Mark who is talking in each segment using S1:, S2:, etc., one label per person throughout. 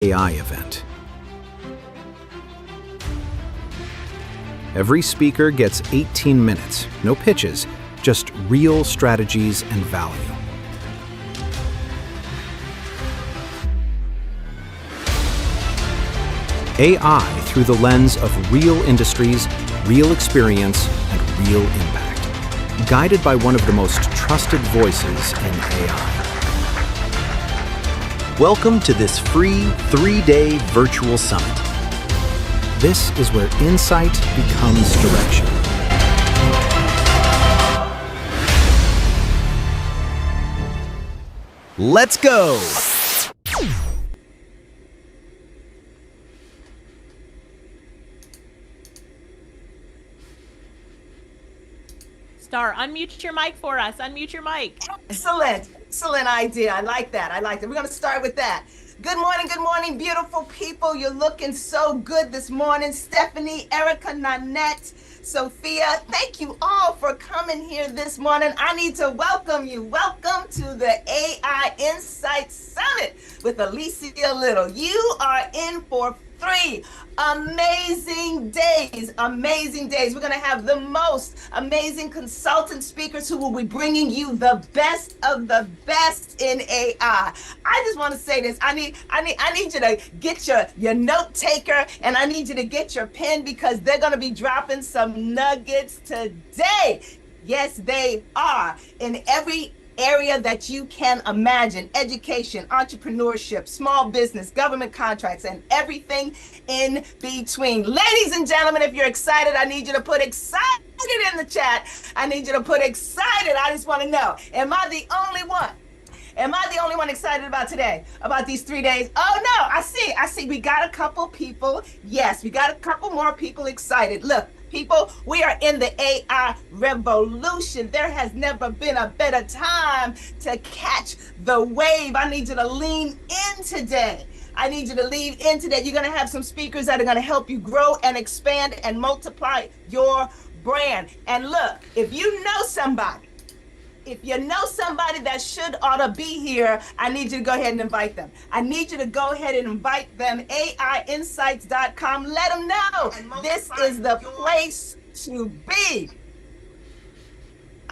S1: AI event. Every speaker gets 18 minutes, no pitches, just real strategies and value. AI through the lens of real industries, real experience, and real impact. Guided by one of the most trusted voices in AI. Welcome to this free 3-day virtual summit. This is where insight becomes direction. Let's go!
S2: Star, unmute your mic for us. Unmute your mic.
S3: Excellent idea. I like that. We're going to start with that. Good morning, beautiful people. You're looking so good this morning. Stephanie, Erica, Nanette, Sophia, thank you all for coming here this morning. I need to welcome you. Welcome to the AI Insight Summit with Alicia Little. You are in for 3 amazing days. We're going to have the most amazing consultant speakers who will be bringing you the best of the best in AI. I just want to say this. I need you to get your note taker, and I need you to get your pen, because they're going to be dropping some nuggets today. Yes, they are, in every area that you can imagine: education, entrepreneurship, small business, government contracts, and everything in between. Ladies and gentlemen, if you're excited, I need you to put excited in the chat. I need you to put excited. I just want to know, am I the only one? Am I the only one excited about today, about these 3 days? Oh no, I see. We got a couple people. Yes, we got a couple more people excited. Look, people, we are in the AI revolution. There has never been a better time to catch the wave. I need you to lean in today. You're going to have some speakers that are going to help you grow and expand and multiply your brand. And look, if you know somebody that ought to be here, I need you to go ahead and invite them. AIinsights.com. Let them know this is the place to be.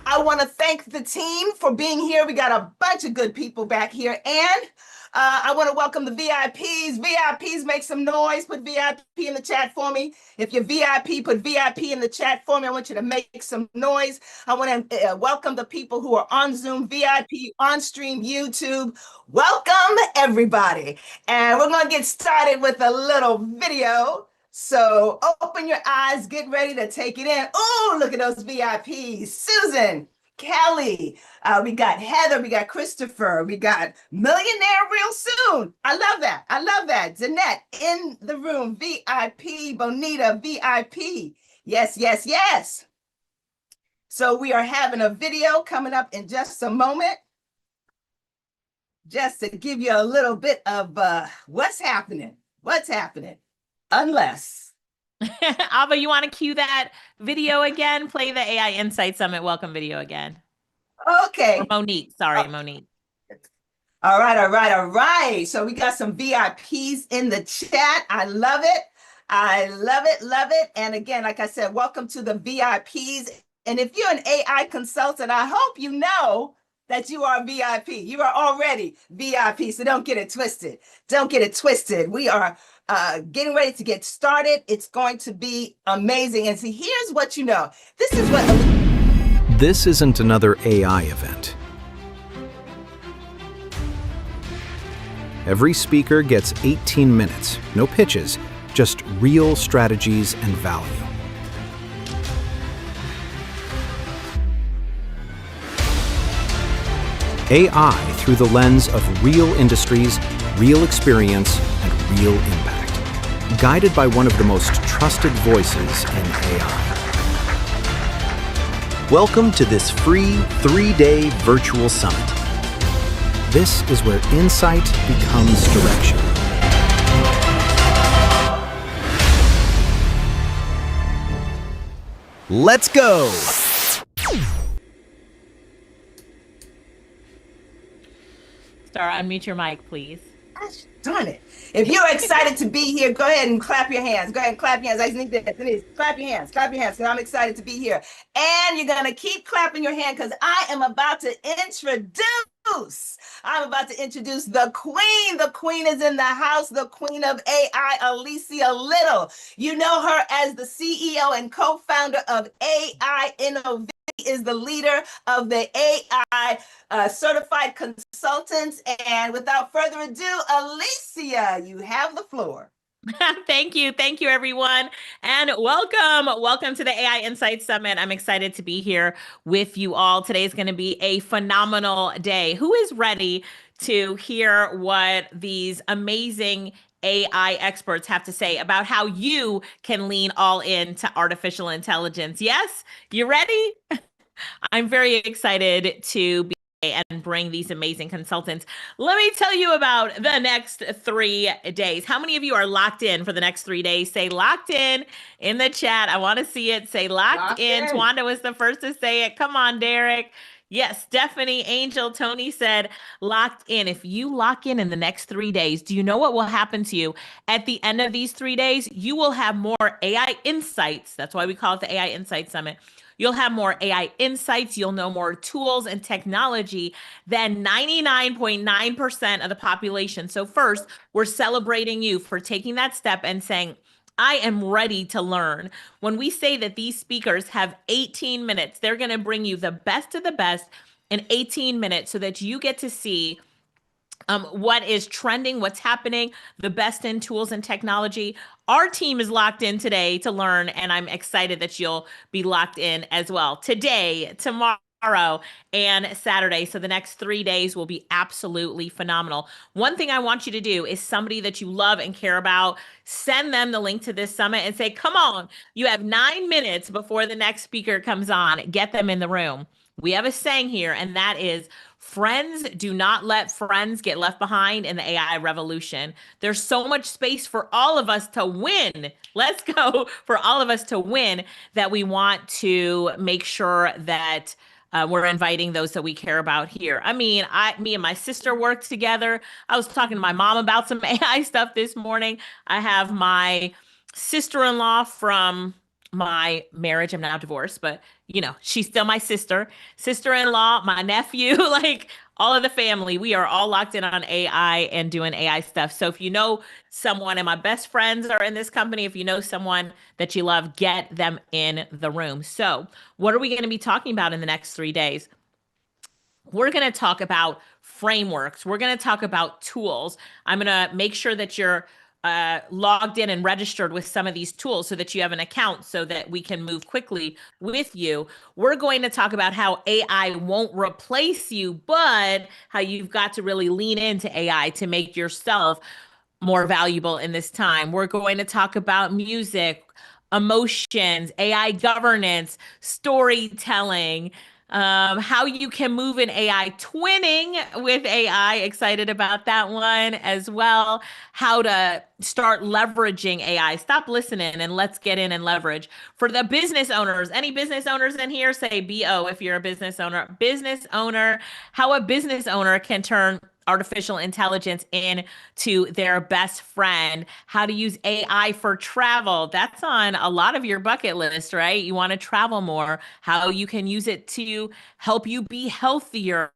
S3: I want to thank the team for being here. We got a bunch of good people back here. And I want to welcome the VIPs. VIPs, make some noise. Put VIP in the chat for me. If you're VIP, put VIP in the chat for me. I want you to make some noise. I want to welcome the people who are on Zoom, VIP, on stream, YouTube. Welcome, everybody. And we're going to get started with a little video. So open your eyes, get ready to take it in. Oh, look at those VIPs. Susan, Kelly, we got Heather, we got Christopher, we got Millionaire real soon. I love that. Danette in the room, VIP, Bonita, VIP. Yes. So we are having a video coming up in just a moment, just to give you a little bit of what's happening. Unless
S2: Ava, you want to cue that video again? Play the AI Insight Summit welcome video again.
S3: Okay.
S2: Or Monique. Sorry, Monique.
S3: All right. So we got some VIPs in the chat. I love it. And again, like I said, welcome to the VIPs. And if you're an AI consultant, I hope you know that you are VIP. You are already VIP. So don't get it twisted. We are getting ready to get started. It's going to be amazing. And see, here's what you know.
S1: This isn't another AI event. Every speaker gets 18 minutes, no pitches, just real strategies and value. AI through the lens of real industries, real experience, and real impact. Guided by one of the most trusted voices in AI. Welcome to this free 3-day virtual summit. This is where insight becomes direction. Let's go!
S2: Star, unmute your mic, please.
S3: Gosh darn it. If you're excited to be here, go ahead and clap your hands. Go ahead and clap your hands. I just need this. Denise, clap your hands, because I'm excited to be here. And you're going to keep clapping your hand because I am about to introduce. I'm about to introduce the queen. The queen is in the house, the queen of AI, Alicia Little. You know her as the CEO and co-founder of AI Innovation, is the leader of the AI certified consultants. And without further ado, Alicia, you have the floor.
S2: Thank you. Thank you, everyone. And welcome. Welcome to the AI Insight Summit. I'm excited to be here with you all. Today is going to be a phenomenal day. Who is ready to hear what these amazing AI experts have to say about how you can lean all into artificial intelligence? Yes? You ready? I'm very excited to be and bring these amazing consultants. Let me tell you about the next 3 days. How many of you are locked in for the next 3 days? Say locked in the chat. I want to see it. Say locked in. Twanda was the first to say it. Come on, Derek. Yes, Stephanie, Angel, Tony said locked in. If you lock in the next 3 days, do you know what will happen to you at the end of these 3 days? You will have more AI insights. That's why we call it the AI Insight Summit. You'll have more AI insights. You'll know more tools and technology than 99.9% of the population. So, first, we're celebrating you for taking that step and saying, I am ready to learn. When we say that these speakers have 18 minutes, they're going to bring you the best of the best in 18 minutes so that you get to see what is trending, what's happening, the best in tools and technology. Our team is locked in today to learn, and I'm excited that you'll be locked in as well. Today, tomorrow, and Saturday. So the next 3 days will be absolutely phenomenal. One thing I want you to do is somebody that you love and care about, send them the link to this summit and say, come on, you have 9 minutes before the next speaker comes on. Get them in the room. We have a saying here, and that is friends do not let friends get left behind in the AI revolution. There's so much space for all of us to win. Let's go for all of us to win that we want to make sure that we're inviting those that we care about here. I mean, me and my sister work together. I was talking to my mom about some AI stuff this morning. I have my sister-in-law from my marriage. I'm now divorced, but she's still my sister-in-law, my nephew, like all of the family. We are all locked in on AI and doing AI stuff. So if you know someone, and my best friends are in this company, if you know someone that you love, get them in the room. So what are we going to be talking about in the next 3 days? We're going to talk about frameworks. We're going to talk about tools. I'm going to make sure that you're logged in and registered with some of these tools so that you have an account so that we can move quickly with you. We're going to talk about how AI won't replace you, but how you've got to really lean into AI to make yourself more valuable in this time. We're going to talk about music, emotions, AI governance, storytelling, how you can move in AI, twinning with AI. Excited about that one as well. How to start leveraging AI. Stop listening and let's get in and leverage. For the business owners, any business owners in here, say BO if you're a business owner. Business owner, how a business owner can turn artificial intelligence into their best friend, how to use AI for travel. That's on a lot of your bucket list, right? You want to travel more, how you can use it to help you be healthier.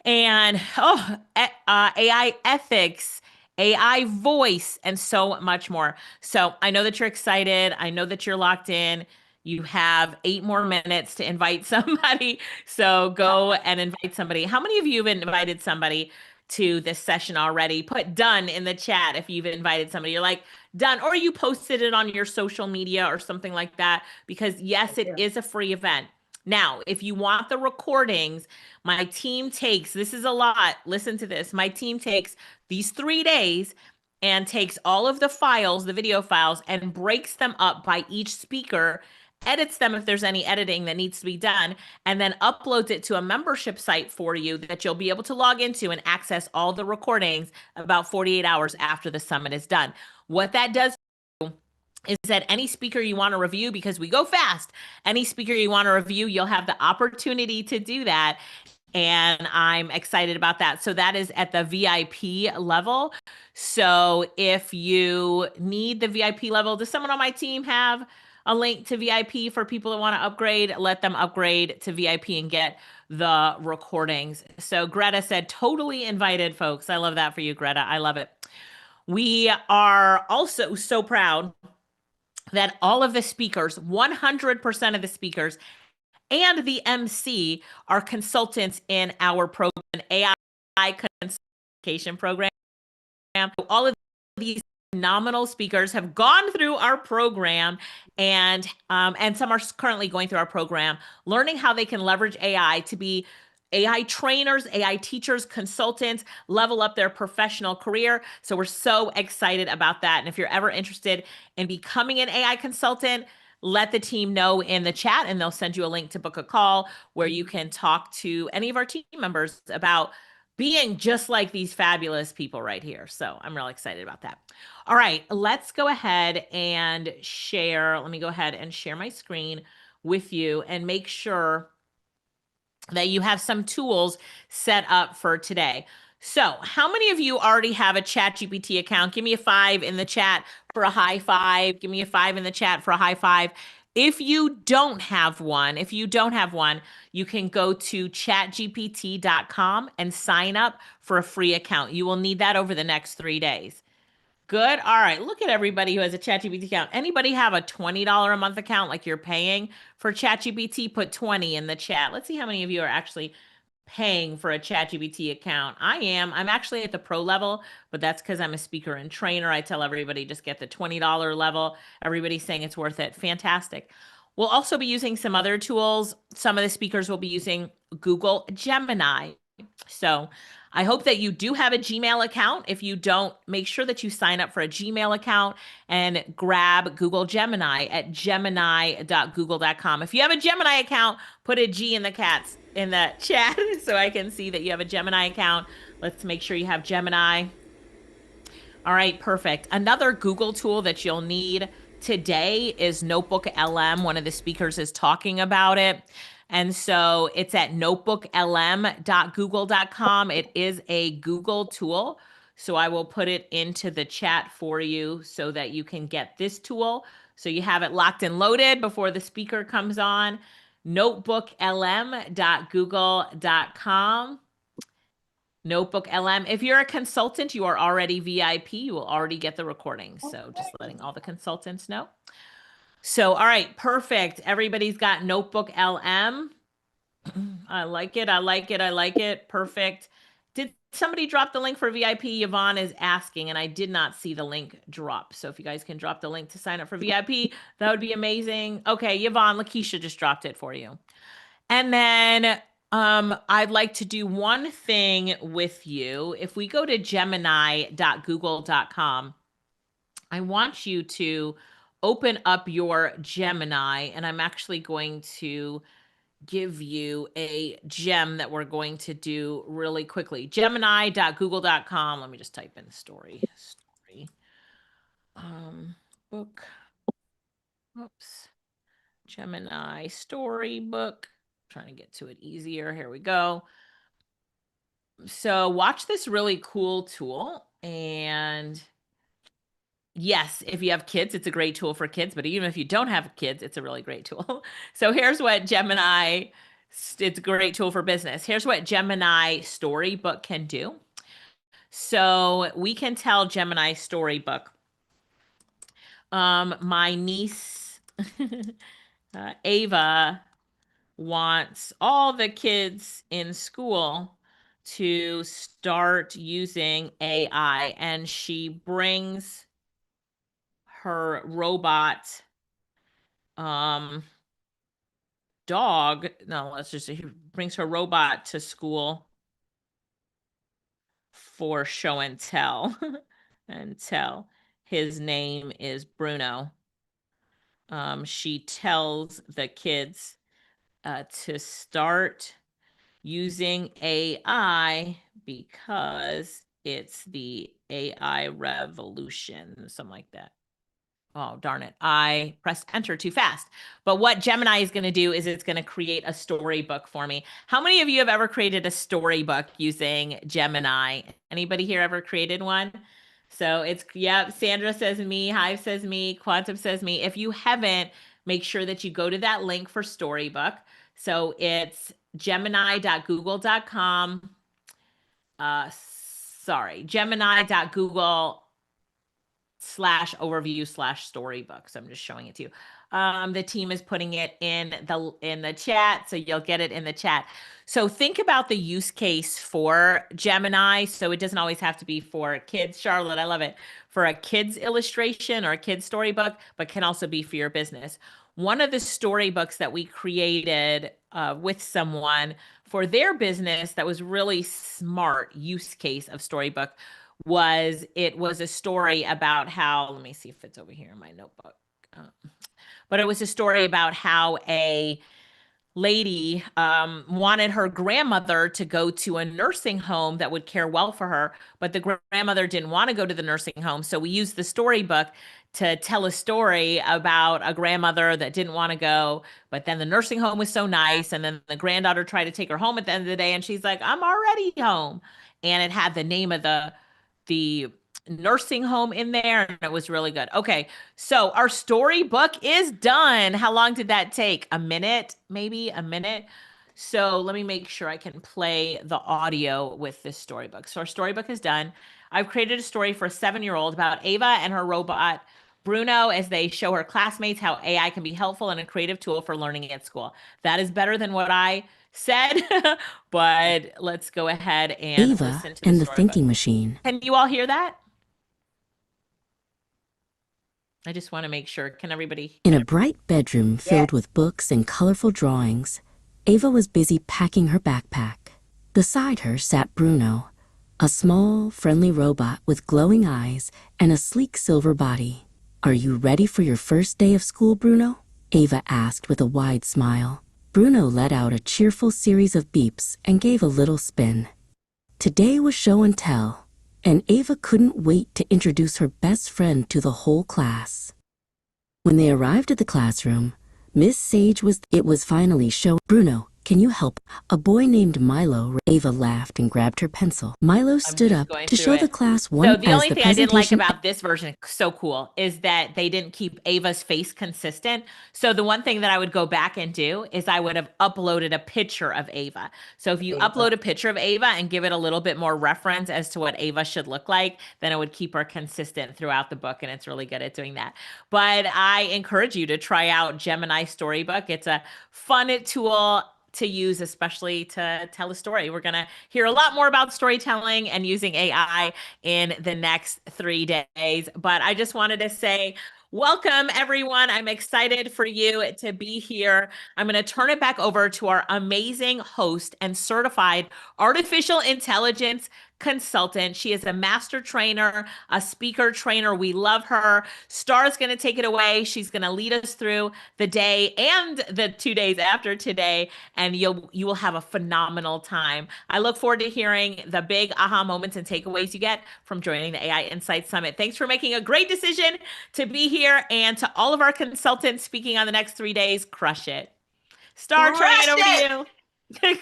S2: And AI ethics, AI voice, and so much more. So I know that you're excited. I know that you're locked in. You have 8 more minutes to invite somebody. So go and invite somebody. How many of you have invited somebody to this session already? Put done in the chat if you've invited somebody. You're like, done, or you posted it on your social media or something like that, because yes, it is a free event. Now, if you want the recordings, my team takes, this is a lot, listen to this. My team takes these 3 days and takes all of the files, the video files, and breaks them up by each speaker, edits them if there's any editing that needs to be done, and then uploads it to a membership site for you that you'll be able to log into and access all the recordings about 48 hours after the summit is done. What that does is that any speaker you want to review, because we go fast, any speaker you want to review, you'll have the opportunity to do that. and I'm excited about that. So that is at the VIP level. So if you need the VIP level, does someone on my team have a link to VIP for people that want to upgrade? Let them upgrade to VIP and get the recordings. So Greta said, totally invited, folks. I love that for you, Greta. I love it. We are also so proud that all of the speakers, 100% of the speakers, and the MC are consultants in our program, AI consultation program. All of these phenomenal speakers have gone through our program, and some are currently going through our program, learning how they can leverage AI to be AI trainers, AI teachers, consultants, level up their professional career. So we're so excited about that. And if you're ever interested in becoming an AI consultant, let the team know in the chat and they'll send you a link to book a call where you can talk to any of our team members about being just like these fabulous people right here. So I'm really excited about that. All right, let's go ahead and share. Let me go ahead and share my screen with you and make sure that you have some tools set up for today. So how many of you already have a ChatGPT account? Give me a 5 in the chat for a high five. Give me a 5 in the chat for a high five. If you don't have one, you can go to chatgpt.com and sign up for a free account. You will need that over the next 3 days. Good. All right. Look at everybody who has a ChatGPT account. Anybody have a $20 a month account like you're paying for ChatGPT? Put 20 in the chat. Let's see how many of you are actually paying for a ChatGPT account. I am. I'm actually at the pro level, but that's because I'm a speaker and trainer. I tell everybody just get the $20 level. Everybody's saying it's worth it. Fantastic. We'll also be using some other tools. Some of the speakers will be using Google Gemini. So I hope that you do have a Gmail account. If you don't, make sure that you sign up for a Gmail account and grab Google Gemini at gemini.google.com. If you have a Gemini account, put a G in the chat so I can see that you have a Gemini account. Let's make sure you have Gemini. All right, perfect. Another Google tool that you'll need today is Notebook LM. One of the speakers is talking about it. And so it's at notebooklm.google.com. It is a Google tool. So I will put it into the chat for you so that you can get this tool. So you have it locked and loaded before the speaker comes on. Notebooklm.google.com. Notebook LM. If you're a consultant, you are already VIP. You will already get the recording. So just letting all the consultants know. So, all right, perfect. Everybody's got Notebook LM. I like it. I like it. I like it. Perfect. Did somebody drop the link for VIP? Yvonne is asking, and I did not see the link drop. So if you guys can drop the link to sign up for VIP, that would be amazing. Okay, Yvonne, Lakeisha just dropped it for you. And then I'd like to do one thing with you. If we go to gemini.google.com, I want you to open up your Gemini, and I'm actually going to give you a gem that we're going to do really quickly. Gemini.google.com. Let me just type in story. Book. Oops. Gemini storybook. Trying to get to it easier. Here we go. So watch this really cool tool. And yes, if you have kids, it's a great tool for kids. But even if you don't have kids, it's a really great tool. So here's what Gemini, it's a great tool for business. Here's what Gemini Storybook can do. So we can tell Gemini Storybook, my niece, Ava, wants all the kids in school to start using AI, and she brings her robot dog. No, let's just say he brings her robot to school for show and tell. And tell. His name is Bruno. She tells the kids to start using AI because it's the AI revolution, something like that. Oh, darn it. I pressed enter too fast. But what Gemini is going to do is it's going to create a storybook for me. How many of you have ever created a storybook using Gemini? Anybody here ever created one? So it's, yep, Sandra says me, Hive says me, Quantum says me. If you haven't, make sure that you go to that link for storybook. So it's gemini.google.com. Gemini.google /overview/storybook. So I'm just showing it to you. The team is putting it in the chat, so you'll get it in the chat. So think about the use case for Gemini. So it doesn't always have to be for kids. Charlotte, I love it. For a kid's illustration or a kid's storybook, but can also be for your business. One of the storybooks that we created with someone for their business that was really smart use case of storybook was a story about how, let me see if it's over here in my notebook. But it was a story about how a lady wanted her grandmother to go to a nursing home that would care well for her, but the grandmother didn't want to go to the nursing home. So we used the storybook to tell a story about a grandmother that didn't want to go, but then the nursing home was so nice. And then the granddaughter tried to take her home at the end of the day, and she's like, I'm already home. And it had the name of the nursing home in there, and it was really good. Okay, so our storybook is done. How long did that take? A minute, maybe a minute. So let me make sure I can play the audio with this storybook. So our storybook is done. I've created a story for a 7-year-old about Ava and her robot Bruno as they show her classmates how AI can be helpful and a creative tool for learning at school. That is better than what I said, but let's go ahead and
S4: Ava
S2: listen to
S4: and the
S2: storybook.
S4: Thinking Machine.
S2: Can you all hear that? I just want to make sure. Can everybody?
S4: In a bright bedroom filled with books and colorful drawings, Ava was busy packing her backpack. Beside her sat Bruno, a small, friendly robot with glowing eyes and a sleek silver body. Are you ready for your first day of school, Bruno? Ava asked with a wide smile. Bruno let out a cheerful series of beeps and gave a little spin. Today was show and tell, and Ava couldn't wait to introduce her best friend to the whole class. When they arrived at the classroom, Miss Sage it was finally show. Bruno, can you help? A boy named Milo. Ava laughed and grabbed her pencil. Milo stood up to show the class one.
S2: So the only thing I didn't like
S4: presentation.
S2: about this version, so cool, is that they didn't keep Ava's face consistent. So the one thing that I would go back and do is I would have uploaded a picture of Ava. So if you upload a picture of Ava and give it a little bit more reference as to what Ava should look like, then it would keep her consistent throughout the book, and it's really good at doing that. But I encourage you to try out Gemini Storybook. It's a fun tool to use, especially to tell a story. We're going to hear a lot more about storytelling and using AI in the next 3 days. But I just wanted to say, welcome, everyone. I'm excited for you to be here. I'm going to turn it back over to our amazing host and certified artificial intelligence consultant. She is a master trainer, a speaker trainer. We love her. Star's going to take it away. She's going to lead us through the day and the 2 days after today, and you will have a phenomenal time. I look forward to hearing the big aha moments and takeaways you get from joining the AI Insights Summit. Thanks for making a great decision to be here, and to all of our consultants speaking on the next 3 days, crush it. Star, turning it over to you.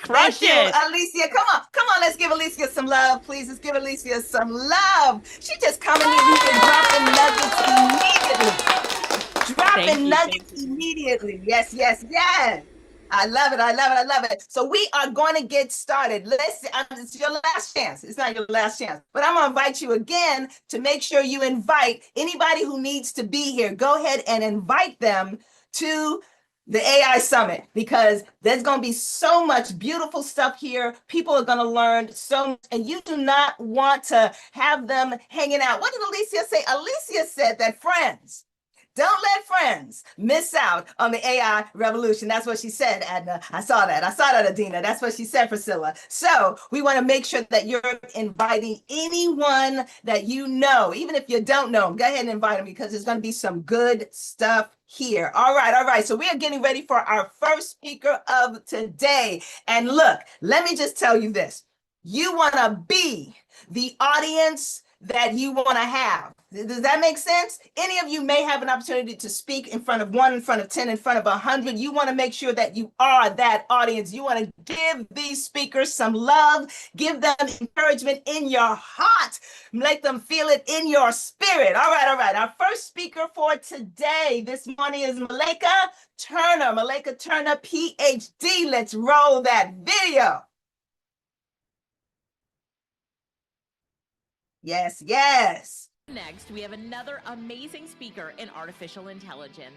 S2: Crush it.
S3: Alicia. Come on, let's give Alicia some love, please. Let's give Alicia some love. She just coming in here dropping nuggets immediately. Yes. I love it. So we are going to get started. Listen, it's your last chance. It's not your last chance, but I'm going to invite you again to make sure you invite anybody who needs to be here. Go ahead and invite them to the AI Summit, because there's going to be so much beautiful stuff here. People are going to learn so much, and you do not want to have them hanging out. What did Alicia say? Alicia said that don't let friends miss out on the AI revolution. That's what she said, Adna. I saw that, Adina. That's what she said, Priscilla. So we want to make sure that you're inviting anyone that you know, even if you don't know them. Go ahead and invite them, because there's going to be some good stuff here. All right. So we are getting ready for our first speaker of today. And look, let me just tell you this. You want to be the audience that you want to have. Does that make sense? Any of you may have an opportunity to speak in front of one, in front of 10, in front of 100. You want to make sure that you are that audience. You want to give these speakers some love, give them encouragement in your heart, make them feel it in your spirit. All right, all right. Our first speaker for today, this morning, is Malika Turner. Malika Turner, PhD. Let's roll that video. Yes, yes.
S2: Next, we have another amazing speaker in artificial intelligence.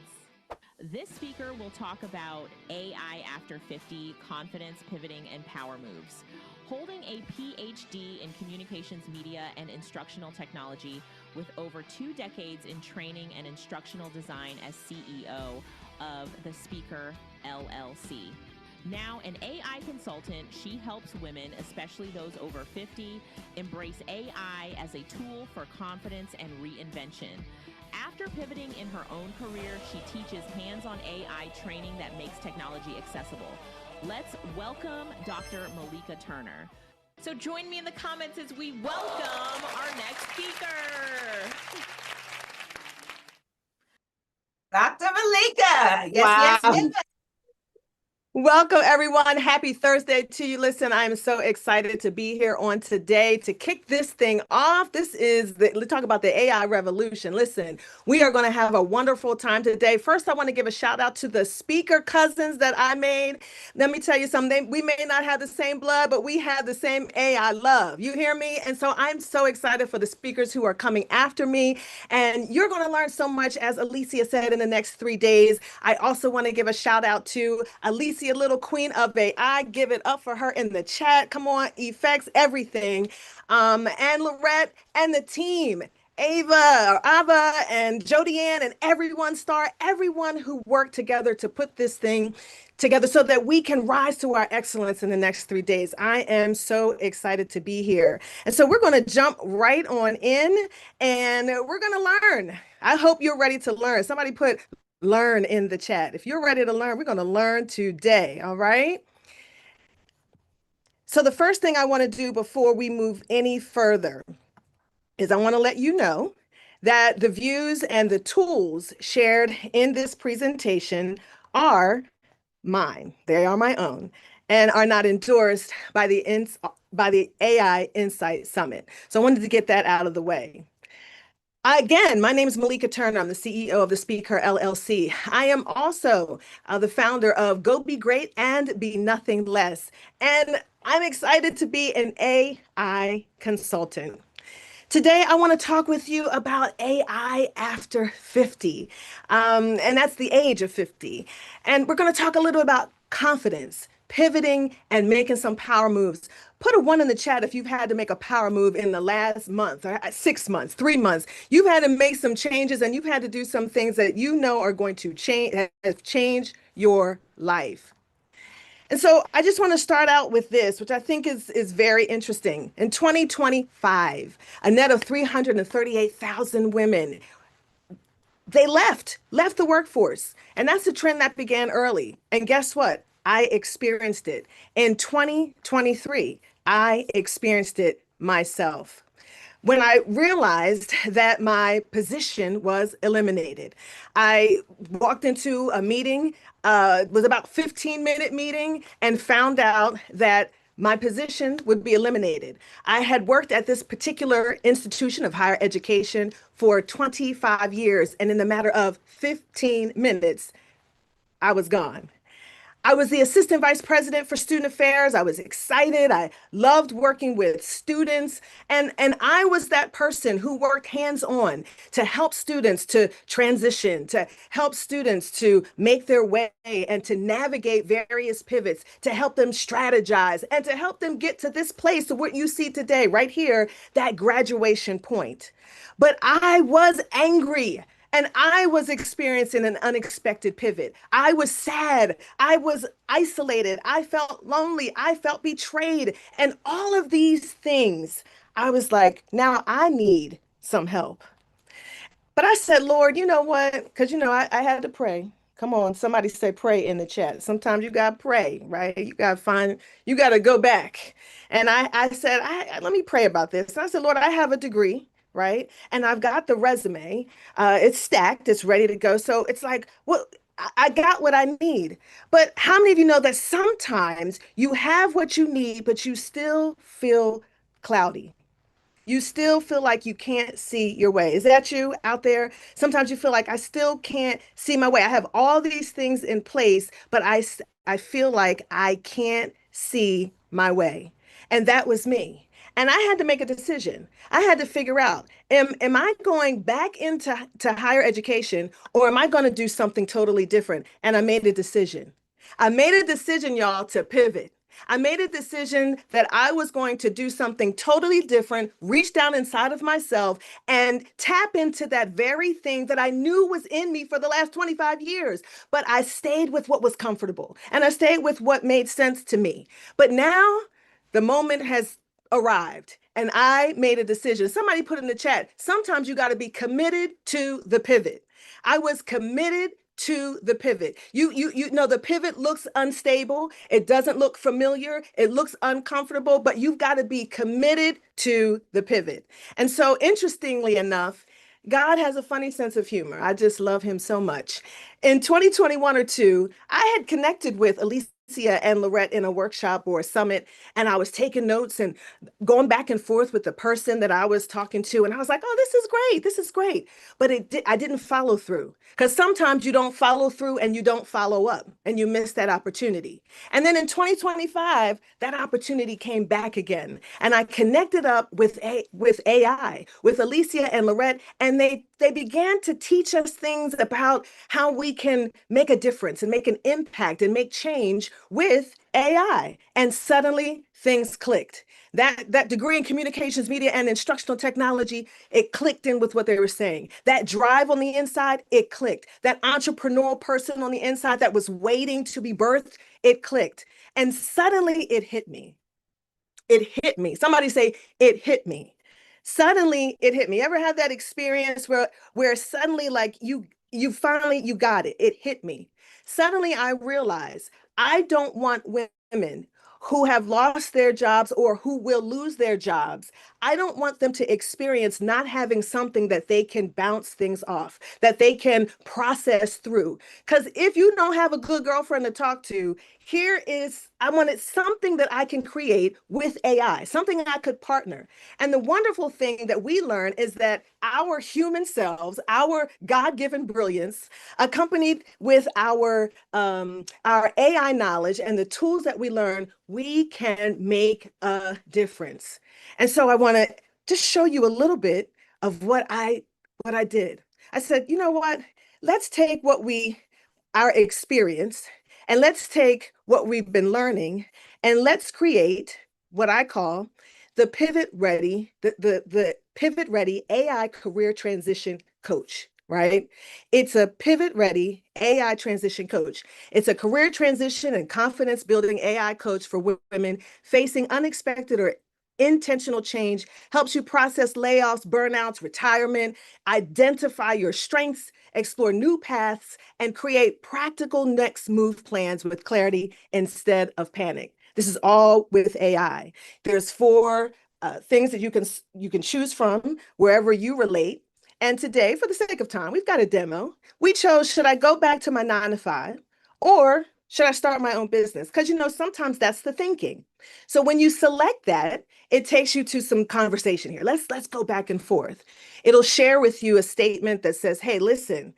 S2: This speaker will talk about AI after 50, confidence, pivoting, and power moves. Holding a PhD in communications media and instructional technology with over 2 decades in training and instructional design as CEO of the Speaker LLC. Now an AI consultant, she helps women, especially those over 50, embrace AI as a tool for confidence and reinvention. After pivoting in her own career, she teaches hands-on AI training that makes technology accessible. Let's welcome Dr. Malika Turner. So join me in the comments as we welcome our next speaker.
S3: Dr. Malika. Yes,
S5: Wow.
S3: yes, yes.
S5: Welcome, everyone. Happy Thursday to you. Listen, I'm so excited to be here on today to kick this thing off. Let's talk about the AI revolution. Listen, we are going to have a wonderful time today. First, I want to give a shout out to the speaker cousins that I made. Let me tell you something. We may not have the same blood, but we have the same AI love. You hear me? And so I'm so excited for the speakers who are coming after me. And you're going to learn so much, as Alicia said, in the next 3 days. I also want to give a shout out to Alicia, little queen of AI. Give it up for her in the chat. Come on, effects, everything. And Lorette and the team, Ava, and Jodianne and everyone who worked together to put this thing together so that we can rise to our excellence in the next 3 days. I am so excited to be here. And so we're going to jump right on in and we're going to learn. I hope you're ready to learn. Somebody put learn in the chat. If you're ready to learn, we're going to learn today. All right. So the first thing I want to do before we move any further is I want to let you know that the views and the tools shared in this presentation are mine. They are my own and are not endorsed by the AI Insight Summit. So I wanted to get that out of the way. Again, my name is Malika Turner. I'm the CEO of the Speaker LLC. I am also the founder of Go Be Great and Be Nothing Less. And I'm excited to be an AI consultant. Today, I want to talk with you about AI after 50, and that's the age of 50. And we're going to talk a little about confidence, pivoting, and making some power moves. Put a 1 in the chat if you've had to make a power move in the last month, or 6 months, 3 months. You've had to make some changes and you've had to do some things that you know are going to change your life. And so I just want to start out with this, which I think is very interesting. In 2025, a net of 338,000 women, they left the workforce. And that's a trend that began early. And guess what? I experienced it. In 2023, I experienced it myself. When I realized that my position was eliminated, I walked into a meeting, it was about a 15-minute meeting, and found out that my position would be eliminated. I had worked at this particular institution of higher education for 25 years, and in the matter of 15 minutes, I was gone. I was the assistant vice president for student affairs. I was excited. I loved working with students. And I was that person who worked hands-on to help students to transition, to help students to make their way and to navigate various pivots, to help them strategize and to help them get to this place, to what you see today, right here, that graduation point. But I was angry. And I was experiencing an unexpected pivot. I was sad. I was isolated. I felt lonely. I felt betrayed. And all of these things, I was like, now I need some help. But I said, Lord, you know what? Because, I had to pray. Come on, somebody say pray in the chat. Sometimes you got to pray, right? You got to go back. And I said, let me pray about this. And I said, Lord, I have a degree. right? And I've got the resume. It's stacked, it's ready to go. So it's like, well, I got what I need. But how many of you know that sometimes you have what you need, but you still feel cloudy? You still feel like you can't see your way. Is that you out there? Sometimes you feel like I still can't see my way. I have all these things in place, but I feel like I can't see my way. And that was me. And I had to make a decision. I had to figure out, am I going back into higher education, or am I going to do something totally different? And I made a decision. I made a decision, y'all, to pivot. I made a decision that I was going to do something totally different, reach down inside of myself and tap into that very thing that I knew was in me for the last 25 years. But I stayed with what was comfortable and I stayed with what made sense to me. But now the moment has arrived and I made a decision. Somebody put in the chat, sometimes you got to be committed to the pivot. I was committed to the pivot. You know the pivot looks unstable. It doesn't look familiar. It looks uncomfortable, but you've got to be committed to the pivot. And so interestingly enough, God has a funny sense of humor. I just love him so much. In 2021 or two, I had connected with Alicia and Lorette in a workshop or a summit, and I was taking notes and going back and forth with the person that I was talking to. And I was like, oh, this is great. This is great. But I didn't follow through, because sometimes you don't follow through and you don't follow up and you miss that opportunity. And then in 2025, that opportunity came back again. And I connected up with AI, with Alicia and Lorette, and they began to teach us things about how we can make a difference and make an impact and make change with AI. And suddenly things clicked. That degree in communications, media, and instructional technology, it clicked in with what they were saying. That drive on the inside, it clicked. That entrepreneurial person on the inside that was waiting to be birthed, it clicked. And suddenly it hit me. It hit me. Somebody say, it hit me. Suddenly it hit me. Ever had that experience where suddenly like you finally you got it. It hit me. Suddenly I realized I don't want women who have lost their jobs or who will lose their jobs. I don't want them to experience not having something that they can bounce things off, that they can process through. Because if you don't have a good girlfriend to talk to, I wanted something that I can create with AI, something I could partner. And the wonderful thing that we learn is that our human selves, our God-given brilliance, accompanied with our AI knowledge and the tools that we learn, we can make a difference. And so I want to just show you a little bit of what I did. I said, you know what? Let's take our experience, and let's take what we've been learning, and let's create what I call the the Pivot Ready AI Career Transition Coach, right? It's a Pivot Ready AI Transition Coach. It's a career transition and confidence building AI coach for women facing unexpected or intentional change, helps you process layoffs, burnouts, retirement, identify your strengths, explore new paths, and create practical next move plans with clarity instead of panic. This is all with AI. There's four things that you can choose from wherever you relate. And today, for the sake of time, we've got a demo. We chose, should I go back to my 9 to 5 or should I start my own business? Because sometimes that's the thinking. So when you select that, it takes you to some conversation here. Let's go back and forth. It'll share with you a statement that says, hey, listen,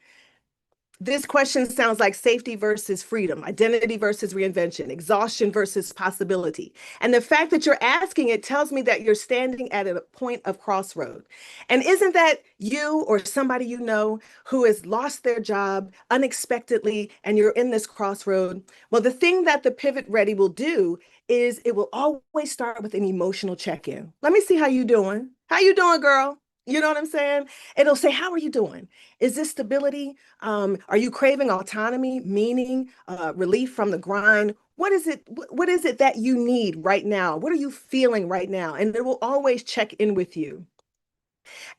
S5: this question sounds like safety versus freedom, identity versus reinvention, exhaustion versus possibility. And the fact that you're asking it tells me that you're standing at a point of crossroad. And isn't that you or somebody you know who has lost their job unexpectedly and you're in this crossroad? Well, the thing that the Pivot Ready will do is it will always start with an emotional check-in. Let me see how you doing. How you doing, girl? You know what I'm saying? It'll say, how are you doing? Is this stability? Are you craving autonomy, meaning, relief from the grind? What is it? What is it that you need right now? What are you feeling right now? And it will always check in with you.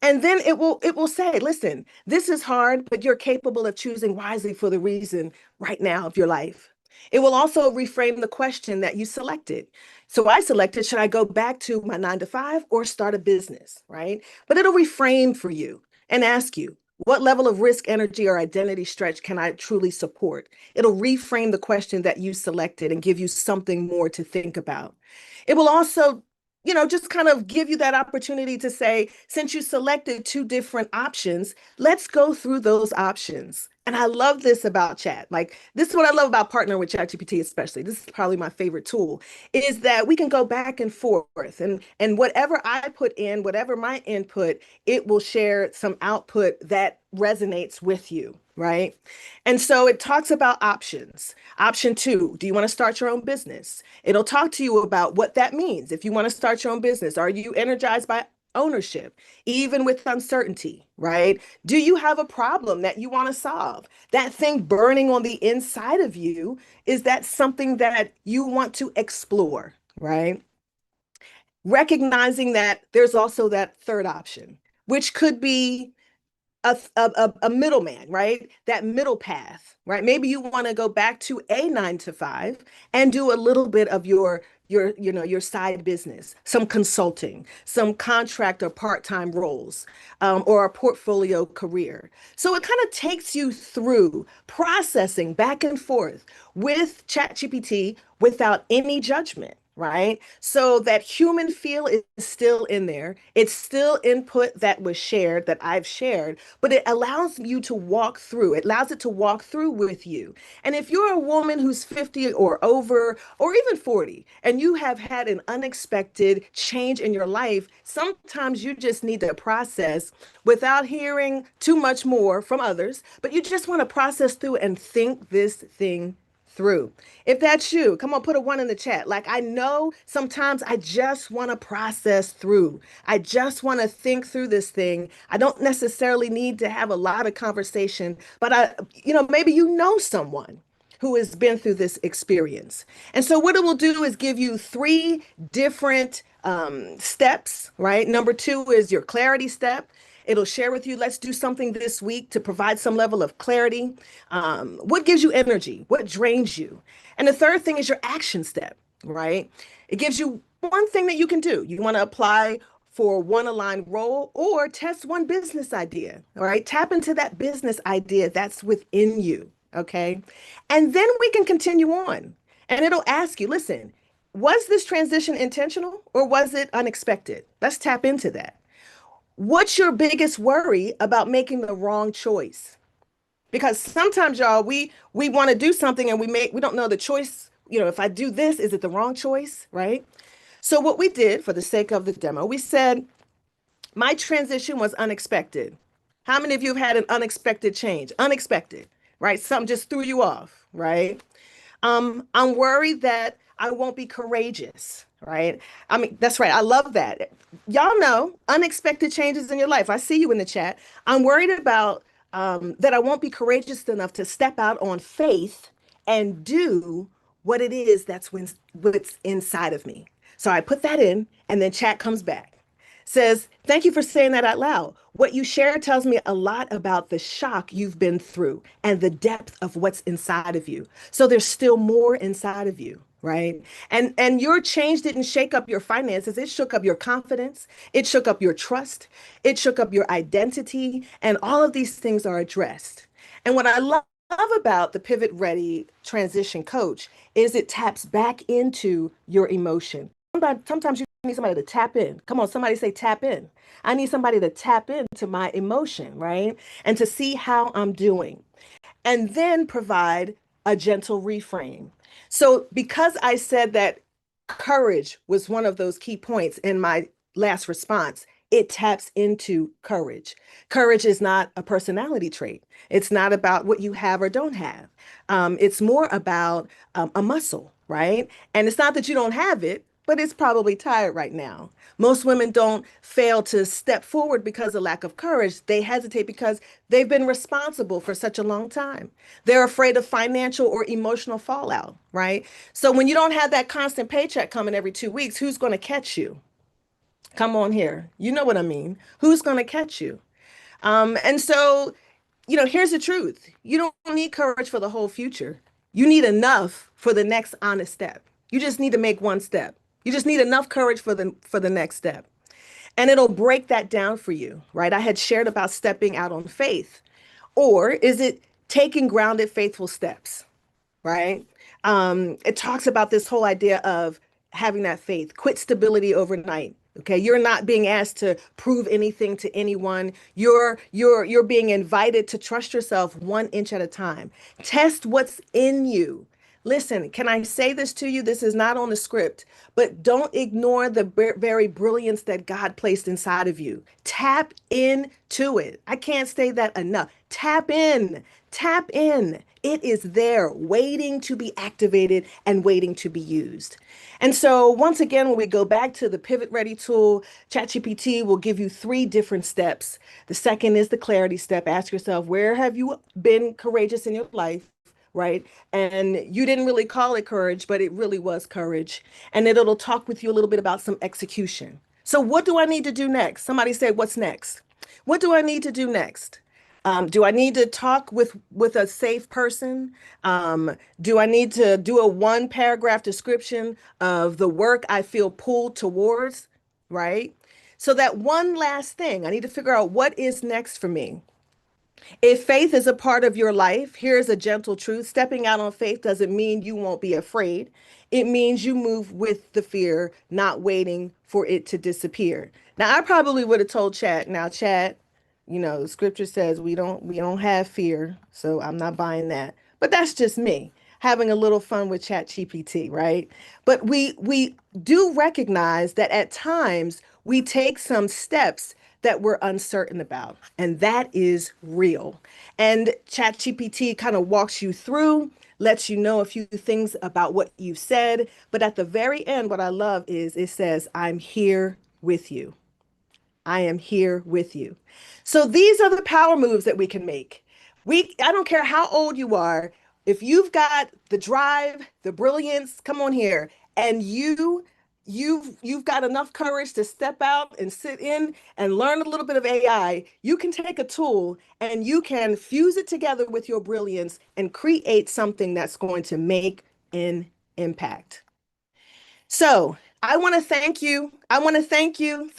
S5: And then it will say, listen, this is hard, but you're capable of choosing wisely for the reason right now of your life. It will also reframe the question that you selected. So I selected, should I go back to my 9 to 5 or start a business, right? But it'll reframe for you and ask you, what level of risk, energy, or identity stretch can I truly support? It'll reframe the question that you selected and give you something more to think about. It will also, just kind of give you that opportunity to say, since you selected two different options, let's go through those options. And I love this about chat. Like, this is what I love about partnering with ChatGPT, especially. This is probably my favorite tool, is that we can go back and forth. And whatever I put in, whatever my input, it will share some output that resonates with you, right? And so it talks about options. Option 2, do you want to start your own business? It'll talk to you about what that means. If you want to start your own business, are you energized by ownership, even with uncertainty, right? Do you have a problem that you want to solve? That thing burning on the inside of you, is that something that you want to explore, right? Recognizing that there's also that third option, which could be a middleman, right? That middle path, right? Maybe you want to go back to a 9 to 5 and do a little bit of your side business, some consulting, some contract or part-time roles, or a portfolio career. So it kind of takes you through processing back and forth with ChatGPT without any judgment, right? So that human feel is still in there. It's still input that was shared, that I've shared, but it allows you to walk through. It allows it to walk through with you. And if you're a woman who's 50 or over, or even 40, and you have had an unexpected change in your life, sometimes you just need to process without hearing too much more from others, but you just want to process through and think this thing through. If that's you, come on, put a 1 in the chat. Like, I know sometimes I just want to process through. I just want to think through this thing. I don't necessarily need to have a lot of conversation, but maybe someone who has been through this experience. And so what it will do is give you 3 different steps, right? Number 2 is your clarity step. It'll share with you, let's do something this week to provide some level of clarity. What gives you energy? What drains you? And the third thing is your action step, right? It gives you one thing that you can do. You want to apply for one aligned role or test one business idea, all right? Tap into that business idea that's within you, okay? And then we can continue on. And it'll ask you, listen, was this transition intentional or was it unexpected? Let's tap into that. What's your biggest worry about making the wrong choice? Because sometimes, y'all, we want to do something and we don't know the choice. If I do this, is it the wrong choice, right? So what we did for the sake of the demo, we said, my transition was unexpected. How many of you have had an unexpected change? Unexpected, right? Something just threw you off, right? I'm worried that I won't be courageous, right? I mean, that's right. I love that. Y'all know unexpected changes in your life. I see you in the chat. I'm worried about that I won't be courageous enough to step out on faith and do what it is what's inside of me. So I put that in, and then chat comes back. Says, thank you for saying that out loud. What you share tells me a lot about the shock you've been through and the depth of what's inside of you. So there's still more inside of you, right? And your change didn't shake up your finances. It shook up your confidence. It shook up your trust. It shook up your identity. And all of these things are addressed. And what I love about the Pivot Ready Transition Coach is it taps back into your emotion. Sometimes you need somebody to tap in. Come on, somebody say tap in. I need somebody to tap into my emotion, right? And to see how I'm doing. And then provide a gentle reframe. So because I said that courage was one of those key points in my last response, it taps into courage. Courage is not a personality trait. It's not about what you have or don't have. It's more about a muscle, right? And it's not that you don't have it, but it's probably tired right now. Most women don't fail to step forward because of lack of courage. They hesitate because they've been responsible for such a long time. They're afraid of financial or emotional fallout, right? So when you don't have that constant paycheck coming every 2 weeks, who's going to catch you? Come on here. You know what I mean. Who's going to catch you? And so, here's the truth. You don't need courage for the whole future. You need enough for the next honest step. You just need to make one step. You just need enough courage for the next step. And it'll break that down for you, right? I had shared about stepping out on faith. Or is it taking grounded, faithful steps, right? It talks about this whole idea of having that faith, quit stability overnight. Okay, you're not being asked to prove anything to anyone. You're being invited to trust yourself 1 inch at a time. Test what's in you. Listen, can I say this to you? This is not on the script, but don't ignore the very brilliance that God placed inside of you. Tap into it. I can't say that enough. Tap in. Tap in. It is there, waiting to be activated and waiting to be used. And so, once again, when we go back to the Pivot Ready tool, ChatGPT will give you 3 different steps. The second is the clarity step. Ask yourself, where have you been courageous in your life? Right? And you didn't really call it courage, but it really was courage. And then it'll talk with you a little bit about some execution. So, what do I need to do next? Somebody say, what's next? What do I need to do next? Do I need to talk with a safe person? Do I need to do a 1 paragraph description of the work I feel pulled towards? Right? So that one last thing, I need to figure out what is next for me. If faith is a part of your life, here's a gentle truth. Stepping out on faith doesn't mean you won't be afraid. It means you move with the fear, not waiting for it to disappear. Now, I probably would have told Chat, now, Chat, scripture says we don't have fear, so I'm not buying that. But that's just me having a little fun with Chat GPT, right? But we do recognize that at times we take some steps that we're uncertain about, and that is real. And Chat GPT kind of walks you through, lets you know a few things about what you've said, but at the very end, what I love is it says, I'm here with you. I am here with you. So these are the power moves that we can make. I don't care how old you are, if you've got the drive, the brilliance, come on here, and you've got enough courage to step out and sit in and learn a little bit of AI, you can take a tool and you can fuse it together with your brilliance and create something that's going to make an impact. So I want to thank you. I want to thank you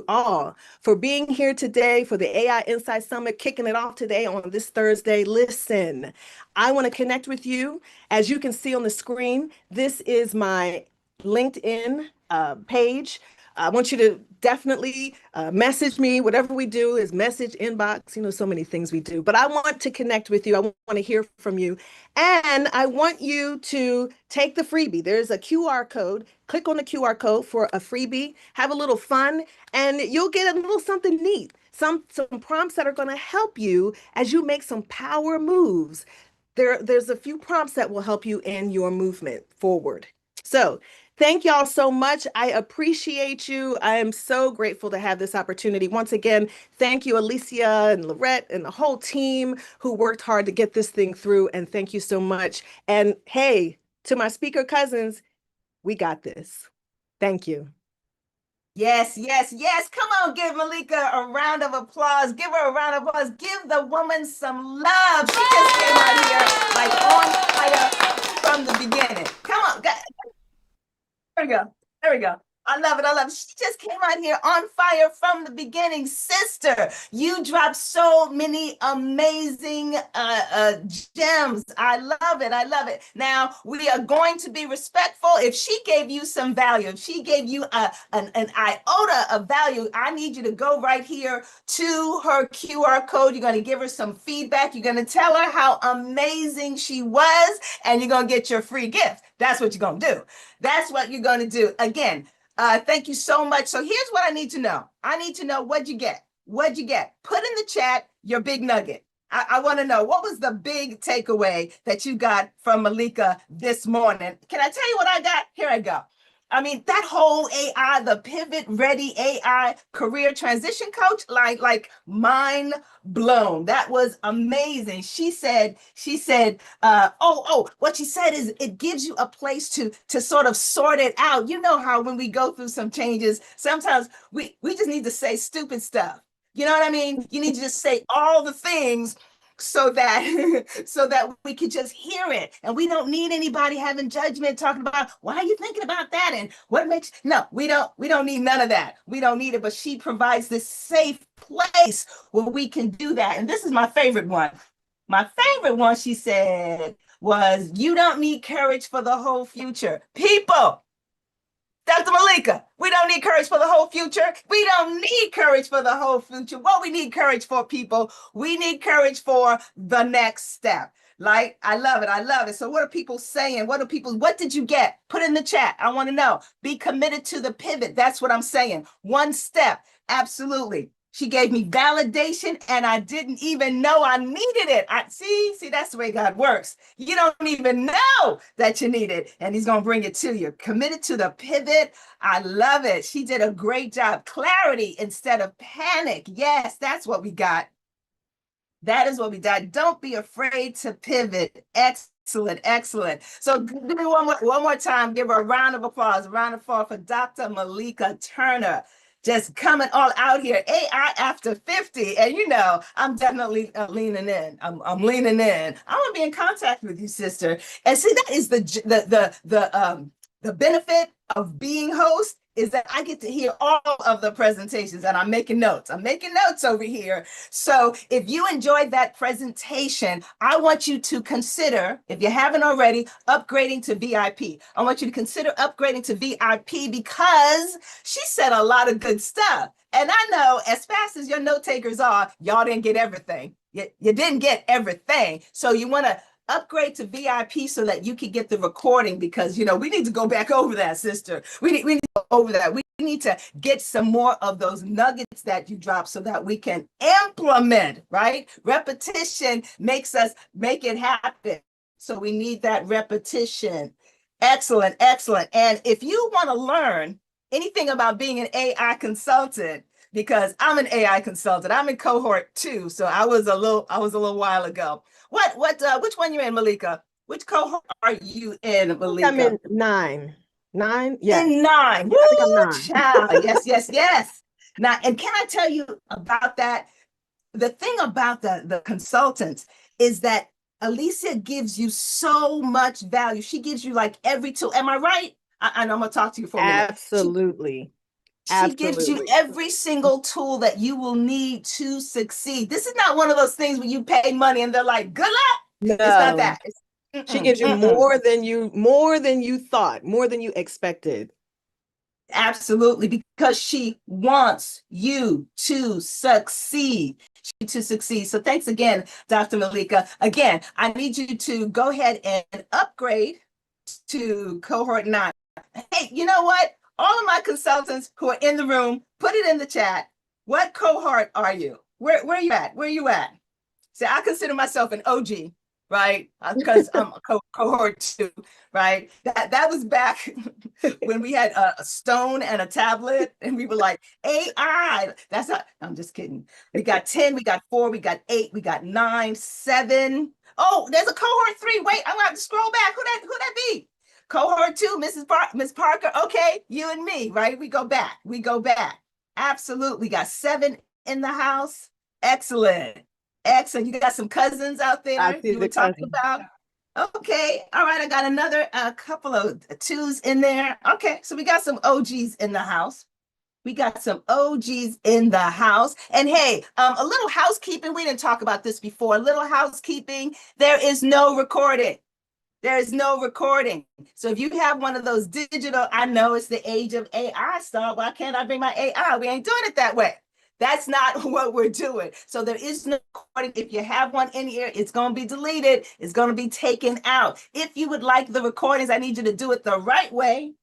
S5: all for being here today for the AI Insight Summit, kicking it off today on this Thursday. Listen, I want to connect with you. As you can see on the screen, this is my LinkedIn page. I want you to definitely message me. Whatever we do is message, inbox, so many things we do. But I want to connect with you. I want to hear from you. And I want you to take the freebie. There's a QR code. Click on the QR code for a freebie. Have a little fun, and you'll get a little something neat. Some prompts that are going to help you as you make some power moves. There's a few prompts that will help you in your movement forward. So thank y'all so much. I appreciate you. I am so grateful to have this opportunity. Once again, thank you, Alicia and Lorette and the whole team who worked hard to get this thing through. And thank you so much. And hey, to my speaker cousins, we got this. Thank you.
S3: Yes, yes, yes. Come on, give Malika a round of applause. Give her a round of applause. Give the woman some love. She just came out here like on fire from the beginning. Come on. There we go. There we go. I love it. I love it. She just came out here on fire from the beginning. Sister, you dropped so many amazing gems. I love it. I love it. Now, we are going to be respectful. If she gave you some value, if she gave you an iota of value, I need you to go right here to her QR code. You're going to give her some feedback. You're going to tell her how amazing she was, and you're going to get your free gift. That's what you're going to do. That's what you're going to do. Again, thank you so much. So here's what I need to know. I need to know what'd you get? What'd you get? Put in the chat your big nugget. I want to know, what was the big takeaway that you got from Malika this morning? Can I tell you what I got? Here I go. I mean, that whole AI, the Pivot Ready AI career transition coach, like mind blown. That was amazing. She said, what she said is it gives you a place to sort of sort it out. You know how when we go through some changes, sometimes we just need to say stupid stuff. You know what I mean? You need to just say all the things so that so that we could just hear it, and we don't need anybody having judgment talking about why are you thinking about that and what makes. No, we don't need none of that. We don't need it. But she provides this safe place where we can do that. And this is my favorite one. My favorite one, she said, was you don't need courage for the whole future. People, Dr. Malika, we don't need courage for the whole future. We don't need courage for the whole future. What we need courage for, people, we need courage for the next step. Like, I love it. I love it. So what are people saying? What did you get? Put in the chat. I want to know. Be committed to the pivot. That's what I'm saying. One step. Absolutely. She gave me validation and I didn't even know I needed it. See, that's the way God works. You don't even know that you need it, and he's going to bring it to you. Committed to the pivot. I love it. She did a great job. Clarity instead of panic. Yes, that's what we got. That is what we got. Don't be afraid to pivot. Excellent, excellent. So give me one more time. Give her a round of applause. A round of applause for Dr. Malika Turner. Just coming all out here, AI after 50. And you know, I'm definitely leaning in. I'm leaning in. I want to be in contact with you, sister. And see, that is the benefit of being host, is that I get to hear all of the presentations, and I'm making notes. I'm making notes over here. So if you enjoyed that presentation, I want you to consider, if you haven't already, upgrading to VIP. I want you to consider upgrading to VIP because she said a lot of good stuff. And I know, as fast as your note takers are, y'all didn't get everything. You didn't get everything. So you want to upgrade to VIP so that you can get the recording, because you know we need to go back over that, sister. We need to go over that. We need to get some more of those nuggets that you drop so that we can implement, right? Repetition makes us make it happen. So we need that repetition. Excellent, excellent. And if you want to learn anything about being an AI consultant, because I'm an AI consultant, I'm in cohort 2, so I was a little while ago. Which one you in, Malika? Which cohort are you in, Malika?
S5: I'm in 9. 9? Yes.
S3: In 9.
S5: I think I'm 9.
S3: Child. Yes, yes, yes. Now, and can I tell you about that? The thing about the consultants is that Alicia gives you so much value. She gives you like every tool. Am I right? And I'm going to talk to you for a minute.
S5: Absolutely.
S3: She gives you every single tool that you will need to succeed. This is not one of those things where you pay money and they're like, good luck.
S5: No.
S3: It's not that.
S5: She gives you more than you thought, more than you expected.
S3: Absolutely, because she wants you to succeed. So thanks again, Dr. Malika. Again, I need you to go ahead and upgrade to cohort 9. Hey, you know what? All of my consultants who are in the room, put it in the chat. What cohort are you? Where are you at? Where are you at? See, I consider myself an OG, right? Because I'm a cohort 2, right? That was back when we had a stone and a tablet, and we were like, AI. That's not, I'm just kidding. We got 10, we got 4, we got 8, we got 9, 7. Oh, there's a cohort 3. Wait, I'm gonna have to scroll back. Who that be? Cohort 2, Miss Parker. Okay, you and me, right? We go back. Absolutely. We got 7 in the house. Excellent. Excellent. You got some cousins out there you were talking about. Okay. All right. I got another couple of 2s in there. Okay. So we got some OGs in the house. And hey, a little housekeeping. We didn't talk about this before. A little housekeeping. There is no recording. So if you have one of those digital, I know it's the age of AI stuff. Why can't I bring my AI? We ain't doing it that way. That's not what we're doing. So there is no recording. If you have one in here, it's going to be deleted. It's going to be taken out. If you would like the recordings, I need you to do it the right way.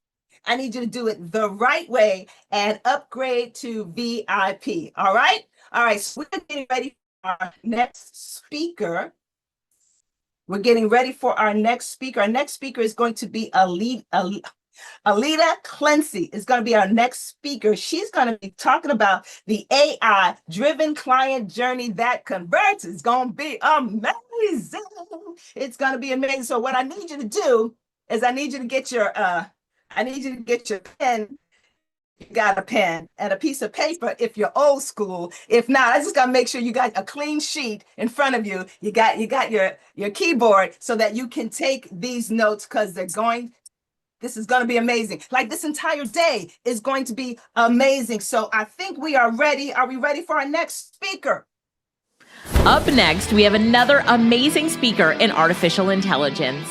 S3: And upgrade to VIP. All right. So we're getting ready for our next speaker. Our next speaker is going to be Alita Clancy is going to be our next speaker. She's going to be talking about the AI-driven client journey that converts. It's going to be amazing. It's going to be amazing. So what I need you to do is I need you to get your pen you got a pen and a piece of paper if you're old school. If not, I just gotta make sure you got a clean sheet in front of you. You got your keyboard so that you can take these notes because this is going to be amazing. Like this entire day is going to be amazing. So I think we are ready. Are we ready for our next speaker?
S2: Up next, we have another amazing speaker in artificial intelligence.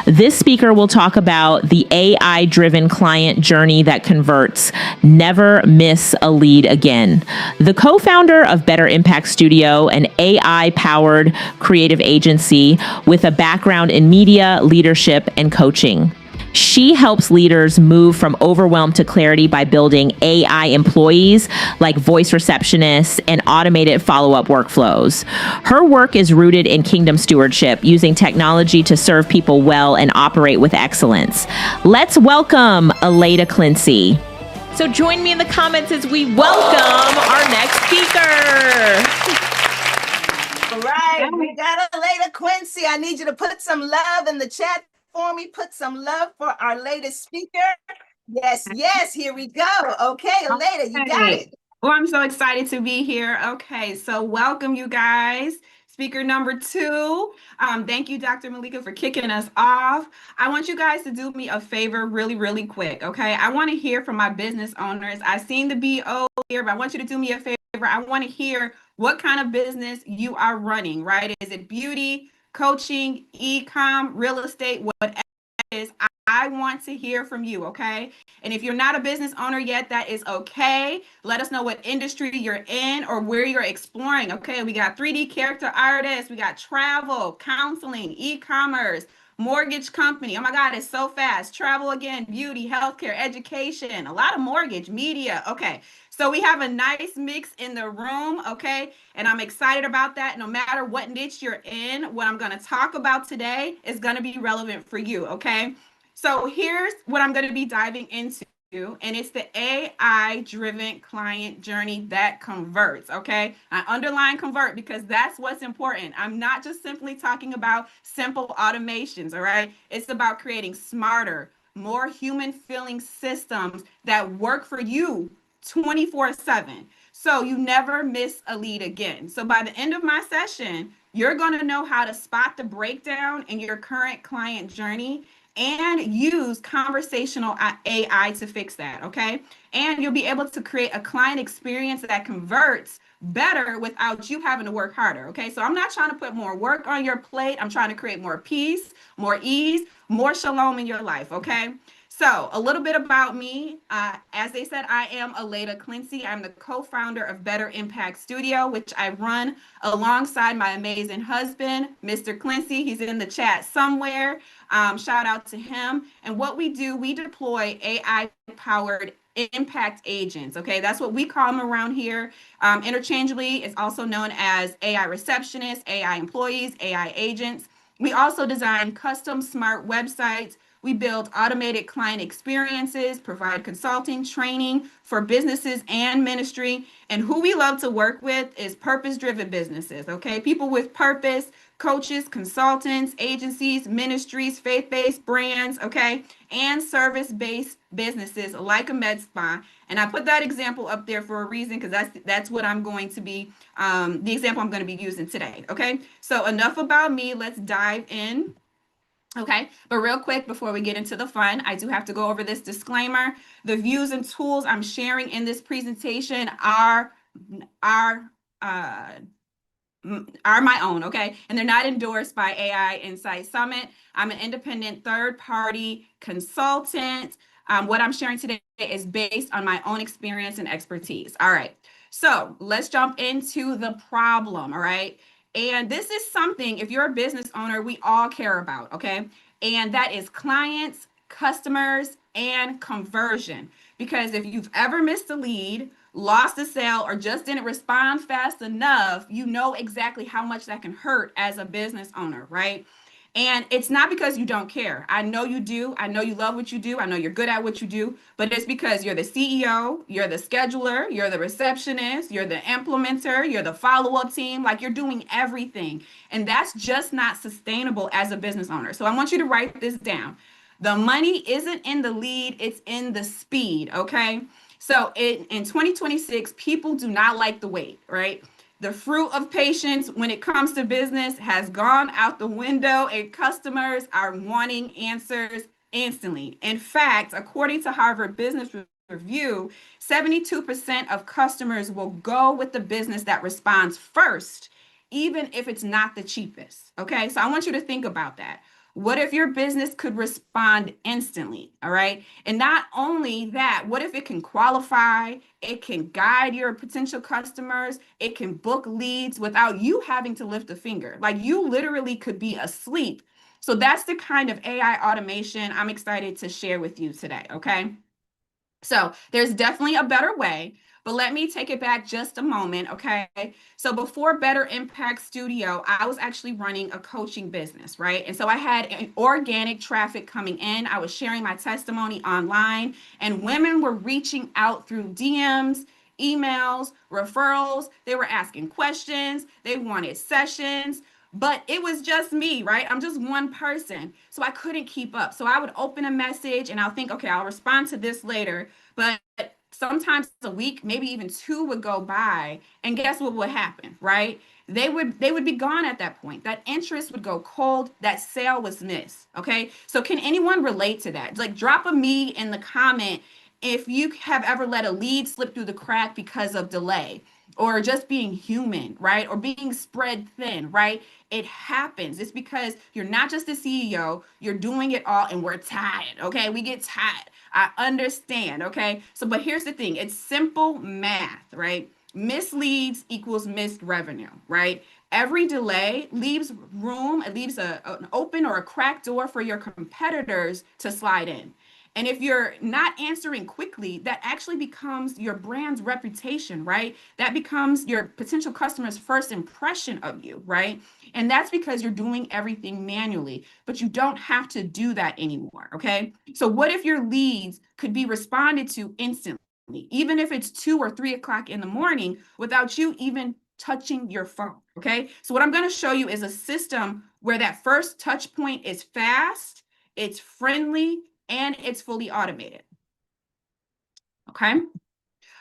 S2: This speaker will talk about the AI-driven client journey that converts. Never miss a lead again. The co-founder of Better Impact Studio, an AI-powered creative agency with a background in media, leadership, and coaching. She helps leaders move from overwhelm to clarity by building AI employees like voice receptionists and automated follow-up workflows. Her work is rooted in kingdom stewardship, using technology to serve people well and operate with excellence. Let's welcome Aleda Clincy. So join me in the comments as we welcome our next speaker.
S3: All right, we got Aleda Quincy. I need you to put some love in the chat for me. Put some love for our latest speaker. Yes, here we go. Okay, Aleda, you got it.
S6: Well, I'm so excited to be here. Okay, so welcome you guys. Speaker number 2. Thank you, Dr. Malika, for kicking us off. I want you guys to do me a favor really quick, okay? I want to hear from my business owners. I've seen the BO here, but I want you to do me a favor. I want to hear what kind of business you are running, right? Is it beauty, coaching, e-com, real estate, whatever it is? I want to hear from you, okay? And if you're not a business owner yet, that is okay. Let us know what industry you're in or where you're exploring, okay? We got 3D character artists, we got travel, counseling, e-commerce, mortgage company. Oh my God, it's so fast. Travel again, beauty, healthcare, education, a lot of mortgage, media. Okay, so we have a nice mix in the room, okay? And I'm excited about that. No matter what niche you're in, what I'm gonna talk about today is gonna be relevant for you, okay? So here's what I'm going to be diving into, and it's the AI-driven client journey that converts, okay? I underline convert because that's what's important. I'm not just simply talking about simple automations, all right? It's about creating smarter, more human-feeling systems that work for you 24/7. So you never miss a lead again. So by the end of my session, you're going to know how to spot the breakdown in your current client journey and use conversational AI to fix that, okay? And you'll be able to create a client experience that converts better without you having to work harder, okay? So I'm not trying to put more work on your plate. I'm trying to create more peace, more ease, more shalom in your life, okay? So a little bit about me. As they said, I am Aleda Clincy. I'm the co-founder of Better Impact Studio, which I run alongside my amazing husband, Mr. Clincy. He's in the chat somewhere. Shout out to him. And what we do, we deploy AI-powered impact agents. Okay, that's what we call them around here. Interchangeably, it's also known as AI receptionists, AI employees, AI agents. We also design custom smart websites. We build automated client experiences, provide consulting, training for businesses and ministry. And who we love to work with is purpose-driven businesses, okay? People with purpose, coaches, consultants, agencies, ministries, faith-based brands, okay? And service-based businesses like a med spa. And I put that example up there for a reason because that's what I'm going to be, the example I'm going to be using today, okay? So enough about me. Let's dive in. Okay, but real quick before we get into the fun, I do have to go over this disclaimer. The views and tools I'm sharing in this presentation are my own, okay? And they're not endorsed by AI Insight Summit. I'm an independent third-party consultant. What I'm sharing today is based on my own experience and expertise. All right, so let's jump into the problem, all right? And this is something, if you're a business owner, we all care about, okay? And that is clients, customers, and conversion. Because if you've ever missed a lead, lost a sale, or just didn't respond fast enough, you know exactly how much that can hurt as a business owner, right? And it's not because you don't care. I know you do. I know you love what you do. I know you're good at what you do, but it's because you're the CEO, you're the scheduler, you're the receptionist, you're the implementer, you're the follow-up team, like you're doing everything. And that's just not sustainable as a business owner. So I want you to write this down. The money isn't in the lead, it's in the speed, okay? So in 2026, people do not like the wait, right? The fruit of patience when it comes to business has gone out the window, and customers are wanting answers instantly. In fact, according to Harvard Business Review, 72% of customers will go with the business that responds first, even if it's not the cheapest. Okay, so I want you to think about that. What if your business could respond instantly? All right. And not only that, what if it can qualify? It can guide your potential customers. It can book leads without you having to lift a finger. Like, you literally could be asleep. So that's the kind of AI automation I'm excited to share with you today. Okay. So there's definitely a better way, but let me take it back just a moment, okay? So before Better Impact Studio, I was actually running a coaching business, right? And so I had organic traffic coming in. I was sharing my testimony online, and women were reaching out through DMs, emails, referrals. They were asking questions. They wanted sessions. But it was just me, right? I'm just one person. So I couldn't keep up. So I would open a message and I'll think, okay, I'll respond to this later. But sometimes a week, maybe even two would go by. And guess what would happen, right? They would be gone at that point. That interest would go cold. That sale was missed. Okay. So can anyone relate to that? Like, drop a me in the comment if you have ever let a lead slip through the crack because of delay, or just being human, right? Or being spread thin, right? It happens. It's because you're not just the CEO, you're doing it all, and we're tired, okay? We get tired. I understand, okay? So, but here's the thing, it's simple math, right? Missed leads equals missed revenue, right? Every delay leaves room, it leaves an open or a cracked door for your competitors to slide in. And if you're not answering quickly, that actually becomes your brand's reputation, right? That becomes your potential customer's first impression of you, right? And that's because you're doing everything manually, but you don't have to do that anymore, okay? So what if your leads could be responded to instantly, even if it's 2 or 3 o'clock in the morning, without you even touching your phone, okay? So what I'm gonna show you is a system where that first touch point is fast, it's friendly, and it's fully automated. Okay.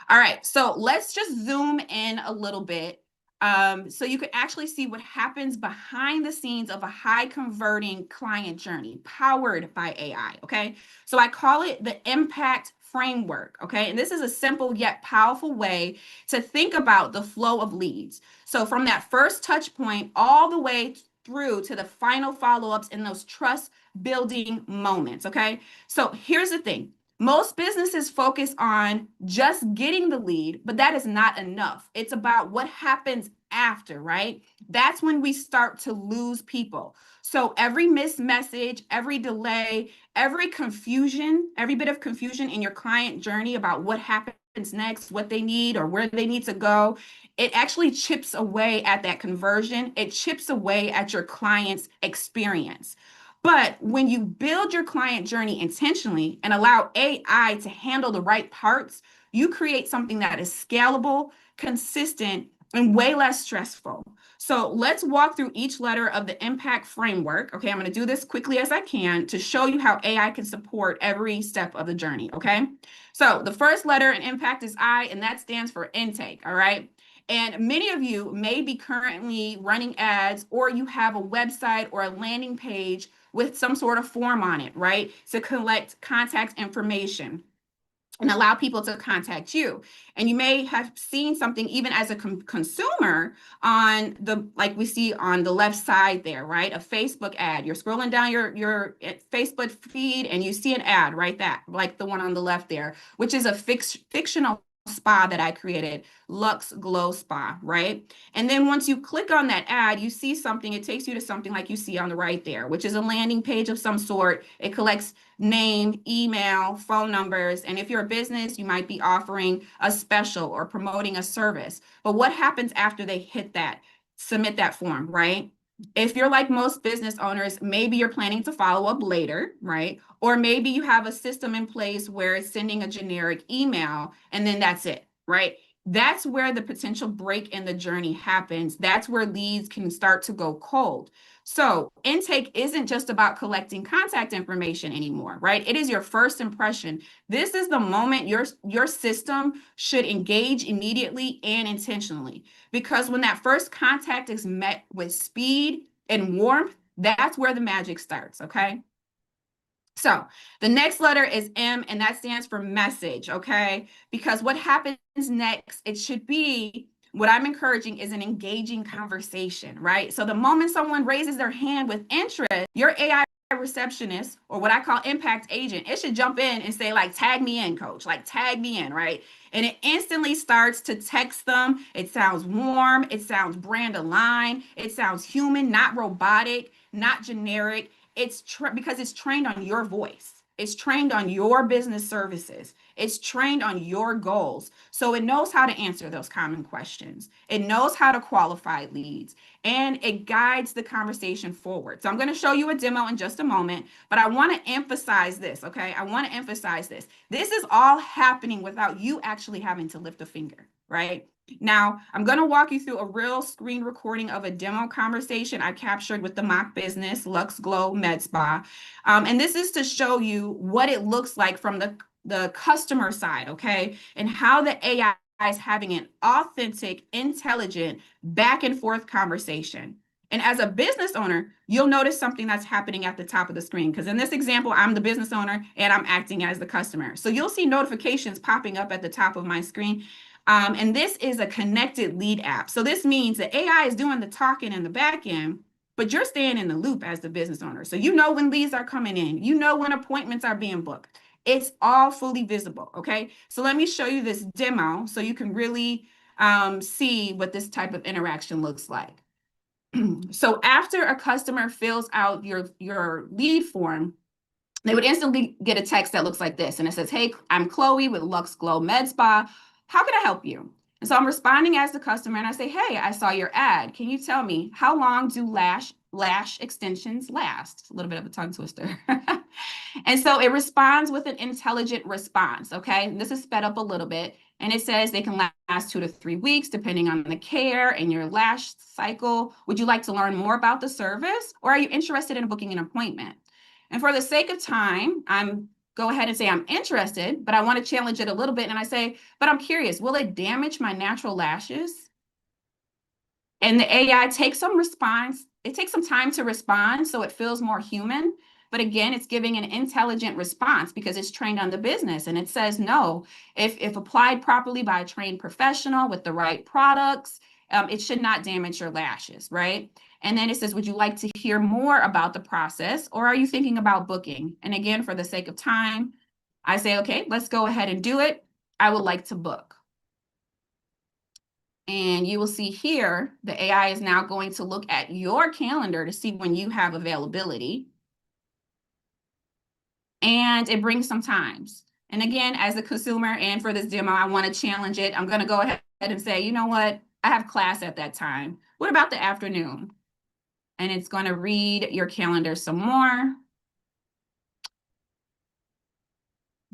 S6: All right. So let's just zoom in a little bit. So you could actually see what happens behind the scenes of a high converting client journey powered by AI. Okay. So I call it the impact framework. Okay. And this is a simple yet powerful way to think about the flow of leads. So from that first touch point all the way through to the final follow-ups in those trust building moments. Okay. So here's the thing. Most businesses focus on just getting the lead, but that is not enough. It's about what happens after, right? That's when we start to lose people. So every missed message, every delay, every confusion, every bit of confusion in your client journey about what happens next, what they need, or where they need to go, it actually chips away at that conversion. It chips away at your client's experience. But when you build your client journey intentionally and allow AI to handle the right parts, you create something that is scalable, consistent, and way less stressful. So let's walk through each letter of the impact framework. Okay, I'm going to do this quickly as I can to show you how AI can support every step of the journey. Okay, so the first letter in impact is I, and that stands for intake. All right. And many of you may be currently running ads, or you have a website or a landing page with some sort of form on it, right? To collect contact information and allow people to contact you. And you may have seen something even as a consumer on the, like we see on the left side there, right? A Facebook ad. You're scrolling down your Facebook feed and you see an ad, right? That, like the one on the left there, which is a fictional spa that I created, Lux Glow Spa, right? And then once you click on that ad, you see something, it takes you to something like you see on the right there, which is a landing page of some sort. It collects name, email, phone numbers. And if you're a business, you might be offering a special or promoting a service. But what happens after they hit that, submit that form, right? If you're like most business owners, maybe you're planning to follow up later, right? Or maybe you have a system in place where it's sending a generic email and then that's it, right? that's where the potential break in the journey happens. That's where leads can start to go cold. So intake isn't just about collecting contact information anymore, right? It is your first impression. This is the moment your system should engage immediately and intentionally, because when that first contact is met with speed and warmth, that's where the magic starts, okay? So the next letter is M, and that stands for message, okay? Because what happens next, it should be, what I'm encouraging is an engaging conversation, right? So the moment someone raises their hand with interest, your AI receptionist, or what I call impact agent, it should jump in and say, like, tag me in, coach, like tag me in, right? And it instantly starts to text them. It sounds warm, it sounds brand aligned, it sounds human, not robotic, not generic. It's because it's trained on your voice. It's trained on your business services. It's trained on your goals. So it knows how to answer those common questions. It knows how to qualify leads, and it guides the conversation forward. So I'm going to show you a demo in just a moment, but I want to emphasize this, okay? I want to emphasize this. This is all happening without you actually having to lift a finger, right? Now, I'm going to walk you through a real screen recording of a demo conversation I captured with the mock business Lux Glow Med Spa. And this is to show you what it looks like from the customer side, okay? And how the AI is having an authentic, intelligent, back and forth conversation. And as a business owner, you'll notice something that's happening at the top of the screen, because in this example, I'm the business owner and I'm acting as the customer. So you'll see notifications popping up at the top of my screen. And this is a connected lead app. So this means the AI is doing the talking in the back end, but you're staying in the loop as the business owner. So you know when leads are coming in, you know when appointments are being booked. It's all fully visible, okay? So let me show you this demo so you can really see what this type of interaction looks like. So after a customer fills out your lead form, they would instantly get a text that looks like this. And it says, hey, I'm Chloe with Lux Glow Med Spa. How can I help you? And so I'm responding as the customer, and I say, hey, I saw your ad. Can you tell me, how long do lash extensions last? A little bit of a tongue twister. And so it responds with an intelligent response, okay? And this is sped up a little bit. And it says they can last 2 to 3 weeks, depending on the care and your lash cycle. Would you like to learn more about the service, or are you interested in booking an appointment? And for the sake of time, go ahead and say I'm interested, but I want to challenge it a little bit. And I say, but I'm curious, will it damage my natural lashes? And the AI takes some response. It takes some time to respond, so it feels more human. But again, it's giving an intelligent response because it's trained on the business. And it says no. If applied properly by a trained professional with the right products, it should not damage your lashes, right? And then it says, would you like to hear more about the process, or are you thinking about booking? And again, for the sake of time, I say, okay, let's go ahead and do it. I would like to book. And you will see here, the AI is now going to look at your calendar to see when you have availability. And it brings some times. And again, as a consumer and for this demo, I want to challenge it. I'm going to go ahead and say, you know what? I have class at that time. What about the afternoon? And it's going to read your calendar some more.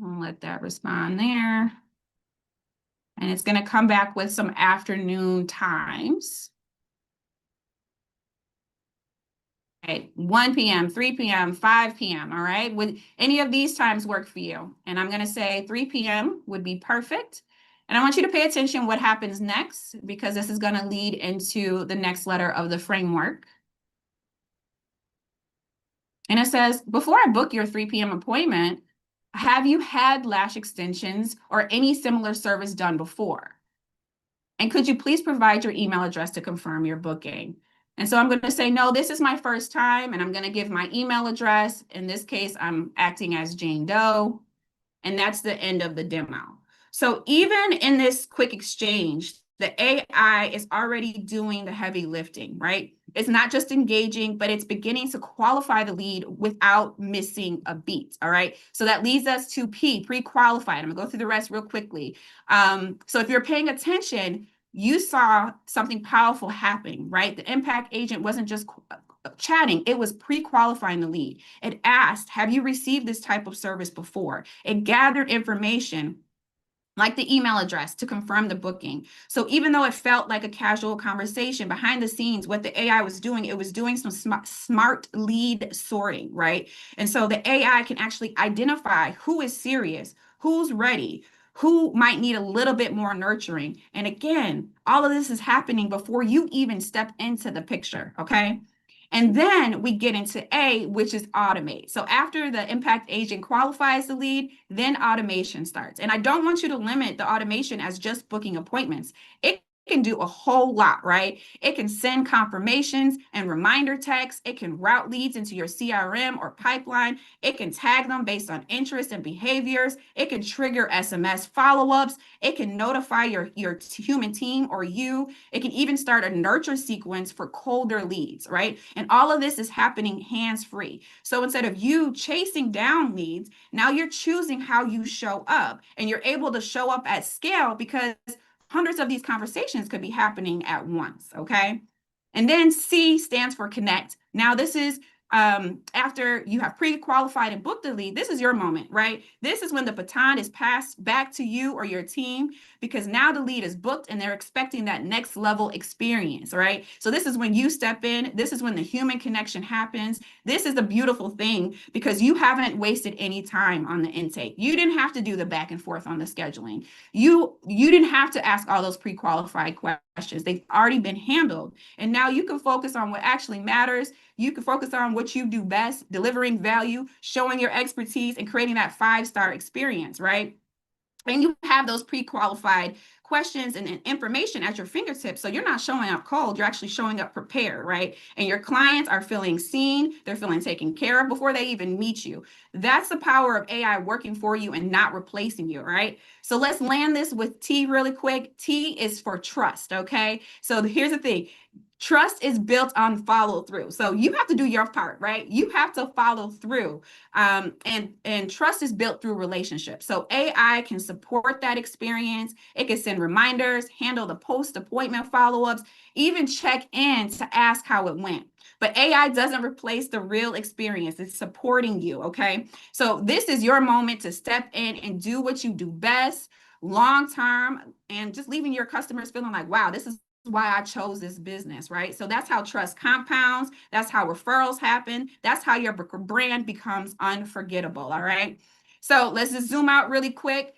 S6: I'll let that respond there. And it's going to come back with some afternoon times. Okay, 1 p.m., 3 p.m., 5 p.m., all right? Would any of these times work for you? And I'm going to say 3 p.m. would be perfect. And I want you to pay attention what happens next, because this is going to lead into the next letter of the framework. And it says, before I book your 3 p.m. appointment, have you had lash extensions or any similar service done before? And could you please provide your email address to confirm your booking? And so I'm going to say, no, this is my first time, and I'm going to give my email address. In this case, I'm acting as Jane Doe, and that's the end of the demo. So even in this quick exchange, the AI is already doing the heavy lifting, right? It's not just engaging, but it's beginning to qualify the lead without missing a beat, all right? So that leads us to P, pre-qualified. I'm gonna go through the rest real quickly. So if you're paying attention, you saw something powerful happening, right? The impact agent wasn't just chatting, it was pre-qualifying the lead. It asked, have you received this type of service before? It gathered information like the email address to confirm the booking. So even though it felt like a casual conversation, behind the scenes, what the AI was doing, it was doing some smart lead sorting, right? And so the AI can actually identify who is serious, who's ready, who might need a little bit more nurturing. And again, all of this is happening before you even step into the picture, okay? And then we get into A, which is automate. So after the impact agent qualifies the lead, then automation starts. And I don't want you to limit the automation as just booking appointments. It can do a whole lot, right? It can send confirmations and reminder texts. It can route leads into your CRM or pipeline. It can tag them based on interest and behaviors. It can trigger SMS follow-ups. It can notify your human team or you. It can even start a nurture sequence for colder leads, right? And all of this is happening hands-free. So instead of you chasing down leads, now you're choosing how you show up, and you're able to show up at scale because hundreds of these conversations could be happening at once, okay? And then C stands for connect. Now this is after you have pre-qualified and booked the lead, this is your moment, right? This is when the baton is passed back to you or your team, because now the lead is booked and they're expecting that next level experience, right? So this is when you step in. This is when the human connection happens. This is the beautiful thing, because you haven't wasted any time on the intake. You didn't have to do the back and forth on the scheduling. You didn't have to ask all those pre-qualified questions. They've already been handled. And now you can focus on what actually matters. You can focus on what you do best, delivering value, showing your expertise, and creating that 5-star experience, right? And you have those pre-qualified questions and information at your fingertips. So you're not showing up cold, you're actually showing up prepared, right? And your clients are feeling seen, they're feeling taken care of before they even meet you. That's the power of AI working for you and not replacing you, right? So let's land this with T really quick. T is for trust, okay? So here's the thing. Trust is built on follow through. So you have to do your part, right? You have to follow through. And trust is built through relationships. So AI can support that experience. It can send reminders, handle the post-appointment follow-ups, even check in to ask how it went. But AI doesn't replace the real experience. It's supporting you, okay? So this is your moment to step in and do what you do best, long term, and just leaving your customers feeling like, wow, this is why I chose this business, right? So that's how trust compounds. That's how referrals happen. That's how your brand becomes unforgettable, all right? So let's just zoom out really quick.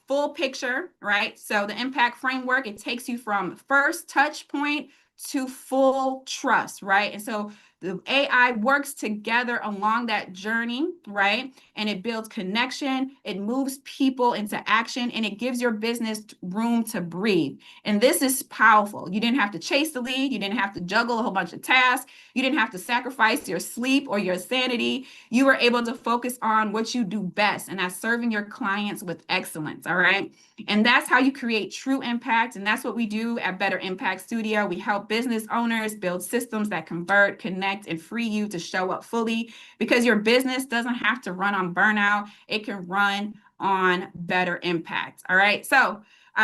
S6: Full picture, right? So the impact framework, it takes you from first touch point to full trust, right? And so the AI works together along that journey, right? And it builds connection, it moves people into action, and it gives your business room to breathe. And this is powerful. You didn't have to chase the lead. You didn't have to juggle a whole bunch of tasks. You didn't have to sacrifice your sleep or your sanity. You were able to focus on what you do best, and that's serving your clients with excellence, all right? And that's how you create true impact. And that's what we do at Better Impact Studio. We help business owners build systems that convert, connect, and free you to show up fully, because your business doesn't have to run on burnout. It can run on better impact. All right. So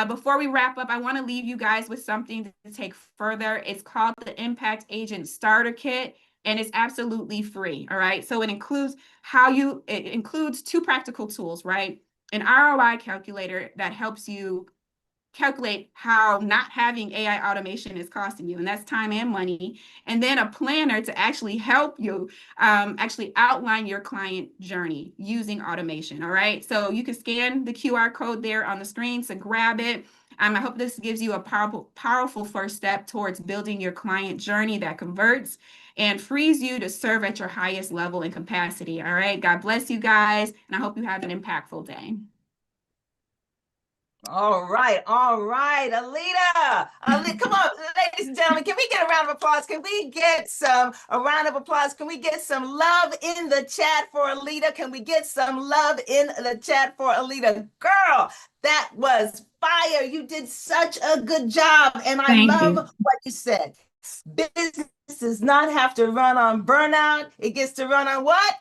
S6: before we wrap up, I want to leave you guys with something to take further. It's called the Impact Agent Starter Kit, and it's absolutely free. All right. So it includes it includes 2 practical tools, right? An ROI calculator that helps you calculate how not having AI automation is costing you, and that's time and money, and then a planner to actually help you actually outline your client journey using automation, all right? So you can scan the QR code there on the screen to grab it. I hope this gives you a powerful first step towards building your client journey that converts and frees you to serve at your highest level and capacity, all right? God bless you guys, and I hope you have an impactful day.
S3: All right, Alita. Come on, ladies and gentlemen, can we get a round of applause? Can we get a round of applause? Can we get some love in the chat for Alita? Can we get some love in the chat for Alita? Girl, that was fire. You did such a good job, and I love what you said. Business does not have to run on burnout. It gets to run on what?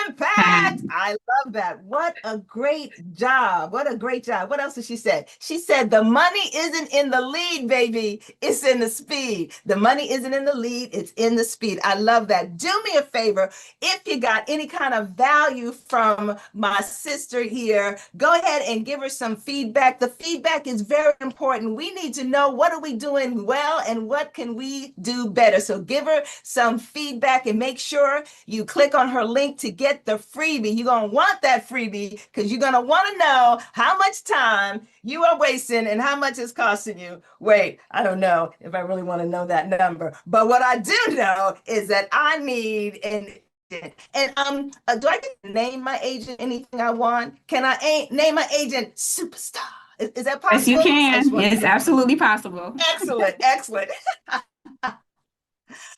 S3: Impact. I love that. What a great job. What a great job. What else did she say? She said, the money isn't in the lead, baby. It's in the speed. The money isn't in the lead. It's in the speed. I love that. Do me a favor. If you got any kind of value from my sister here, go ahead and give her some feedback. The feedback is very important. We need to know what are we doing well and what can we do better. So give her some feedback and make sure you click on her link to get the freebie. You're going to want that freebie because you're going to want to know how much time you are wasting and how much it's costing you. Wait, I don't know if I really want to know that number. But what I do know is that I need an agent. And do I get to name my agent anything I want? Can I name my agent Superstar? Is that possible?
S6: Yes, you can. It's absolutely possible.
S3: Excellent, excellent.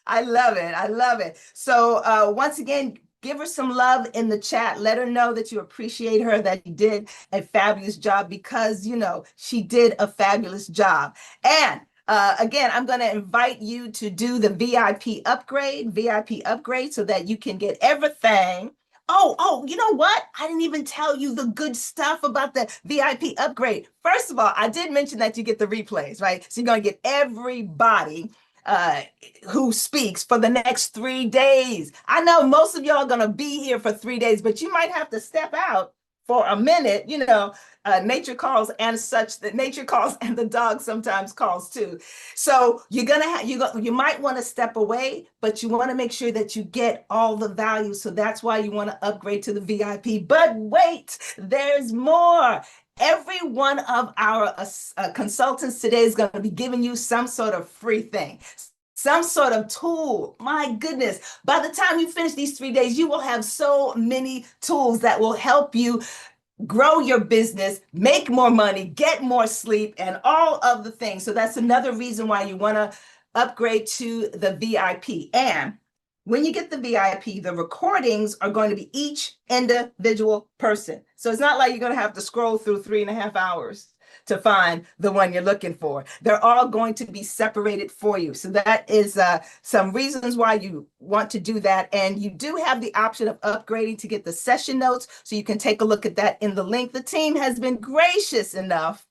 S3: I love it. I love it. So once again, give her some love in the chat. Let her know that you appreciate her, that you did a fabulous job because, you know, she did a fabulous job. And again, I'm going to invite you to do the VIP upgrade so that you can get everything. Oh, you know what? I didn't even tell you the good stuff about the VIP upgrade. First of all, I did mention that you get the replays, right? So you're going to get everybody who speaks for the next 3 days. I know most of y'all are going to be here for 3 days, but you might have to step out for a minute. You know, nature calls and such, that nature calls and the dog sometimes calls too. So you're going to have, you might want to step away, but you want to make sure that you get all the value. So that's why you want to upgrade to the VIP. But wait, there's more. Every one of our consultants today is going to be giving you some sort of free thing, some sort of tool. My goodness, by the time you finish these 3 days, you will have so many tools that will help you grow your business, make more money, get more sleep, and all of the things. So that's another reason why you want to upgrade to the VIP. And when you get the VIP, the recordings are going to be each individual person. So it's not like you're going to have to scroll through 3.5 hours to find the one you're looking for. They're all going to be separated for you. So that is some reasons why you want to do that. And you do have the option of upgrading to get the session notes. So you can take a look at that in the link. The team has been gracious enough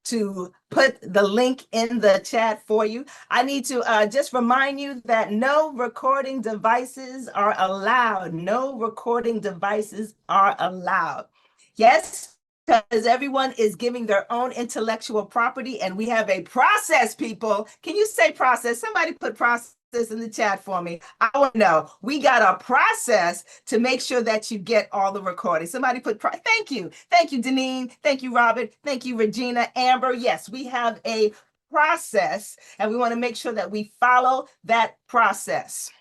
S3: to put the link in the chat for you. I need to just remind you that no recording devices are allowed. No recording devices are allowed. Yes, because everyone is giving their own intellectual property and we have a process, people. Can you say process? Somebody put process in the chat for me. I want to know. We got a process to make sure that you get all the recordings. Somebody put, thank you. Thank you, Deneen. Thank you, Robert. Thank you, Regina. Amber. Yes, we have a process and we want to make sure that we follow that process.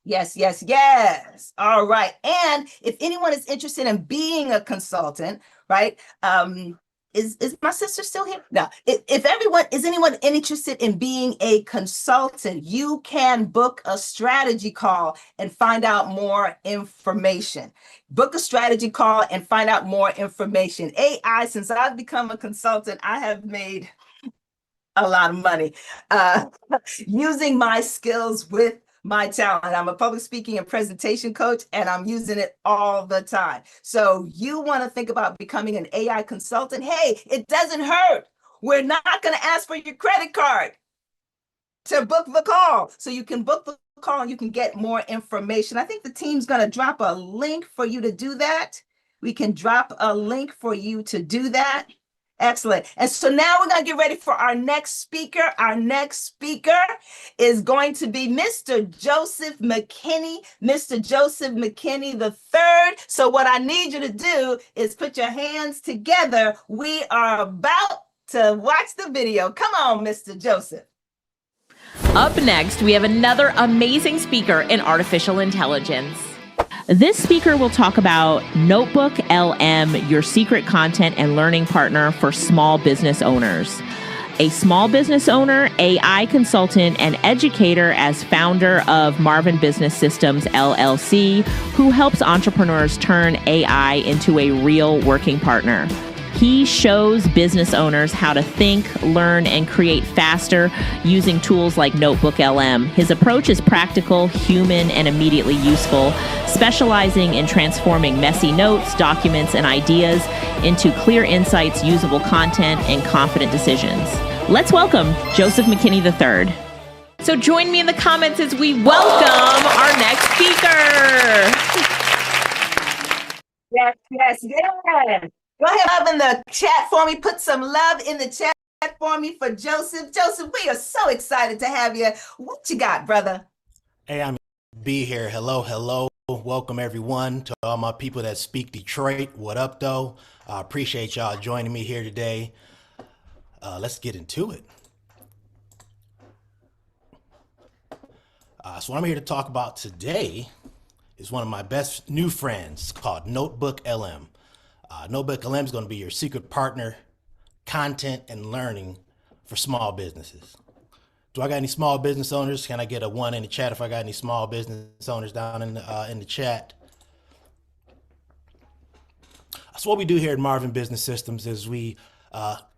S3: Yes, yes, yes. All right. And if anyone is interested in being a consultant, right? Is my sister still here? No. If anyone interested in being a consultant, you can book a strategy call and find out more information. Book a strategy call and find out more information. AI, since I've become a consultant, I have made a lot of money using my skills with my talent. I'm a public speaking and presentation coach, and I'm using it all the time. So you want to think about becoming an AI consultant? Hey, it doesn't hurt. We're not going to ask for your credit card to book the call. So you can book the call and you can get more information. I think the team's going to drop a link for you to do that. We can drop a link for you to do that. Excellent. And so now we're going to get ready for our next speaker. Our next speaker is going to be Mr. Joseph McKinney. Mr. Joseph McKinney III. So what I need you to do is put your hands together. We are about to watch the video. Come on, Mr. Joseph.
S2: Up next, we have another amazing speaker in artificial intelligence. This speaker will talk about Notebook LM, your secret content and learning partner for small business owners. A small business owner, AI consultant, and educator as founder of Marvin Business Systems, LLC, who helps entrepreneurs turn AI into a real working partner. He shows business owners how to think, learn, and create faster using tools like Notebook LM. His approach is practical, human, and immediately useful, specializing in transforming messy notes, documents, and ideas into clear insights, usable content, and confident decisions. Let's welcome Joseph McKinney III. So join me in the comments as we welcome our next speaker.
S3: Yes. Go ahead, love in the chat for me. Put some love in the chat for me for Joseph. Joseph, we are so excited to have you. What you got, brother?
S7: Hey, I'm B here. Hello. Welcome everyone to all my people that speak Detroit. What up, though? I appreciate y'all joining me here today. Let's get into it. So what I'm here to talk about today is one of my best new friends called Notebook LM. Notebook LM is going to be your secret partner, content and learning for small businesses. Do I got any small business owners? Can I get a 1 in the chat if I got any small business owners down in the chat? So what we do here at Marvin Business Systems is we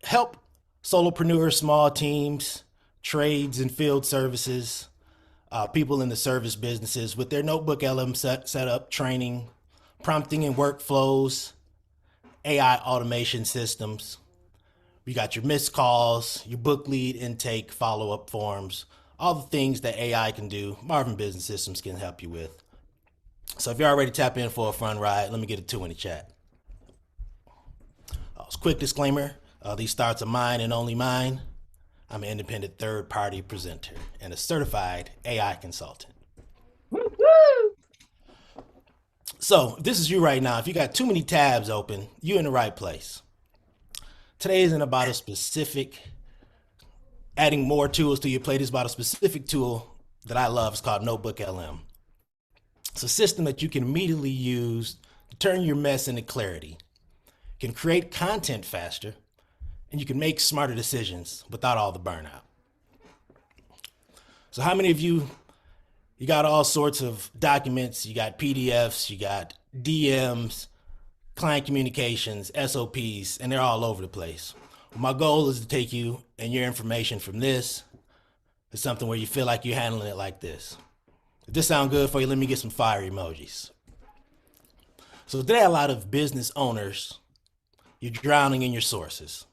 S7: help solopreneurs, small teams, trades and field services, people in the service businesses with their Notebook LM setup, training, prompting and workflows, AI automation systems. We got your missed calls, your book lead intake, follow-up forms, all the things that AI can do, Marvin Business Systems can help you with. So if you're already tapping in for a fun ride, let me get a 2 in the chat. Quick disclaimer, these thoughts are mine and only mine. I'm an independent third-party presenter and a certified AI consultant. So if this is you right now, if you got too many tabs open, you're in the right place. Today isn't about a specific, adding more tools to your plate. It's about a specific tool that I love. It's called Notebook LM. It's a system that you can immediately use to turn your mess into clarity, can create content faster, and you can make smarter decisions without all the burnout. So how many of you got all sorts of documents, you got PDFs, you got DMs, client communications, SOPs, and they're all over the place. Well, my goal is to take you and your information from this to something where you feel like you're handling it like this. If this sounds good for you, let me get some fire emojis. So today, a lot of business owners, you're drowning in your sources.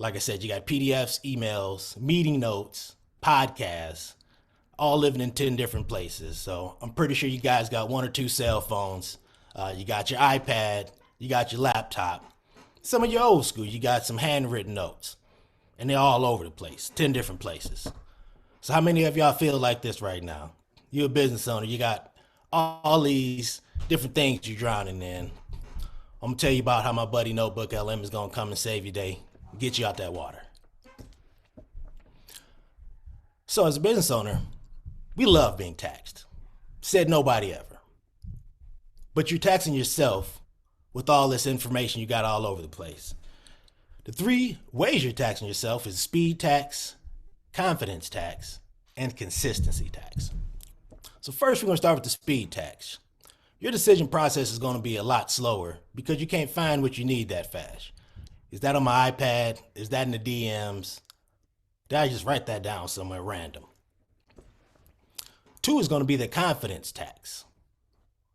S7: Like I said, you got PDFs, emails, meeting notes, podcasts, all living in 10 different places. So I'm pretty sure you guys got 1 or 2 cell phones. You got your iPad, you got your laptop. Some of your old school, you got some handwritten notes, and they're all over the place, 10 different places. So how many of y'all feel like this right now? You're a business owner, you got all these different things you're drowning in. I'm gonna tell you about how my buddy Notebook LM is gonna come and save your day, get you out that water. So as a business owner, we love being taxed. Said nobody ever. But you're taxing yourself with all this information you got all over the place. The 3 ways you're taxing yourself is speed tax, confidence tax, and consistency tax. So first, we're gonna start with the speed tax. Your decision process is gonna be a lot slower because you can't find what you need that fast. Is that on my iPad? Is that in the DMs? Did I just write that down somewhere random? 2 is going to be the confidence tax.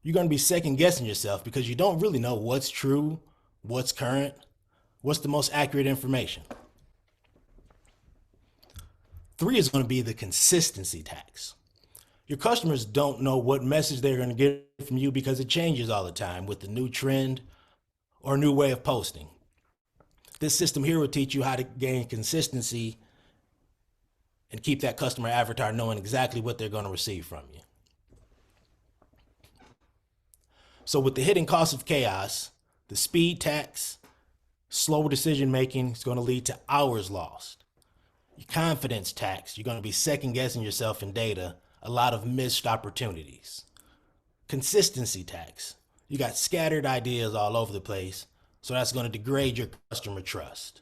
S7: You're going to be second guessing yourself because you don't really know what's true, what's current, what's the most accurate information. 3 is going to be the consistency tax. Your customers don't know what message they're going to get from you because it changes all the time with the new trend or new way of posting. This system here will teach you how to gain consistency and keep that customer avatar knowing exactly what they're going to receive from you. So with the hidden cost of chaos, the speed tax, slower decision making is going to lead to hours lost. Your confidence tax, you're going to be second guessing yourself in data, a lot of missed opportunities. Consistency tax, you got scattered ideas all over the place, so that's going to degrade your customer trust.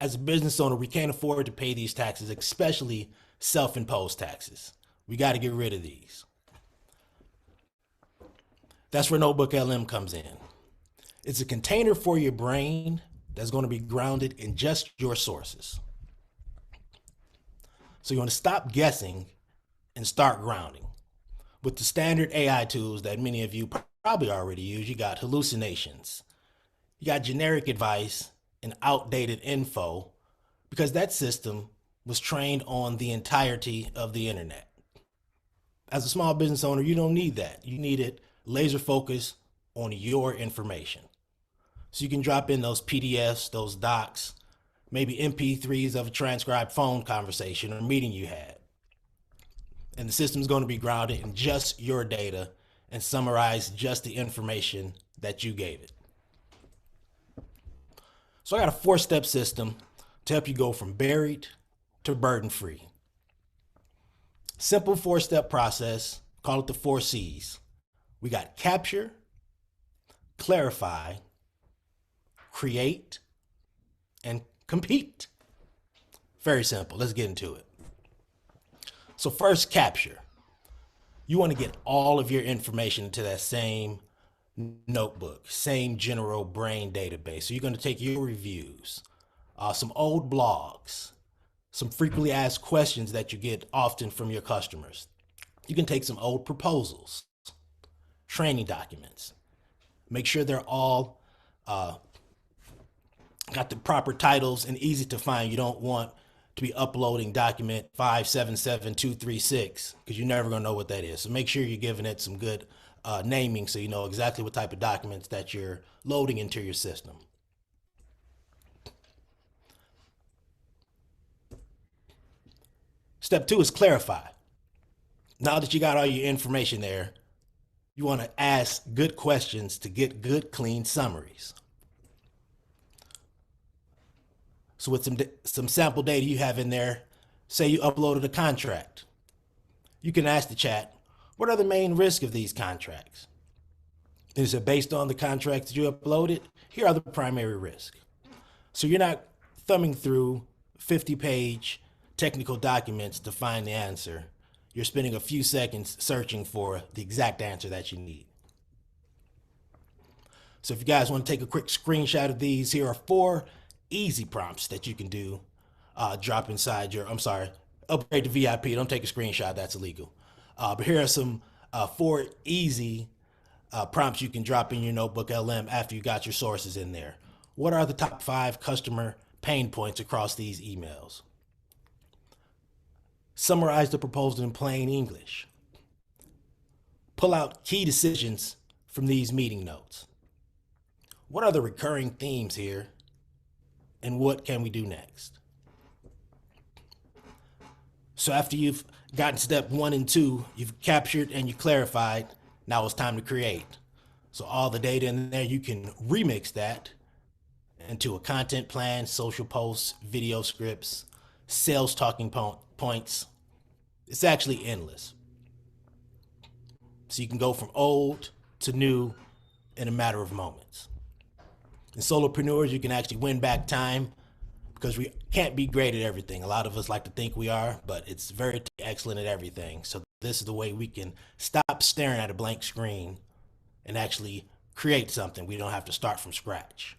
S7: As a business owner, we can't afford to pay these taxes, especially self-imposed taxes. We got to get rid of these. That's where Notebook LM comes in. It's a container for your brain that's going to be grounded in just your sources. So you want to stop guessing and start grounding. With the standard AI tools that many of you probably already use, you got hallucinations, you got generic advice and outdated info, because that system was trained on the entirety of the internet. As a small business owner, you don't need that. You need it laser focused on your information. So you can drop in those PDFs, those docs, maybe MP3s of a transcribed phone conversation or meeting you had. And the system's going to be grounded in just your data and summarize just the information that you gave it. So I got a 4-step system to help you go from buried to burden-free. Simple 4-step process, call it the 4 C's. We got capture, clarify, create, and compete. Very simple. Let's get into it. So first, capture. You want to get all of your information into that same notebook, same general brain database. So you're going to take your reviews, some old blogs, some frequently asked questions that you get often from your customers. You can take some old proposals, training documents. Make sure they're all got the proper titles and easy to find. You don't want to be uploading document 577236 because you're never going to know what that is. So make sure you're giving it some good naming so you know exactly what type of documents that you're loading into your system. Step 2 is clarify. Now that you got all your information there, you want to ask good questions to get good, clean summaries. So with some sample data you have in there, say you uploaded a contract, you can ask the chat, what are the main risks of these contracts? Is it based on the contracts that you uploaded? Here are the primary risks. So you're not thumbing through 50-page technical documents to find the answer. You're spending a few seconds searching for the exact answer that you need. So if you guys want to take a quick screenshot of these, here are 4 easy prompts that you can do. Drop inside your, upgrade to VIP. Don't take a screenshot, that's illegal. But here are some 4 easy prompts you can drop in your notebook LM after you got your sources in there. What are the top 5 customer pain points across these emails? Summarize the proposal in plain English. Pull out key decisions from these meeting notes. What are the recurring themes here? And what can we do next? So after you've gotten step 1 and 2, you've captured and you clarified, now it's time to create. So all the data in there, you can remix that into a content plan, social posts, video scripts, sales talking points. It's actually endless. So you can go from old to new in a matter of moments. In solopreneurs, you can actually win back time because we can't be great at everything. A lot of us like to think we are, but it's very excellent at everything. So this is the way we can stop staring at a blank screen and actually create something. We don't have to start from scratch.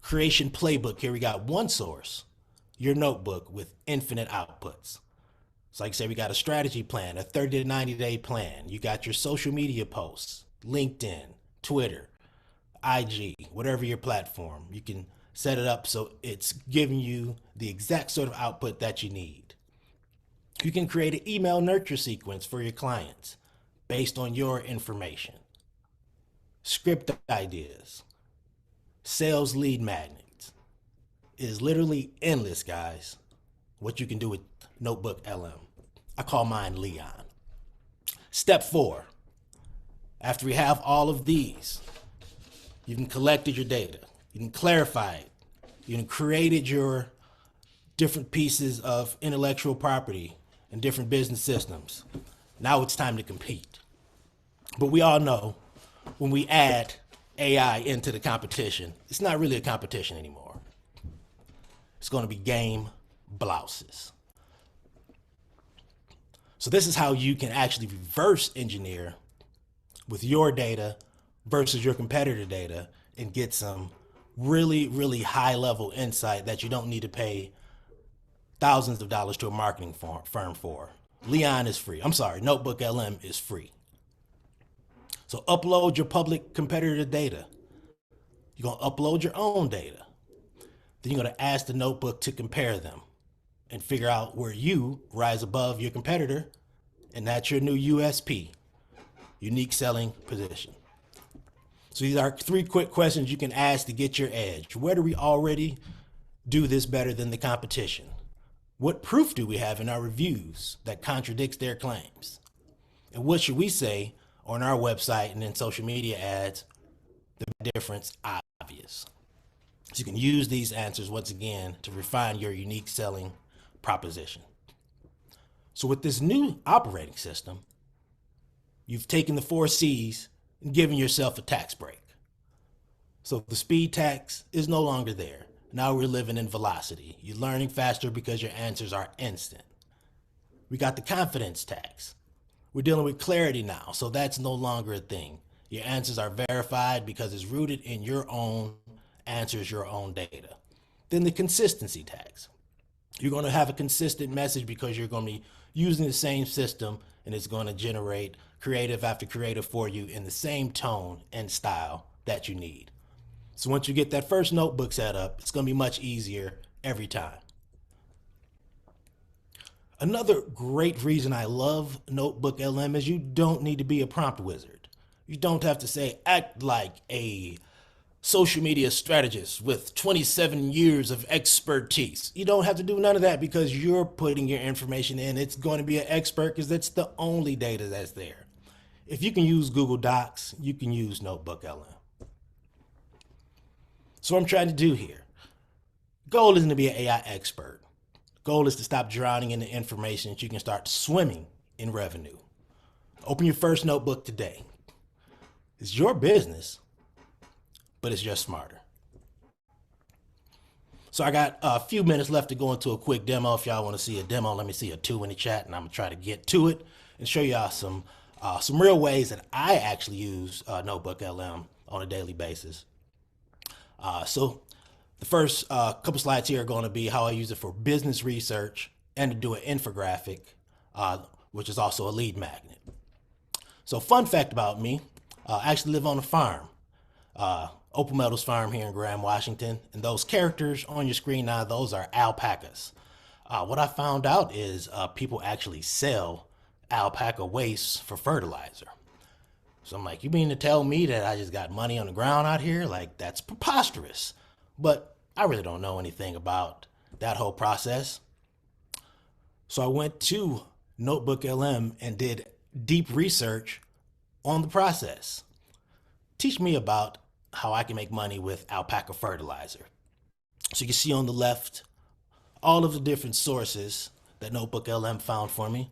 S7: Creation playbook. Here we got one source, your notebook with infinite outputs. So like I said, we got a strategy plan, a 30 to 90 day plan. You got your social media posts, LinkedIn, Twitter, IG, whatever your platform. You can set it up so it's giving you the exact sort of output that you need. You can create an email nurture sequence for your clients based on your information. Script ideas, sales lead magnets. It is literally endless, guys, what you can do with Notebook LM. I call mine Leon. Step 4, after we have all of these, you can collected your data, you can clarify it, you can created your different pieces of intellectual property and different business systems. Now it's time to compete. But we all know when we add AI into the competition, it's not really a competition anymore. It's going to be game blouses. So this is how you can actually reverse engineer with your data, versus your competitor data and get some really, really high level insight that you don't need to pay thousands of dollars to a marketing firm for. Leon is free. I'm sorry, Notebook LM is free. So upload your public competitor data. You're going to upload your own data. Then you're going to ask the notebook to compare them and figure out where you rise above your competitor. And that's your new USP, unique selling position. So these are 3 quick questions you can ask to get your edge. Where do we already do this better than the competition? What proof do we have in our reviews that contradicts their claims? And what should we say on our website and in social media ads to make the difference obvious? So you can use these answers once again to refine your unique selling proposition. So with this new operating system, you've taken the 4 C's and given yourself a tax break. So the speed tax is no longer there. Now we're living in velocity. You're learning faster because your answers are instant. We got the confidence tax. We're dealing with clarity now, so that's no longer a thing. Your answers are verified because it's rooted in your own answers, your own data. Then the consistency tax. You're going to have a consistent message because you're going to be using the same system, and it's going to generate creative after creative for you in the same tone and style that you need. So once you get that first notebook set up, it's going to be much easier every time. Another great reason I love Notebook LM is you don't need to be a prompt wizard. You don't have to say, act like a social media strategist with 27 years of expertise. You don't have to do none of that because you're putting your information in. It's going to be an expert because that's the only data that's there. If you can use Google Docs, you can use Notebook LM. So what I'm trying to do here, goal isn't to be an AI expert. Goal is to stop drowning in the information that you can start swimming in revenue. Open your first notebook today. It's your business, but it's just smarter. So I got a few minutes left to go into a quick demo. If y'all want to see a demo, let me see a 2 in the chat, and I'm gonna try to get to it and show y'all some real ways that I actually use Notebook LM on a daily basis. So the first couple slides here are going to be how I use it for business research and to do an infographic, which is also a lead magnet. So fun fact about me, I actually live on a farm, Opal Meadows Farm here in Graham, Washington. And those characters on your screen now, those are alpacas. What I found out is people actually sell alpaca waste for fertilizer. So I'm like, you mean to tell me that I just got money on the ground out here? Like, that's preposterous. But I really don't know anything about that whole process. So I went to Notebook LM and did deep research on the process. Teach me about how I can make money with alpaca fertilizer. So you can see on the left, all of the different sources that Notebook LM found for me.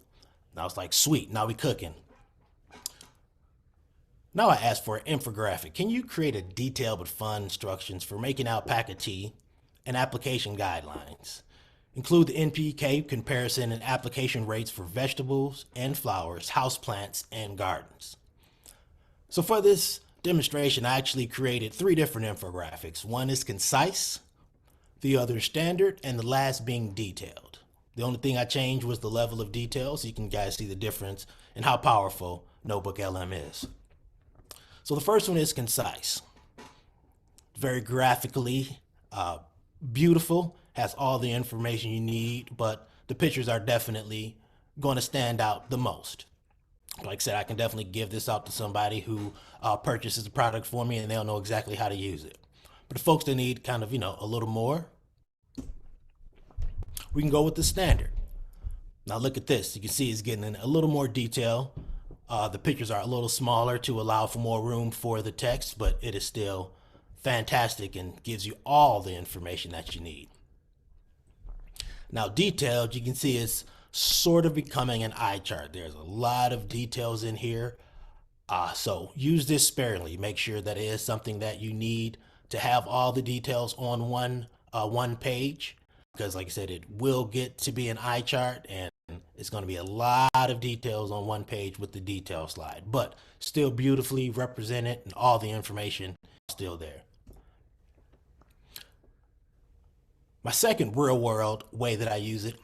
S7: And I was like, sweet, now we cooking. Now I asked for an infographic. Can you create a detailed but fun instructions for making alpaca tea and application guidelines? Include the NPK comparison and application rates for vegetables and flowers, houseplants, and gardens. So for this demonstration, I actually created 3 different infographics. One is concise, the other is standard, and the last being detailed. The only thing I changed was the level of detail, so you can guys see the difference in how powerful Notebook LM is. So the first one is concise, very graphically beautiful, has all the information you need, but the pictures are definitely going to stand out the most. Like I said, I can definitely give this out to somebody who purchases the product for me and they'll know exactly how to use it. But the folks that need kind of, a little more, we can go with the standard. Now look at this. You can see it's getting in a little more detail. The pictures are a little smaller to allow for more room for the text, but it is still fantastic and gives you all the information that you need. Now detailed, you can see it's sort of becoming an eye chart. There's a lot of details in here. So use this sparingly. Make sure that it is something that you need to have all the details on one page, because like I said, it will get to be an eye chart, and presentation, it's going to be a lot of details on one page with the detail slide, but still beautifully represented and all the information still there. My second real world way that I use it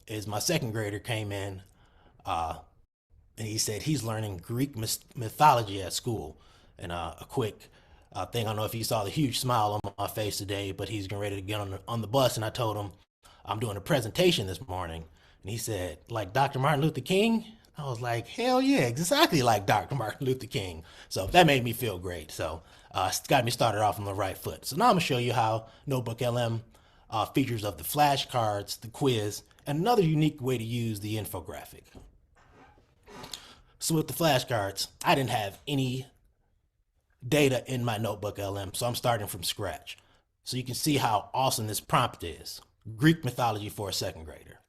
S7: is my second grader came in and he said he's learning Greek mythology at school. And a quick thing, I don't know if you saw the huge smile on my face today, but he's getting ready to get on the bus, and I told him I'm doing a presentation this morning. And he said, like Dr. Martin Luther King? I was like, hell yeah, exactly like Dr. Martin Luther King. So that made me feel great. So it's got me started off on the right foot. So now I'm gonna show you how Notebook LM features of the flashcards, the quiz, and another unique way to use the infographic. So with the flashcards, I didn't have any data in my Notebook LM, so I'm starting from scratch. So you can see how awesome this prompt is. Greek mythology for a second grader.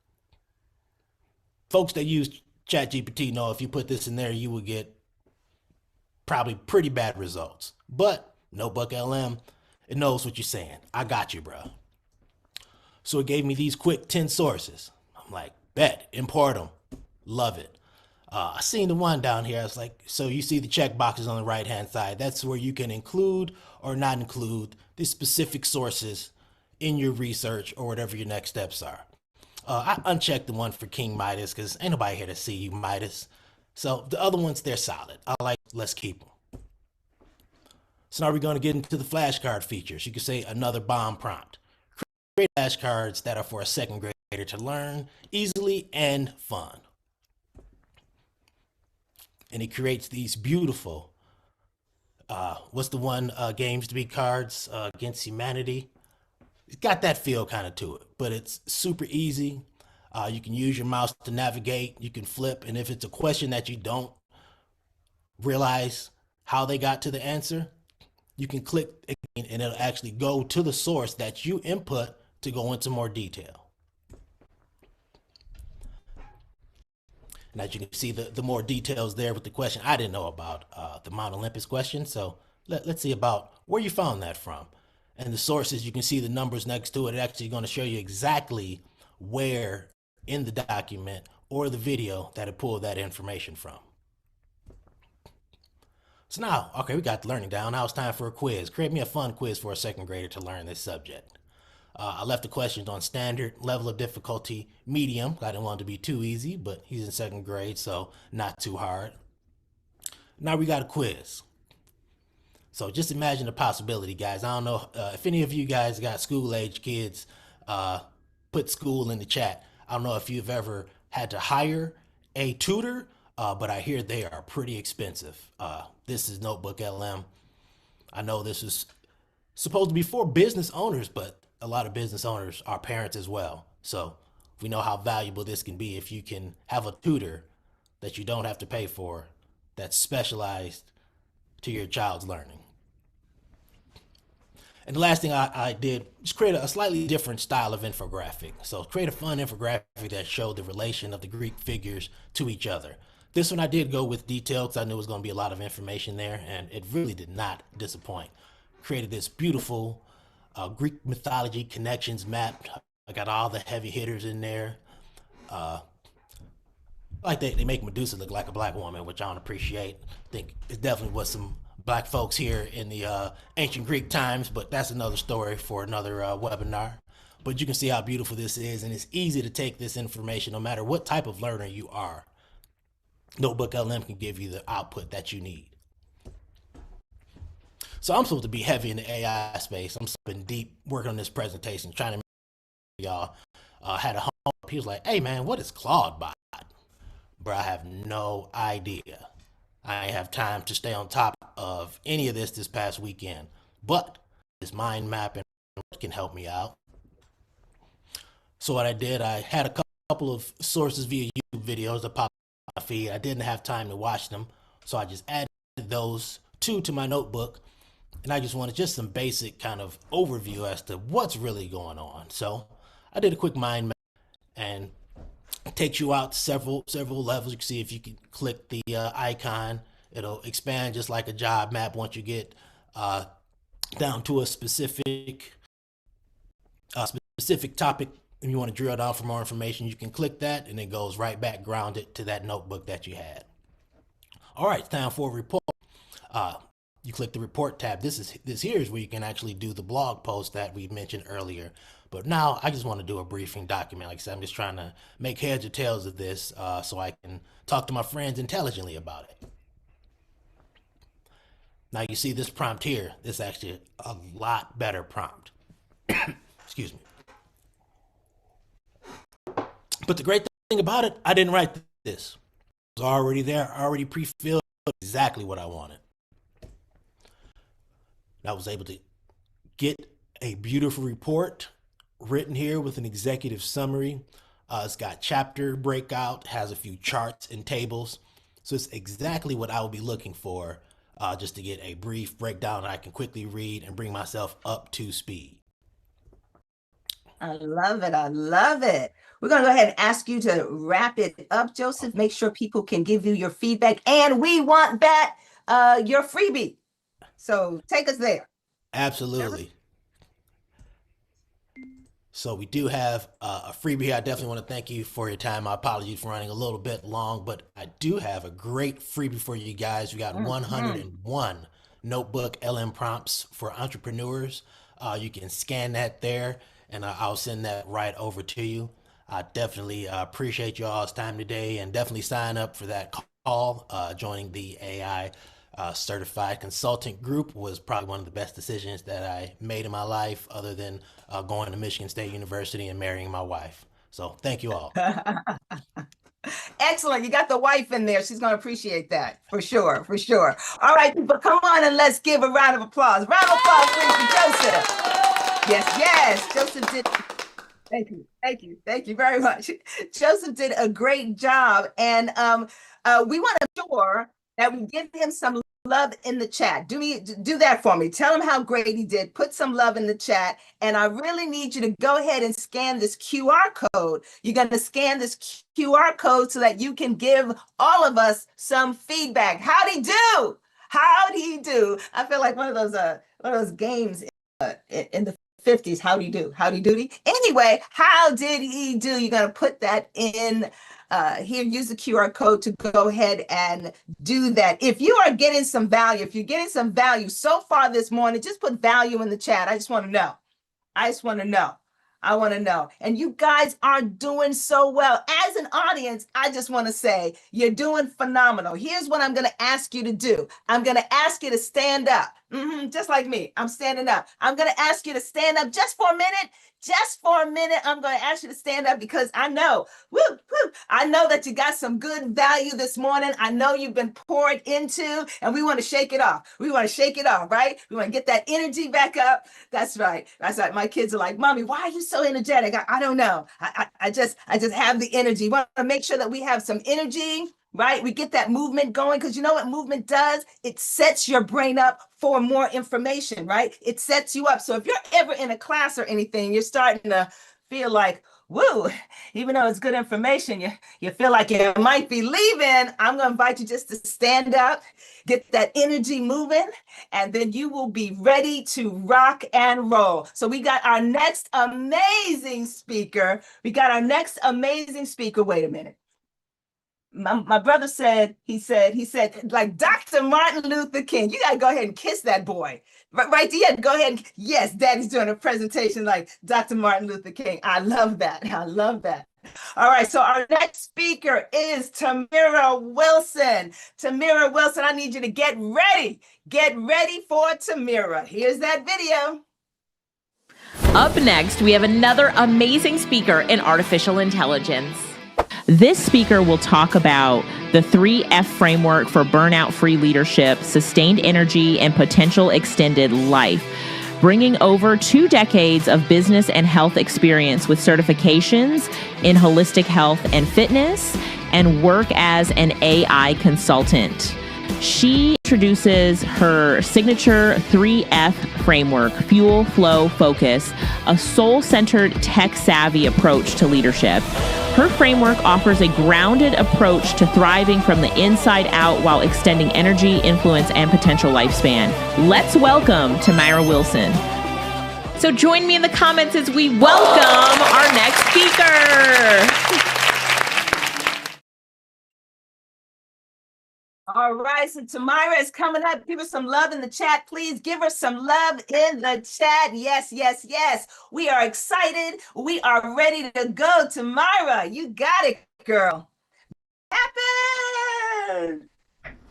S7: Folks that use ChatGPT know if you put this in there, you will get probably pretty bad results. But Notebook LM, it knows what you're saying. I got you, bro. So it gave me these quick 10 sources. I'm like, bet, import them. Love it. I seen the one down here. I was like, so you see the check boxes on the right hand side. That's where you can include or not include the specific sources in your research or whatever your next steps are. I unchecked the one for King Midas because ain't nobody here to see you, Midas. So the other ones, they're solid. I like, let's keep them. So now we're going to get into the flashcard features. You can say another bomb prompt. Create flashcards that are for a second grader to learn easily and fun. And it creates these beautiful, what's the one, games to be cards against humanity. It's got that feel kind of to it, but it's super easy. You can use your mouse to navigate, you can flip, and if it's a question that you don't realize how they got to the answer, you can click and it'll actually go to the source that you input to go into more detail. And as you can see, the more details there with the question. I didn't know about the Mount Olympus question, so let's see about where you found that from. And the sources, you can see the numbers next to it. It's actually going to show you exactly where in the document or the video that it pulled that information from. So now, okay, we got the learning down. Now it's time for a quiz. Create me a fun quiz for a second grader to learn this subject. I left the questions on standard, level of difficulty, medium. I didn't want it to be too easy, but he's in second grade, so not too hard. Now we got a quiz. So just imagine the possibility, guys. I don't know if any of you guys got school-age kids, put school in the chat. I don't know if you've ever had to hire a tutor, but I hear they are pretty expensive. This is Notebook LM. I know this is supposed to be for business owners, but a lot of business owners are parents as well. So we know how valuable this can be if you can have a tutor that you don't have to pay for that's specialized to your child's learning. And the last thing I did was create a slightly different style of infographic. So create a fun infographic that showed the relation of the Greek figures to each other. This one I did go with detail because I knew it was going to be a lot of information there, and it really did not disappoint. Created this beautiful Greek mythology connections map. I got all the heavy hitters in there. Like they make Medusa look like a black woman, which I don't appreciate. I think it definitely was some black folks here in the ancient Greek times, but that's another story for another webinar. But you can see how beautiful this is, and it's easy to take this information no matter what type of learner you are. Notebook LM can give you the output that you need. So I'm supposed to be heavy in the AI space. I'm spending deep working on this presentation, trying to make y'all had a home. He was like, hey man, what is Claude bot? Bro, I have no idea. I ain't have time to stay on top of any of this past weekend, but this mind mapping can help me out. So what I did, I had a couple of sources via YouTube videos that popped on my feed. I didn't have time to watch them, so I just added those two to my notebook. And I just wanted just some basic kind of overview as to what's really going on. So I did a quick mind map, and it takes you out several levels. You can see if you can click the icon, it'll expand just like a job map once you get down to a specific topic If you want to drill down for more information, you can click that and it goes right back grounded to that notebook that you had. All right, it's time for a report. You click the report tab. This here is where you can actually do the blog post that we mentioned earlier. But now I just want to do a briefing document. Like I said, I'm just trying to make heads or tails of this so I can talk to my friends intelligently about it. Now you see this prompt here. This is actually a lot better prompt. Excuse me. But the great thing about it, I didn't write this. It was already there, already pre-filled, exactly what I wanted. I was able to get a beautiful report written here with an executive summary. It's got chapter breakout, has a few charts and tables. So it's exactly what I will be looking for just to get a brief breakdown that I can quickly read and bring myself up to speed.
S3: I love it. I love it. We're going to go ahead and ask you to wrap it up, Joseph. Make sure people can give you your feedback. And we want that, your freebie. So take us there.
S7: Absolutely. So we do have a freebie here. I definitely want to thank you for your time. My apologies for running a little bit long, but I do have a great freebie for you guys. We got 101 notebook LM prompts for entrepreneurs. You can scan that there and I'll send that right over to you. I definitely appreciate y'all's time today and definitely sign up for that call. Joining the AI certified consultant group was probably one of the best decisions that I made in my life, other than going to Michigan State University and marrying my wife. So thank you all.
S3: Excellent. You got the wife in there. She's going to appreciate that for sure. For sure. All right, people, come on and let's give a round of applause. Round of applause, please, for Joseph. Yes. Joseph did. Thank you. Thank you very much. Joseph did a great job. And we want to make sure that we give him some love in the chat. Do that for me. Tell him how great he did. Put some love in the chat. And I really need you to go ahead and scan this QR code. You're going to scan this QR code so that you can give all of us some feedback. How'd he do? How'd he do? I feel like one of those games in the 50s. How'd he do? How'd he do? Anyway, how did he do? You're going to put that in here. Use the QR code to go ahead and do that. If you are getting some value, if you're getting some value so far this morning, just put value in the chat. I just want to know. I want to know. And you guys are doing so well. As an audience, I just want to say you're doing phenomenal. Here's what I'm going to ask you to do. I'm going to ask you to stand up. Just like me. I'm standing up. I'm going to ask you to stand up just for a minute. Just for a minute, I'm going to ask you to stand up because I know, I know that you got some good value this morning. I know you've been poured into, and we want to shake it off. We want to shake it off, right? We want to get that energy back up. That's right. My kids are like, Mommy, why are you so energetic? I don't know. I just have the energy. We want to make sure that we have some energy, right? We get that movement going, because you know what movement does? It sets your brain up for more information, right? It sets you up. So if you're ever in a class or anything, you're starting to feel like, woo, even though it's good information, you feel like you might be leaving, I'm going to invite you just to stand up, get that energy moving, and then you will be ready to rock and roll. So we got our next amazing speaker. Wait a minute. My brother said, he said, like Dr. Martin Luther King. You got to go ahead and kiss that boy. Right? You have to go ahead and, yes, Daddy's doing a presentation like Dr. Martin Luther King. I love that. All right, so our next speaker is Tamira Wilson. Tamira Wilson, I need you to get ready. Get ready for Tamira. Here's that video.
S2: Up next, we have another amazing speaker in artificial intelligence. This speaker will talk about the 3F framework for burnout-free leadership, sustained energy, and potential extended life, bringing over 2 decades of business and health experience with certifications in holistic health and fitness, and work as an AI consultant. She introduces her signature 3F framework, fuel, flow, focus, a soul-centered, tech-savvy approach to leadership. Her framework offers a grounded approach to thriving from the inside out while extending energy, influence, and potential lifespan. Let's welcome Tamira Wilson. So join me in the comments as we welcome our next speaker.
S3: All right, so Tamira is coming up. Give her some love in the chat, please. Give her some love in the chat. Yes, yes, yes. We are excited. We are ready to go. Tamira, you got it, girl. Happen.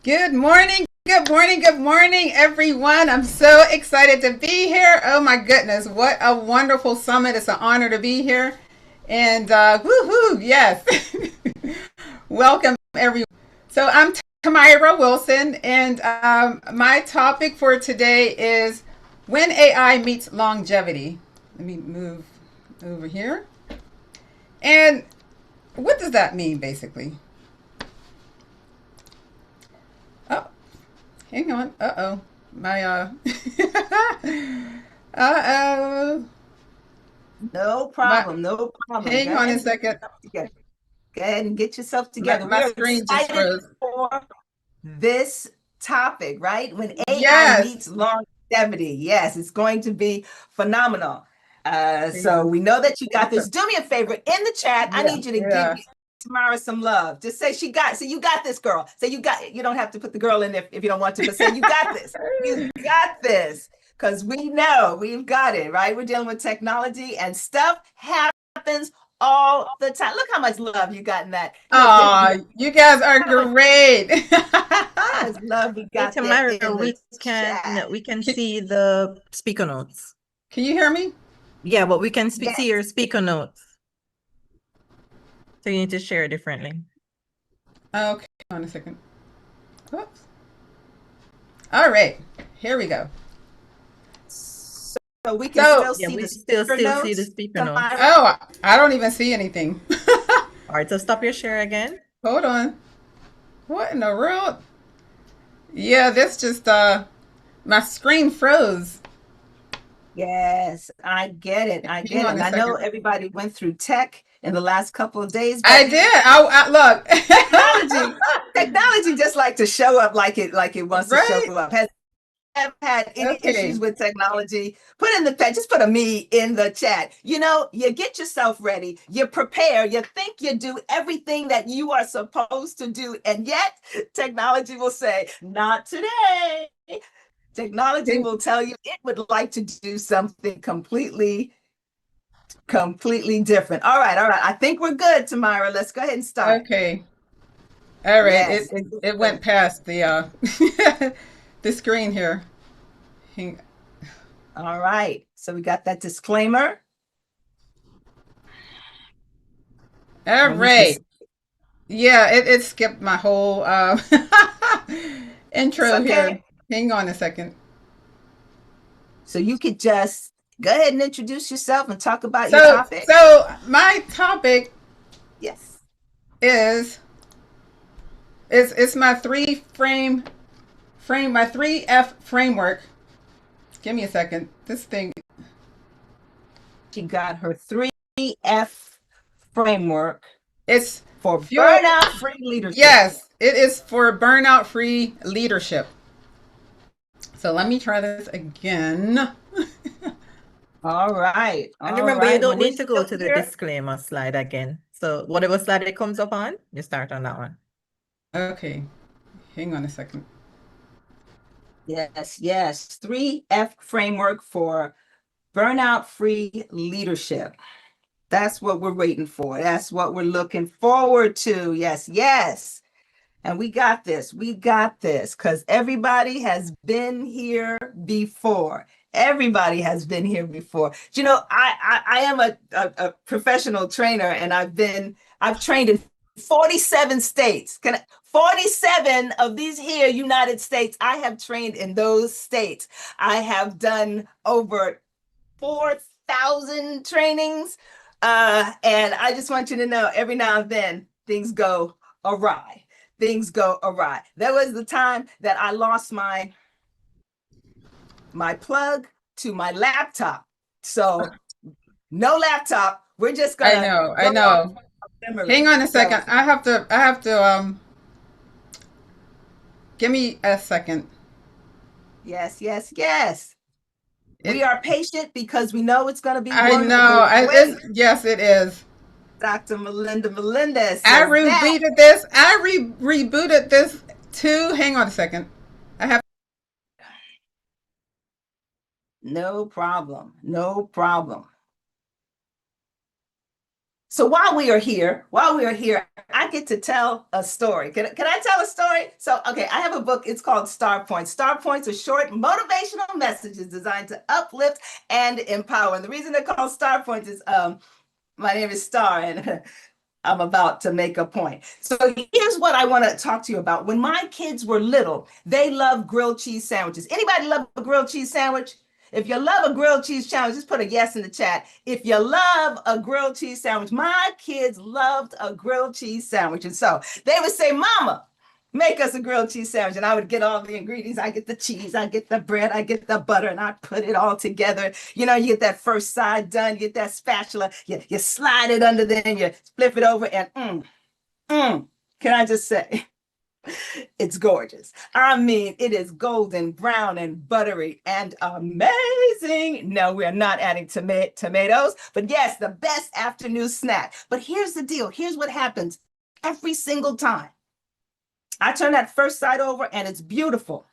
S8: Good morning, good morning, good morning, everyone. I'm so excited to be here. Oh my goodness, what a wonderful summit. It's an honor to be here. And woohoo, yes. Welcome, everyone. So I'm Tamira Wilson, and my topic for today is when AI meets longevity. Let me move over here. And what does that mean, basically? Oh, hang on. Uh-oh. My, uh-oh.
S3: No problem, no problem.
S8: Hang on a second.
S3: Go ahead and get yourself together.
S8: My
S3: We are
S8: screen just
S3: excited
S8: froze.
S3: for this topic, right? When AI
S8: Yes.
S3: meets longevity. Yes, it's going to be phenomenal. So we know that you got this. Do me a favor in the chat. I need you to give Tamara some love. Just say you got this, girl. Say you got it. You don't have to put the girl in if you don't want to, but say you got this. You got this. Because we know we've got it, right? We're dealing with technology and stuff happens all the time. Look how much love you got in that.
S8: Oh, you guys are great.
S3: How much love we got there
S9: Tamara,
S3: in the chat.
S9: we can see the speaker notes.
S8: Can you hear me?
S9: Yeah, but we can
S3: Yes.
S9: see your speaker notes. So you need to share differently.
S8: Okay, hold on a second. Whoops. All right, here we go.
S3: So we can
S8: So-
S3: still
S9: Yeah,
S3: see
S9: we
S3: the
S9: still
S3: speaker
S9: see
S3: notes.
S9: the speaker notes.
S3: Tamara?
S8: Oh, I don't even see anything.
S9: All right, so stop your share again.
S8: Hold on. What in the world? Yeah, this just, my screen froze.
S3: Yes, I get it. I
S8: Hang
S3: get it.
S8: on
S3: And
S8: a
S3: I know
S8: second.
S3: everybody went through tech in the last couple of days.
S8: I
S3: But
S8: did. I look.
S3: technology just like to show up like it wants to show
S8: Right?
S3: up. Has ever had any
S8: Okay.
S3: issues with technology? Put in the chat, just put a me in the chat. You know, you get yourself ready, you prepare, you think you do everything that you are supposed to do, and yet technology will say, not today. Technology will tell you it would like to do something completely different. All right. I think we're good, Tamara. Let's go ahead and start.
S8: Okay. All right.
S3: Yes.
S8: It went past the the screen here.
S3: All right. So we got that disclaimer.
S8: All right. Yeah, it skipped my whole intro
S3: It's okay.
S8: here. Hang on a second.
S3: So you could just go ahead and introduce yourself and talk about your topic.
S8: So my topic
S3: Yes.
S8: is it's my my 3F framework. Give me a second. This thing.
S3: She got her 3F framework.
S8: It's
S3: for burnout-free leadership.
S8: Yes, it is for burnout-free leadership. So let me try this again.
S3: All right.
S9: And remember, you don't need to go to the disclaimer slide again. So whatever slide it comes up on, you start on that one.
S8: Okay. Hang on a second.
S3: Yes. 3F framework for burnout-free leadership. That's what we're waiting for. That's what we're looking forward to. Yes. And we got this. Because everybody has been here before. Everybody has been here before. You know, I am a professional trainer, and I've trained in 47 states. 47 of these here United States, I have trained in those states. I have done over 4,000 trainings. And I just want you to know, every now and then things go awry. There was the time that I lost my plug to my laptop. So no laptop. We're just gonna.
S8: I know. Hang on a second. I have to give me a second.
S3: Yes. We are patient because we know it's going to be
S8: I
S3: one
S8: know.
S3: of the ways.
S8: Yes, it is.
S3: Dr. Melinda Melendez
S8: I
S3: says that.
S8: rebooted this. I rebooted this too. Hang on a second. I have.
S3: No problem. No problem. So while we are here, I get to tell a story. Can I tell a story? So, okay, I have a book. It's called Star Points. Star Points are short motivational messages designed to uplift and empower. And the reason they're called Star Points is my name is Star, and I'm about to make a point. So here's what I want to talk to you about. When my kids were little, they loved grilled cheese sandwiches. Anybody love a grilled cheese sandwich? If you love a grilled cheese sandwich, just put a yes in the chat. If you love a grilled cheese sandwich, my kids loved a grilled cheese sandwich. And so they would say, Mama, make us a grilled cheese sandwich. And I would get all the ingredients. I get the cheese, I get the bread, I get the butter, and I put it all together. You know, you get that first side done, you get that spatula, you slide it under there, and you flip it over, and can I just say, it's gorgeous. I mean, it is golden brown and buttery and amazing. No, we're not adding tomatoes, but yes, the best afternoon snack. But here's the deal. Here's what happens every single time. I turn that first side over and it's beautiful.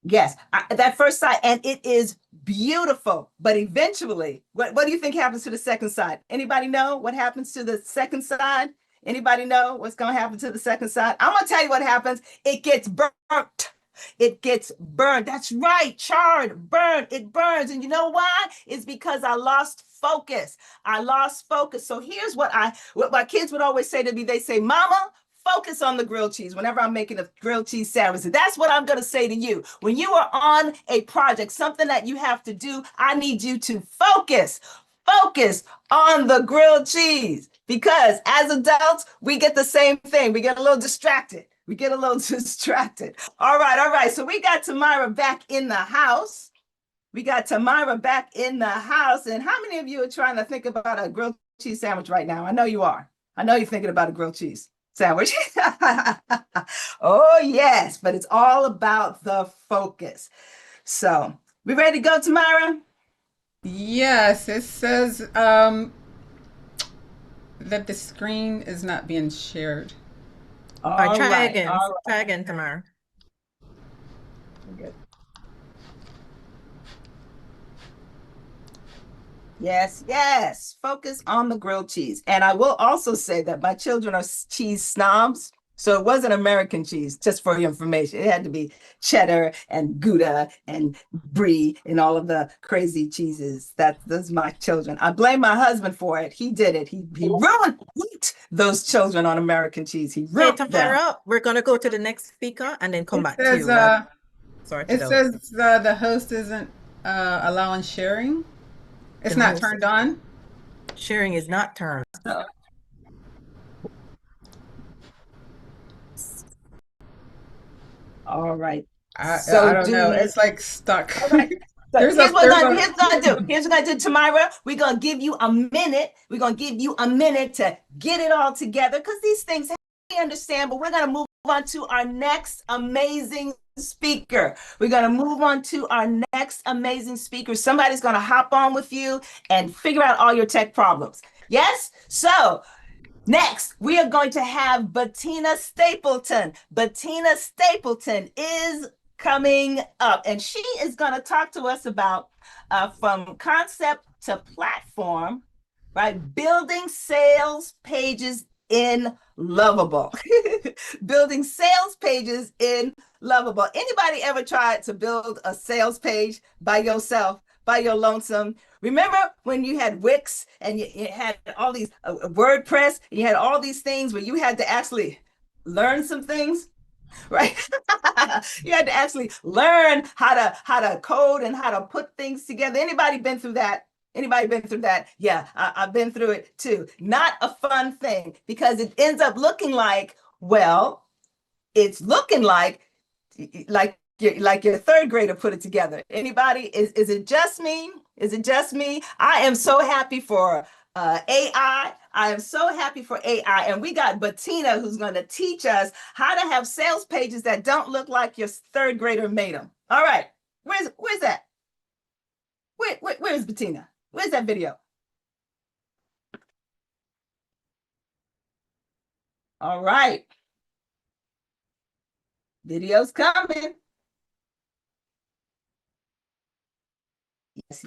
S3: Yes, that first side, and it is beautiful. But eventually, what do you think happens to the second side? Anybody know what happens to the second side? Anybody know what's going to happen to the second side? I'm going to tell you what happens. It gets burnt. It gets burned. That's right. Charred, burned. It burns. And you know why? It's because I lost focus. I lost focus. So here's what my kids would always say to me. They say, Mama, focus on the grilled cheese whenever I'm making a grilled cheese sandwich. And that's what I'm going to say to you. When you are on a project, something that you have to do, I need you to focus. Focus on the grilled cheese. Because as adults, we get the same thing. We get a little distracted. All right. So we got Tamara back in the house. And how many of you are trying to think about a grilled cheese sandwich right now? I know you are. I know you're thinking about a grilled cheese sandwich. Oh, yes. But it's all about the focus. So we ready to go, Tamara?
S8: Yes, it says that the screen is not being shared.
S9: All right, try again, Tamara.
S3: Good. Yes. Focus on the grilled cheese. And I will also say that my children are cheese snobs. So it wasn't American cheese, just for your information. It had to be cheddar and Gouda and brie and all of the crazy cheeses. Those are my children. I blame my husband for it. He did it. He ruined those children on American cheese. He ruined them.
S9: Tamara, we're going to go to the next speaker and then come back to you.
S8: It says the host isn't allowing sharing. It's not turned on.
S9: Sharing is not turned.
S3: All right.
S8: I don't know. It's like stuck.
S3: All right. So here's what I'm gonna do, Tamara. We're gonna give you a minute. To get it all together, because these things we understand, but we're gonna move on to our next amazing speaker. Somebody's gonna hop on with you and figure out all your tech problems. Yes? So next, we are going to have Bettina Stapleton. Bettina Stapleton is coming up, and she is going to talk to us about from concept to platform, right? Building sales pages in Lovable. Building sales pages in Lovable. Anybody ever tried to build a sales page by yourself, by your lonesome? Remember when you had Wix and you had all these WordPress, and you had all these things where you had to actually learn some things, right? You had to actually learn how to code and how to put things together. Anybody been through that? Yeah, I've been through it too. Not a fun thing, because it ends up looking like, well, it's looking like your third grader put it together. Anybody? Is it just me? I am so happy for AI. I am so happy for AI. And we got Bettina who's going to teach us how to have sales pages that don't look like your third grader made them. All right. Where's that? Where's Bettina? Where's that video? All right. Video's coming.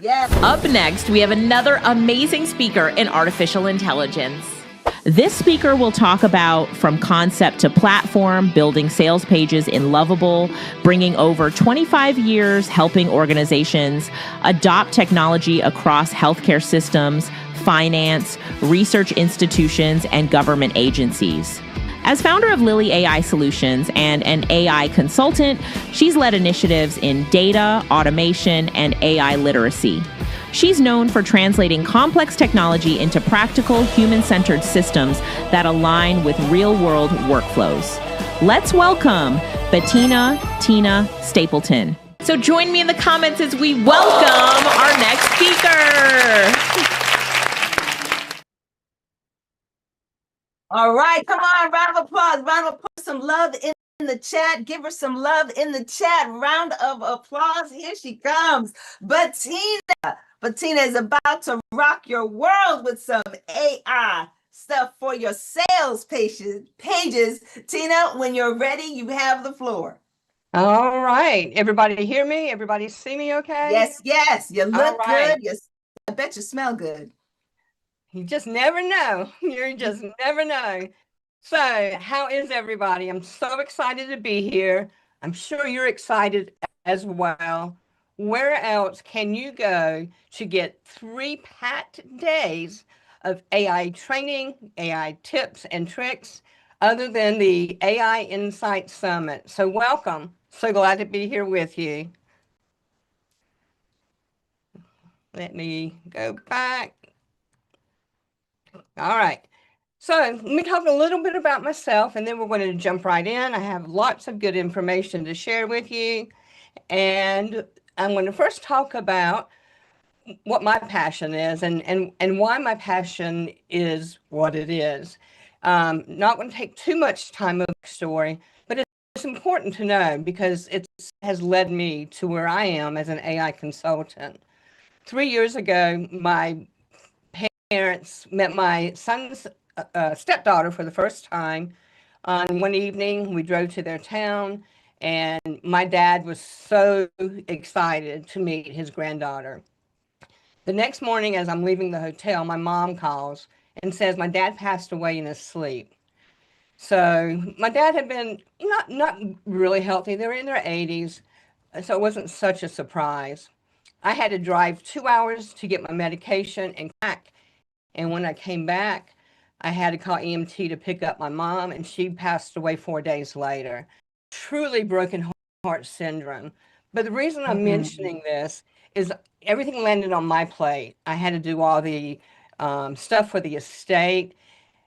S3: Yes.
S2: Up next, we have another amazing speaker in artificial intelligence. This speaker will talk about from concept to platform, building sales pages in Lovable, bringing over 25 years helping organizations adopt technology across healthcare systems, finance, research institutions, and government agencies. As founder of Lily AI Solutions and an AI consultant, she's led initiatives in data, automation, and AI literacy. She's known for translating complex technology into practical, human-centered systems that align with real-world workflows. Let's welcome Bettina Tina Stapleton. So join me in the comments as we welcome our next speaker.
S3: All right, come on, round of applause. Round of applause. Some love in the chat. Give her some love in the chat. Round of applause. Here she comes. Bettina is about to rock your world with some AI stuff for your sales pages. Tina, when you're ready, you have the floor.
S10: All right. Everybody hear me? Everybody see me okay?
S3: Yes. You look
S10: right.
S3: good. I bet you smell good.
S10: You just never know. You just never know. So, how is everybody? I'm so excited to be here. I'm sure you're excited as well. Where else can you go to get 3 packed days of AI training, AI tips and tricks, other than the AI Insight Summit? So, welcome. So glad to be here with you. Let me go back. All right. So let me talk a little bit about myself, and then we're going to jump right in. I have lots of good information to share with you. And I'm going to first talk about what my passion is and why my passion is what it is. Not going to take too much time of the story, but it's important to know because it has led me to where I am as an AI consultant. 3 years ago, my parents met my son's stepdaughter for the first time. On one evening, we drove to their town, and my dad was so excited to meet his granddaughter. The next morning, as I'm leaving the hotel, my mom calls and says my dad passed away in his sleep. So my dad had been not really healthy. They were in their 80s, so it wasn't such a surprise. I had to drive 2 hours to get my medication and back. And when I came back, I had to call EMT to pick up my mom, and she passed away 4 days later. Truly broken heart syndrome. But the reason I'm mentioning this is everything landed on my plate. I had to do all the stuff for the estate,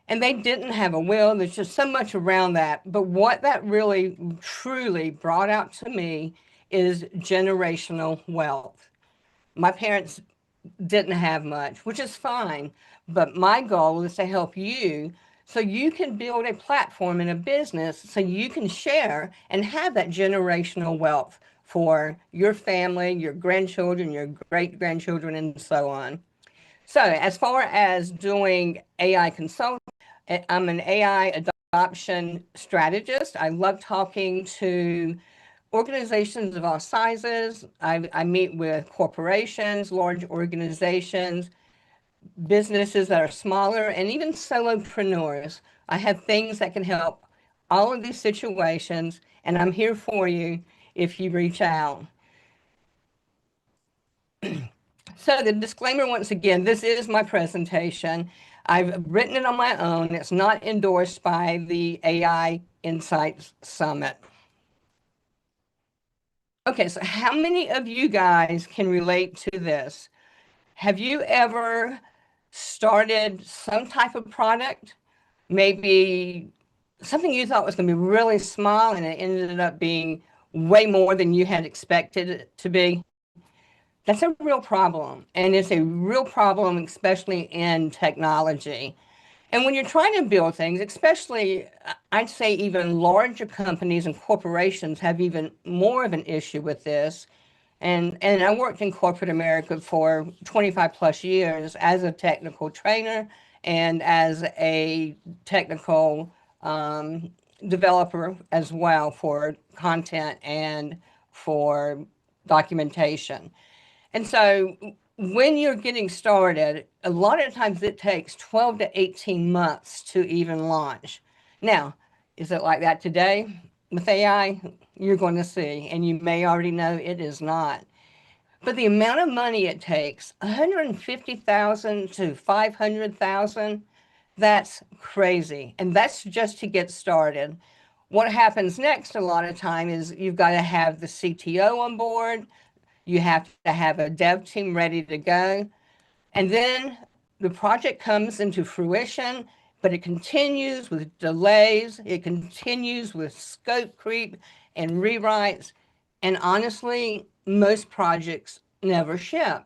S10: and they didn't have a will. There's just so much around that. But what that really, truly brought out to me is generational wealth. My parents didn't have much, which is fine. But my goal is to help you so you can build a platform in a business so you can share and have that generational wealth for your family, your grandchildren, your great-grandchildren, and so on. So as far as doing AI consulting, I'm an AI adoption strategist. I love talking to organizations of all sizes. I meet with corporations, large organizations, businesses that are smaller, and even solopreneurs. I have things that can help all of these situations, and I'm here for you if you reach out. So the disclaimer, once again, this is my presentation. I've written it on my own. It's not endorsed by the AI Insights Summit. Okay, so how many of you guys can relate to this? Have you ever started some type of product, maybe something you thought was going to be really small and it ended up being way more than you had expected it to be? That's a real problem, and it's a real problem, especially in technology. And when you're trying to build things, especially, I'd say even larger companies and corporations have even more of an issue with this. And I worked in corporate America for 25 plus years as a technical trainer and as a technical developer as well for content and for documentation. And so when you're getting started, a lot of times it takes 12 to 18 months to even launch. Now, is it like that today with AI? You're going to see, and you may already know it is not. But the amount of money it takes, 150,000 to 500,000, that's crazy. And that's just to get started. What happens next a lot of time is you've got to have the CTO on board. You have to have a dev team ready to go. And then the project comes into fruition, but it continues with delays. It continues with scope creep and rewrites. And honestly, most projects never ship.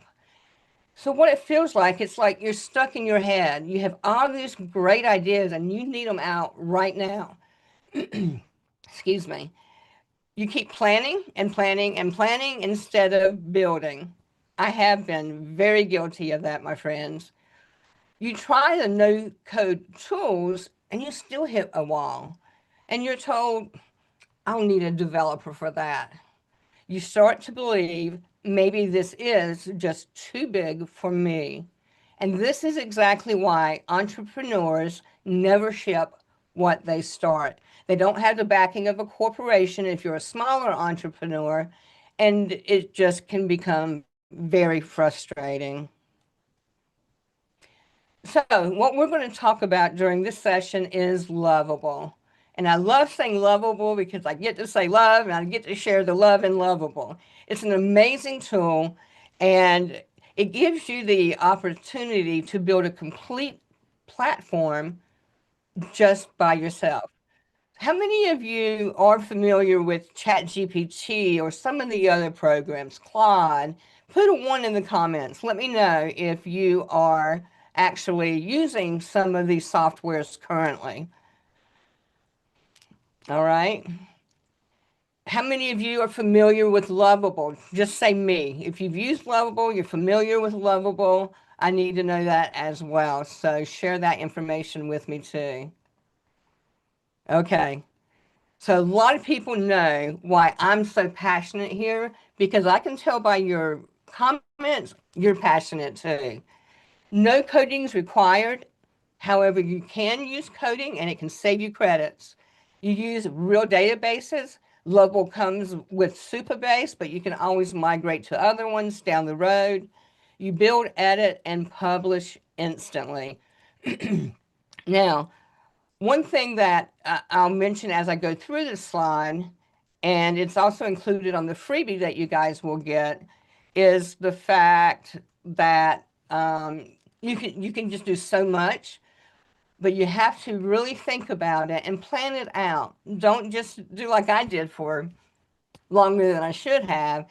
S10: So what it feels like, it's like you're stuck in your head. You have all these great ideas and you need them out right now. Excuse me. You keep planning and planning and planning instead of building. I have been very guilty of that, my friends. You try the no code tools and you still hit a wall. And you're told, I'll need a developer for that. You start to believe maybe this is just too big for me. And this is exactly why entrepreneurs never ship what they start. They don't have the backing of a corporation if you're a smaller entrepreneur, and it just can become very frustrating. So what we're going to talk about during this session is Lovable. And I love saying Lovable because I get to say love and I get to share the love in Lovable. It's an amazing tool and it gives you the opportunity to build a complete platform just by yourself. How many of you are familiar with ChatGPT or some of the other programs, Claude? Put a 1 in the comments. Let me know if you are actually using some of these softwares currently. All right. How many of you are familiar with Lovable? Just say me. If you've used Lovable, you're familiar with Lovable, I need to know that as well. So share that information with me too. Okay. So a lot of people know why I'm so passionate here because I can tell by your comments, you're passionate too. No coding is required. However, you can use coding and it can save you credits. You use real databases. Lovable comes with Superbase, but you can always migrate to other ones down the road. You build, edit, and publish instantly. Now, one thing that I'll mention as I go through this slide, and it's also included on the freebie that you guys will get, is the fact that you can just do so much, but you have to really think about it and plan it out. Don't just do like I did for longer than I should have.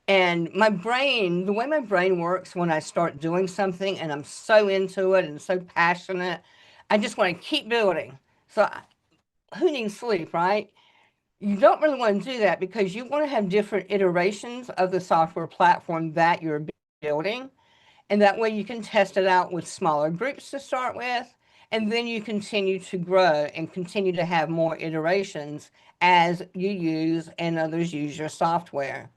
S10: And my brain, the way my brain works when I start doing something and I'm so into it and so passionate, I just want to keep building. So who needs sleep, right? You don't really want to do that because you want to have different iterations of the software platform that you're building. And that way you can test it out with smaller groups to start with. And then you continue to grow and continue to have more iterations as you use and others use your software.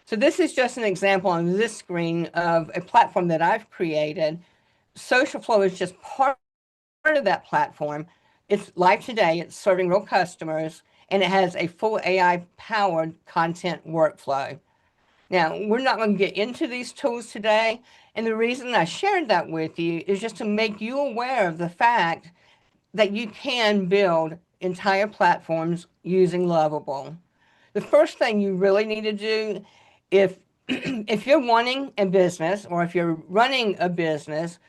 S10: So this is just an example on this screen of a platform that I've created. Social Flow is just part of that platform. It's live today, it's serving real customers, and it has a full AI-powered content workflow. Now, we're not going to get into these tools today, and the reason I shared that with you is just to make you aware of the fact that you can build entire platforms using Lovable. The first thing you really need to do, if you're wanting a business or if you're running a business,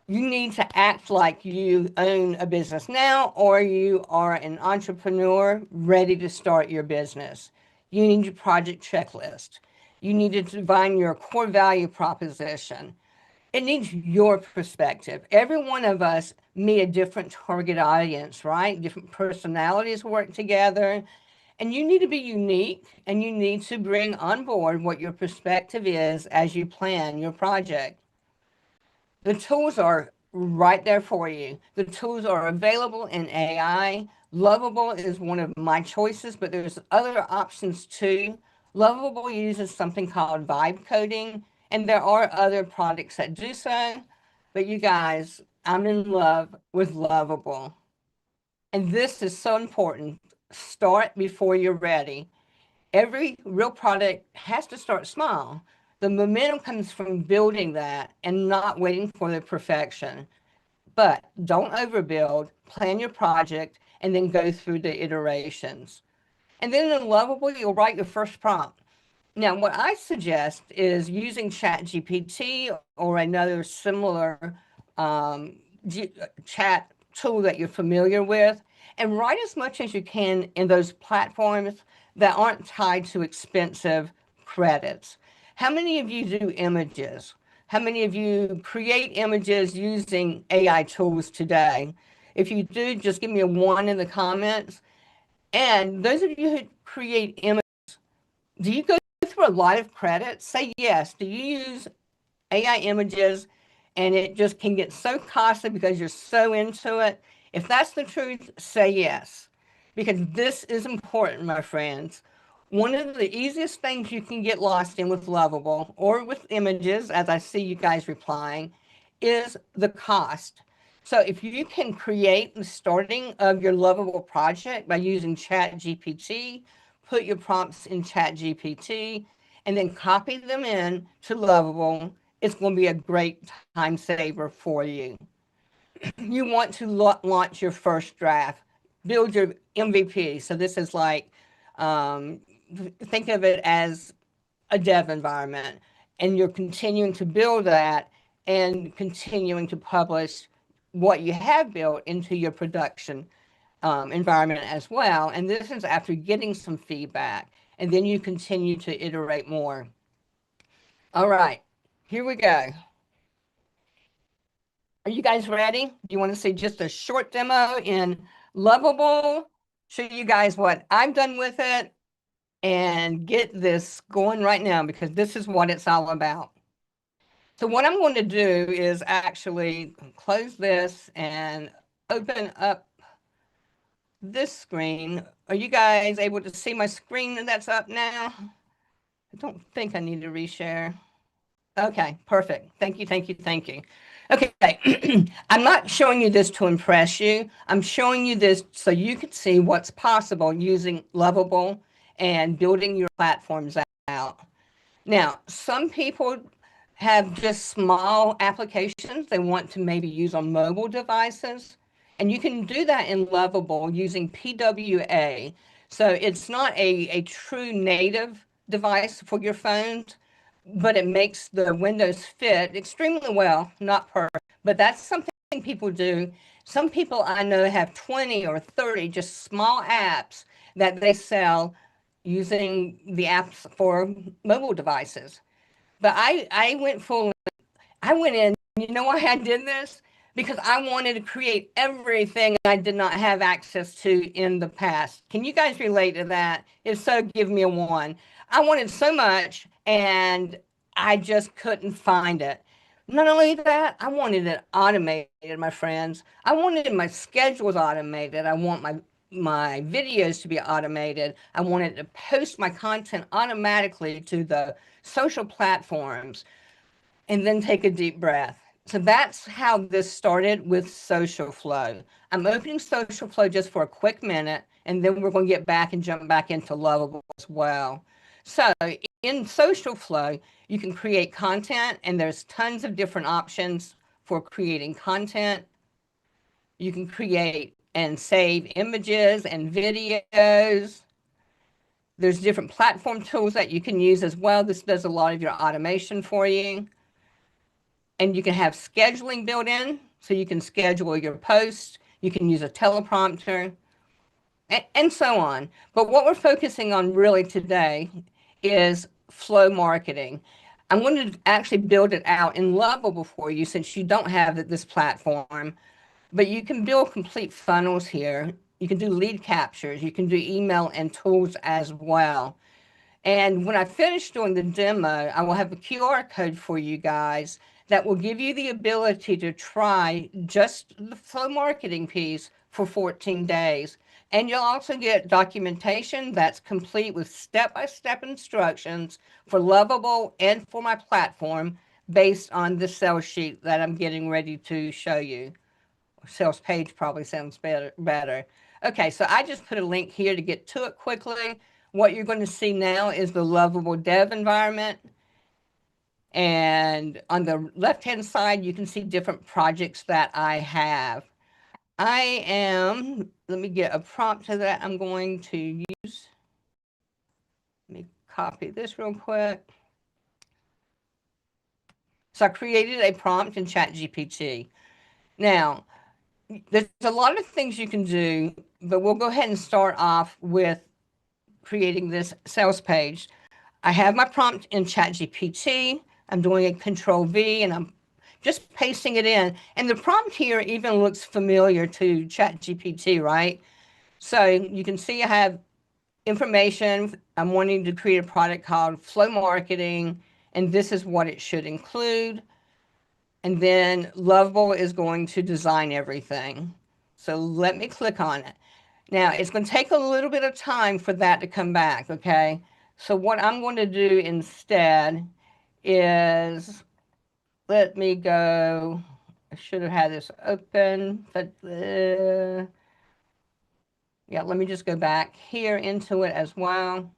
S10: you need to act like you own a business now or you are an entrepreneur ready to start your business. You need your project checklist. You need to define your core value proposition. It needs your perspective. Every one of us meet a different target audience, right? Different personalities work together. And you need to be unique, and you need to bring on board what your perspective is as you plan your project. The tools are right there for you. The tools are available in AI. Lovable is one of my choices, but there's other options too. Lovable uses something called vibe coding, and there are other products that do so. But you guys, I'm in love with Lovable. And this is so important. Start before you're ready. Every real product has to start small. The momentum comes from building that and not waiting for the perfection. But don't overbuild, plan your project, and then go through the iterations. And then in Lovable, you'll write your first prompt. Now, what I suggest is using ChatGPT or another similar chat tool that you're familiar with, and write as much as you can in those platforms that aren't tied to expensive credits. How many of you do images? How many of you create images using AI tools today? If you do, just give me a 1 in the comments. And those of you who create images, do you go through a lot of credits? Say yes. Do you use AI images and it just can get so costly because you're so into it? If that's the truth, say yes, because this is important, my friends. One of the easiest things you can get lost in with Lovable or with images, as I see you guys replying, is the cost. So if you can create the starting of your Lovable project by using ChatGPT, put your prompts in ChatGPT, and then copy them in to Lovable, it's going to be a great time saver for you. You want to launch your first draft, build your MVP. So this is like, think of it as a dev environment, and you're continuing to build that and continuing to publish what you have built into your production environment as well. And this is after getting some feedback, and then you continue to iterate more. All right, here we go. Are you guys ready? Do you want to see just a short demo in Lovable? Show you guys what I've done with it and get this going right now, because this is what it's all about. So what I'm going to do is actually close this and open up this screen. Are you guys able to see my screen that's up now? I don't think I need to reshare. Okay, perfect. Thank you, thank you, thank you. Okay, I'm not showing you this to impress you. I'm showing you this so you can see what's possible using Lovable and building your platforms out. Now, some people have just small applications they want to maybe use on mobile devices, and you can do that in Lovable using PWA. So it's not a true native device for your phones, but it makes the Windows fit extremely well, not perfect, but that's something people do. Some people I know have 20 or 30 just small apps that they sell using the apps for mobile devices. But I went in, you know why I did this? Because I wanted to create everything I did not have access to in the past. Can you guys relate to that? If so, give me a 1. I wanted so much and I just couldn't find it. Not only that, I wanted it automated, my friends. I wanted my schedules automated. I want my videos to be automated. I wanted to post my content automatically to the social platforms and then take a deep breath. So that's how this started with Social Flow. I'm opening Social Flow just for a quick minute, and then we're going to get back and jump back into Lovable as well. So in Social Flow, you can create content, and there's tons of different options for creating content. You can create and save images and videos. There's different platform tools that you can use as well. This does a lot of your automation for you. And you can have scheduling built in, so you can schedule your posts. You can use a teleprompter, and so on. But what we're focusing on really today is flow marketing. I'm going to actually build it out in Lovable for you since you don't have this platform, but you can build complete funnels here. You can do lead captures, you can do email and tools as well. And when I finish doing the demo, I will have a QR code for you guys that will give you the ability to try just the flow marketing piece for 14 days. And you'll also get documentation that's complete with step-by-step instructions for Lovable and for my platform based on the sales sheet that I'm getting ready to show you. Sales page probably sounds better. Okay, so I just put a link here to get to it quickly. What you're going to see now is the Lovable dev environment. And on the left-hand side, you can see different projects that I have. Let me get a prompt to that I'm going to use. Let me copy this real quick. So I created a prompt in ChatGPT. Now, there's a lot of things you can do, but we'll go ahead and start off with creating this sales page. I have my prompt in ChatGPT. I'm doing a Control V and I'm just pasting it in. And the prompt here even looks familiar to ChatGPT, right? So you can see I have information. I'm wanting to create a product called Flow Marketing, and this is what it should include. And then Lovable is going to design everything. So let me click on it. Now, it's going to take a little bit of time for that to come back, okay? So what I'm going to do instead is, let me go, I should have had this open, but yeah, let me just go back here into it as well.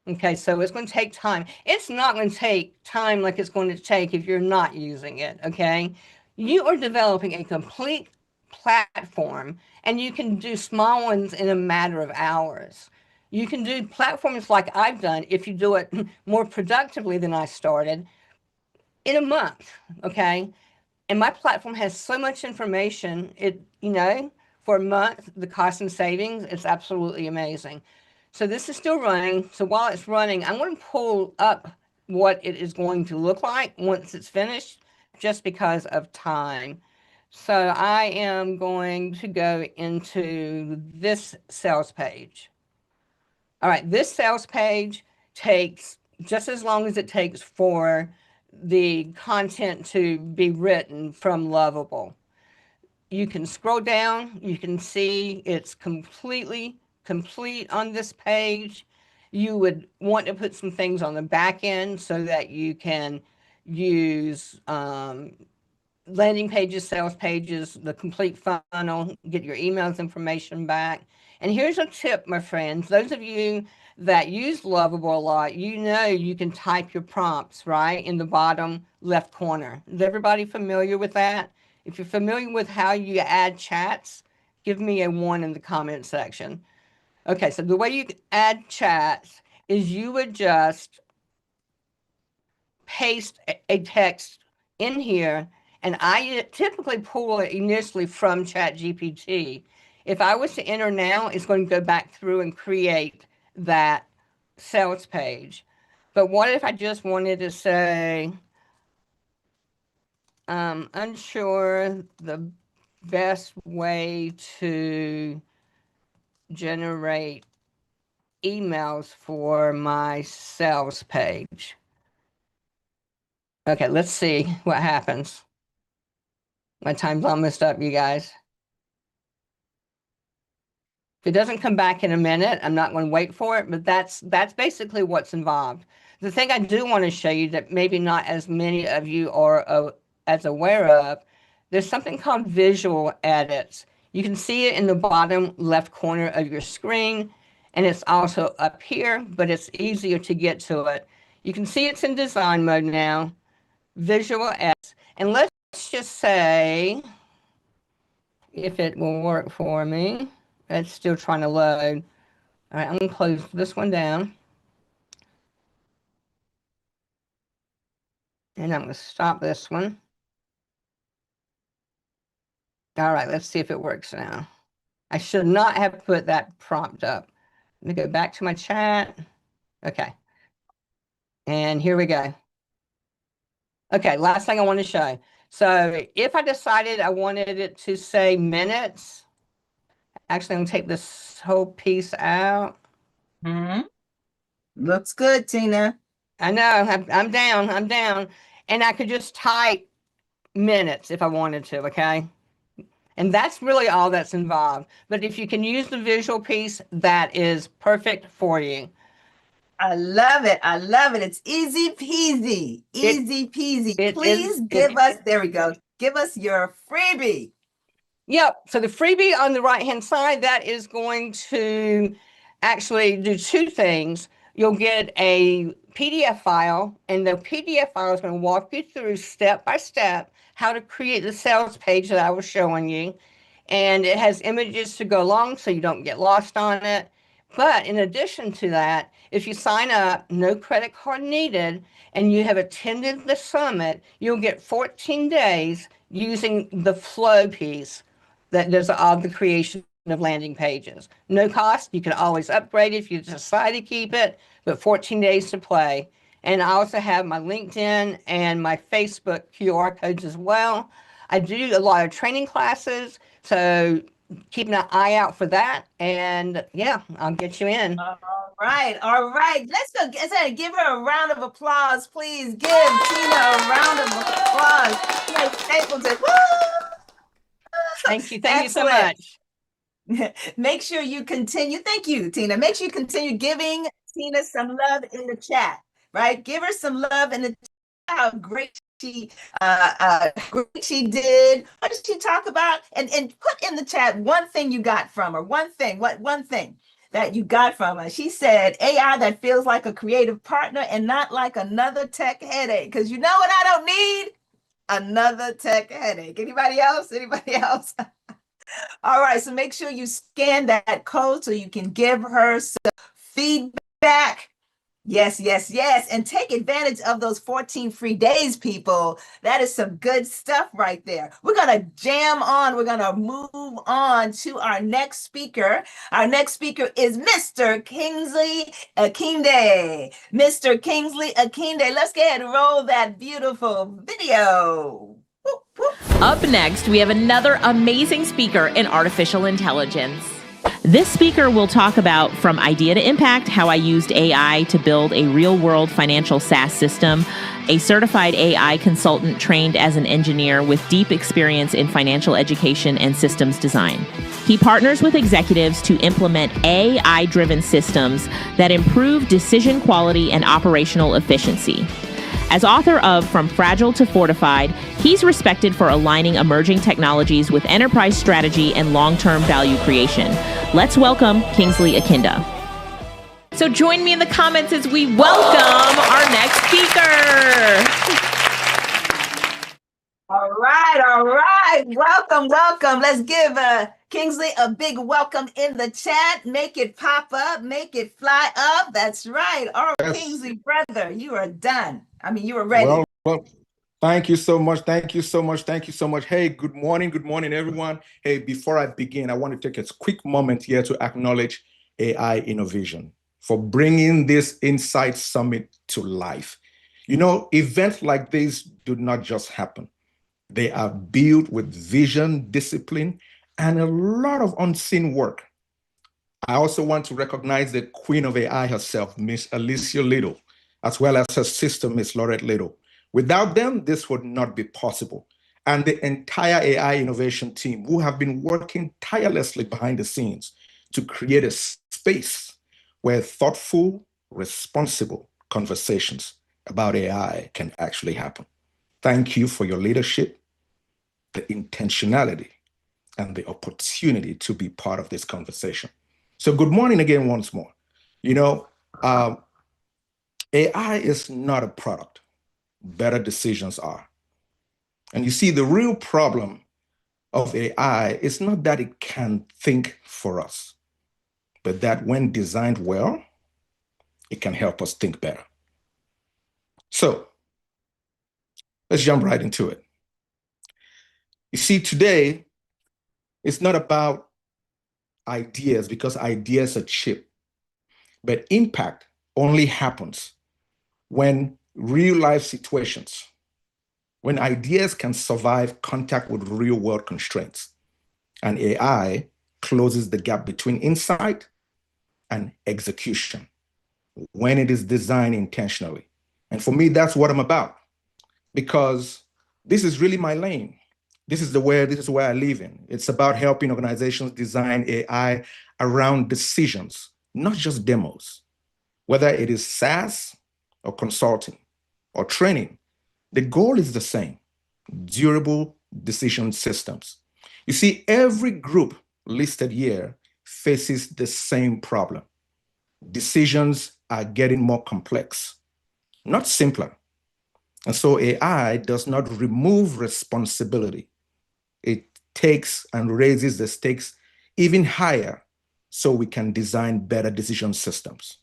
S10: Okay, so it's going to take time. It's not going to take time like it's going to take if you're not using it, okay? You are developing a complete platform, and you can do small ones in a matter of hours. You can do platforms like I've done, if you do it more productively than I started, in a month, okay? And my platform has so much information, for a month, the cost and savings, it's absolutely amazing. So this is still running. So while it's running, I'm going to pull up what it is going to look like once it's finished, just because of time. So I am going to go into this sales page. All right, this sales page takes just as long as it takes for the content to be written from Lovable. You can scroll down, you can see it's completely complete on this page. You would want to put some things on the back end so that you can use landing pages, sales pages, the complete funnel, get your emails information back. And here's a tip, my friends. Those of you that use Lovable a lot, you can type your prompts right in the bottom left corner. Is everybody familiar with that? If you're familiar with how you add chats, give me a 1 in the comment section. Okay, so the way you add chats is you would just paste a text in here, and I typically pull it initially from ChatGPT. If I was to enter now, it's going to go back through and create that sales page. But what if I just wanted to say, unsure the best way to generate emails for my sales page. Okay, let's see what happens. My time's almost up, you guys. If it doesn't come back in a minute, I'm not going to wait for it, but that's basically what's involved. The thing I do want to show you that maybe not as many of you are as aware of, there's something called visual edits. You can see it in the bottom left corner of your screen, and it's also up here, but it's easier to get to it. You can see it's in design mode now, visual edits, and let's just say, if it will work for me. It's still trying to load. All right, I'm going to close this one down. And I'm going to stop this one. All right, let's see if it works now. I should not have put that prompt up. Let me go back to my chat. Okay. And here we go. Okay, last thing I want to show. So if I decided I wanted it to say minutes, actually, I'm going to take this whole piece out.
S3: Looks good, Tina.
S10: I know, I'm down. And I could just type minutes if I wanted to, okay? And that's really all that's involved. But if you can use the visual piece, that is perfect for you.
S3: I love it. I love it. It's easy peasy. Easy peasy. Please give us, there we go. Give us your freebie.
S10: Yep. So the freebie on the right-hand side, that is going to actually do two things. You'll get a PDF file, and the PDF file is going to walk you through step by step how to create the sales page that I was showing you. And it has images to go along so you don't get lost on it. But in addition to that, if you sign up, no credit card needed, and you have attended the summit, you'll get 14 days using the flow piece that does all the creation of landing pages. No cost. You can always upgrade if you decide to keep it, but 14 days to play. And I also have my LinkedIn and my Facebook QR codes as well. I do a lot of training classes, so keep an eye out for that. And yeah, I'll get you in.
S3: All right. Let's go. Give her a round of applause, please. Give Tina a round of applause. Stapleton.
S10: Thank you so much.
S3: Make sure you continue. Thank you, Tina. Make sure you continue giving Tina some love in the chat, right? Give her some love in the chat. How great she did. What did she talk about? And put in the chat one thing you got from her. One thing that you got from her. She said AI that feels like a creative partner and not like another tech headache. Because you know what I don't need? Another tech headache. Anybody else? All right, so make sure you scan that code so you can give her some feedback. Yes. And take advantage of those 14 free days, people. That is some good stuff right there. We're going to jam on. We're going to move on to our next speaker. Our next speaker is Mr. Kingsley Akinde. Mr. Kingsley Akinde. Let's go ahead and roll that beautiful video.
S2: Up next, we have another amazing speaker in artificial intelligence. This speaker will talk about from idea to impact, how I used AI to build a real-world financial SaaS system, a certified AI consultant trained as an engineer with deep experience in financial education and systems design. He partners with executives to implement AI-driven systems that improve decision quality and operational efficiency. As author of From Fragile to Fortified, he's respected for aligning emerging technologies with enterprise strategy and long-term value creation. Let's welcome Kingsley Akinde. So join me in the comments as we welcome our next speaker.
S3: All right. Welcome. Let's give Kingsley a big welcome in the chat. Make it pop up, make it fly up. That's right. All right, yes. Kingsley, brother, you are done. I mean, you are ready.
S11: Well, thank you so much. Thank you so much. Hey, good morning, everyone. Hey, before I begin, I want to take a quick moment here to acknowledge AI Innovation for bringing this Insight Summit to life. You know, events like this do not just happen. They are built with vision, discipline, and a lot of unseen work. I also want to recognize the queen of AI herself, Miss Alicia Little, as well as her sister, Miss Laurette Little. Without them, this would not be possible. And the entire AI innovation team who have been working tirelessly behind the scenes to create a space where thoughtful, responsible conversations about AI can actually happen. Thank you for your leadership, the intentionality, and the opportunity to be part of this conversation. So good morning again once more. You know, AI is not a product. Better decisions are. And you see, the real problem of AI is not that it can think for us, but that when designed well, it can help us think better. So let's jump right into it. You see, today, it's not about ideas because ideas are cheap, but impact only happens when real life situations, when ideas can survive contact with real world constraints, and AI closes the gap between insight and execution when it is designed intentionally. And for me, that's what I'm about, because this is really my lane. This is where I live in. It's about helping organizations design AI around decisions, not just demos. Whether it is SaaS or consulting or training, the goal is the same: durable decision systems. You see, every group listed here faces the same problem. Decisions are getting more complex, not simpler. And so AI does not remove responsibility. It takes and raises the stakes even higher so we can design better decision systems.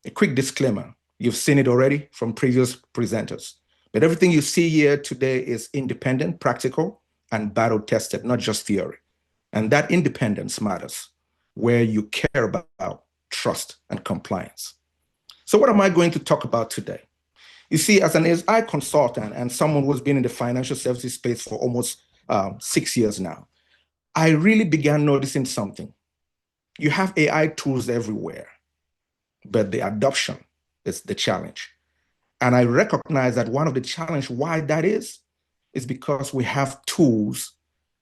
S11: A quick disclaimer: you've seen it already from previous presenters, but everything you see here today is independent, practical, and battle tested, not just theory. And that independence matters where you care about trust and compliance. So what am I going to talk about today? You see, as an AI consultant and someone who's been in the financial services space for almost 6 years now, I really began noticing something. You have AI tools everywhere, but the adoption is the challenge. And I recognize that one of the challenges why that is because we have tools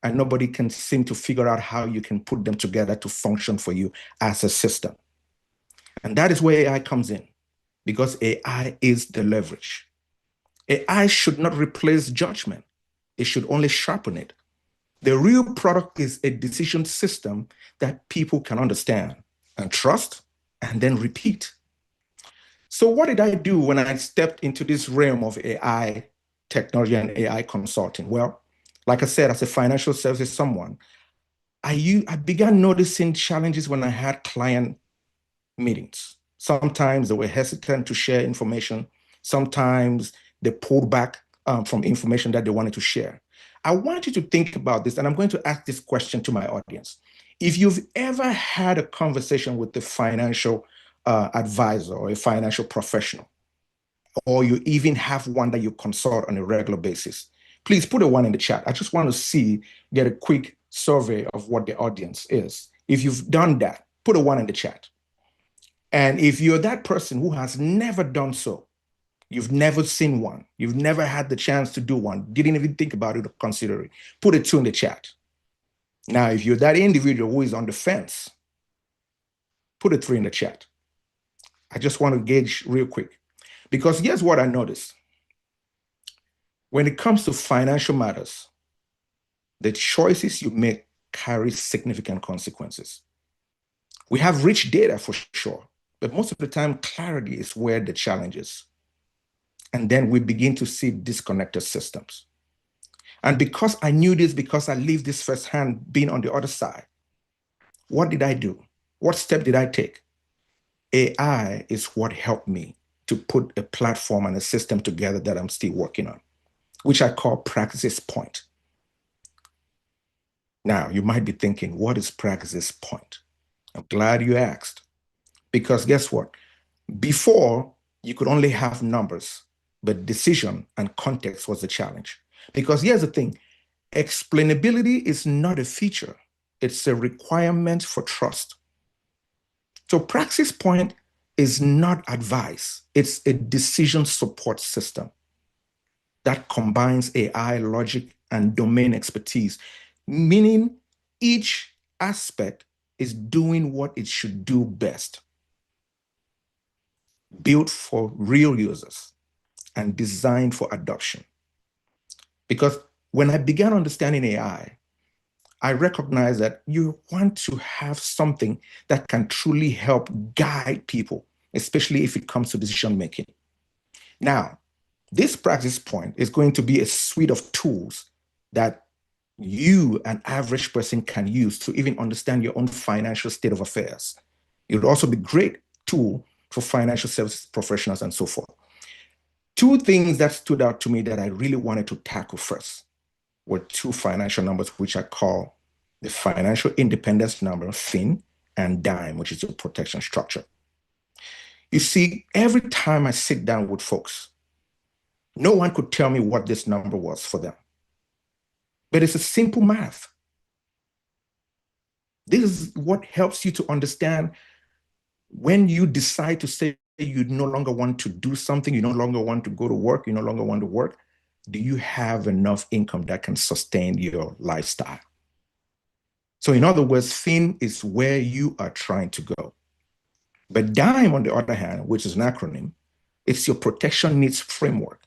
S11: and nobody can seem to figure out how you can put them together to function for you as a system. And that is where AI comes in, because AI is the leverage. AI should not replace judgment. It should only sharpen it. The real product is a decision system that people can understand and trust and then repeat. So what did I do when I stepped into this realm of AI technology and AI consulting? Well, like I said, as a financial services someone, I began noticing challenges when I had client meetings. Sometimes they were hesitant to share information. Sometimes they pulled back from information that they wanted to share. I want you to think about this, and I'm going to ask this question to my audience. If you've ever had a conversation with a financial advisor or a financial professional, or you even have one that you consult on a regular basis, please put a 1 in the chat. I just want to get a quick survey of what the audience is. If you've done that, put a 1 in the chat. And if you're that person who has never done so, you've never seen one, you've never had the chance to do one, didn't even think about it or consider it, put a 2 in the chat. Now, if you're that individual who is on the fence, put a 3 in the chat. I just want to gauge real quick, because here's what I noticed. When it comes to financial matters, the choices you make carry significant consequences. We have rich data for sure, but most of the time, clarity is where the challenge is. And then we begin to see disconnected systems. And because I knew this, because I lived this firsthand, being on the other side, what did I do? What step did I take? AI is what helped me to put a platform and a system together that I'm still working on, which I call Praxis Point. Now, you might be thinking, what is Praxis Point? I'm glad you asked, because guess what? Before, you could only have numbers, but decision and context was the challenge. Because here's the thing, explainability is not a feature, it's a requirement for trust. So Praxis Point is not advice, it's a decision support system that combines AI, logic, and domain expertise, meaning each aspect is doing what it should do best. Built for real users and designed for adoption. Because when I began understanding AI, I recognized that you want to have something that can truly help guide people, especially if it comes to decision making. Now, this Praxis Point is going to be a suite of tools that you, an average person, can use to even understand your own financial state of affairs. It would also be a great tool for financial services professionals and so forth. 2 things that stood out to me that I really wanted to tackle first were 2 financial numbers, which I call the financial independence number, FIN, and DIME, which is a protection structure. You see, every time I sit down with folks, no one could tell me what this number was for them. But it's a simple math. This is what helps you to understand when you decide to say you no longer want to do something, you no longer want to go to work, you no longer want to work, do you have enough income that can sustain your lifestyle? So in other words, FIN is where you are trying to go. But DIME, on the other hand, which is an acronym, it's your protection needs framework.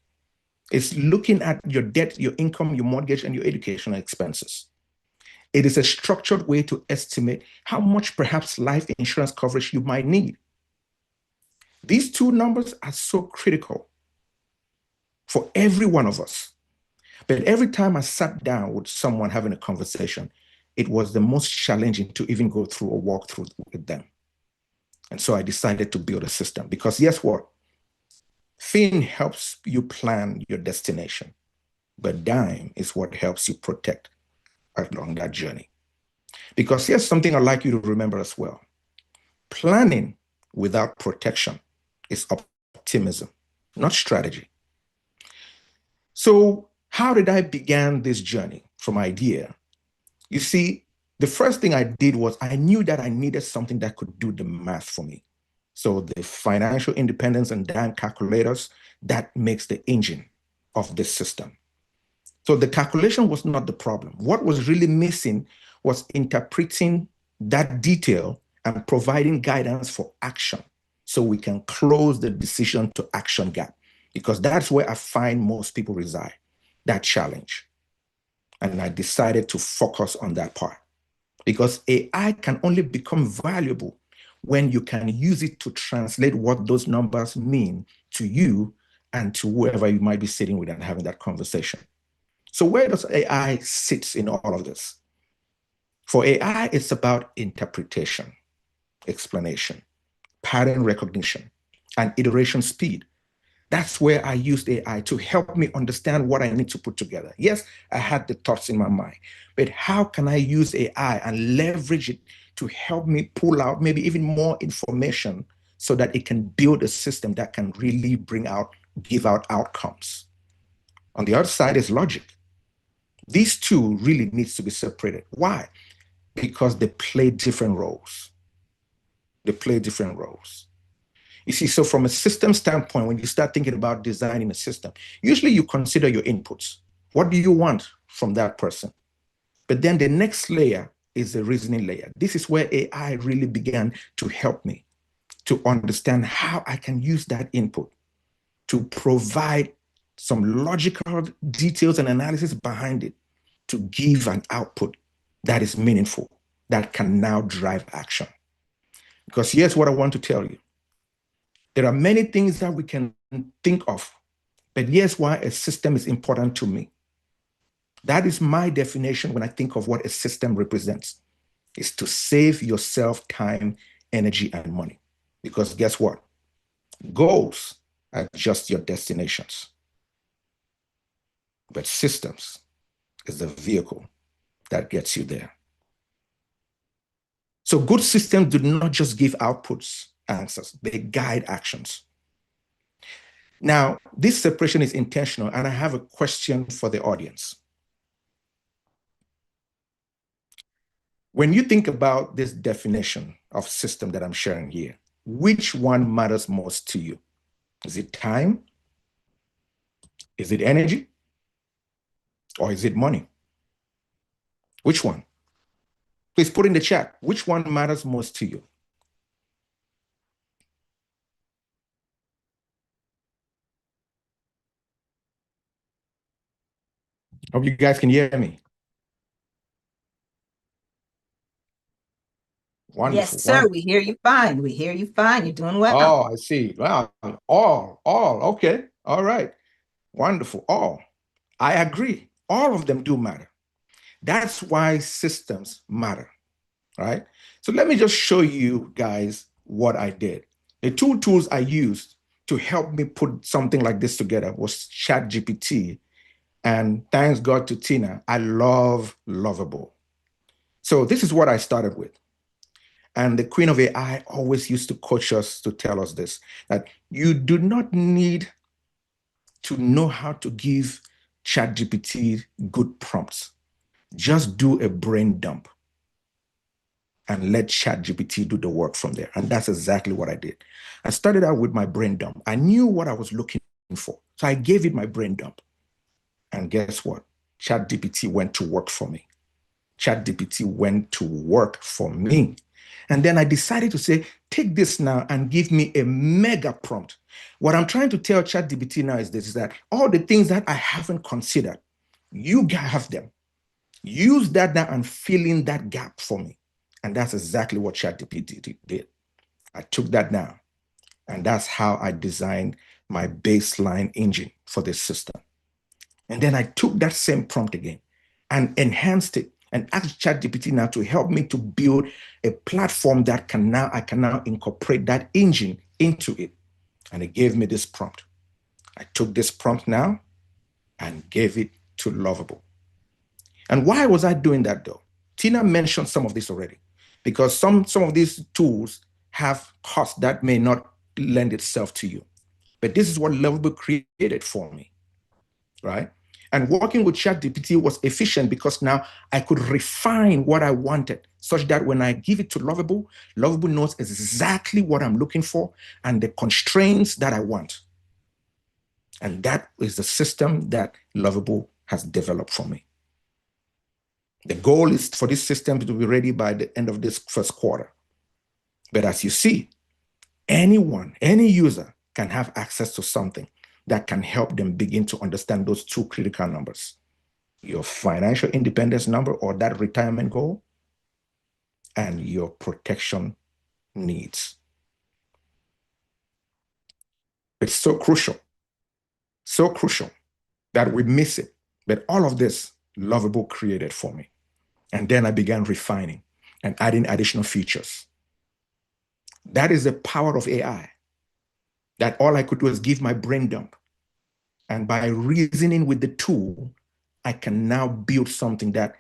S11: It's looking at your debt, your income, your mortgage, and your educational expenses. It is a structured way to estimate how much perhaps life insurance coverage you might need. These two numbers are so critical for every one of us. But every time I sat down with someone having a conversation, it was the most challenging to even go through or walk through with them. And so I decided to build a system because guess what? FIN helps you plan your destination, but DIME is what helps you protect along that journey. Because here's something I'd like you to remember as well. Planning without protection is optimism, not strategy. So how did I begin this journey from idea? You see, the first thing I did was I knew that I needed something that could do the math for me. So the financial independence and DIME calculators, that makes the engine of this system. So the calculation was not the problem. What was really missing was interpreting that detail and providing guidance for action so we can close the decision to action gap, because that's where I find most people reside, that challenge. And I decided to focus on that part because AI can only become valuable when you can use it to translate what those numbers mean to you and to whoever you might be sitting with and having that conversation. So where does AI sit in all of this? For AI, it's about interpretation, explanation, pattern recognition, and iteration speed. That's where I used AI to help me understand what I need to put together. Yes, I had the thoughts in my mind, but how can I use AI and leverage it to help me pull out maybe even more information so that it can build a system that can really give out outcomes? On the other side is logic. These two really needs to be separated. Why? Because they play different roles. They play different roles. You see, so from a system standpoint, when you start thinking about designing a system, usually you consider your inputs. What do you want from that person? But then the next layer is the reasoning layer. This is where AI really began to help me to understand how I can use that input to provide some logical details and analysis behind it to give an output that is meaningful, that can now drive action. Because here's what I want to tell you. There are many things that we can think of, but here's why a system is important to me. That is my definition when I think of what a system represents, is to save yourself time, energy, and money. Because guess what? Goals are just your destinations. But systems is the vehicle that gets you there. So good systems do not just give outputs, answers, they guide actions. Now, this separation is intentional, and I have a question for the audience. When you think about this definition of system that I'm sharing here, which one matters most to you? Is it time? Is it energy? Or is it money? Which one? Please put in the chat, which one matters most to you? Hope you guys can hear me. Wonderful.
S3: Yes, sir. We hear you fine. We hear you fine. You're doing well.
S11: Oh, I see. Wow. All. Okay. All right. Wonderful. All. I agree. All of them do matter. That's why systems matter, right? So let me just show you guys what I did. The two tools I used to help me put something like this together was ChatGPT. And thanks God to Tina, I love Lovable. So this is what I started with. And the queen of AI always used to coach us to tell us this, that you do not need to know how to give ChatGPT good prompts. Just do a brain dump and let ChatGPT do the work from there. And that's exactly what I did. I started out with my brain dump. I knew what I was looking for. So I gave it my brain dump. And guess what? ChatGPT went to work for me. ChatGPT went to work for me. And then I decided to say, take this now and give me a mega prompt. What I'm trying to tell ChatGPT now is this, is that all the things that I haven't considered, you have them. Use that now and fill in that gap for me. And that's exactly what ChatGPT did. I took that now, and that's how I designed my baseline engine for this system. And then I took that same prompt again and enhanced it and asked ChatGPT now to help me to build a platform that I can now incorporate that engine into it. And it gave me this prompt. I took this prompt now and gave it to Lovable. And why was I doing that though? Tina mentioned some of this already, because some of these tools have costs that may not lend itself to you. But this is what Lovable created for me, right? And working with ChatGPT was efficient because now I could refine what I wanted such that when I give it to Lovable, Lovable knows exactly what I'm looking for and the constraints that I want. And that is the system that Lovable has developed for me. The goal is for this system to be ready by the end of this first quarter. But as you see, anyone, any user can have access to something that can help them begin to understand those two critical numbers, your financial independence number or that retirement goal, and your protection needs. It's so crucial that we miss it. But all of this, Lovable created for me. And then I began refining and adding additional features. That is the power of AI, that all I could do is give my brain dump. And by reasoning with the tool, I can now build something that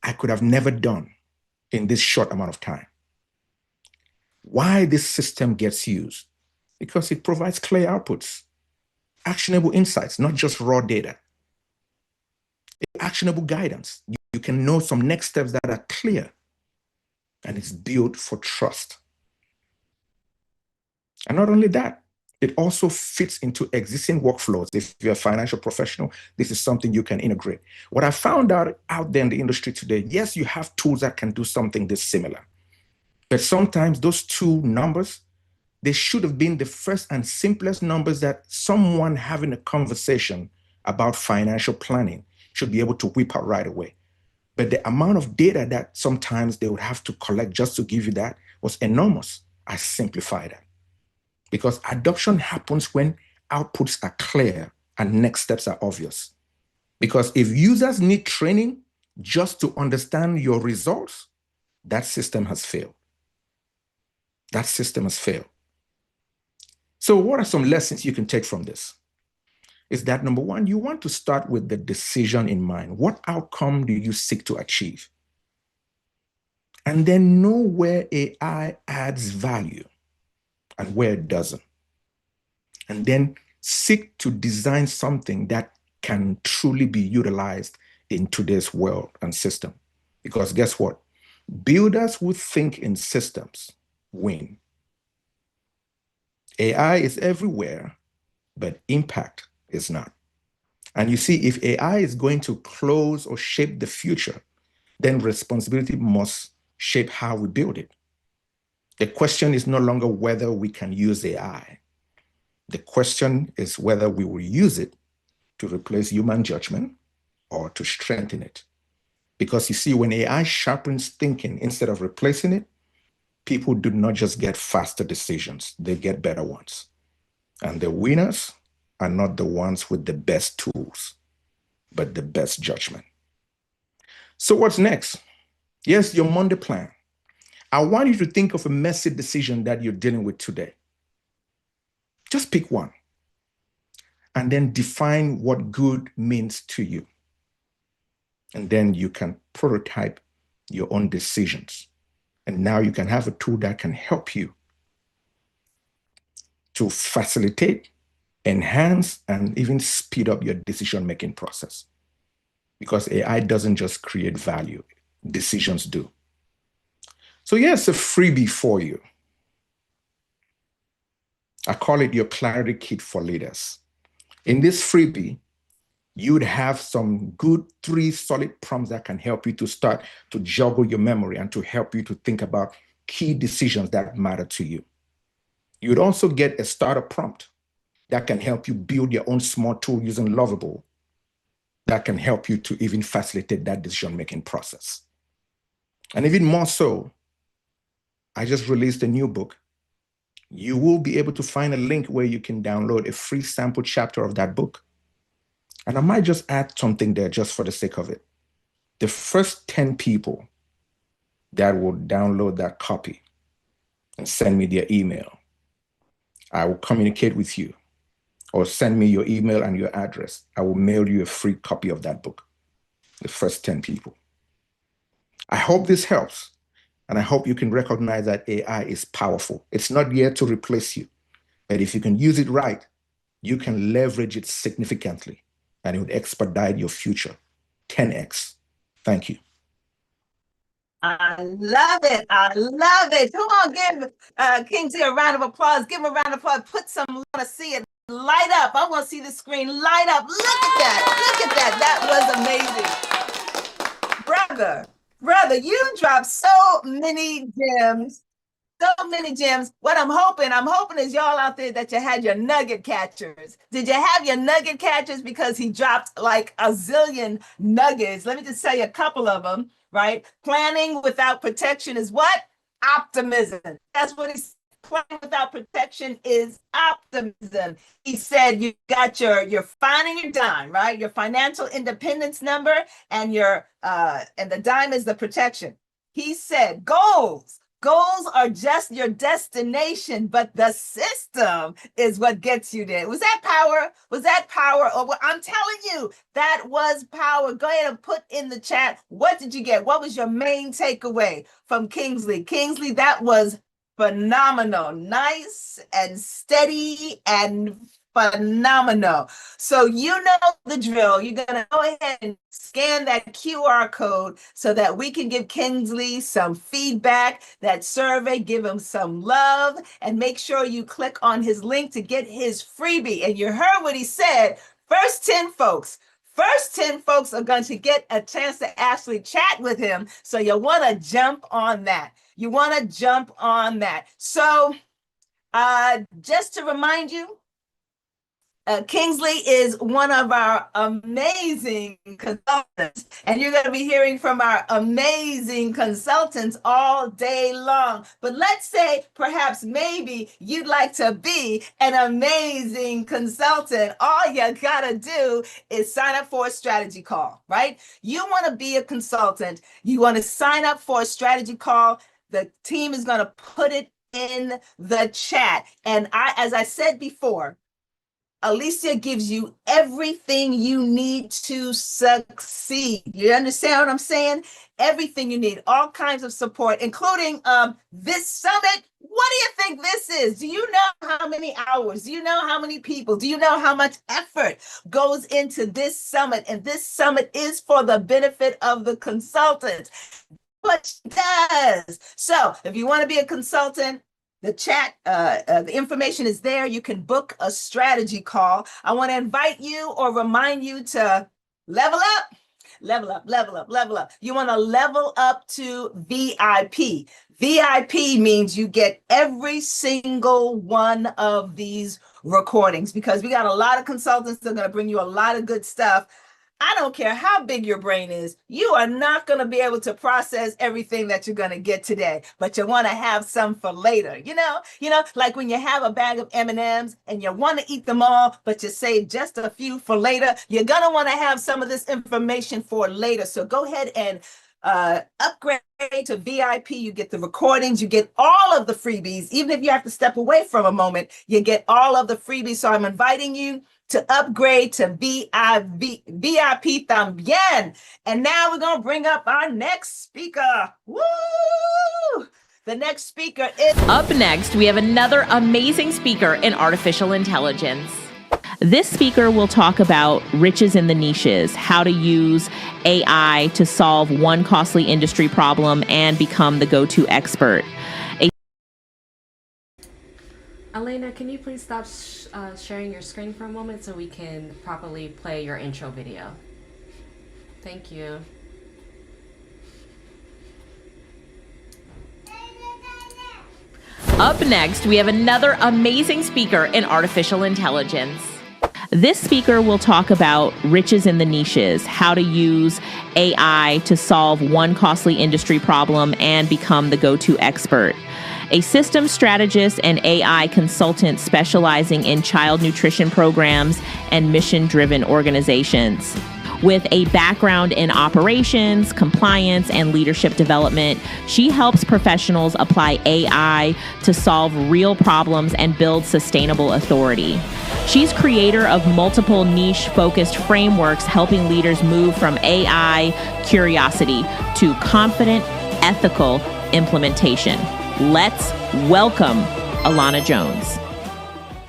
S11: I could have never done in this short amount of time. Why this system gets used? Because it provides clear outputs, actionable insights, not just raw data. Actionable guidance. You can know some next steps that are clear, and it's built for trust. And not only that, it also fits into existing workflows. If you're a financial professional, this is something you can integrate. What I found out there in the industry today, yes, you have tools that can do something this similar. But sometimes those two numbers, they should have been the first and simplest numbers that someone having a conversation about financial planning should be able to whip out right away. But the amount of data that sometimes they would have to collect just to give you that was enormous. I simplified it. Because adoption happens when outputs are clear and next steps are obvious. Because if users need training just to understand your results, that system has failed. That system has failed. So what are some lessons you can take from this? Is that number one, you want to start with the decision in mind. What outcome do you seek to achieve? And then know where AI adds value and where it doesn't. And then seek to design something that can truly be utilized in today's world and system. Because guess what? Builders who think in systems win. AI is everywhere, but impact is not. And you see, if AI is going to close or shape the future, then responsibility must shape how we build it. The question is no longer whether we can use AI. The question is whether we will use it to replace human judgment or to strengthen it. Because you see, when AI sharpens thinking instead of replacing it, people do not just get faster decisions, they get better ones. And the winners are not the ones with the best tools, but the best judgment. So what's next? Yes, your Monday plan. I want you to think of a messy decision that you're dealing with today. Just pick one. And then define what good means to you. And then you can prototype your own decisions. And now you can have a tool that can help you to facilitate, enhance, and even speed up your decision-making process. Because AI doesn't just create value, decisions do. So here's a freebie for you. I call it your clarity kit for leaders. In this freebie, you'd have some good 3 solid prompts that can help you to start to juggle your memory and to help you to think about key decisions that matter to you. You'd also get a starter prompt that can help you build your own small tool using Lovable that can help you to even facilitate that decision-making process. And even more so, I just released a new book. You will be able to find a link where you can download a free sample chapter of that book. And I might just add something there just for the sake of it. The first 10 people that will download that copy and send me their email, I will communicate with you, or send me your email and your address. I will mail you a free copy of that book, the first 10 people. I hope this helps. And I hope you can recognize that AI is powerful. It's not here to replace you. But if you can use it right, you can leverage it significantly, and it would expedite your future 10x. Thank you.
S3: I love it. I love it. Come on, give Kingsley a round of applause. Give him a round of applause. Put some, I want to see it light up. I want to see the screen light up. Look at that. Look at that. That was amazing. Brother, you dropped so many gems. So many gems. What I'm hoping is y'all out there that you had your nugget catchers. Did you have your nugget catchers? Because he dropped like a zillion nuggets. Let me just tell you a couple of them, right? Planning without protection is what? Optimism. That's what he said. Planning without protection is optimism. He said you got your fine and your dime, right? Your financial independence number and and the dime is the protection. He said goals. Goals are just your destination, but the system is what gets you there. Was that power? Was that power? Oh, well, I'm telling you, that was power. Go ahead and put in the chat. What did you get? What was your main takeaway from Kingsley? Kingsley, that was phenomenal. Nice and steady and phenomenal. So you know the drill. You're going to go ahead and scan that QR code so that we can give Kingsley some feedback, that survey, give him some love, and make sure you click on his link to get his freebie. And you heard what he said. First 10 folks are going to get a chance to actually chat with him. So you want to jump on that. You want to jump on that. So just to remind you, Kingsley is one of our amazing consultants, and you're going to be hearing from our amazing consultants all day long. But let's say perhaps maybe you'd like to be an amazing consultant. All you got to do is sign up for a strategy call, right? You want to be a consultant. You want to sign up for a strategy call. The team is going to put it in the chat. And as I said before, Alicia gives you everything you need to succeed. You understand what I'm saying? Everything you need, all kinds of support, including this summit. What do you think this is? Do you know how many hours? Do you know how many people? Do you know how much effort goes into this summit? And this summit is for the benefit of the consultants. What she does. So if you want to be a consultant, the chat, the information is there. You can book a strategy call. I want to invite you or remind you to level up, level up, level up, level up. You want to level up to VIP. VIP means you get every single one of these recordings, because we got a lot of consultants that are going to bring you a lot of good stuff. I don't care how big your brain is, you are not going to be able to process everything that you're going to get today, but you want to have some for later. You know, like when you have a bag of M&Ms and you want to eat them all, but you save just a few for later, you're going to want to have some of this information for later. So go ahead and upgrade to VIP. You get the recordings, you get all of the freebies. Even if you have to step away from a moment, you get all of the freebies. So I'm inviting you to upgrade to VIP también. And now we're going to bring up our next speaker. Woo! The next speaker is...
S2: Up next, we have another amazing speaker in artificial intelligence. This speaker will talk about riches in the niches, how to use AI to solve one costly industry problem and become the go-to expert.
S12: Elena, can you please stop sharing your screen for a moment so we can properly play your intro video? Thank you.
S2: Up next, we have another amazing speaker in artificial intelligence. This speaker will talk about riches in the niches, how to use AI to solve one costly industry problem and become the go-to expert. A systems strategist and AI consultant specializing in child nutrition programs and mission-driven organizations. With a background in operations, compliance, and leadership development, she helps professionals apply AI to solve real problems and build sustainable authority. She's creator of multiple niche-focused frameworks helping leaders move from AI curiosity to confident, ethical implementation. Let's welcome Alana Jones.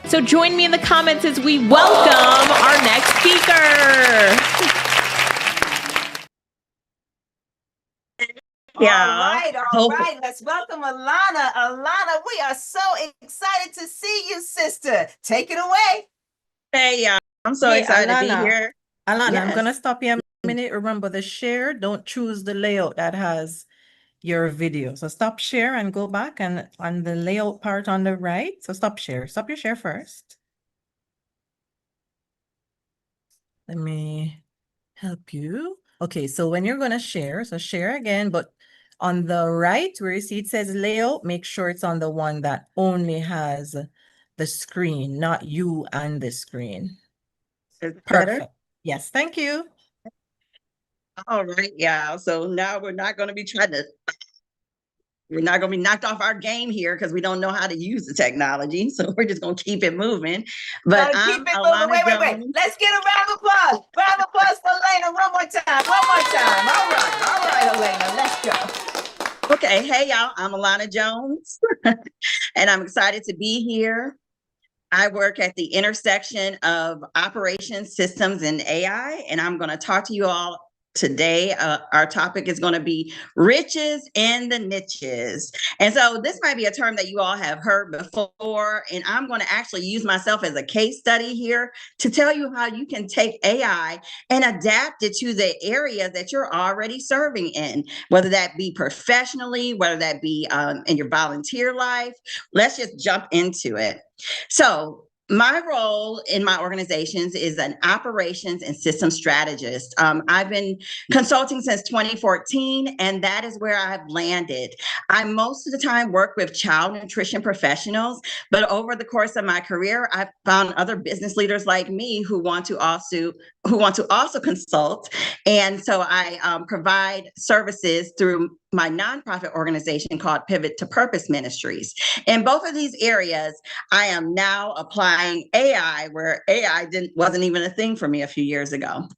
S2: So join me in the comments as we welcome our next speaker.
S3: All right. Let's welcome Alana. Alana, we are so excited to see you, sister. Take it away.
S13: Hey, y'all. I'm so excited to be here.
S9: Alana,
S13: Yes.
S9: I'm going to stop you a minute. Remember the share. Don't choose the layout that has your video. So stop share and go back and on the layout part on the right. So stop share. Stop your share first. Let me help you. Okay, so when you're going to share, so share again, but on the right where you see it says layout, make sure it's on the one that only has the screen, not you and the screen.
S13: Perfect.
S9: Better? Yes, thank you.
S13: All right, yeah. So now we're not going to be knocked off our game here because we don't know how to use the technology. So we're just going to keep it moving. But
S3: keep it moving. Wait. Let's get a round of applause. Round of applause for Elena one more time. All right, Elena, let's go.
S13: Okay, hey y'all, I'm Alana Jones and I'm excited to be here. I work at the intersection of operations, systems, and AI, and I'm going to talk to you all today. Our topic is going to be riches in the niches. And so this might be a term that you all have heard before, and I'm going to actually use myself as a case study here to tell you how you can take AI and adapt it to the area that you're already serving in, whether that be professionally, whether that be in your volunteer life. Let's just jump into it. So my role in my organizations is an operations and systems strategist. I've been consulting since 2014, and that is where I've landed. I most of the time work with child nutrition professionals, but over the course of my career, I've found other business leaders like me who want to also consult. And so I provide services through my nonprofit organization called Pivot to Purpose Ministries. In both of these areas, I am now applying AI where AI wasn't even a thing for me a few years ago.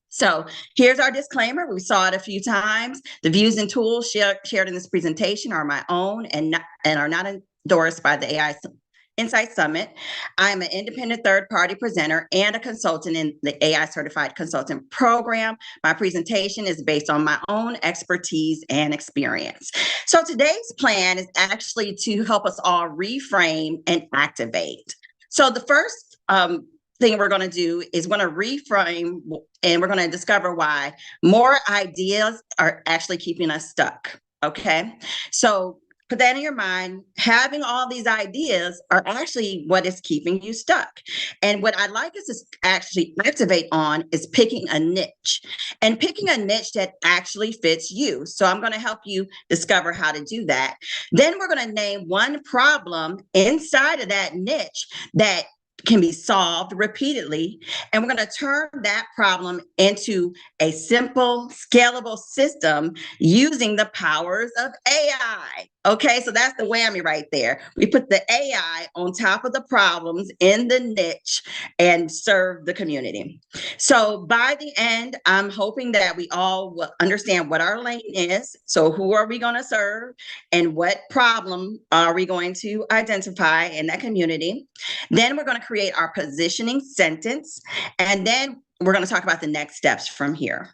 S13: So here's our disclaimer. We saw it a few times. The views and tools shared in this presentation are my own and are not endorsed by the AI Insight Summit. I'm an independent third-party presenter and a consultant in the AI Certified Consultant Program. My presentation is based on my own expertise and experience. So today's plan is actually to help us all reframe and activate. So the first thing we're going to do is we're going to reframe, and we're going to discover why more ideas are actually keeping us stuck. Okay, so put that in your mind. Having all these ideas are actually what is keeping you stuck. And what I'd like us to actually activate on is picking a niche, and picking a niche that actually fits you. So I'm going to help you discover how to do that. Then we're going to name one problem inside of that niche that can be solved repeatedly. And we're going to turn that problem into a simple, scalable system using the powers of AI. Okay, so that's the whammy right there. We put the AI on top of the problems in the niche and serve the community. So by the end, I'm hoping that we all will understand what our lane is. So who are we going to serve and what problem are we going to identify in that community? Then we're going to create our positioning sentence, and then we're going to talk about the next steps from here.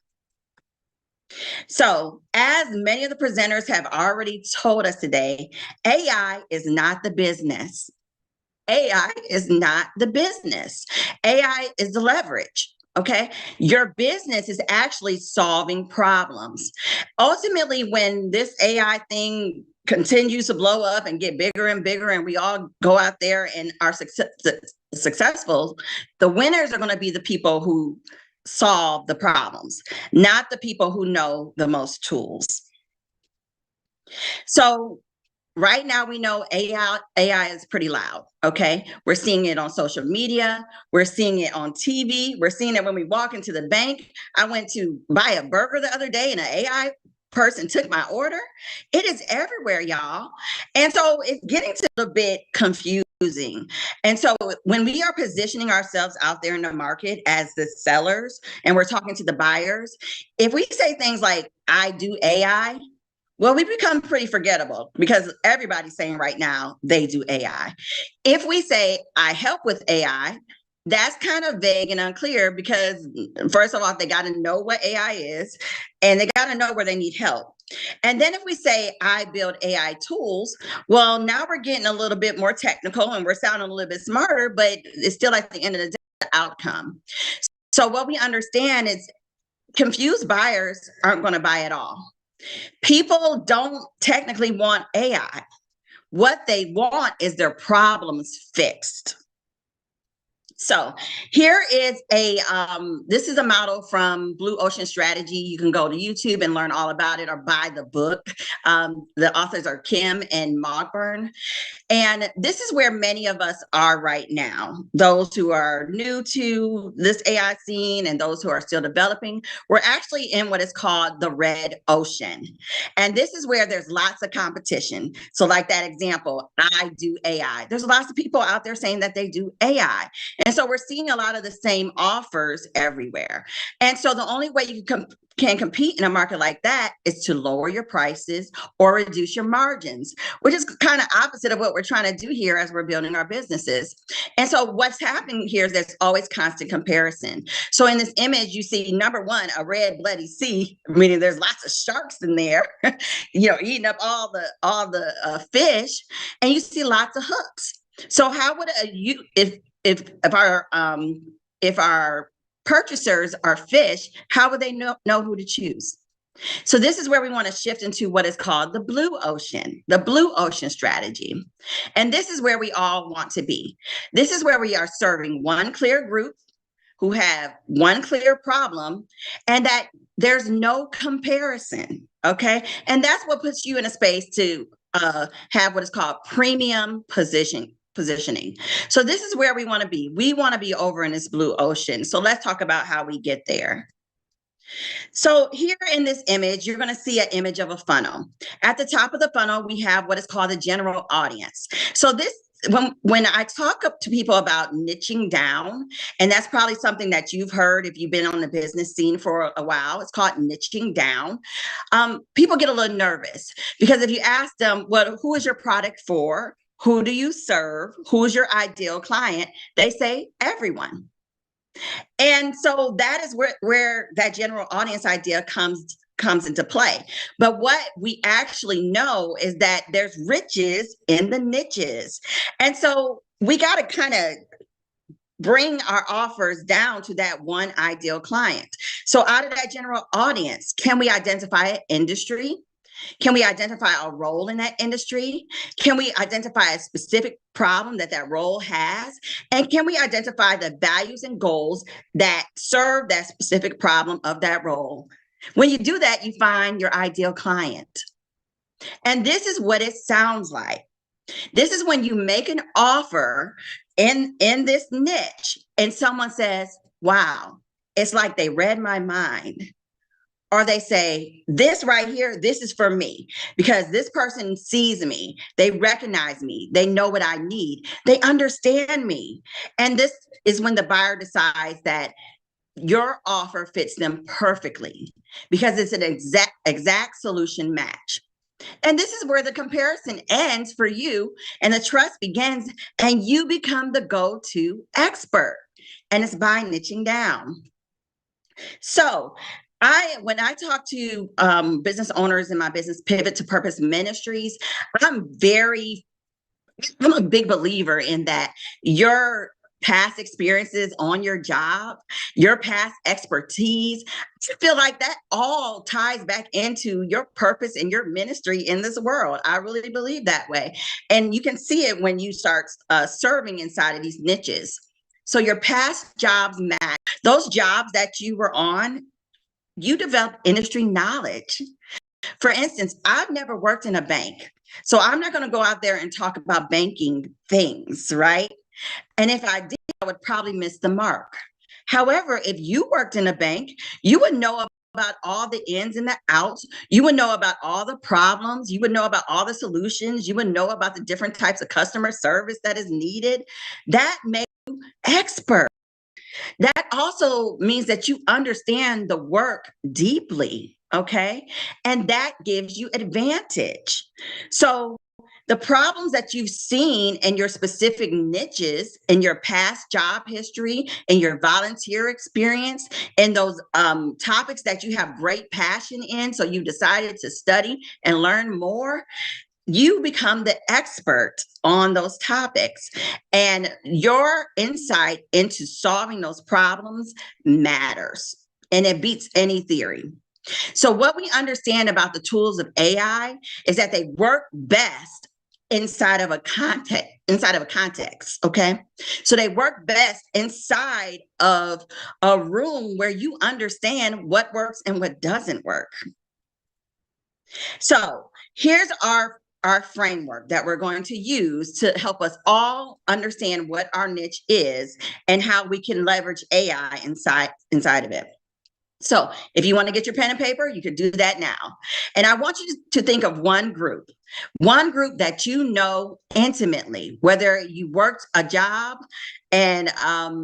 S13: So, as many of the presenters have already told us today, AI is not the business. AI is not the business. AI is the leverage. Okay. Your business is actually solving problems. Ultimately, when this AI thing continues to blow up and get bigger and bigger, and we all go out there and are successful, the winners are going to be the people who solve the problems, not the people who know the most tools. So right now, we know AI is pretty loud, okay? We're seeing it on social media. We're seeing it on TV. We're seeing it when we walk into the bank. I went to buy a burger the other day and an AI person took my order. It is everywhere, y'all. And so it's getting to a bit confusing. And so when we are positioning ourselves out there in the market as the sellers and we're talking to the buyers, if we say things like, I do AI, well, we become pretty forgettable because everybody's saying right now they do AI. If we say, I help with AI, that's kind of vague and unclear because, first of all, they got to know what AI is and they got to know where they need help. And then if we say, I build AI tools, well, now we're getting a little bit more technical and we're sounding a little bit smarter, but it's still at the end of the day, the outcome. So what we understand is confused buyers aren't going to buy at all. People don't technically want AI. What they want is their problems fixed. So here is this is a model from Blue Ocean Strategy. You can go to YouTube and learn all about it or buy the book. The authors are Kim and Mogburn. And this is where many of us are right now. Those who are new to this AI scene and those who are still developing, we're actually in what is called the red ocean. And this is where there's lots of competition. So like that example, I do AI. There's lots of people out there saying that they do AI. And so we're seeing a lot of the same offers everywhere. And so the only way you can compete in a market like that is to lower your prices or reduce your margins, which is kind of opposite of what we're trying to do here as we're building our businesses. And so what's happening here is there's always constant comparison. So in this image, you see, number one, a red bloody sea, meaning there's lots of sharks in there, eating up all the fish, and you see lots of hooks. So how would if our purchasers are fish, how would they know who to choose? So this is where we want to shift into what is called the blue ocean strategy. And this is where we all want to be. This is where we are serving one clear group who have one clear problem and that there's no comparison, okay? And that's what puts you in a space to have what is called premium positioning. So this is where we want to be. We want to be over in this blue ocean. So let's talk about how we get there. So here in this image, you're going to see an image of a funnel. At the top of the funnel, we have what is called the general audience. So this, when I talk up to people about niching down, and that's probably something that you've heard if you've been on the business scene for a while, it's called niching down. People get a little nervous because if you ask them, well, who is your product for? Who do you serve? Who's your ideal client? They say everyone. And so that is where that general audience idea comes into play. But what we actually know is that there's riches in the niches. And so we got to kind of bring our offers down to that one ideal client. So out of that general audience, can we identify an industry? Can we identify a role in that industry? Can we identify a specific problem that role has? And can we identify the values and goals that serve that specific problem of that role? When you do that, you find your ideal client. And this is what it sounds like. This is when you make an offer in this niche and someone says, wow, it's like they read my mind. Or they say, this right here, this is for me because this person sees me. They recognize me. They know what I need. They understand me. And this is when the buyer decides that your offer fits them perfectly because it's an exact solution match. And this is where the comparison ends for you and the trust begins and you become the go-to expert. And it's by niching down. So when I talk to business owners in my business Pivot to Purpose Ministries, I'm a big believer in that your past experiences on your job, your past expertise, I feel like that all ties back into your purpose and your ministry in this world. I really believe that way. And you can see it when you start serving inside of these niches. So your past jobs match. Those jobs that you were on, you develop industry knowledge. For instance, I've never worked in a bank. So I'm not going to go out there and talk about banking things, right? And if I did, I would probably miss the mark. However, if you worked in a bank, you would know about all the ins and the outs. You would know about all the problems. You would know about all the solutions. You would know about the different types of customer service that is needed. That makes you expert. That also means that you understand the work deeply, okay? And that gives you advantage. So the problems that you've seen in your specific niches, in your past job history, in your volunteer experience, in those topics that you have great passion in, so you decided to study and learn more, you become the expert on those topics. And your insight into solving those problems matters, and it beats any theory. So what we understand about the tools of AI is that they work best inside of a context, okay? So they work best inside of a room where you understand what works and what doesn't work. So here's our framework that we're going to use to help us all understand what our niche is and how we can leverage AI inside of it. So if you want to get your pen and paper, you could do that now. And I want you to think of one group that you know intimately, whether you worked a job and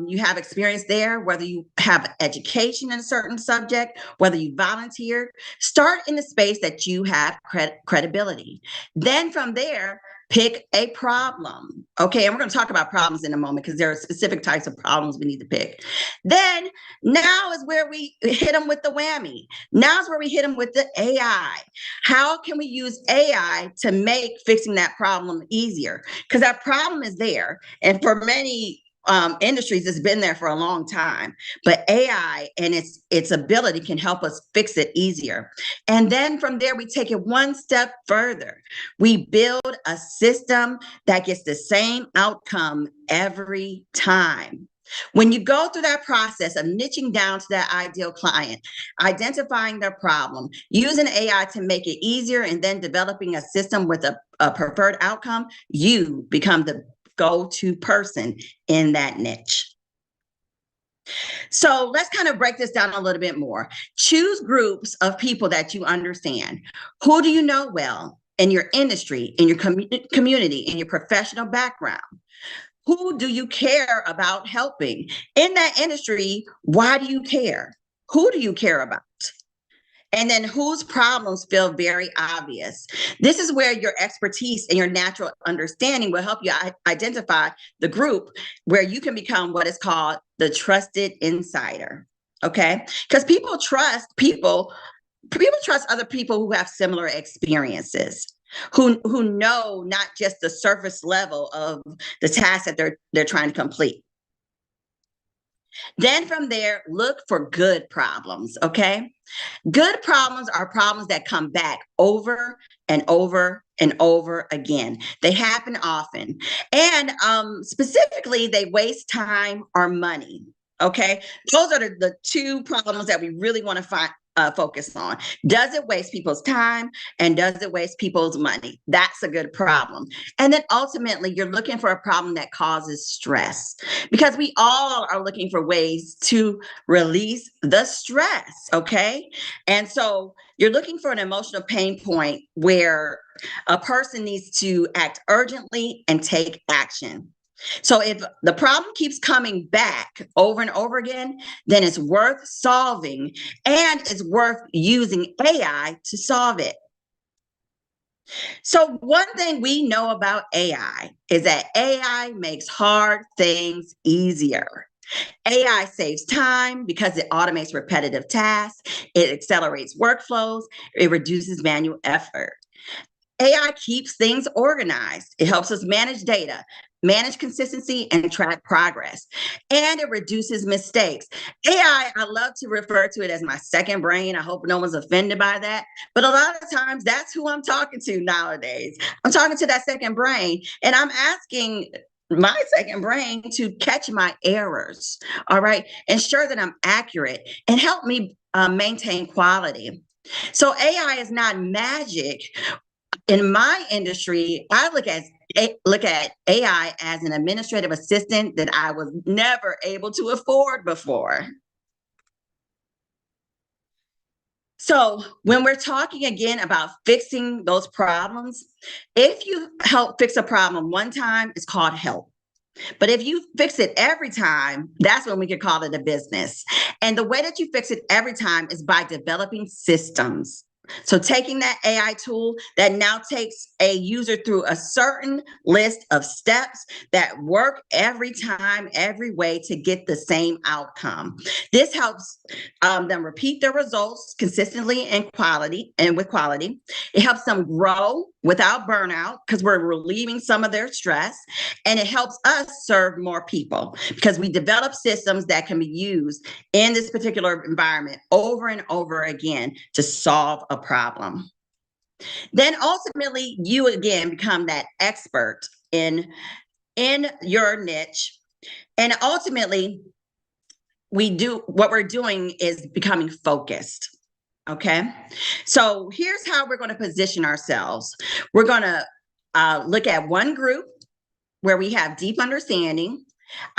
S13: you have experience there, whether you have education in a certain subject, whether you volunteered. Start in the space that you have credibility. Then from there, pick a problem. Okay, and we're going to talk about problems in a moment because there are specific types of problems we need to pick. Then now is where we hit them with the whammy. Now is where we hit them with the AI. How can we use AI to make fixing that problem easier? Because that problem is there. And for many industries, it's been there for a long time, but AI and its ability can help us fix it easier. And then from there, we take it one step further. We build a system that gets the same outcome every time. When you go through that process of niching down to that ideal client, identifying their problem, using AI to make it easier, and then developing a system with a preferred outcome, you become the go-to person in that niche. So let's kind of break this down a little bit more. Choose groups of people that you understand. Who do you know well in your industry, in your community, in your professional background? Who do you care about helping in that industry? Why do you care? Who do you care about? And then whose problems feel very obvious? This is where your expertise and your natural understanding will help you identify the group where you can become what is called the trusted insider. Okay? Because people trust other people who have similar experiences, who know not just the surface level of the task that they're trying to complete. Then from there, look for good problems, okay? Good problems are problems that come back over and over and over again. They happen often. And specifically, they waste time or money, okay? Those are the two problems that we really want to focus on. Does it waste people's time, and does it waste people's money? That's a good problem. And then ultimately, you're looking for a problem that causes stress, because we all are looking for ways to release the stress, okay? And so you're looking for an emotional pain point where a person needs to act urgently and take action. So if the problem keeps coming back over and over again, then it's worth solving, and it's worth using AI to solve it. So one thing we know about AI is that AI makes hard things easier. AI saves time because it automates repetitive tasks, it accelerates workflows, it reduces manual effort. AI keeps things organized. It helps us manage data, manage consistency, and track progress. And it reduces mistakes. AI, I love to refer to it as my second brain. I hope no one's offended by that. But a lot of times, that's who I'm talking to nowadays. I'm talking to that second brain, and I'm asking my second brain to catch my errors, all right? Ensure that I'm accurate and help me maintain quality. So AI is not magic. In my industry, I look at AI as an administrative assistant that I was never able to afford before. So when we're talking again about fixing those problems, if you help fix a problem one time, it's called help. But if you fix it every time, that's when we could call it a business. And the way that you fix it every time is by developing systems. So taking that AI tool that now takes a user through a certain list of steps that work every time, every way to get the same outcome. This helps them repeat their results consistently and with quality. It helps them grow without burnout because we're relieving some of their stress. And it helps us serve more people because we develop systems that can be used in this particular environment over and over again to solve a problem. Then ultimately, you again become that expert in your niche. And ultimately, what we're doing is becoming focused. Okay. So here's how we're going to position ourselves. We're going to look at one group where we have deep understanding,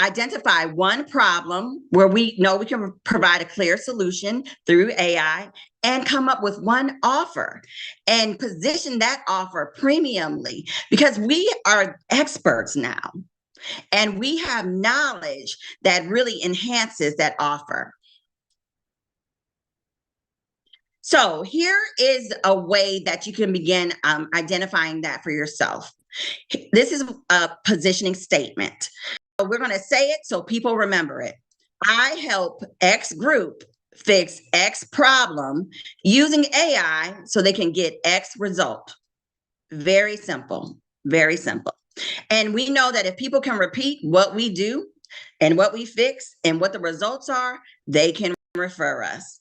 S13: identify one problem where we know we can provide a clear solution through AI, and come up with one offer and position that offer premiumly because we are experts now and we have knowledge that really enhances that offer. So here is a way that you can begin identifying that for yourself. This is a positioning statement. So we're going to say it so people remember it. I help X group fix X problem using AI so they can get X result. Very simple, very simple. And we know that if people can repeat what we do and what we fix and what the results are, they can refer us.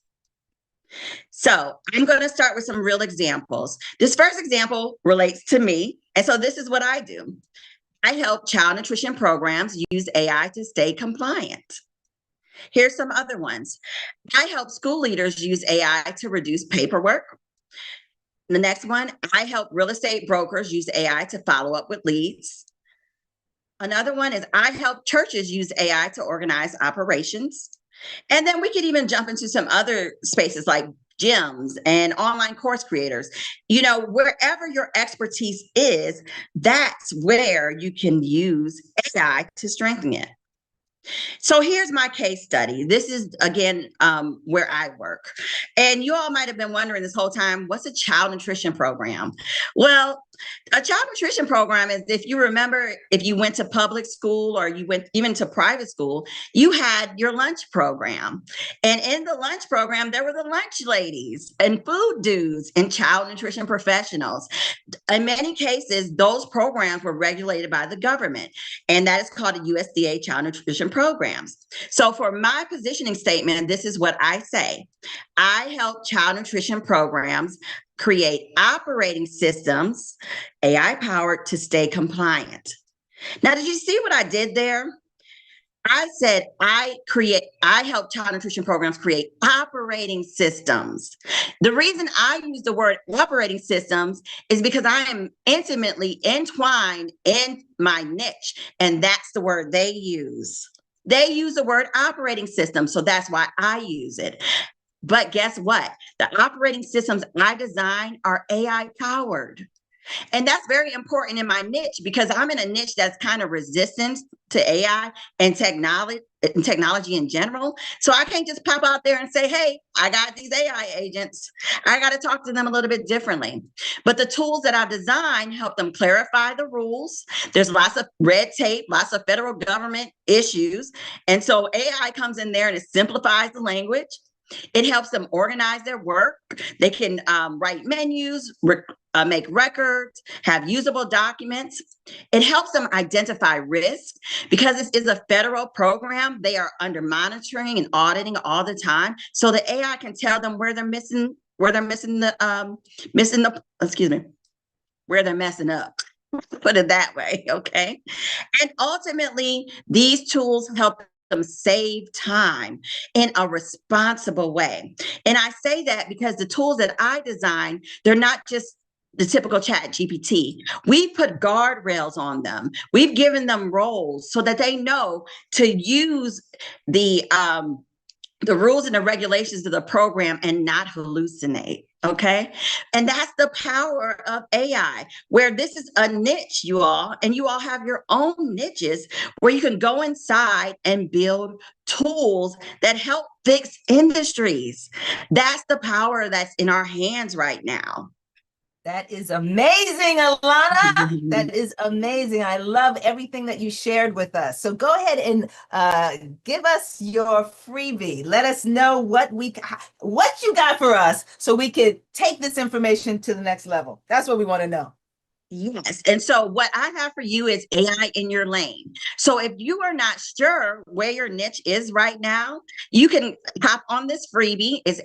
S13: So I'm going to start with some real examples. This first example relates to me. And so this is what I do. I help child nutrition programs use AI to stay compliant. Here's some other ones. I help school leaders use AI to reduce paperwork. The next one, I help real estate brokers use AI to follow up with leads. Another one is I help churches use AI to organize operations. And then we could even jump into some other spaces like gyms and online course creators. You know, wherever your expertise is, that's where you can use AI to strengthen it. So here's my case study. This is, again, where I work. And you all might have been wondering this whole time, what's a child nutrition program? Well, a child nutrition program is, if you remember, if you went to public school or you went even to private school, you had your lunch program. And in the lunch program, there were the lunch ladies and food dudes and child nutrition professionals. In many cases, those programs were regulated by the government, and that is called a USDA child nutrition programs. So for my positioning statement, this is what I say. I help child nutrition programs create operating systems, AI powered, to stay compliant. Now, did you see what I did there? I said I help child nutrition programs create operating systems. The reason I use the word operating systems is because I am intimately entwined in my niche, and that's the word they use. They use the word operating system, so that's why I use it. But guess what? The operating systems I design are AI powered. And that's very important in my niche because I'm in a niche that's kind of resistant to AI and technology in general. So I can't just pop out there and say, hey, I got these AI agents. I got to talk to them a little bit differently. But the tools that I've designed help them clarify the rules. There's lots of red tape, lots of federal government issues. And so AI comes in there and it simplifies the language. It helps them organize their work. They can write menus, make records, have usable documents. It helps them identify risk because this is a federal program. They are under monitoring and auditing all the time. So the AI can tell them where they're messing up. Put it that way, okay? And ultimately, these tools help them save time in a responsible way. And I say that because the tools that I design, they're not just the typical chat GPT. We put guardrails on them. We've given them roles so that they know to use the rules and the regulations of the program and not hallucinate. Okay. And that's the power of AI, where this is a niche, you all, and you all have your own niches where you can go inside and build tools that help fix industries. That's the power that's in our hands right now.
S3: That is amazing, Alana. That is amazing. I love everything that you shared with us. So go ahead and give us your freebie. Let us know what you got for us so we could take this information to the next level. That's what we want to know.
S13: Yes. And so what I have for you is AI in your lane. So if you are not sure where your niche is right now, you can hop on this freebie. It's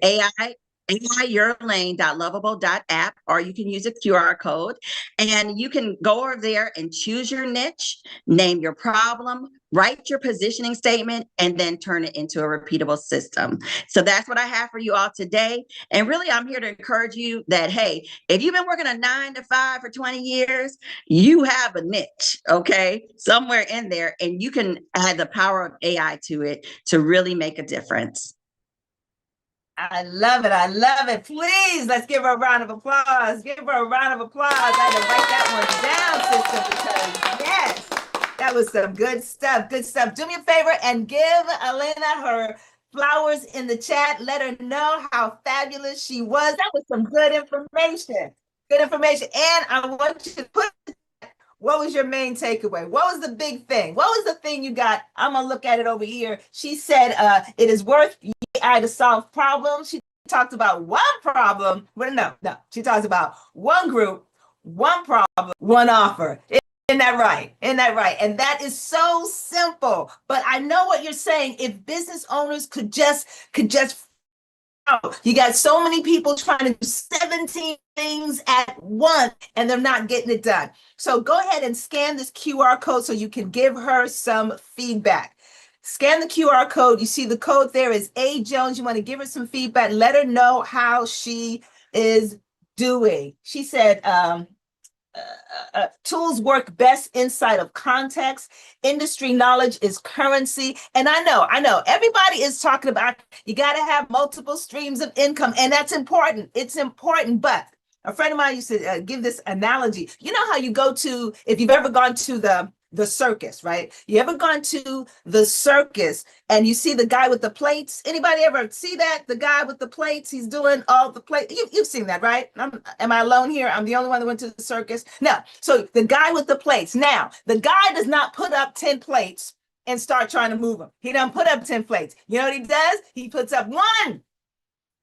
S13: AIyourlane.lovable.app, or you can use a QR code and you can go over there and choose your niche, name your problem, write your positioning statement, and then turn it into a repeatable system. So that's what I have for you all today. And really, I'm here to encourage you that, hey, if you've been working a 9 to 5 for 20 years, you have a niche, okay, somewhere in there, and you can add the power of AI to it to really make a difference.
S3: I love it. I love it. Please, let's give her a round of applause. Give her a round of applause. I had to write that one down, sister, because yes, that was some good stuff. Good stuff. Do me a favor and give Elena her flowers in the chat. Let her know how fabulous she was. That was some good information. Good information. And I want you to put, what was your main takeaway? What was the big thing? What was the thing you got? I'm going to look at it over here. She said it is worth AI to solve problems. She talked about one problem. Well, no. She talks about one group, one problem, one offer. Isn't that right? Isn't that right? And that is so simple. But I know what you're saying. If business owners could just you got so many people trying to do 17 things at once and they're not getting it done. So go ahead and scan this QR code so you can give her some feedback. Scan the QR code. You see the code there is A Jones. You want to give her some feedback. Let her know how she is doing. She said, tools work best inside of context. Industry knowledge is currency. And I know everybody is talking about you got to have multiple streams of income, and that's important. It's important. But a friend of mine used to give this analogy. You know how you go to, if you've ever gone to the circus, right? You ever gone to the circus and you see the guy with the plates? Anybody ever see that? The guy with the plates, he's doing all the plates. You've seen that, right? Am I alone here? I'm the only one that went to the circus. No. So the guy with the plates. Now, the guy does not put up 10 plates and start trying to move them. He doesn't put up 10 plates. You know what he does? He puts up one.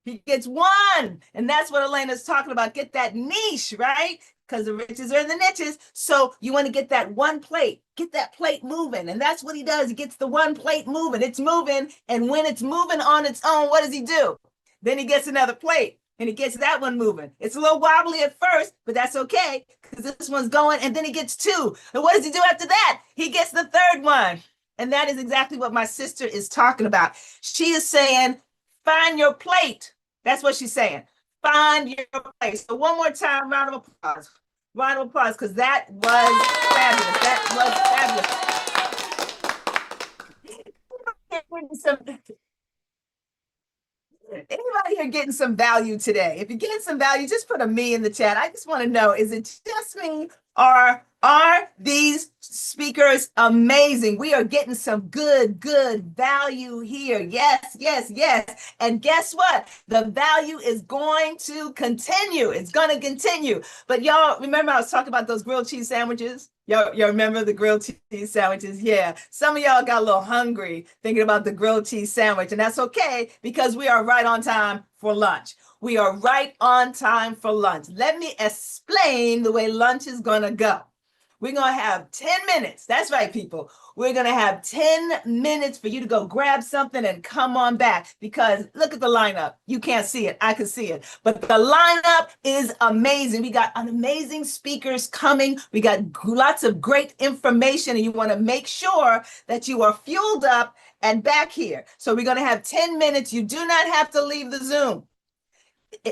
S3: He gets one. And that's what Elena's talking about. Get that niche, right? Because the riches are in the niches. So you want to get that one plate, get that plate moving. And that's what he does. He gets the one plate moving. It's moving. And when it's moving on its own, what does he do? Then he gets another plate and he gets that one moving. It's a little wobbly at first, but that's okay because this one's going, and then he gets two. And what does he do after that? He gets the third one. And that is exactly what my sister is talking about. She is saying, find your plate. That's what she's saying. Find your place. So one more time, round of applause. Round of applause, because that was fabulous. That was fabulous. Anybody here getting some value today? If you're getting some value, just put a me in the chat. I just want to know, is it just me, or are these speakers amazing? We are getting some good value here. Yes. And guess what? The value is going to continue. It's going to continue. But y'all, remember I was talking about those grilled cheese sandwiches? Y'all remember the grilled cheese sandwiches? Yeah. Some of y'all got a little hungry thinking about the grilled cheese sandwich, and that's okay because we are right on time for lunch. We are right on time for lunch. Let me explain the way lunch is going to go. We're going to have 10 minutes. That's right, people. We're going to have 10 minutes for you to go grab something and come on back, because look at the lineup. You can't see it. I can see it. But the lineup is amazing. We got amazing speakers coming. We got lots of great information, and you want to make sure that you are fueled up and back here. So we're going to have 10 minutes. You do not have to leave the Zoom.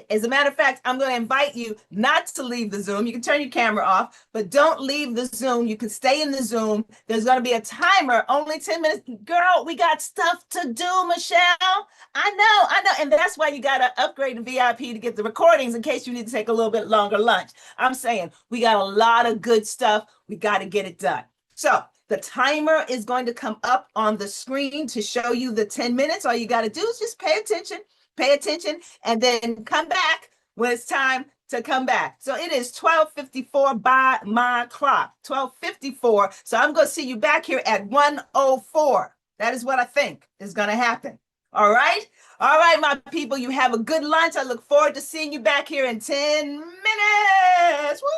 S3: As a matter of fact, I'm going to invite you not to leave the Zoom. You can turn your camera off, but don't leave the Zoom. You can stay in the Zoom. There's going to be a timer, only 10 minutes. Girl, we got stuff to do, Michelle. I know. And that's why you got to upgrade to VIP to get the recordings in case you need to take a little bit longer lunch. I'm saying we got a lot of good stuff. We got to get it done. So the timer is going to come up on the screen to show you the 10 minutes. All you got to do is just pay attention, and then come back when it's time to come back. So it is 12:54 by my clock, 12:54. So I'm going to see you back here at 1:04. That is what I think is going to happen. All right, my people, you have a good lunch. I look forward to seeing you back here in 10 minutes. Woo!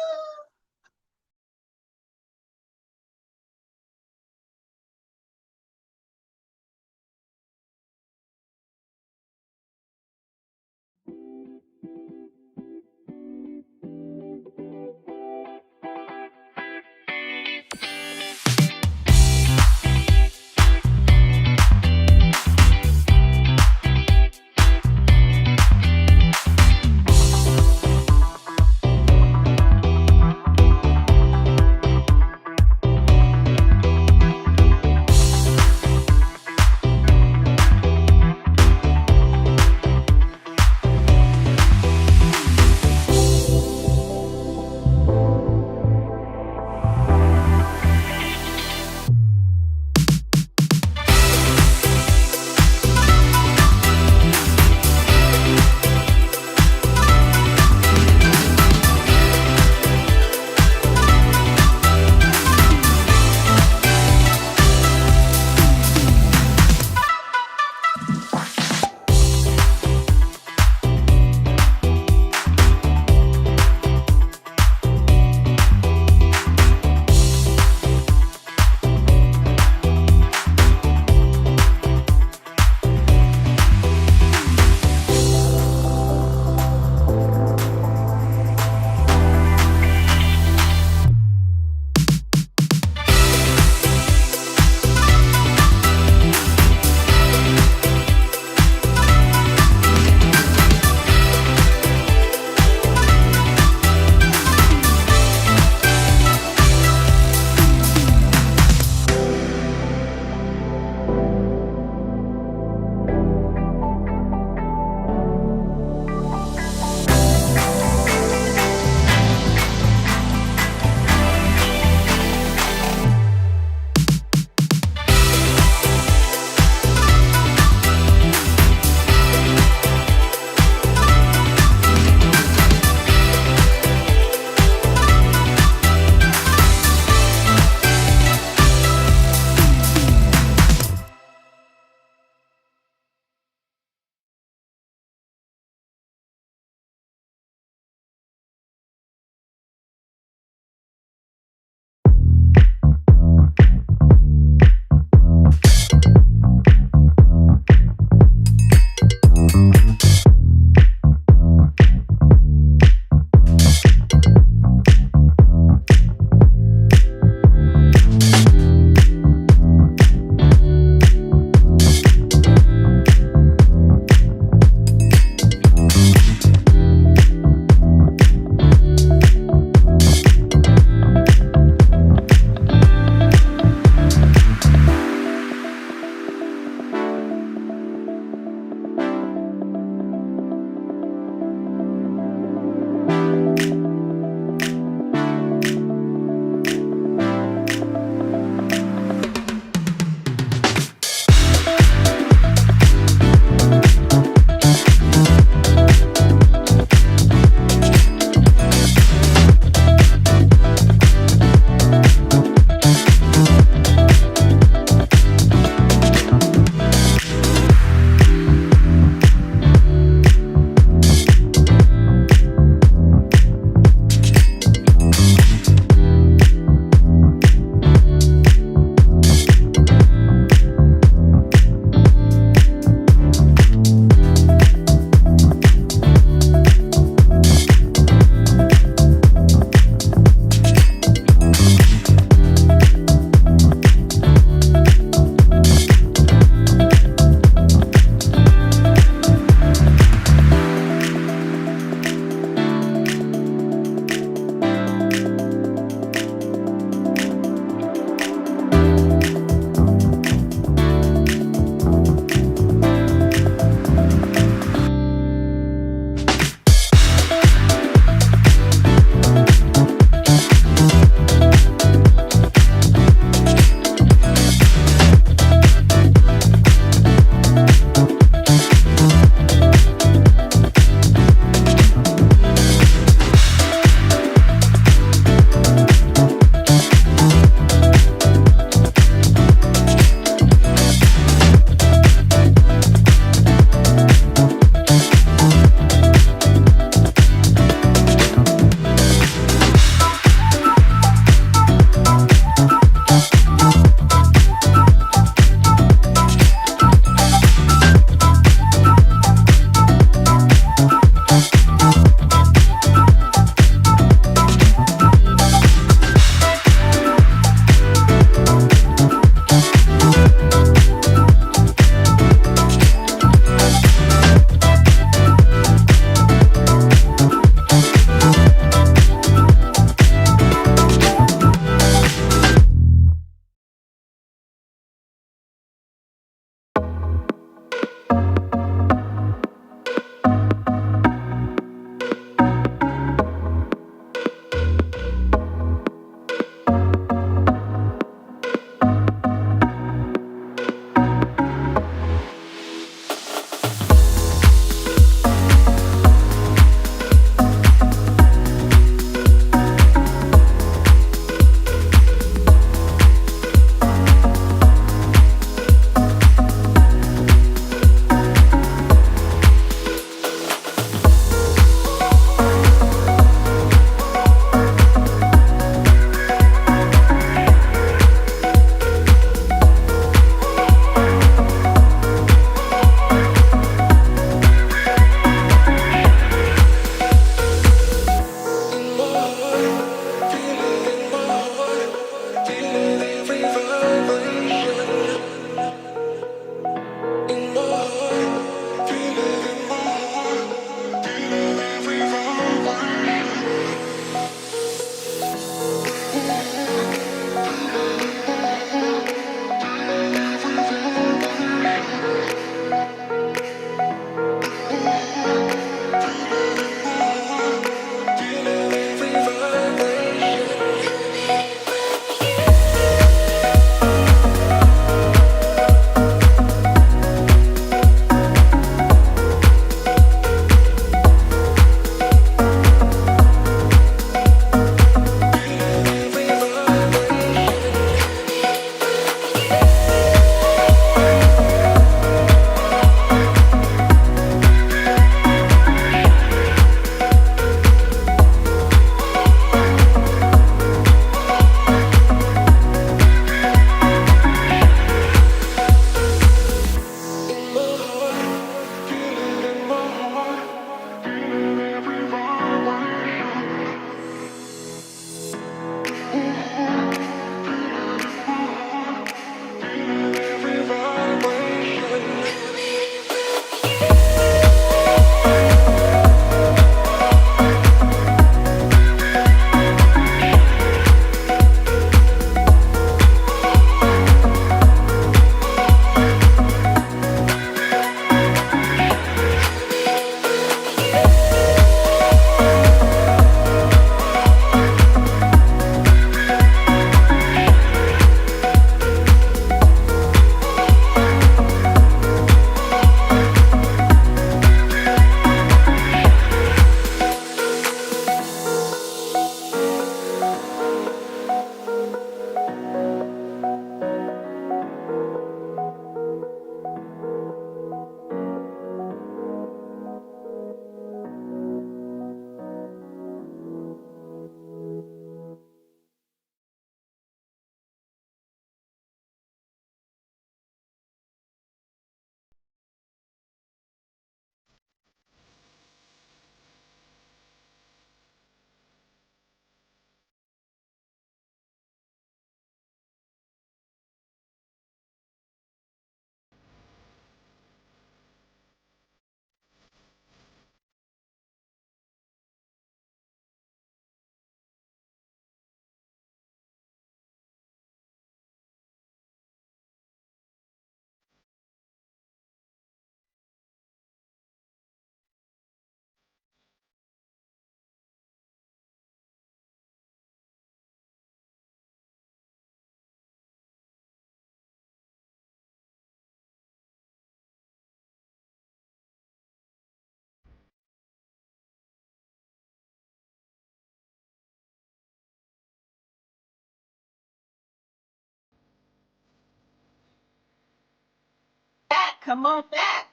S3: Come on back.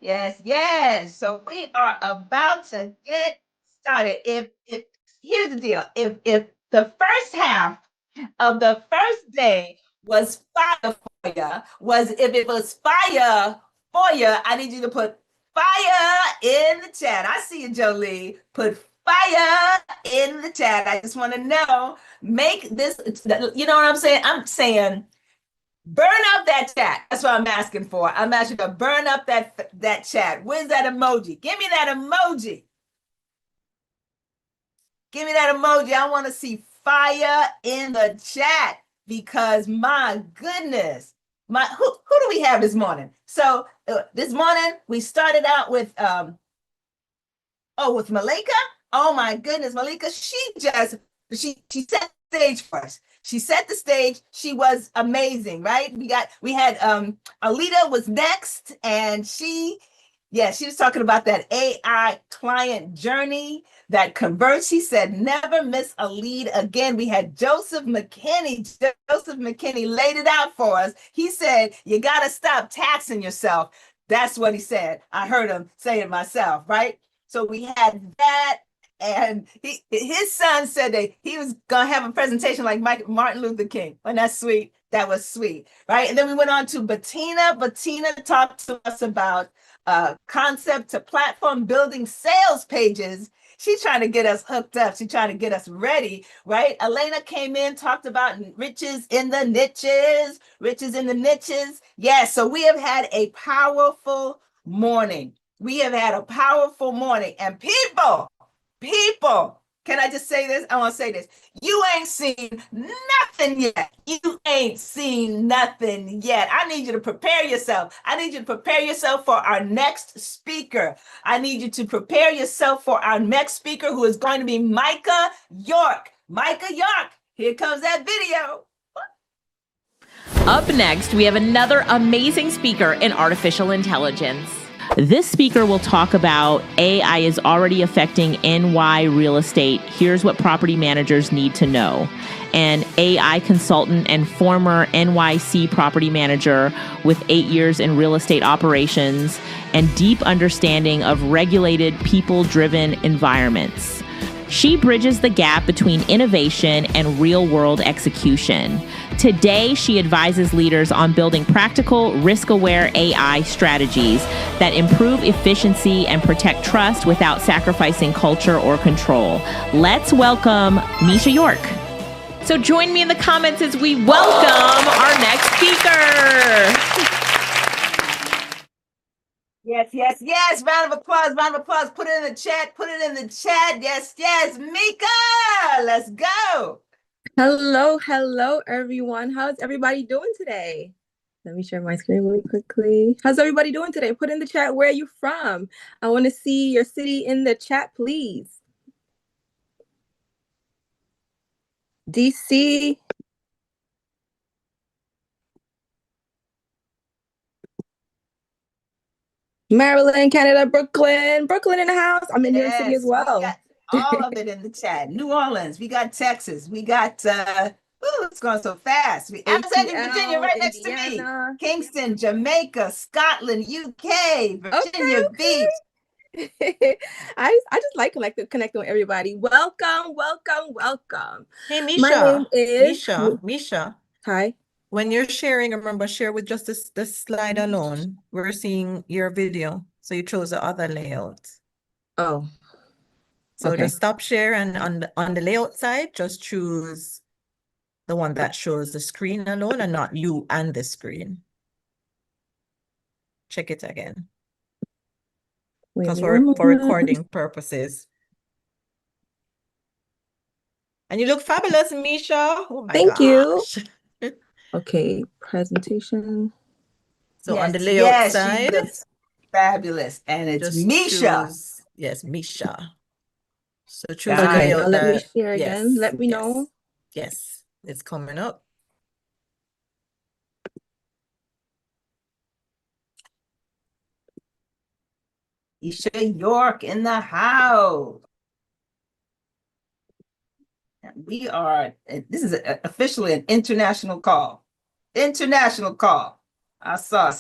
S3: Yes, yes. So we are about to get started. If here's the deal. If the first half of the first day was fire for you, was if it was fire for you, I need you to put fire in the chat. I see you, Jolie. Put fire in the chat. I just want to know. Make this, you know what I'm saying? I'm saying burn up that chat. That's what I'm asking for. I'm asking you to burn up that chat. Where's that emoji? Give me that emoji. Give me that emoji. I want to see fire in the chat because my goodness, who do we have this morning? So this morning we started out with with Malika. Oh my goodness, Malika, she set the stage for us. She set the stage. She was amazing, right? We had Alita was next, and she was talking about that AI client journey that converts. She said, never miss a lead again. We had Joseph McKinney. Joseph McKinney laid it out for us. He said, you got to stop taxing yourself. That's what he said. I heard him say it myself, right? So we had that. And his son said that he was going to have a presentation like Martin Luther King. Wasn't that sweet? That was sweet, right? And then we went on to Bettina. Bettina talked to us about concept to platform building sales pages. She's trying to get us hooked up. She's trying to get us ready, right? Elena came in, talked about riches in the niches, riches in the niches. Yes, so we have had a powerful morning. We have had a powerful morning. And people, can I just say this? I want to say this. You ain't seen nothing yet. You ain't seen nothing yet. I need you to prepare yourself. I need you to prepare yourself for our next speaker. I need you to prepare yourself for our next speaker, who is going to be Micah York. Micah York, here comes that video.
S2: Up next, we have another amazing speaker in artificial intelligence. This speaker will talk about AI is already affecting NY real estate. Here's what property managers need to know. An AI consultant and former NYC property manager with 8 years in real estate operations and deep understanding of regulated, people-driven environments. She bridges the gap between innovation and real-world execution. Today, she advises leaders on building practical, risk-aware AI strategies that improve efficiency and protect trust without sacrificing culture or control. Let's welcome Misha York. So join me in the comments as we welcome our next speaker.
S3: Yes. Round of applause. Put it in the chat. Yes. Mika, let's go.
S14: Hello, everyone. How's everybody doing today? Let me share my screen really quickly. How's everybody doing today? Put in the chat, where are you from? I want to see your city in the chat, please. DC. Maryland, Canada, Brooklyn in the house. I'm in New York City as well.
S3: We got all of it in the chat. New Orleans, we got Texas, we got it's going so fast. Alexandria, Virginia, right next to me. Kingston, Jamaica, Scotland, UK, Virginia Beach.
S14: I just like connecting with everybody. Welcome.
S9: Hey, Misha.
S14: My name is
S9: Misha.
S14: Hi.
S9: When you're sharing, remember, share with just this slide alone. We're seeing your video. So you chose the other layout.
S14: Oh.
S9: So just stop share, and on the layout side, just choose the one that shows the screen alone and not you and the screen. Check it again. Because for recording purposes. And you look fabulous, Misha. Oh my
S14: Thank
S9: gosh.
S14: you. Okay, presentation.
S9: So on the layout side,
S3: she looks fabulous, and it's Misha.
S9: Yes, Misha. So choose
S14: okay, let me share again. Let me know.
S9: Yes, it's coming up.
S3: Misha York in the house. This is officially an international call. I saw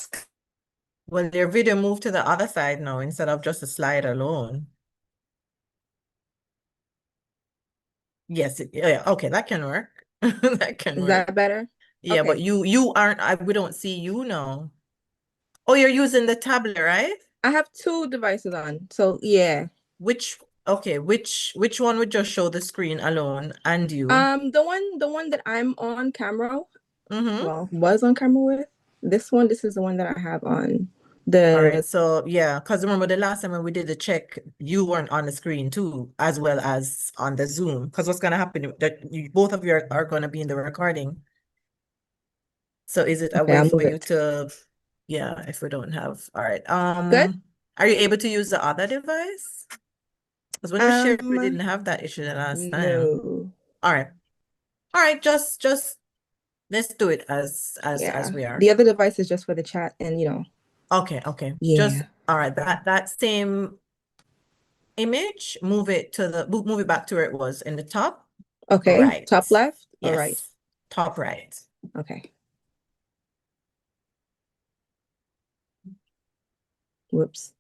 S9: Well, their video moved to the other side now instead of just a slide alone. Yes, yeah, okay, that can work. That can
S14: Is
S9: work.
S14: that better?
S9: Yeah, but
S14: Okay.
S9: you aren't, we don't see you now. Oh, you're using the tablet, right?
S14: I have two devices on. So yeah.
S9: Which one would just show the screen alone and you?
S14: The one that I'm on camera,
S9: Mm-hmm.
S14: well, was on camera with. This is the one that I have on
S9: All right,
S14: the
S9: so yeah, because remember the last time when we did the check, you weren't on the screen too, as well as on the Zoom. Because what's gonna happen that both of you are gonna be in the recording. So is it a
S14: Okay,
S9: way
S14: I'll
S9: for
S14: move
S9: you
S14: it.
S9: to, yeah, if we don't have, all right.
S14: Good?
S9: Are you able to use the other device? Because when we shared, we didn't
S14: Um,
S9: have that issue the last time.
S14: no.
S9: All right. All right, just let's do it as
S14: Yeah.
S9: we are.
S14: The other device is just for the chat and
S9: Okay, just
S14: Yeah.
S9: all right, that same image, move it back to where it was in the top
S14: Okay.
S9: right.
S14: Top left or right?
S9: Yes, top right.
S14: Okay. Whoops.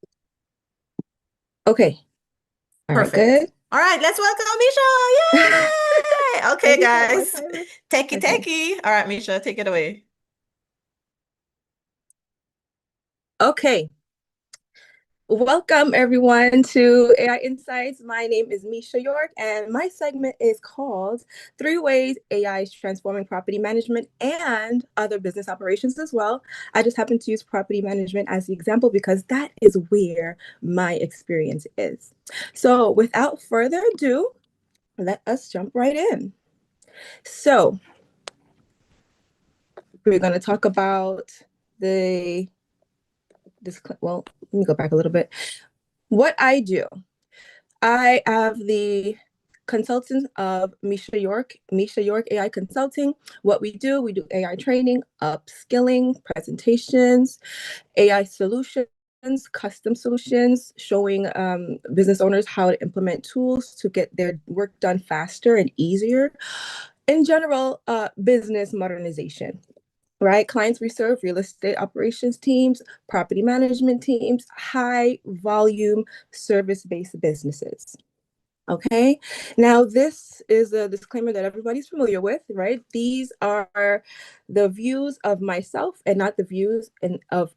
S14: Okay. All right,
S9: Perfect.
S14: good.
S9: All right, let's welcome Misha. Yay! Okay,
S14: Thank you so much,
S9: guys.
S14: Iris.
S9: Takey,
S14: Okay.
S9: takey. All right, Misha, take it away.
S14: Okay. Welcome everyone to AI Insights. My name is Misha York, and my segment is called 3 Ways AI is Transforming Property Management and Other Business Operations as well. I just happen to use property management as the example because that is where my experience is. So without further ado, let us jump right in. So we're going to talk about well, let me go back a little bit. What I do. I have the consultant of Misha York AI Consulting. What we do AI training, upskilling, presentations, AI solutions, custom solutions, showing business owners how to implement tools to get their work done faster and easier. In general, business modernization. Right, clients we serve: real estate operations teams, property management teams, high volume service-based businesses. Okay, now this is a disclaimer that everybody's familiar with, right? These are the views of myself and not the views of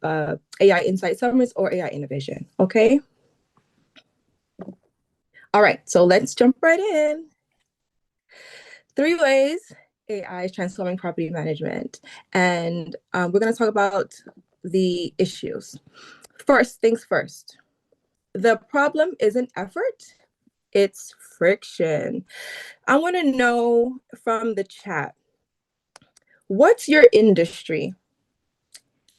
S14: AI Insight Summits or AI Innovation. Okay. All right, so let's jump right in. 3 ways AI is transforming property management. And we're going to talk about the issues. First things first, the problem isn't effort, it's friction. I want to know from the chat, what's your industry?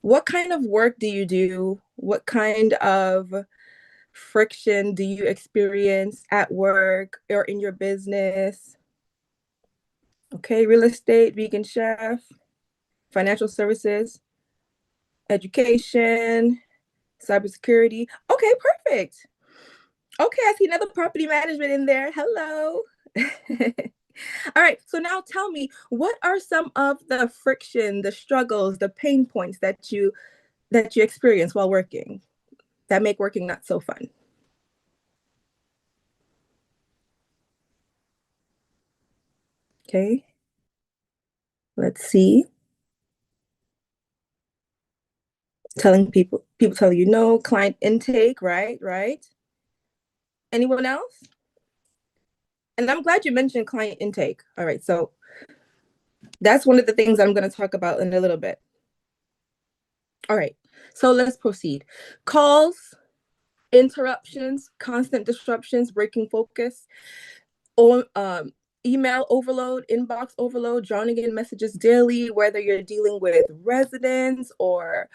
S14: What kind of work do you do? What kind of friction do you experience at work or in your business? Okay, real estate, vegan chef, financial services, education, cybersecurity. Okay, perfect. Okay, I see another property management in there. Hello. All right, so now tell me, what are some of the friction, the struggles, the pain points that you experience while working that make working not so fun? Okay. Let's see. People tell you no, client intake, right? Anyone else? And I'm glad you mentioned client intake. All right, so that's one of the things I'm going to talk about in a little bit. All right, so let's proceed. Calls, interruptions, constant disruptions, breaking focus, or email overload, inbox overload, drowning in messages daily, whether you're dealing with residents or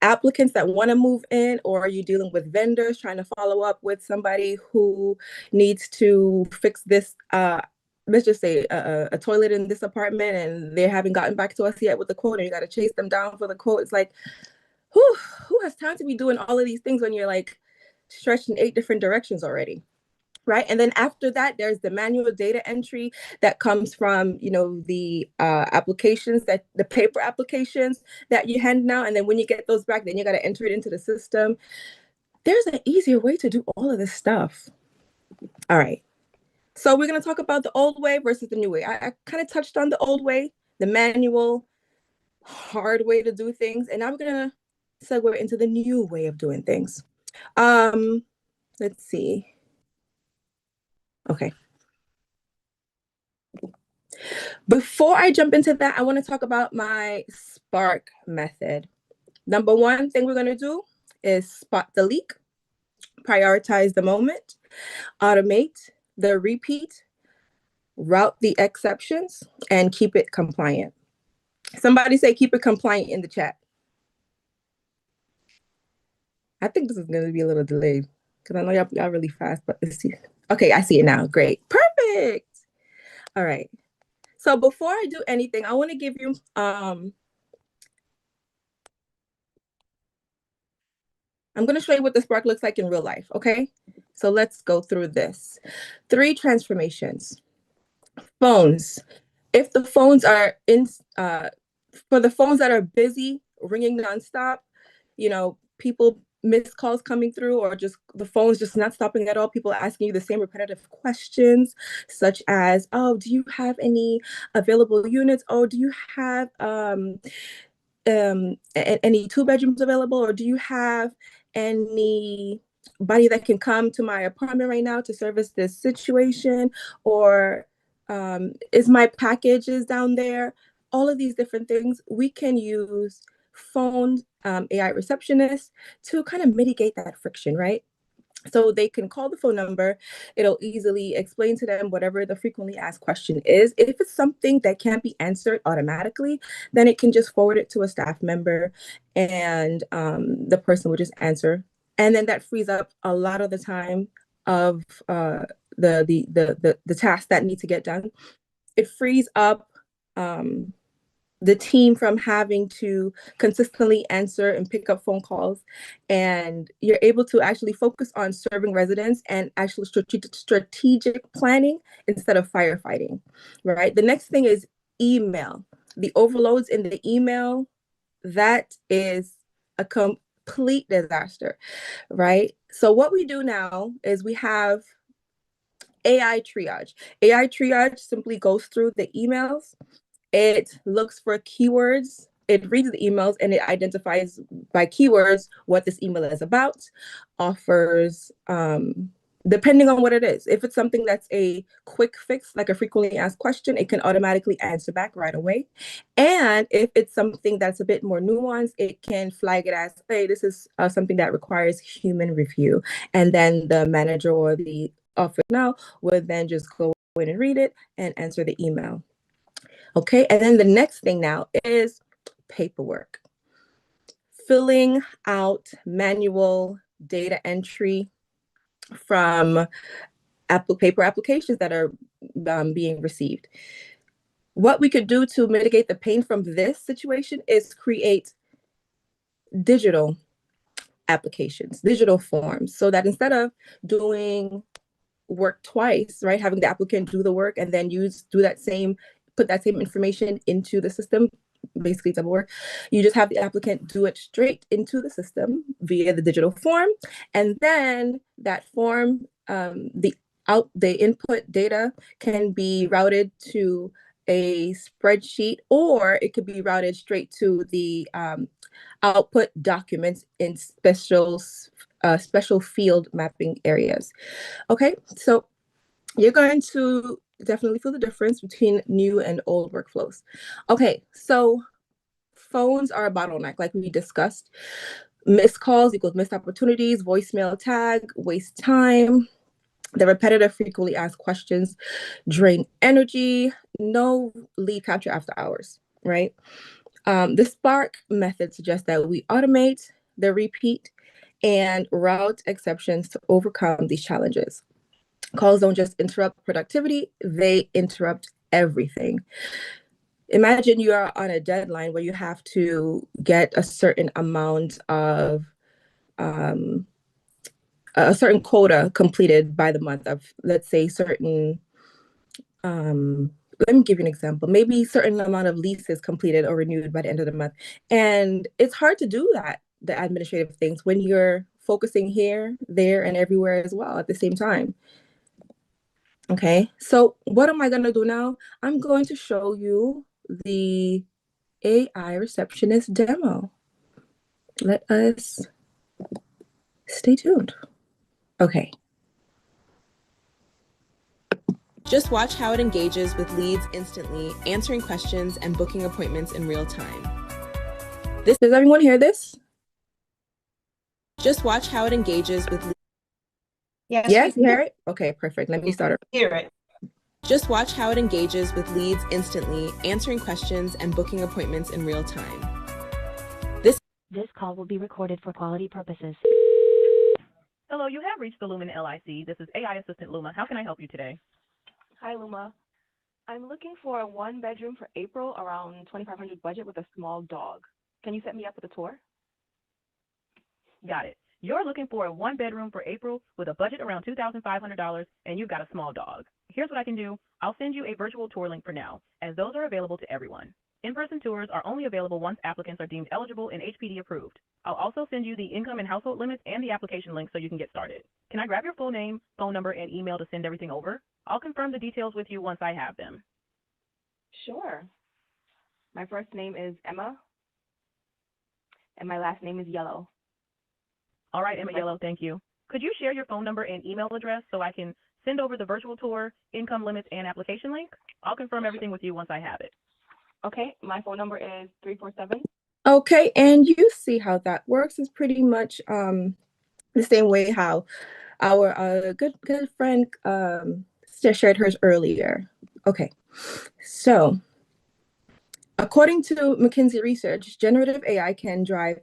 S14: applicants that want to move in, or are you dealing with vendors trying to follow up with somebody who needs to fix this, let's just say a toilet in this apartment, and they haven't gotten back to us yet with the quote, and you got to chase them down for the quote. It's like, who has time to be doing all of these things when you're like stretched in 8 different directions already? right? And then after that, there's the manual data entry that comes from, the applications, that the paper applications that you hand now. And then when you get those back, then you got to enter it into the system. There's an easier way to do all of this stuff. All right. So we're going to talk about the old way versus the new way. I kind of touched on the old way, the manual, hard way to do things. And now we're going to segue into the new way of doing things. Let's see. Okay. Before I jump into that, I want to talk about my Spark method. Number one thing we're going to do is spot the leak, prioritize the moment, automate the repeat, route the exceptions, and keep it compliant. Somebody say keep it compliant in the chat. I think this is going to be a little delayed because I know y'all really fast, but let's see. Okay, I see it now. Great. Perfect. All right. So before I do anything, I want to give you I'm going to show you what the Spark looks like in real life, okay? So let's go through this. 3 transformations. Phones. If the phones are for the phones that are busy, ringing nonstop, people missed calls coming through, or just the phone's just not stopping at all. People are asking you the same repetitive questions, such as, oh, do you have any available units? Oh, do you have any 2 bedrooms available? Or do you have anybody that can come to my apartment right now to service this situation? Or is my packages down there? All of these different things, we can use phone AI receptionists to kind of mitigate that friction, right? So they can call the phone number. It'll easily explain to them whatever the frequently asked question is. If it's something that can't be answered automatically, then it can just forward it to a staff member, and the person will just answer. And then that frees up a lot of the time of the tasks that need to get done. It frees up the team from having to consistently answer and pick up phone calls, and you're able to actually focus on serving residents and actually strategic planning instead of firefighting, right? The next thing is email. The overloads in the email, that is a complete disaster, right? So what we do now is we have AI triage. AI triage simply goes through the emails. It looks for keywords. It reads the emails and it identifies by keywords what this email is about, offers, depending on what it is. If it's something that's a quick fix, like a frequently asked question, it can automatically answer back right away. And if it's something that's a bit more nuanced, it can flag it as, hey, this is something that requires human review. And then the manager or the office now would then just go in and read it and answer the email. Okay, and then the next thing now is paperwork. Filling out manual data entry from paper applications that are being received. What we could do to mitigate the pain from this situation is create digital applications, digital forms, so that instead of doing work twice, right, having the applicant do the work and then put that same information into the system, basically double work, you just have the applicant do it straight into the system via the digital form, and then that form, the input data can be routed to a spreadsheet, or it could be routed straight to the output documents in special field mapping areas. Okay, so you're going to definitely feel the difference between new and old workflows. Okay, so phones are a bottleneck, like we discussed. Missed calls equals missed opportunities, voicemail tag, waste time. The repetitive, frequently asked questions drain energy, no lead capture after hours, right? The Spark method suggests that we automate the repeat and route exceptions to overcome these challenges. Calls don't just interrupt productivity, they interrupt everything. Imagine you are on a deadline where you have to get a certain amount of a certain quota completed by the month of, let's say, certain, let me give you an example, maybe certain amount of leases completed or renewed by the end of the month. And it's hard to do that, the administrative things, when you're focusing here, there, and everywhere as well at the same time. Okay, so what am I going to do now? I'm going to show you the AI receptionist demo. Let us stay tuned. Okay. Just watch how it engages with leads instantly, answering questions and booking appointments in real time. Does everyone hear this? Just watch how it engages with leads. Yes, you hear it? Okay, perfect. Let me start it.
S10: Hear it.
S14: Just watch how it engages with leads instantly, answering questions and booking appointments in real time.
S15: This call will be recorded for quality purposes.
S16: Hello, you have reached the Lumen LIC. This is AI Assistant Luma. How can I help you today?
S17: Hi, Luma. I'm looking for a one-bedroom for April, around $2,500 budget with a small dog. Can you set me up with a tour?
S16: Got it. You're looking for a one-bedroom for April with a budget around $2,500, and you've got a small dog. Here's what I can do. I'll send you a virtual tour link for now, as those are available to everyone. In-person tours are only available once applicants are deemed eligible and HPD approved. I'll also send you the income and household limits and the application link so you can get started. Can I grab your full name, phone number, and email to send everything over? I'll confirm the details with you once I have them.
S17: Sure. My first name is Emma, and my last name is Yellow.
S16: All right, Emma Yellow, thank you. Could you share your phone number and email address so I can send over the virtual tour, income limits, and application link? I'll confirm everything with you once I have it.
S17: Okay, my phone number is 347.
S14: Okay, and you see how that works. Is pretty much the same way how our good friend shared hers earlier. Okay, so according to McKinsey research, generative AI can drive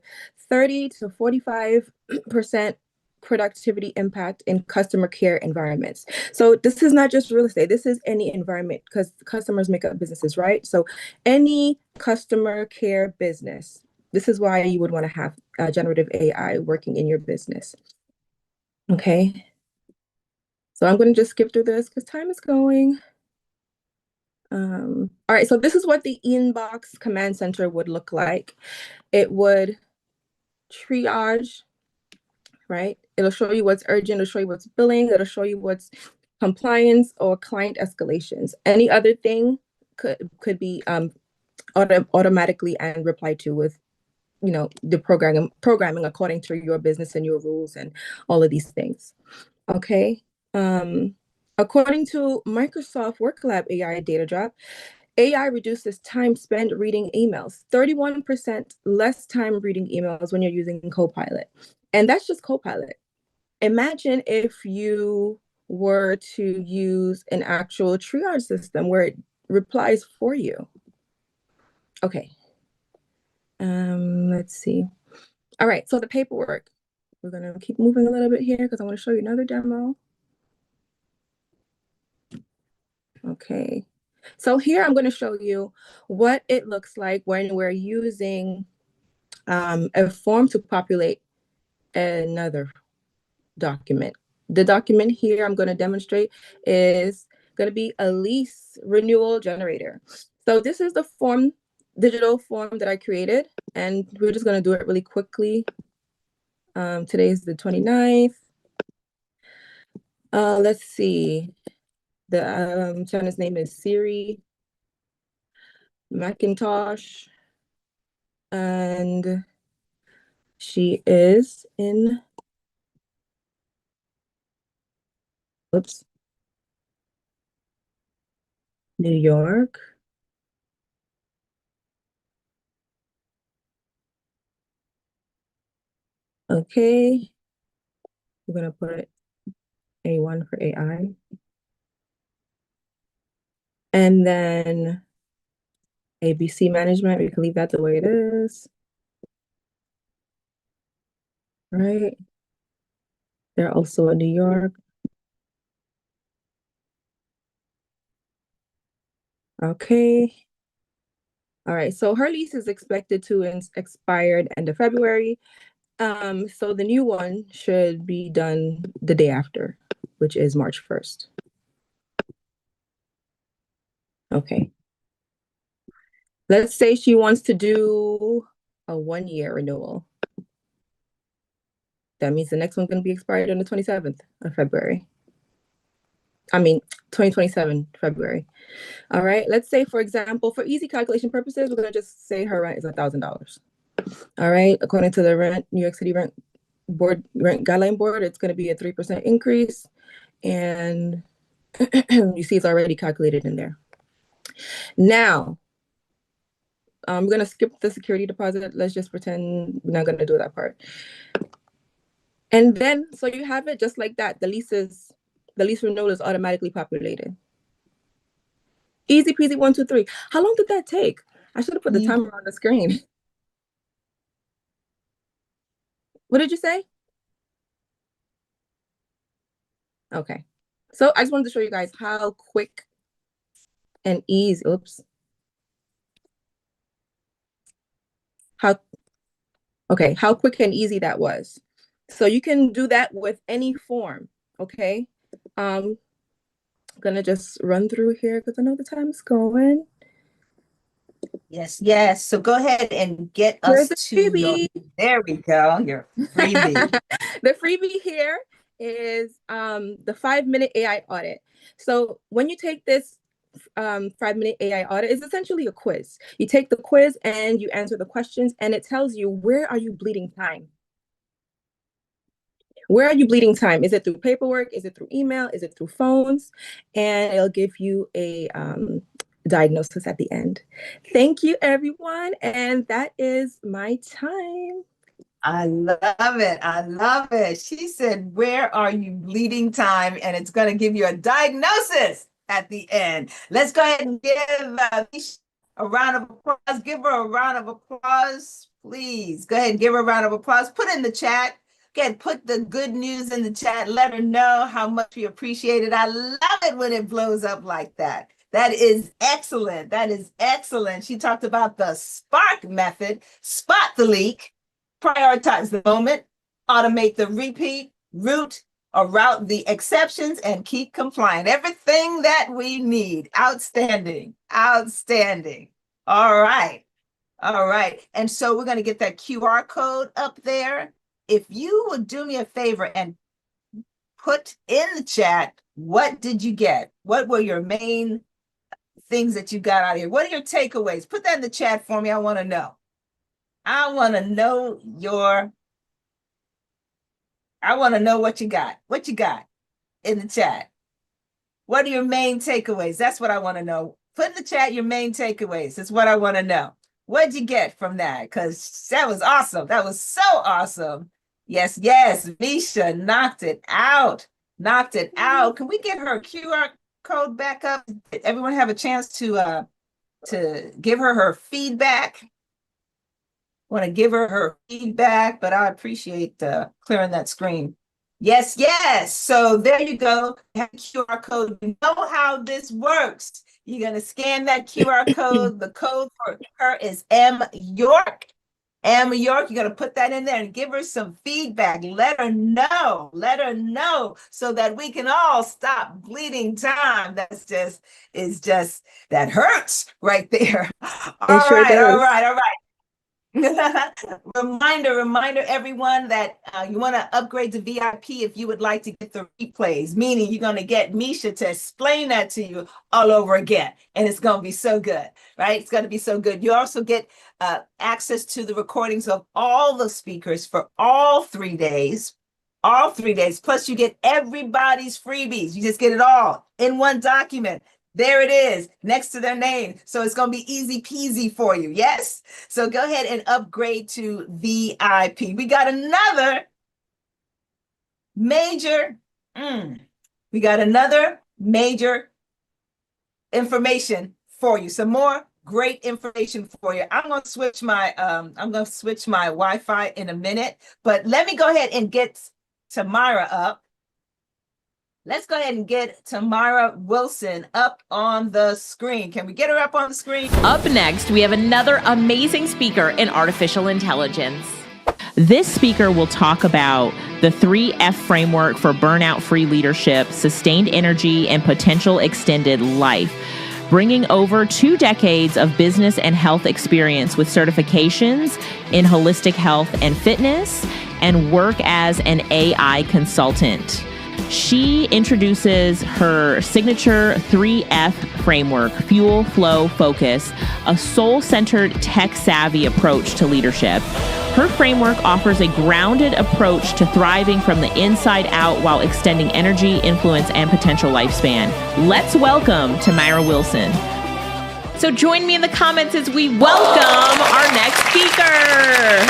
S14: 30 to 45% productivity impact in customer care environments. So this is not just real estate, this is any environment, because customers make up businesses, right? So any customer care business, this is why you would want to have generative AI working in your business. Okay. So I'm going to just skip through this because time is going. All right, so this is what the inbox command center would look like. It would triage, right? It'll show you what's urgent, it'll show you what's billing, it'll show you what's compliance or client escalations. Any other thing could be automatically and replied to with, you know, the programming according to your business and your rules and all of these things. Okay. According to Microsoft WorkLab AI data drop, AI reduces time spent reading emails, 31% less time reading emails when you're using Copilot. And that's just Copilot. Imagine if you were to use an actual triage system where it replies for you. Okay. Let's see. All right, so the paperwork. We're gonna keep moving a little bit here because I want to show you another demo. Okay. So here I'm going to show you what it looks like when we're using a form to populate another document. The document here I'm going to demonstrate is going to be a lease renewal generator. So this is the form, digital form that I created, and we're just going to do it really quickly. Today is the 29th. Let's see. The channel's name is Siri Macintosh, and she is in, New York. Okay, we're gonna put A1 for AI. And then ABC management, we can leave that the way it is. Right. They're also in New York. Okay. All right, so her lease is expected to expire end of February. So the new one should be done the day after, which is March 1st. Okay. Let's say she wants to do a 1-year renewal. That means the next one's going to be expired on the 27th of February. 2027 February. All right. Let's say, for example, for easy calculation purposes, we're going to just say her rent is $1,000. All right. According to the New York City rent guideline board, it's going to be a 3% increase. And you see it's already calculated in there. Now, I'm going to skip the security deposit. Let's just pretend we're not going to do that part. And then, so you have it just like that. The lease renewal is automatically populated. Easy peasy, 1, 2, 3. How long did that take? I should have put the timer on the screen. What did you say? Okay. So I just wanted to show you guys how quick and easy, how quick and easy that was. So you can do that with any form, okay? I'm gonna just run through here because I know the time's going.
S3: Yes. So go ahead and get us to your, there we go, your freebie.
S14: The freebie here is the 5-minute AI audit. So when you take this 5-minute AI audit, it's essentially a quiz. You take the quiz and you answer the questions, and it tells you, where are you bleeding time? Where are you bleeding time? Is it through paperwork? Is it through email? Is it through phones? And it'll give you a diagnosis at the end. Thank you, everyone. And that is my time.
S3: I love it. She said, where are you bleeding time? And it's going to give you a diagnosis at the end. Let's go ahead and give a round of applause. Give her a round of applause, please. Go ahead and give her a round of applause. Put in the chat. Again, put the good news in the chat. Let her know how much we appreciate it. I love it when it blows up like that. That is excellent. She talked about the SPARK method. Spot the leak, prioritize the moment, automate the repeat, route the exceptions, and keep compliant. Everything that we need. Outstanding. All right. And so we're going to get that QR code up there. If you would do me a favor and put in the chat, what did you get? What were your main things that you got out of here? What are your takeaways? Put that in the chat for me. I want to know. I want to know what you got. What you got in the chat? What are your main takeaways? That's what I want to know. Put in the chat your main takeaways. That's what I want to know. What'd you get from that? Because that was awesome. That was so awesome. Yes. Misha knocked it out. Can we get her QR code back up? Did everyone have a chance to give her feedback? Want to give her feedback, but I appreciate clearing that screen. Yes. So there you go. You have a QR code. You know how this works. You're going to scan that QR code. The code for her is M York. You're going to put that in there and give her some feedback. Let her know so that we can all stop bleeding time. That hurts right there. All right. Reminder, everyone, that you want to upgrade to VIP if you would like to get the replays, meaning you're going to get Misha to explain that to you all over again. And it's going to be so good, right? It's going to be so good. You also get access to the recordings of all the speakers for all 3 days. Plus, you get everybody's freebies. You just get it all in one document. There it is, next to their name. So it's going to be easy peasy for you. Yes? So go ahead and upgrade to VIP. We got another major information for you. Some more great information for you. I'm going to switch my Wi-Fi in a minute, but let me go ahead and get Tamara up. Let's go ahead and get Tamara Wilson up on the screen. Can we get her up on the screen?
S2: Up next, we have another amazing speaker in artificial intelligence. This speaker will talk about the 3F framework for burnout-free leadership, sustained energy, and potential extended life, bringing over 2 decades of business and health experience with certifications in holistic health and fitness and work as an AI consultant. She introduces her signature 3F framework, fuel, flow, focus, a soul-centered, tech-savvy approach to leadership. Her framework offers a grounded approach to thriving from the inside out while extending energy, influence, and potential lifespan. Let's welcome Tamira Wilson. So join me in the comments as we welcome our next speaker.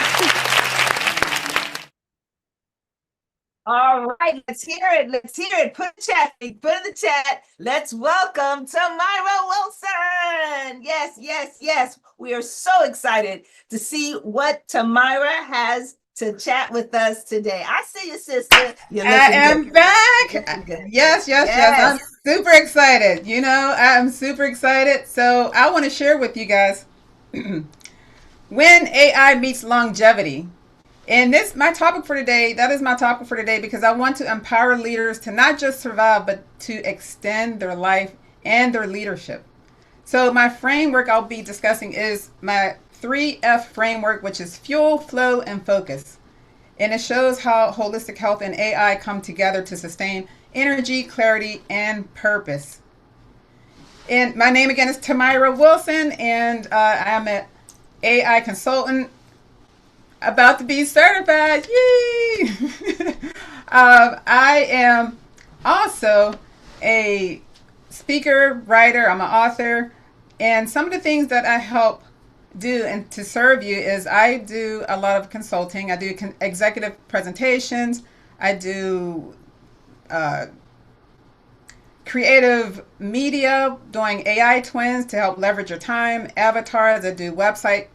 S3: All right, let's hear it. Let's hear it. Put in the chat. Let's welcome Tamira Wilson. Yes, yes, yes. We are so excited to see what Tamira has to chat with us today. I see you, sister. You're
S8: I am
S3: good.
S8: back. Yes. I'm super excited. I'm super excited. So I want to share with you guys when AI meets longevity. And this my topic for today. That is my topic for today because I want to empower leaders to not just survive, but to extend their life and their leadership. So my framework I'll be discussing is my 3F framework, which is fuel, flow, and focus. And it shows how holistic health and AI come together to sustain energy, clarity, and purpose. And my name again is Tamira Wilson, and I'm an AI consultant about to be certified. Yay! I am also a speaker, writer, I'm an author, and some of the things that I help do and to serve you is I do a lot of consulting. I do executive presentations. I do creative media, doing AI twins to help leverage your time, avatars. I do website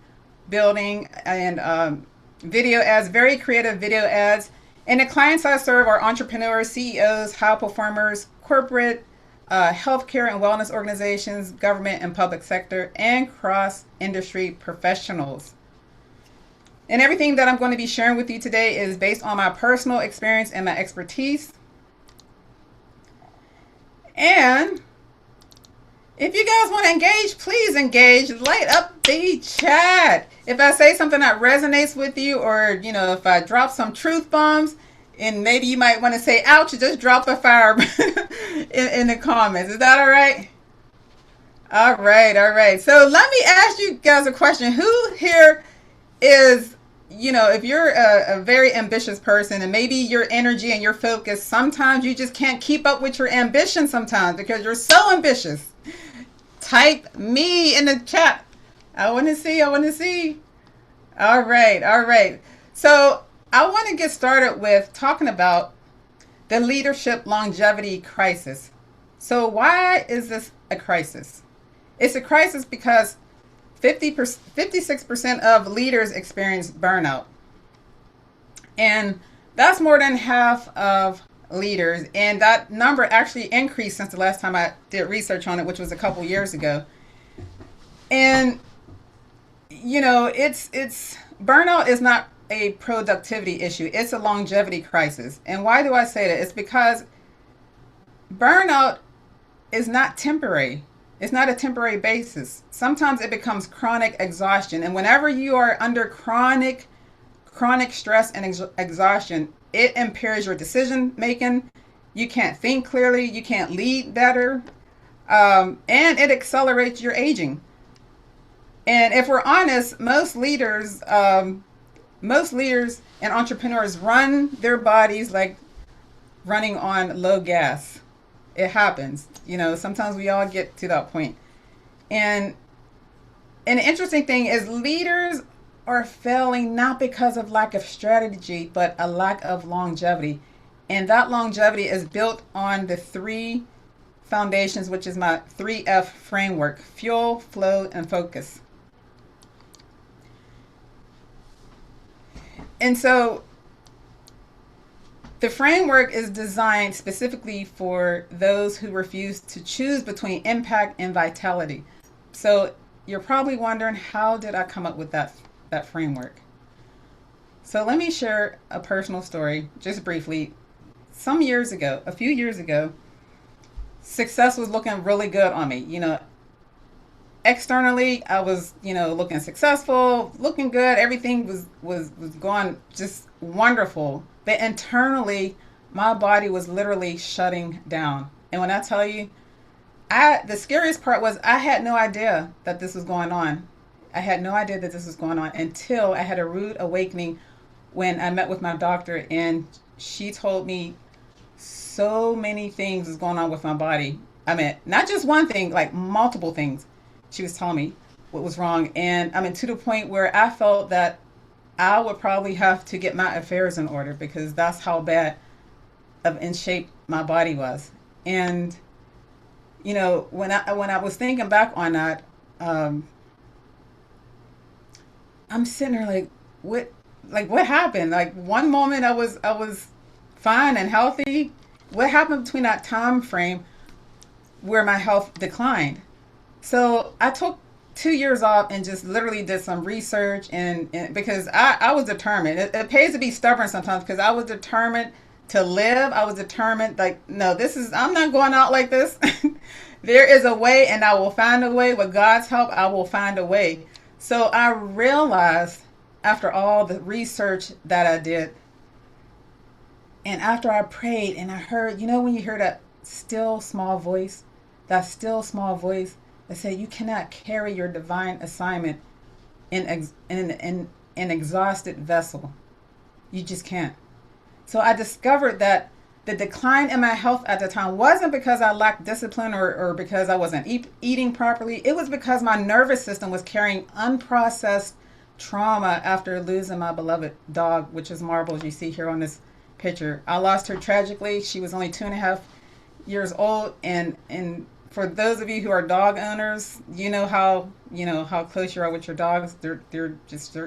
S8: building and video ads, very creative video ads. And the clients I serve are entrepreneurs, CEOs, high performers, corporate, healthcare and wellness organizations, government and public sector, and cross-industry professionals. And everything that I'm going to be sharing with you today is based on my personal experience and my expertise. And if you guys want to engage, please engage. Light up the chat. If I say something that resonates with you, or if I drop some truth bombs, and maybe you might want to say ouch, just drop a fire in the comments. Is that all right? All right. So let me ask you guys a question. Who here is, if you're a very ambitious person and maybe your energy and your focus, sometimes you just can't keep up with your ambition sometimes because you're so ambitious. Type me in the chat. I want to see. All right. So I want to get started with talking about the leadership longevity crisis. So why is this a crisis? It's a crisis because 56% of leaders experience burnout. And that's more than half of leaders, and that number actually increased since the last time I did research on it, which was a couple years ago. And it's burnout is not a productivity issue, it's a longevity crisis. And why do I say that? It's because burnout is not temporary. It's not a temporary basis. Sometimes it becomes chronic exhaustion, and whenever you are under chronic stress and exhaustion, it impairs your decision making. You can't think clearly. You can't lead better. And it accelerates your aging. And if we're honest, most leaders and entrepreneurs run their bodies like running on low gas. It happens. Sometimes we all get to that point. And the interesting thing is leaders are failing not because of lack of strategy, but a lack of longevity. And that longevity is built on the 3 foundations, which is my 3F framework: fuel, flow, and focus. And so the framework is designed specifically for those who refuse to choose between impact and vitality. So you're probably wondering, how did I come up with that framework? So let me share a personal story just briefly. Some years ago, a few years ago, success was looking really good on me. Externally, I was, looking successful, looking good. Everything was going just wonderful. But internally, my body was literally shutting down. And when I tell you, the scariest part was I had no idea that this was going on. I had no idea that this was going on until I had a rude awakening when I met with my doctor, and she told me so many things is going on with my body. I mean, not just one thing, like multiple things. She was telling me what was wrong. And I mean, to the point where I felt that I would probably have to get my affairs in order because that's how bad of in shape my body was. And when I was thinking back on that, I'm sitting there what happened? Like one moment I was fine and healthy. What happened between that time frame where my health declined? So I took 2 years off and just literally did some research and because I was determined. It pays to be stubborn sometimes because I was determined to live. I was determined like, no, I'm not going out like this. There is a way and I will find a way. With God's help, I will find a way. So I realized after all the research that I did and after I prayed and I heard, when you hear that still small voice, that said you cannot carry your divine assignment in an exhausted vessel. You just can't. So I discovered that the decline in my health at the time wasn't because I lacked discipline or because I wasn't eating properly. It was because my nervous system was carrying unprocessed trauma after losing my beloved dog, which is Marble, as you see here on this picture. I lost her tragically. She was only 2.5 years old, and for those of you who are dog owners, you know how close you are with your dogs. They're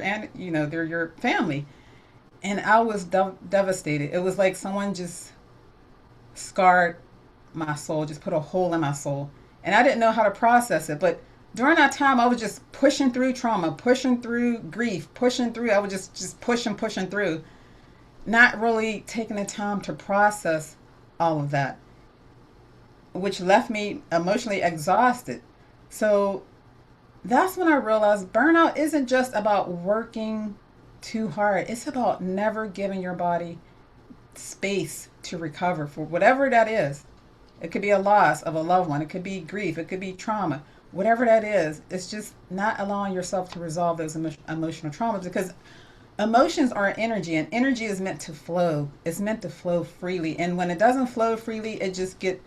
S8: your family. And I was devastated. It was like someone just scarred my soul, just put a hole in my soul. And I didn't know how to process it. But during that time, I was just pushing through trauma, pushing through grief, pushing through. I was just pushing through, not really taking the time to process all of that, which left me emotionally exhausted. So that's when I realized burnout isn't just about working too hard. It's about never giving your body space to recover for whatever that is. It could be a loss of a loved one. It could be grief. It could be trauma. Whatever that is, it's just not allowing yourself to resolve those emotional traumas because emotions are energy and energy is meant to flow. It's meant to flow freely. And when it doesn't flow freely, it just gets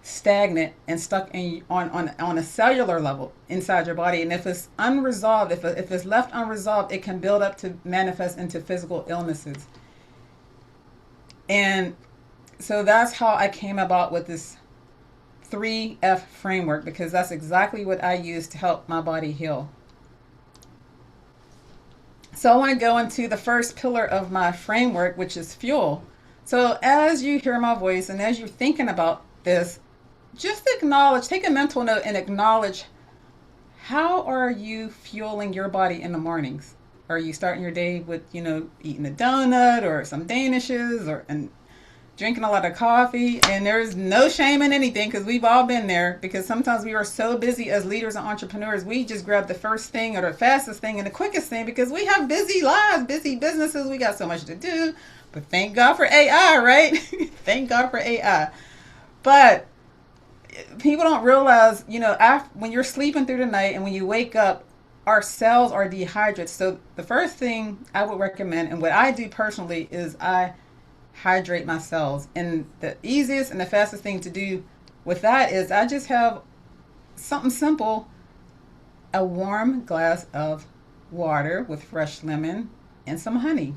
S8: stagnant and stuck on a cellular level inside your body. And if it's unresolved, if it's left unresolved, it can build up to manifest into physical illnesses. And so that's how I came about with this 3F framework, because that's exactly what I use to help my body heal. So I want to go into the first pillar of my framework, which is fuel. So as you hear my voice and as you're thinking about this, just acknowledge, take a mental note and acknowledge, how are you fueling your body in the mornings? Are you starting your day with, eating a donut or some danishes and drinking a lot of coffee? And there's no shame in anything because we've all been there, because sometimes we are so busy as leaders and entrepreneurs, we just grab the first thing or the fastest thing and the quickest thing because we have busy lives, busy businesses. We got so much to do. But thank God for AI, right? Thank God for AI. But people don't realize, when you're sleeping through the night and when you wake up, our cells are dehydrated. So the first thing I would recommend, and what I do personally, is I hydrate my cells. And the easiest and the fastest thing to do with that is I just have something simple, a warm glass of water with fresh lemon and some honey.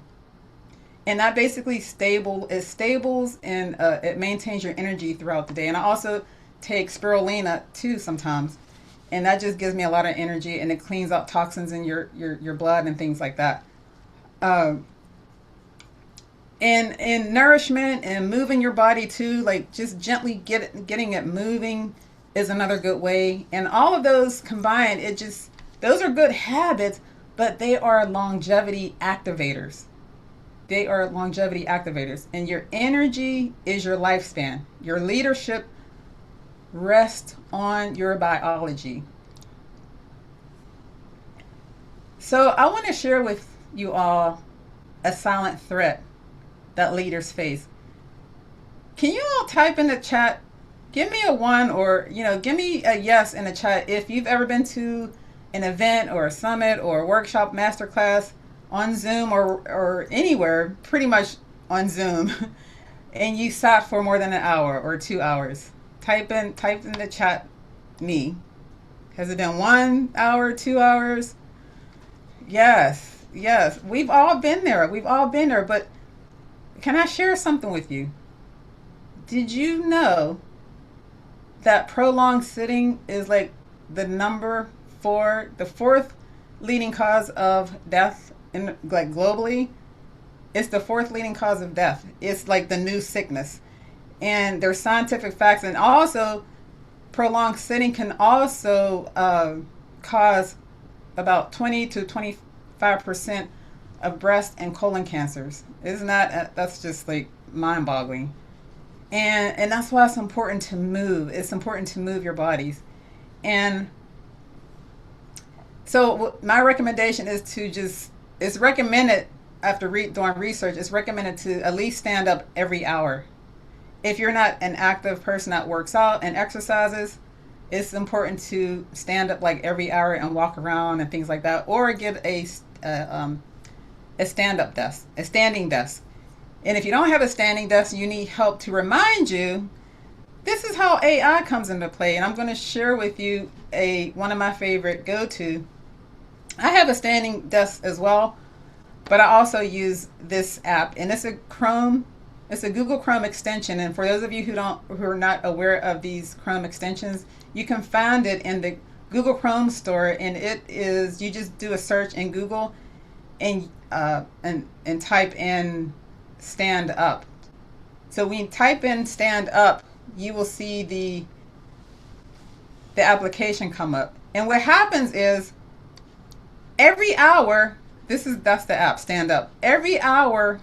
S8: And that basically stables and it maintains your energy throughout the day. And I also take spirulina too sometimes, and that just gives me a lot of energy, and it cleans out toxins in your blood and things like that. And nourishment and moving your body too, like just gently getting it moving is another good way. And all of those combined, those are good habits, but they are longevity activators. they are longevity activators. And your energy is your lifespan. Your leadership rests on your biology. So I want to share with you all a silent threat that leaders face. Can you all type in the chat, give me a 1 or, give me a yes in the chat if you've ever been to an event or a summit or a workshop, masterclass on Zoom or anywhere, pretty much on Zoom, and you sat for more than an hour or 2 hours. Type in the chat me. Has it been 1 hour, 2 hours? Yes. We've all been there. But can I share something with you? Did you know that prolonged sitting is like the fourth leading cause of death globally? It's the fourth leading cause of death. It's like the new sickness. And there's scientific facts, and also prolonged sitting can also cause about 20 to 25% of breast and colon cancers. Isn't that's just like mind-boggling. And that's why it's important to move. It's important to move your bodies. And so my recommendation is it's recommended after doing research, it's recommended to at least stand up every hour. If you're not an active person that works out and exercises, it's important to stand up like every hour and walk around and things like that, or get a stand-up desk, a standing desk. And if you don't have a standing desk, you need help to remind you. This is how AI comes into play, and I'm going to share with you one of my favorite go-to. I have a standing desk as well, but I also use this app, and it's a Google Chrome extension. And for those of you who are not aware of these Chrome extensions, you can find it in the Google Chrome store, and you just do a search in Google and type in stand up. So when you type in stand up, you will see the application come up. And what happens is every hour, that's the app, stand up. Every hour,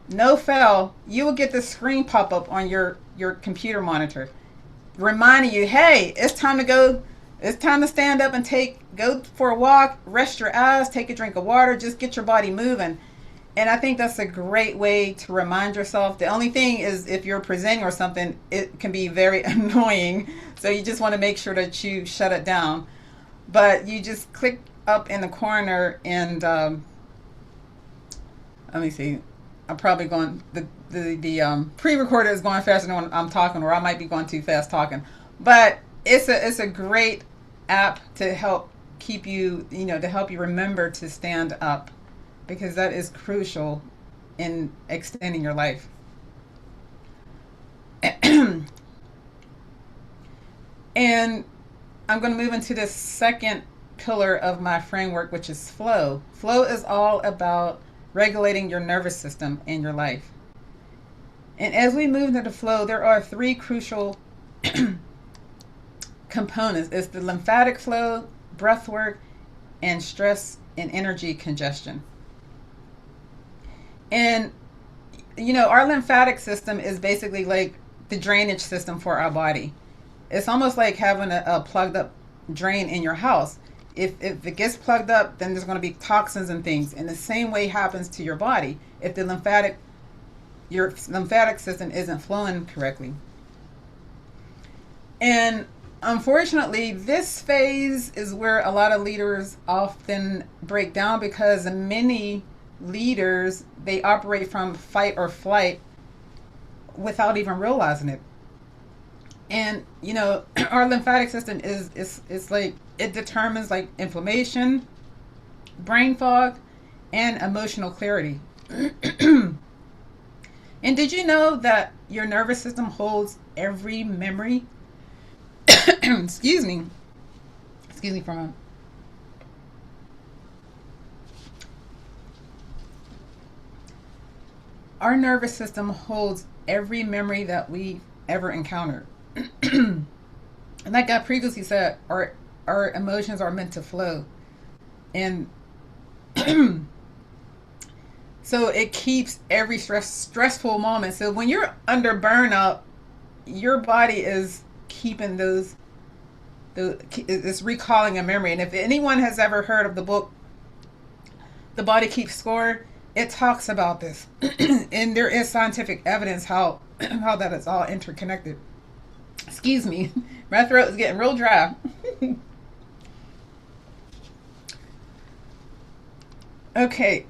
S8: no fail, you will get this screen pop up on your computer monitor reminding you, hey, it's time to stand up and go for a walk, rest your eyes, take a drink of water, just get your body moving. And I think that's a great way to remind yourself. The only thing is, if you're presenting or something, it can be very annoying. So you just want to make sure that you shut it down. But you just click up in the corner and let me see. I'm probably going, the pre-recorder is going faster than when I'm talking, or I might be going too fast talking. But it's a great app to help keep you, to help you remember to stand up, because that is crucial in extending your life. And I'm going to move into the second pillar of my framework, which is flow. Flow is all about regulating your nervous system in your life. And as we move into the flow, there are 3 crucial components. It's the lymphatic flow, breath work, and stress and energy congestion. And, our lymphatic system is basically like the drainage system for our body. It's almost like having a plugged up drain in your house. If it gets plugged up, then there's going to be toxins and things. And the same way happens to your body if your lymphatic system isn't flowing correctly. And unfortunately, this phase is where a lot of leaders often break down, because many leaders, they operate from fight or flight without even realizing it. And our lymphatic system is like, it determines like inflammation, brain fog, and emotional clarity. And did you know that your nervous system holds every memory? Excuse me for a moment. Our nervous system holds every memory that we ever encountered. And like I previously said, our emotions are meant to flow. And So it keeps every stressful moment. So when you're under burnout, your body is keeping it's recalling a memory. And if anyone has ever heard of the book The Body Keeps Score, it talks about this. And there is scientific evidence how that is all interconnected. Excuse me, my throat is getting real dry. Okay.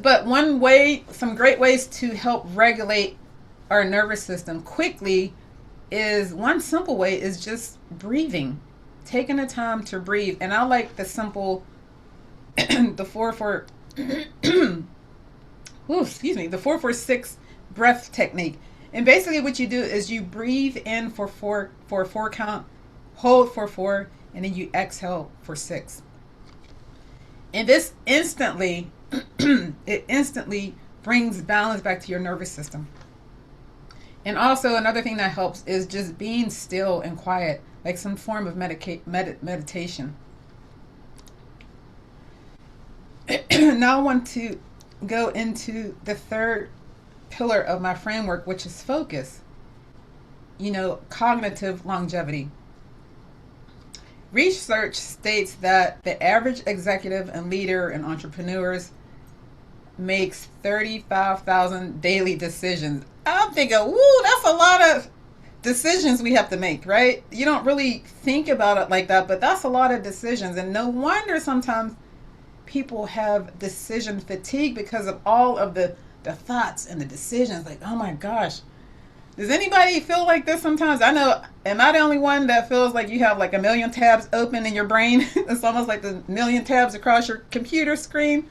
S8: But some great ways to help regulate our nervous system quickly is one simple way is just breathing, taking the time to breathe. And I like the simple, the 4-4-6 breath technique. And basically what you do is you breathe in for a 4 count, hold for 4, and then you exhale for 6. And this instantly brings balance back to your nervous system. And also another thing that helps is just being still and quiet, like some form of meditation. Now I want to go into the third pillar of my framework, which is focus. Cognitive longevity. Research states that the average executive and leader and entrepreneurs makes 35,000 daily decisions. I'm thinking, woo, that's a lot of decisions we have to make, right? You don't really think about it like that, but that's a lot of decisions. And no wonder sometimes people have decision fatigue because of all of the thoughts and the decisions. Like, oh my gosh. Does anybody feel like this sometimes? I know, am I the only one that feels like you have like a million tabs open in your brain? It's almost like the million tabs across your computer screen.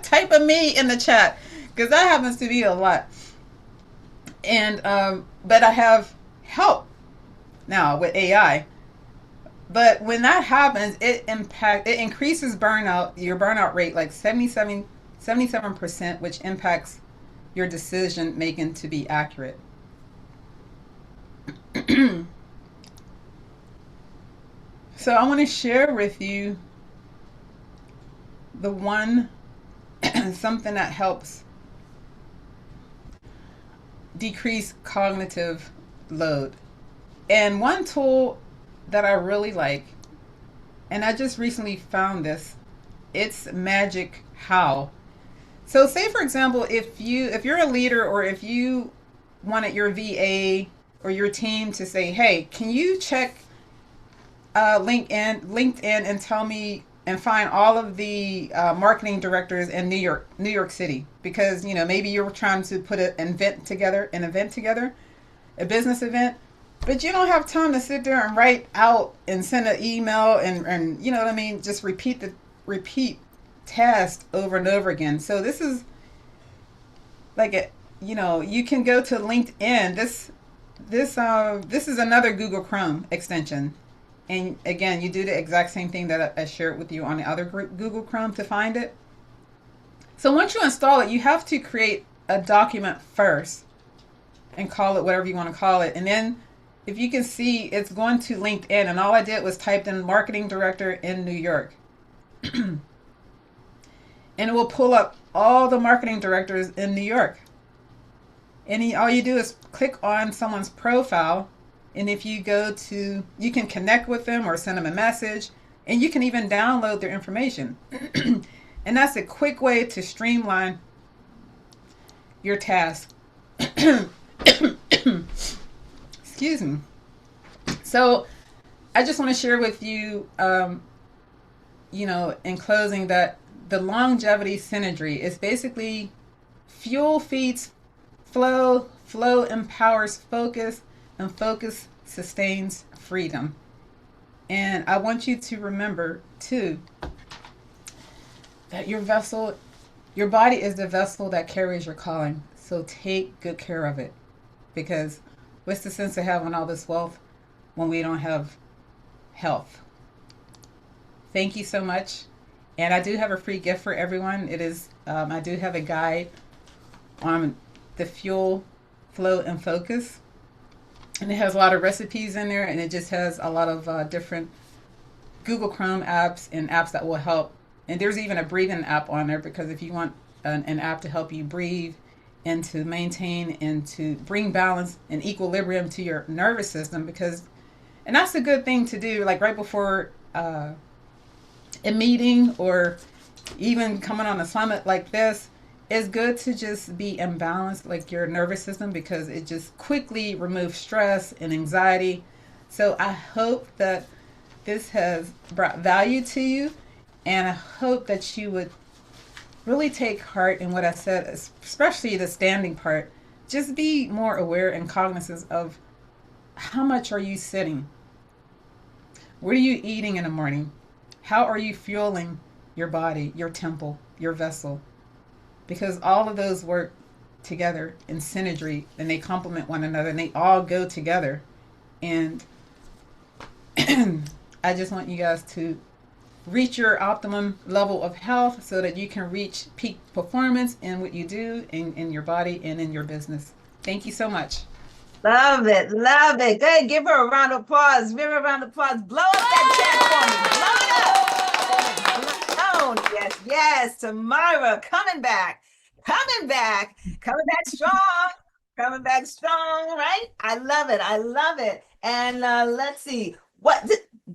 S8: Type a me in the chat, because that happens to be a lot. And but I have help now with AI. But when that happens, it increases your burnout rate like 77%, which impacts your decision making to be accurate. So I want to share with you something that helps decrease cognitive load. And one tool that I really like, and I just recently found this, it's Magic How. So say for example, if you're a leader, or if you wanted your VA or your team to say, hey, can you check LinkedIn and tell me and find all of the marketing directors in New York City, because maybe you're trying to put an event together, a business event, but you don't have time to sit there and write out and send an email and you know what I mean, just repeat task over and over again. So this is like you can go to LinkedIn. This is another Google Chrome extension. And again, you do the exact same thing that I shared with you on the other Google Chrome to find it. So once you install it, you have to create a document first and call it whatever you want to call it. And then if you can see, it's going to LinkedIn. And all I did was typed in marketing director in New York. And it will pull up all the marketing directors in New York. And all you do is click on someone's profile. And if you you can connect with them or send them a message, and you can even download their information. And that's a quick way to streamline your task. Excuse me. So I just want to share with you, in closing, that the longevity synergy is basically fuel feeds flow, flow empowers focus, and focus sustains freedom. And I want you to remember too that your body is the vessel that carries your calling. So take good care of it, because what's the sense of having all this wealth when we don't have health? Thank you so much. And I do have a free gift for everyone. It is, I do have a guide on the fuel, flow, and focus. And it has a lot of recipes in there, and it just has a lot of different Google Chrome apps and apps that will help And there's even a breathing app on there, because if you want an app to help you breathe and to maintain and to bring balance and equilibrium to your nervous system, because, and that's a good thing to do, like right before a meeting or even coming on a summit like this. It's good to just be imbalanced, like your nervous system, because it just quickly removes stress and anxiety. So I hope that this has brought value to you, and I hope that you would really take heart in what I said, especially the standing part. Just be more aware and cognizant of how much are you sitting? What are you eating in the morning? How are you fueling your body, your temple, your vessel? Because all of those work together in synergy, and they complement one another, and they all go together. And I just want you guys to reach your optimum level of health so that you can reach peak performance in what you do in your body and in your business. Thank you so much.
S3: Love it. Love it. Good. Give her a round of applause. Give her a round of applause. Blow up that chat for me. Blow it up. Yes, yes. Tamara coming back. Coming back. Coming back strong. Coming back strong, right? I love it. I love it. And let's see.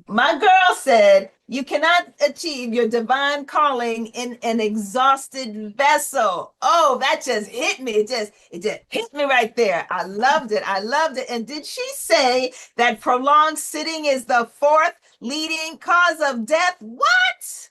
S3: My girl said, you cannot achieve your divine calling in an exhausted vessel. Oh, that just hit me. It just hit me right there. I loved it. I loved it. And did she say that prolonged sitting is the fourth leading cause of death? What?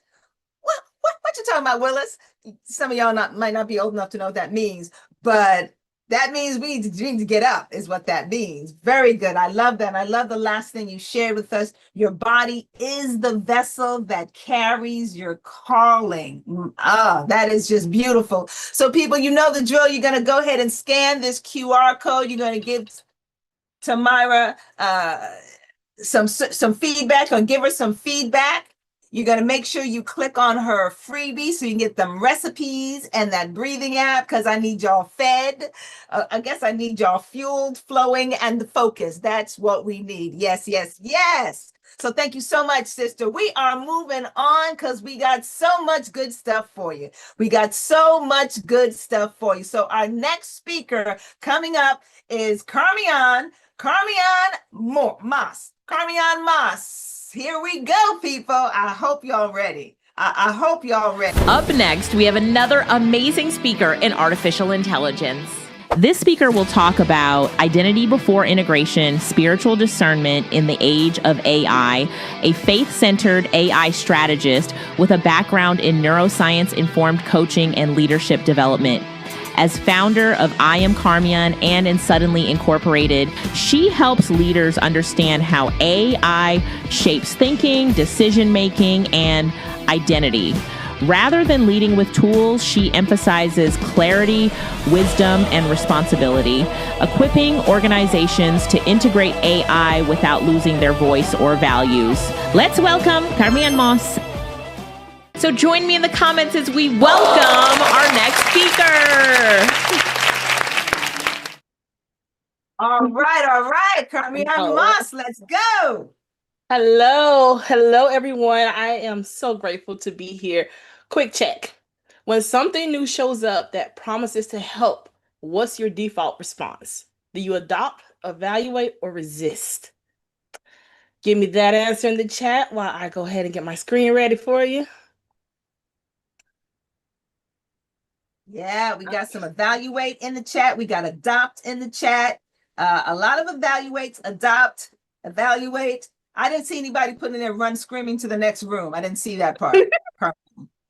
S3: What you talking about, Willis? Some of y'all might not be old enough to know what that means, but that means we need to get up, is what that means. Very good. I love that. I love the last thing you shared with us. Your body is the vessel that carries your calling. That is just beautiful. So people, you know the drill. You're going to go ahead and scan this QR code. You're going to give Tamara some feedback, or give her some feedback. You're going to make sure you click on her freebie so you can get them recipes and that breathing app, because I need y'all fed. I guess I need y'all fueled, flowing, and focused. That's what we need. Yes, yes, yes. So thank you so much, sister. We are moving on because we got so much good stuff for you. We got so much good stuff for you. So our next speaker coming up is Carmian Moss. Carmian Moss. Here we go, people. I hope y'all ready. I hope y'all ready.
S2: Up next, we have another amazing speaker in artificial intelligence. This speaker will talk about identity before integration, spiritual discernment in the age of AI, a faith-centered AI strategist with a background in neuroscience-informed coaching and leadership development. As founder of I Am Carmian and in Suddenly Incorporated, she helps leaders understand how AI shapes thinking, decision-making, and identity. Rather than leading with tools, she emphasizes clarity, wisdom, and responsibility, equipping organizations to integrate AI without losing their voice or values. Let's welcome Carmian Moss. So join me in the comments as we welcome our next speaker.
S3: All right, Carmian Moss, let's go.
S18: Hello, everyone. I am so grateful to be here. Quick check. When something new shows up that promises to help, what's your default response? Do you adopt, evaluate, or resist? Give me that answer in the chat while I go ahead and get my screen ready for you.
S3: Yeah, we got some evaluate in the chat. We got adopt in the chat. A lot of evaluates, adopt, evaluate. I didn't see anybody putting in there run screaming to the next room. I didn't see that part.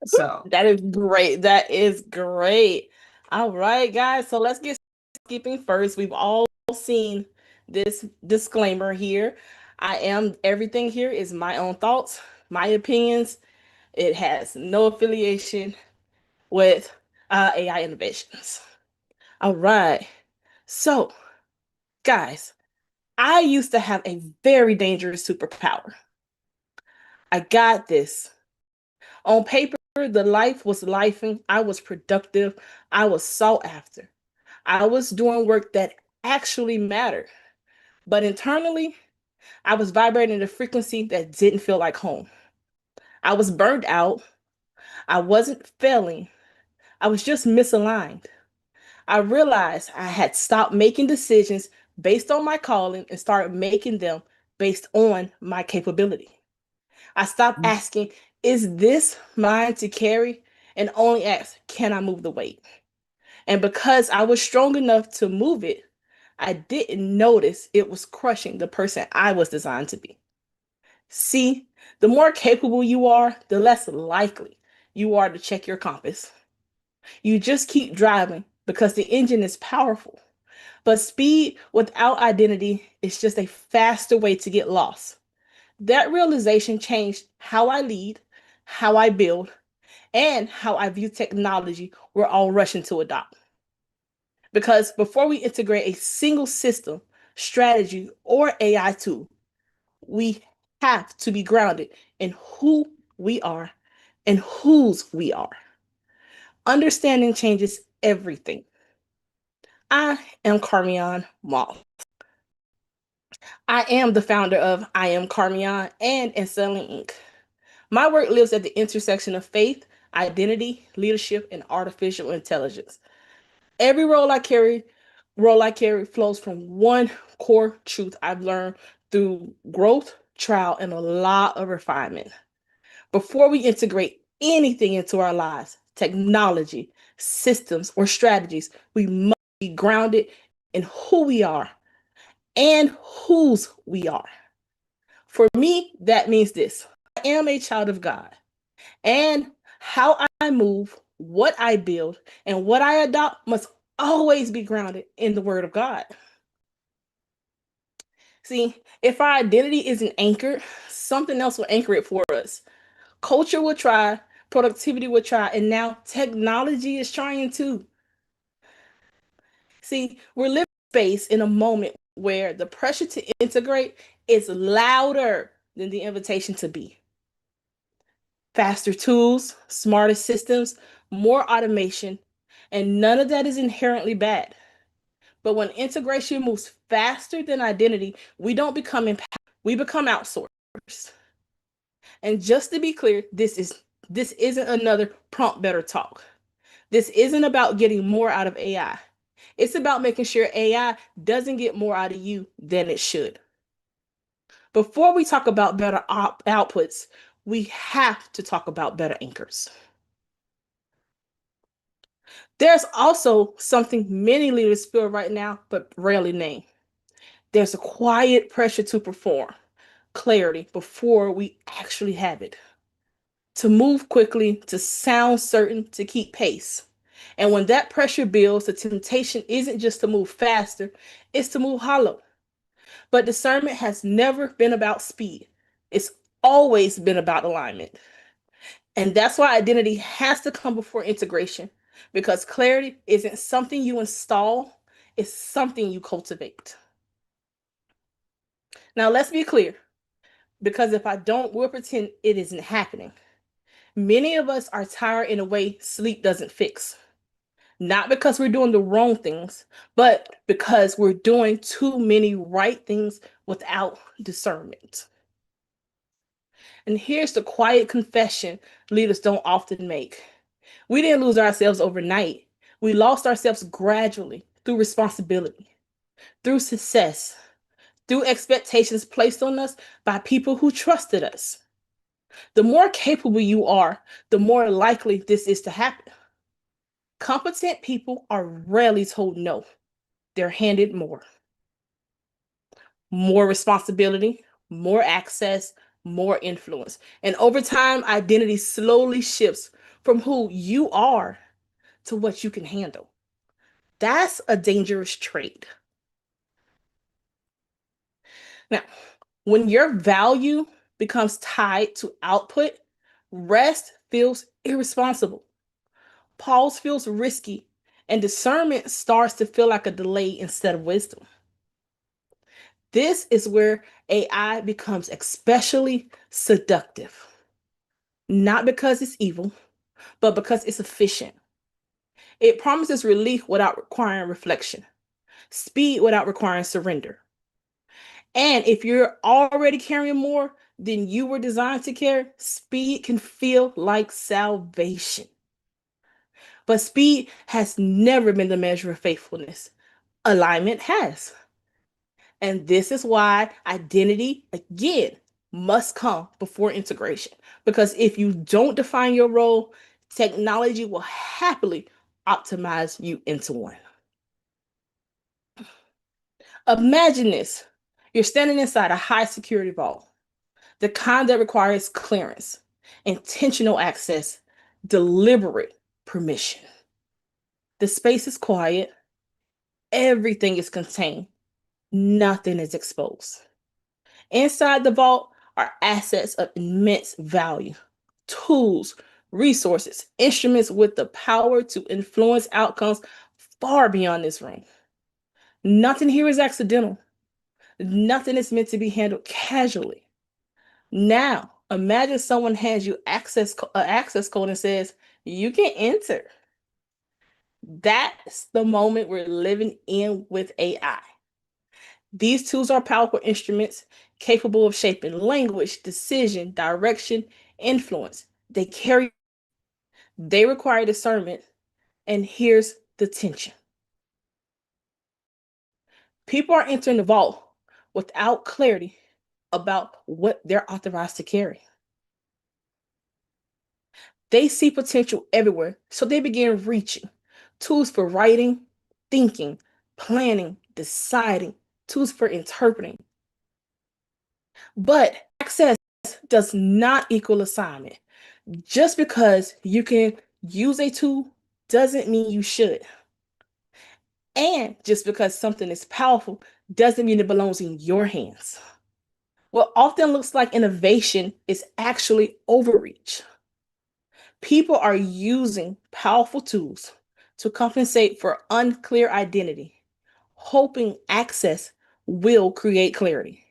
S3: So
S18: that is great. That is great. All right, guys. So let's get skipping first. We've all seen this disclaimer here. Everything here is my own thoughts, my opinions. It has no affiliation with AI innovations. All right. So, guys, I used to have a very dangerous superpower. I got this. On paper, the life was lifing. I was productive. I was sought after. I was doing work that actually mattered. But internally, I was vibrating at a frequency that didn't feel like home. I was burned out. I wasn't failing, I was just misaligned. I realized I had stopped making decisions based on my calling and started making them based on my capability. I stopped asking, is this mine to carry? And only asked, can I move the weight? And because I was strong enough to move it, I didn't notice it was crushing the person I was designed to be. See, the more capable you are, the less likely you are to check your compass. You just keep driving because the engine is powerful. But speed without identity is just a faster way to get lost. That realization changed how I lead, how I build, and how I view technology we're all rushing to adopt. Because before we integrate a single system, strategy, or AI tool, we have to be grounded in who we are and whose we are. Understanding changes everything. I am Carmion Moss. I am the founder of I Am Carmion and Unsettling Inc. My work lives at the intersection of faith, identity, leadership, and artificial intelligence. Every role I carry flows from one core truth I've learned through growth, trial, and a lot of refinement. Before we integrate anything into our lives, technology, systems, or strategies, we must be grounded in who we are and whose we are. For me, that means this: I am a child of God, and how I move, what I build, and what I adopt must always be grounded in the Word of God. See, if our identity isn't anchored, something else will anchor it for us. Culture will try, productivity will try, and now technology is trying too. See, we're living in space in a moment where the pressure to integrate is louder than the invitation to be. Faster tools, smarter systems, more automation, and none of that is inherently bad. But when integration moves faster than identity, we don't become empowered, we become outsourced. And just to be clear, this isn't another prompt better talk. This isn't about getting more out of AI. It's about making sure AI doesn't get more out of you than it should. Before we talk about better outputs, we have to talk about better anchors. There's also something many leaders feel right now, but rarely name. There's a quiet pressure to perform clarity before we actually have it. To move quickly, to sound certain, to keep pace. And when that pressure builds, the temptation isn't just to move faster, it's to move hollow. But discernment has never been about speed. It's always been about alignment. And that's why identity has to come before integration, because clarity isn't something you install, it's something you cultivate. Now, let's be clear, because if I don't, we'll pretend it isn't happening. Many of us are tired in a way sleep doesn't fix. Not because we're doing the wrong things, but because we're doing too many right things without discernment. And here's the quiet confession leaders don't often make. We didn't lose ourselves overnight. We lost ourselves gradually through responsibility, through success, through expectations placed on us by people who trusted us. The more capable you are, the more likely this is to happen. Competent people are rarely told no. They're handed more. More responsibility, more access, more influence. And over time, identity slowly shifts from who you are to what you can handle. That's a dangerous trait. Now, when your value becomes tied to output, rest feels irresponsible. Pause feels risky, and discernment starts to feel like a delay instead of wisdom. This is where AI becomes especially seductive. Not because it's evil, but because it's efficient. It promises relief without requiring reflection, speed without requiring surrender. And if you're already carrying more, than you were designed to carry, speed can feel like salvation. But speed has never been the measure of faithfulness. Alignment has. And this is why identity, again, must come before integration. Because if you don't define your role, technology will happily optimize you into one. Imagine this. You're standing inside a high security vault, the kind that requires clearance, intentional access, deliberate permission. The space is quiet, everything is contained, nothing is exposed. Inside the vault are assets of immense value, tools, resources, instruments with the power to influence outcomes far beyond this room. Nothing here is accidental. Nothing is meant to be handled casually. Now, imagine someone hands you access code and says, you can enter. That's the moment we're living in with AI. These tools are powerful instruments capable of shaping language, decision, direction, influence. They require discernment, and here's the tension. People are entering the vault without clarity about what they're authorized to carry. They see potential everywhere, so they begin reaching. Tools for writing, thinking, planning, deciding, tools for interpreting. But access does not equal assignment. Just because you can use a tool doesn't mean you should. And just because something is powerful doesn't mean it belongs in your hands. What often looks like innovation is actually overreach. People are using powerful tools to compensate for unclear identity, hoping access will create clarity.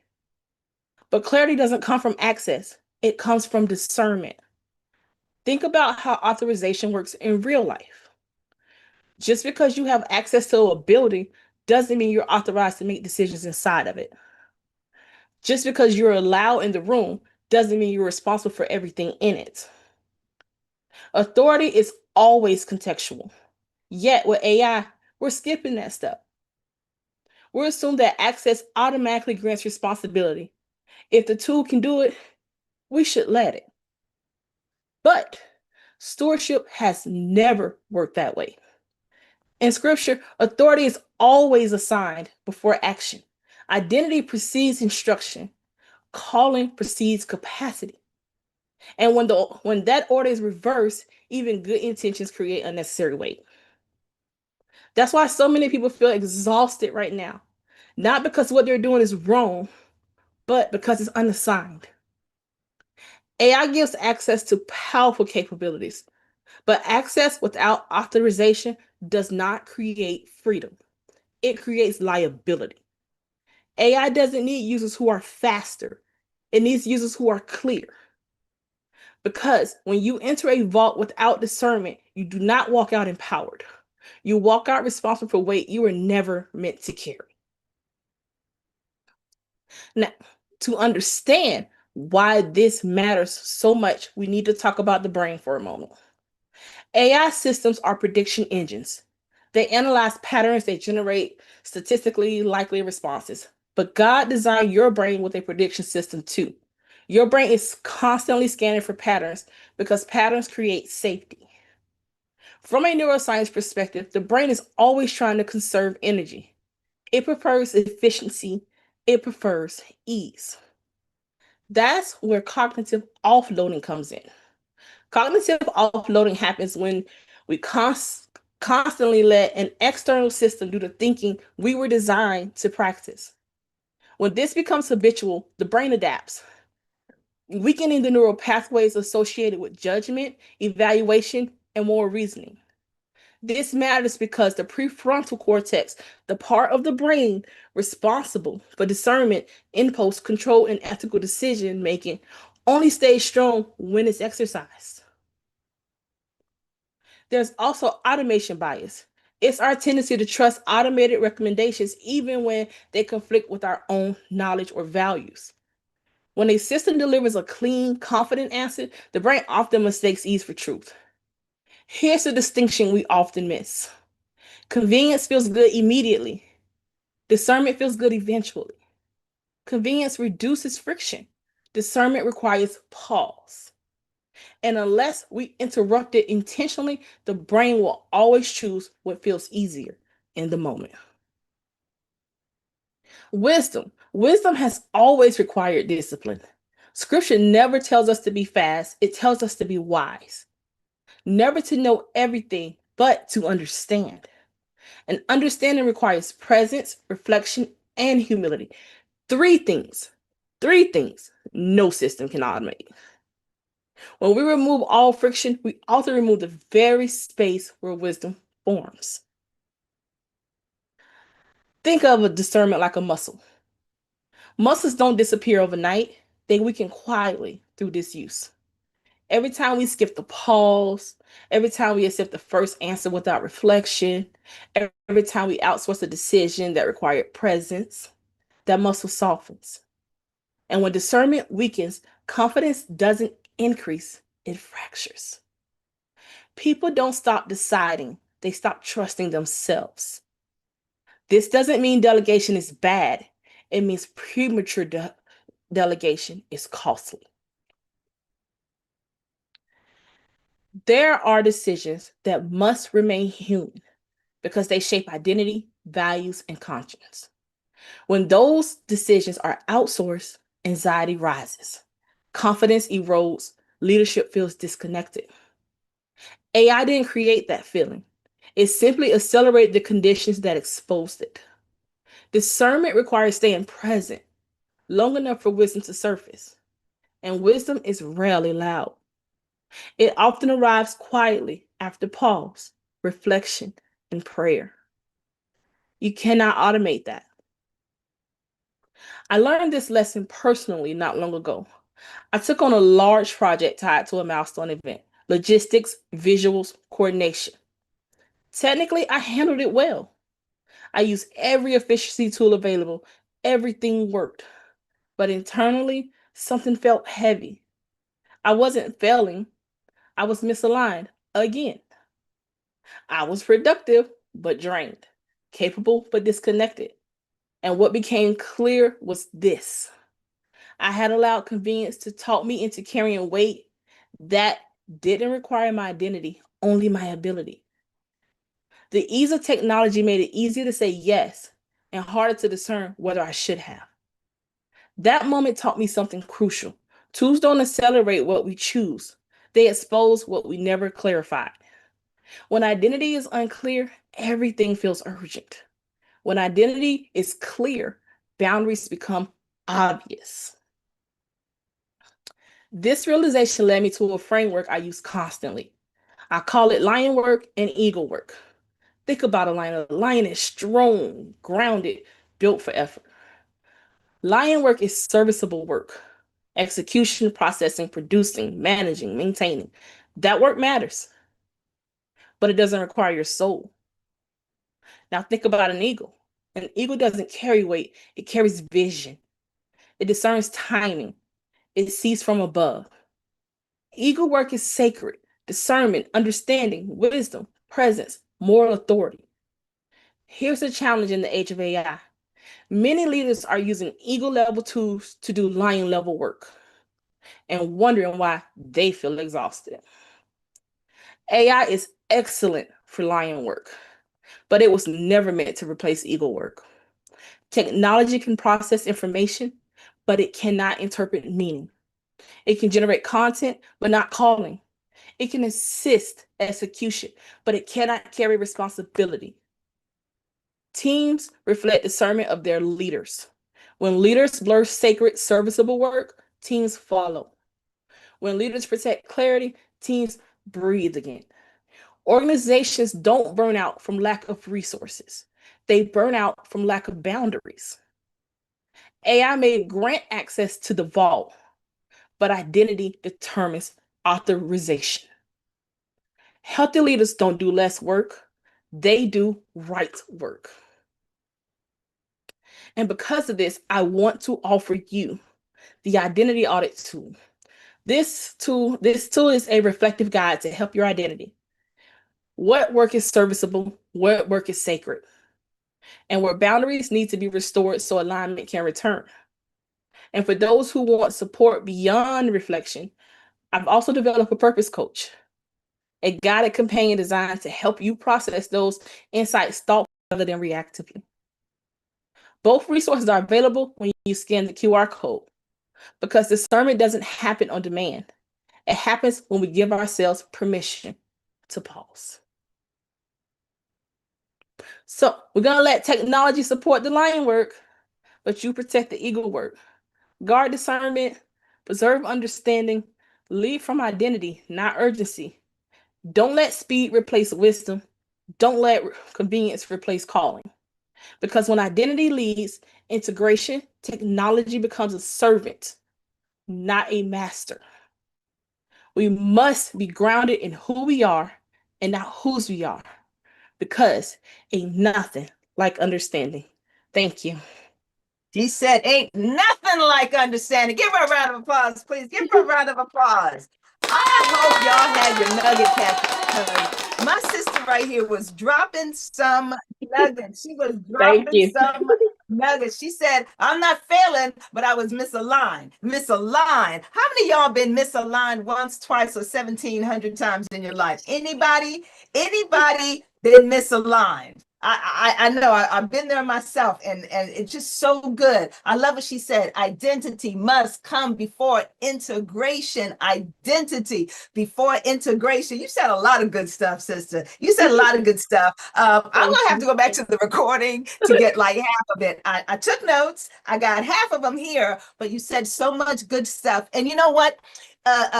S18: But clarity doesn't come from access, it comes from discernment. Think about how authorization works in real life. Just because you have access to a building doesn't mean you're authorized to make decisions inside of it. Just because you're allowed in the room doesn't mean you're responsible for everything in it. Authority is always contextual. Yet with AI, we're skipping that step. We're assuming that access automatically grants responsibility. If the tool can do it, we should let it. But stewardship has never worked that way. In scripture, authority is always assigned before action. Identity precedes instruction. Calling precedes capacity. And when that order is reversed, even good intentions create unnecessary weight. That's why so many people feel exhausted right now. Not because what they're doing is wrong, but because it's unassigned. AI gives access to powerful capabilities, but access without authorization does not create freedom. It creates liability. AI doesn't need users who are faster. It needs users who are clear. Because when you enter a vault without discernment, you do not walk out empowered. You walk out responsible for weight you were never meant to carry. Now, to understand why this matters so much, we need to talk about the brain for a moment. AI systems are prediction engines. They analyze patterns, they generate statistically likely responses. But God designed your brain with a prediction system too. Your brain is constantly scanning for patterns because patterns create safety. From a neuroscience perspective, the brain is always trying to conserve energy. It prefers efficiency, it prefers ease. That's where cognitive offloading comes in. Cognitive offloading happens when we constantly let an external system do the thinking we were designed to practice. When this becomes habitual, the brain adapts, weakening the neural pathways associated with judgment, evaluation, and moral reasoning. This matters because the prefrontal cortex, the part of the brain responsible for discernment, impulse control, and ethical decision making, only stays strong when it's exercised. There's also automation bias. It's our tendency to trust automated recommendations even when they conflict with our own knowledge or values. When a system delivers a clean, confident answer, the brain often mistakes ease for truth. Here's the distinction we often miss. Convenience feels good immediately. Discernment feels good eventually. Convenience reduces friction. Discernment requires pause. And unless we interrupt it intentionally, the brain will always choose what feels easier in the moment. Wisdom. Wisdom has always required discipline. Scripture never tells us to be fast, it tells us to be wise. Never to know everything, but to understand. And understanding requires presence, reflection, and humility. Three things no system can automate. When we remove all friction, we also remove the very space where wisdom forms. Think of a discernment like a muscle. Muscles don't disappear overnight, they weaken quietly through disuse. Every time we skip the pause, every time we accept the first answer without reflection, every time we outsource a decision that required presence, that muscle softens. And when discernment weakens, confidence doesn't increase, it fractures. People don't stop deciding, they stop trusting themselves. This doesn't mean delegation is bad. It means premature delegation is costly. There are decisions that must remain human because they shape identity, values, and conscience. When those decisions are outsourced, anxiety rises, confidence erodes, leadership feels disconnected. AI didn't create that feeling. It simply accelerated the conditions that exposed it. Discernment requires staying present long enough for wisdom to surface, and wisdom is rarely loud. It often arrives quietly after pause, reflection, and prayer. You cannot automate that. I learned this lesson personally not long ago. I took on a large project tied to a milestone event, logistics, visuals, coordination. Technically, I handled it well. I used every efficiency tool available. Everything worked. But internally, something felt heavy. I wasn't failing. I was misaligned again. I was productive, but drained, capable, but disconnected. And what became clear was this: I had allowed convenience to talk me into carrying weight that didn't require my identity, only my ability. The ease of technology made it easier to say yes and harder to discern whether I should have. That moment taught me something crucial. Tools don't accelerate what we choose, they expose what we never clarified. When identity is unclear, everything feels urgent. When identity is clear, boundaries become obvious. This realization led me to a framework I use constantly. I call it lion work and eagle work. Think about a lion. A lion is strong, grounded, built for effort. Lion work is serviceable work. Execution, processing, producing, managing, maintaining. That work matters, but it doesn't require your soul. Now think about an eagle. An eagle doesn't carry weight, it carries vision. It discerns timing. It sees from above. Eagle work is sacred. Discernment, understanding, wisdom, presence, moral authority. Here's the challenge in the age of AI. Many leaders are using eagle level tools to do lion level work and wondering why they feel exhausted. AI is excellent for lion work, but it was never meant to replace eagle work. Technology can process information, but it cannot interpret meaning. It can generate content, but not calling. It can assist execution, but it cannot carry responsibility. Teams reflect discernment of their leaders. When leaders blur sacred, serviceable work, teams follow. When leaders protect clarity, teams breathe again. Organizations don't burn out from lack of resources. They burn out from lack of boundaries. AI may grant access to the vault, but identity determines authorization. Healthy leaders don't do less work, they do right work. And because of this, I want to offer you the identity audit tool. This tool is a reflective guide to help your identity. What work is serviceable, what work is sacred, and where boundaries need to be restored so alignment can return. And for those who want support beyond reflection, I've also developed a purpose coach, a guided companion designed to help you process those insights thoughtfully rather than reactively. Both resources are available when you scan the QR code, because discernment doesn't happen on demand. It happens when we give ourselves permission to pause. So we're going to let technology support the lion work, but you protect the eagle work. Guard discernment, preserve understanding, lead from identity, not urgency. Don't let speed replace wisdom. Don't let convenience replace calling. Because when identity leads integration, technology becomes a servant, not a master. We must be grounded in who we are and not whose we are, because ain't nothing like understanding. Thank you.
S3: She said, ain't nothing like understanding. Give her a round of applause, please. Give her a round of applause. I hope y'all had your nugget packet. My sister right here was dropping some nuggets. She was dropping some nuggets. She said, I'm not failing, but I was misaligned. Misaligned. How many of y'all been misaligned once, twice, or 1,700 times in your life? Anybody been misaligned? I know I've been there myself, and it's just so good. I love what she said. Identity must come before integration. Identity before integration. You said a lot of good stuff, sister. You said a lot of good stuff. I'm gonna have to go back to the recording to get like half of it. I took notes. I got half of them here, but you said so much good stuff. And you know what?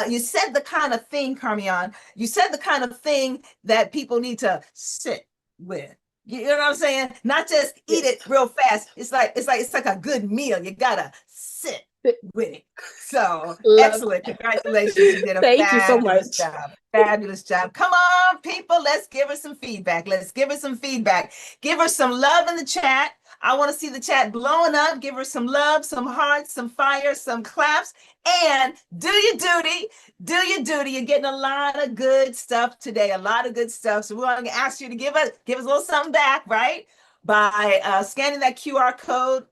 S3: You said the kind of thing, Carmian. You said the kind of thing that people need to sit with. You know what I'm saying? Not just eat it real fast. It's like a good meal. You gotta sit with it. So excellent. Congratulations. You did a
S18: Thank you so
S3: fabulous
S18: much.
S3: job. Fabulous job. Come on, people. Let's give her some feedback. Let's give her some feedback. Give her some love in the chat. I want to see the chat blowing up. Give her some love, some hearts, some fire, some claps, and do your duty. Do your duty. You're getting a lot of good stuff today, a lot of good stuff. So we're going to ask you to give us a little something back, right? By scanning that QR code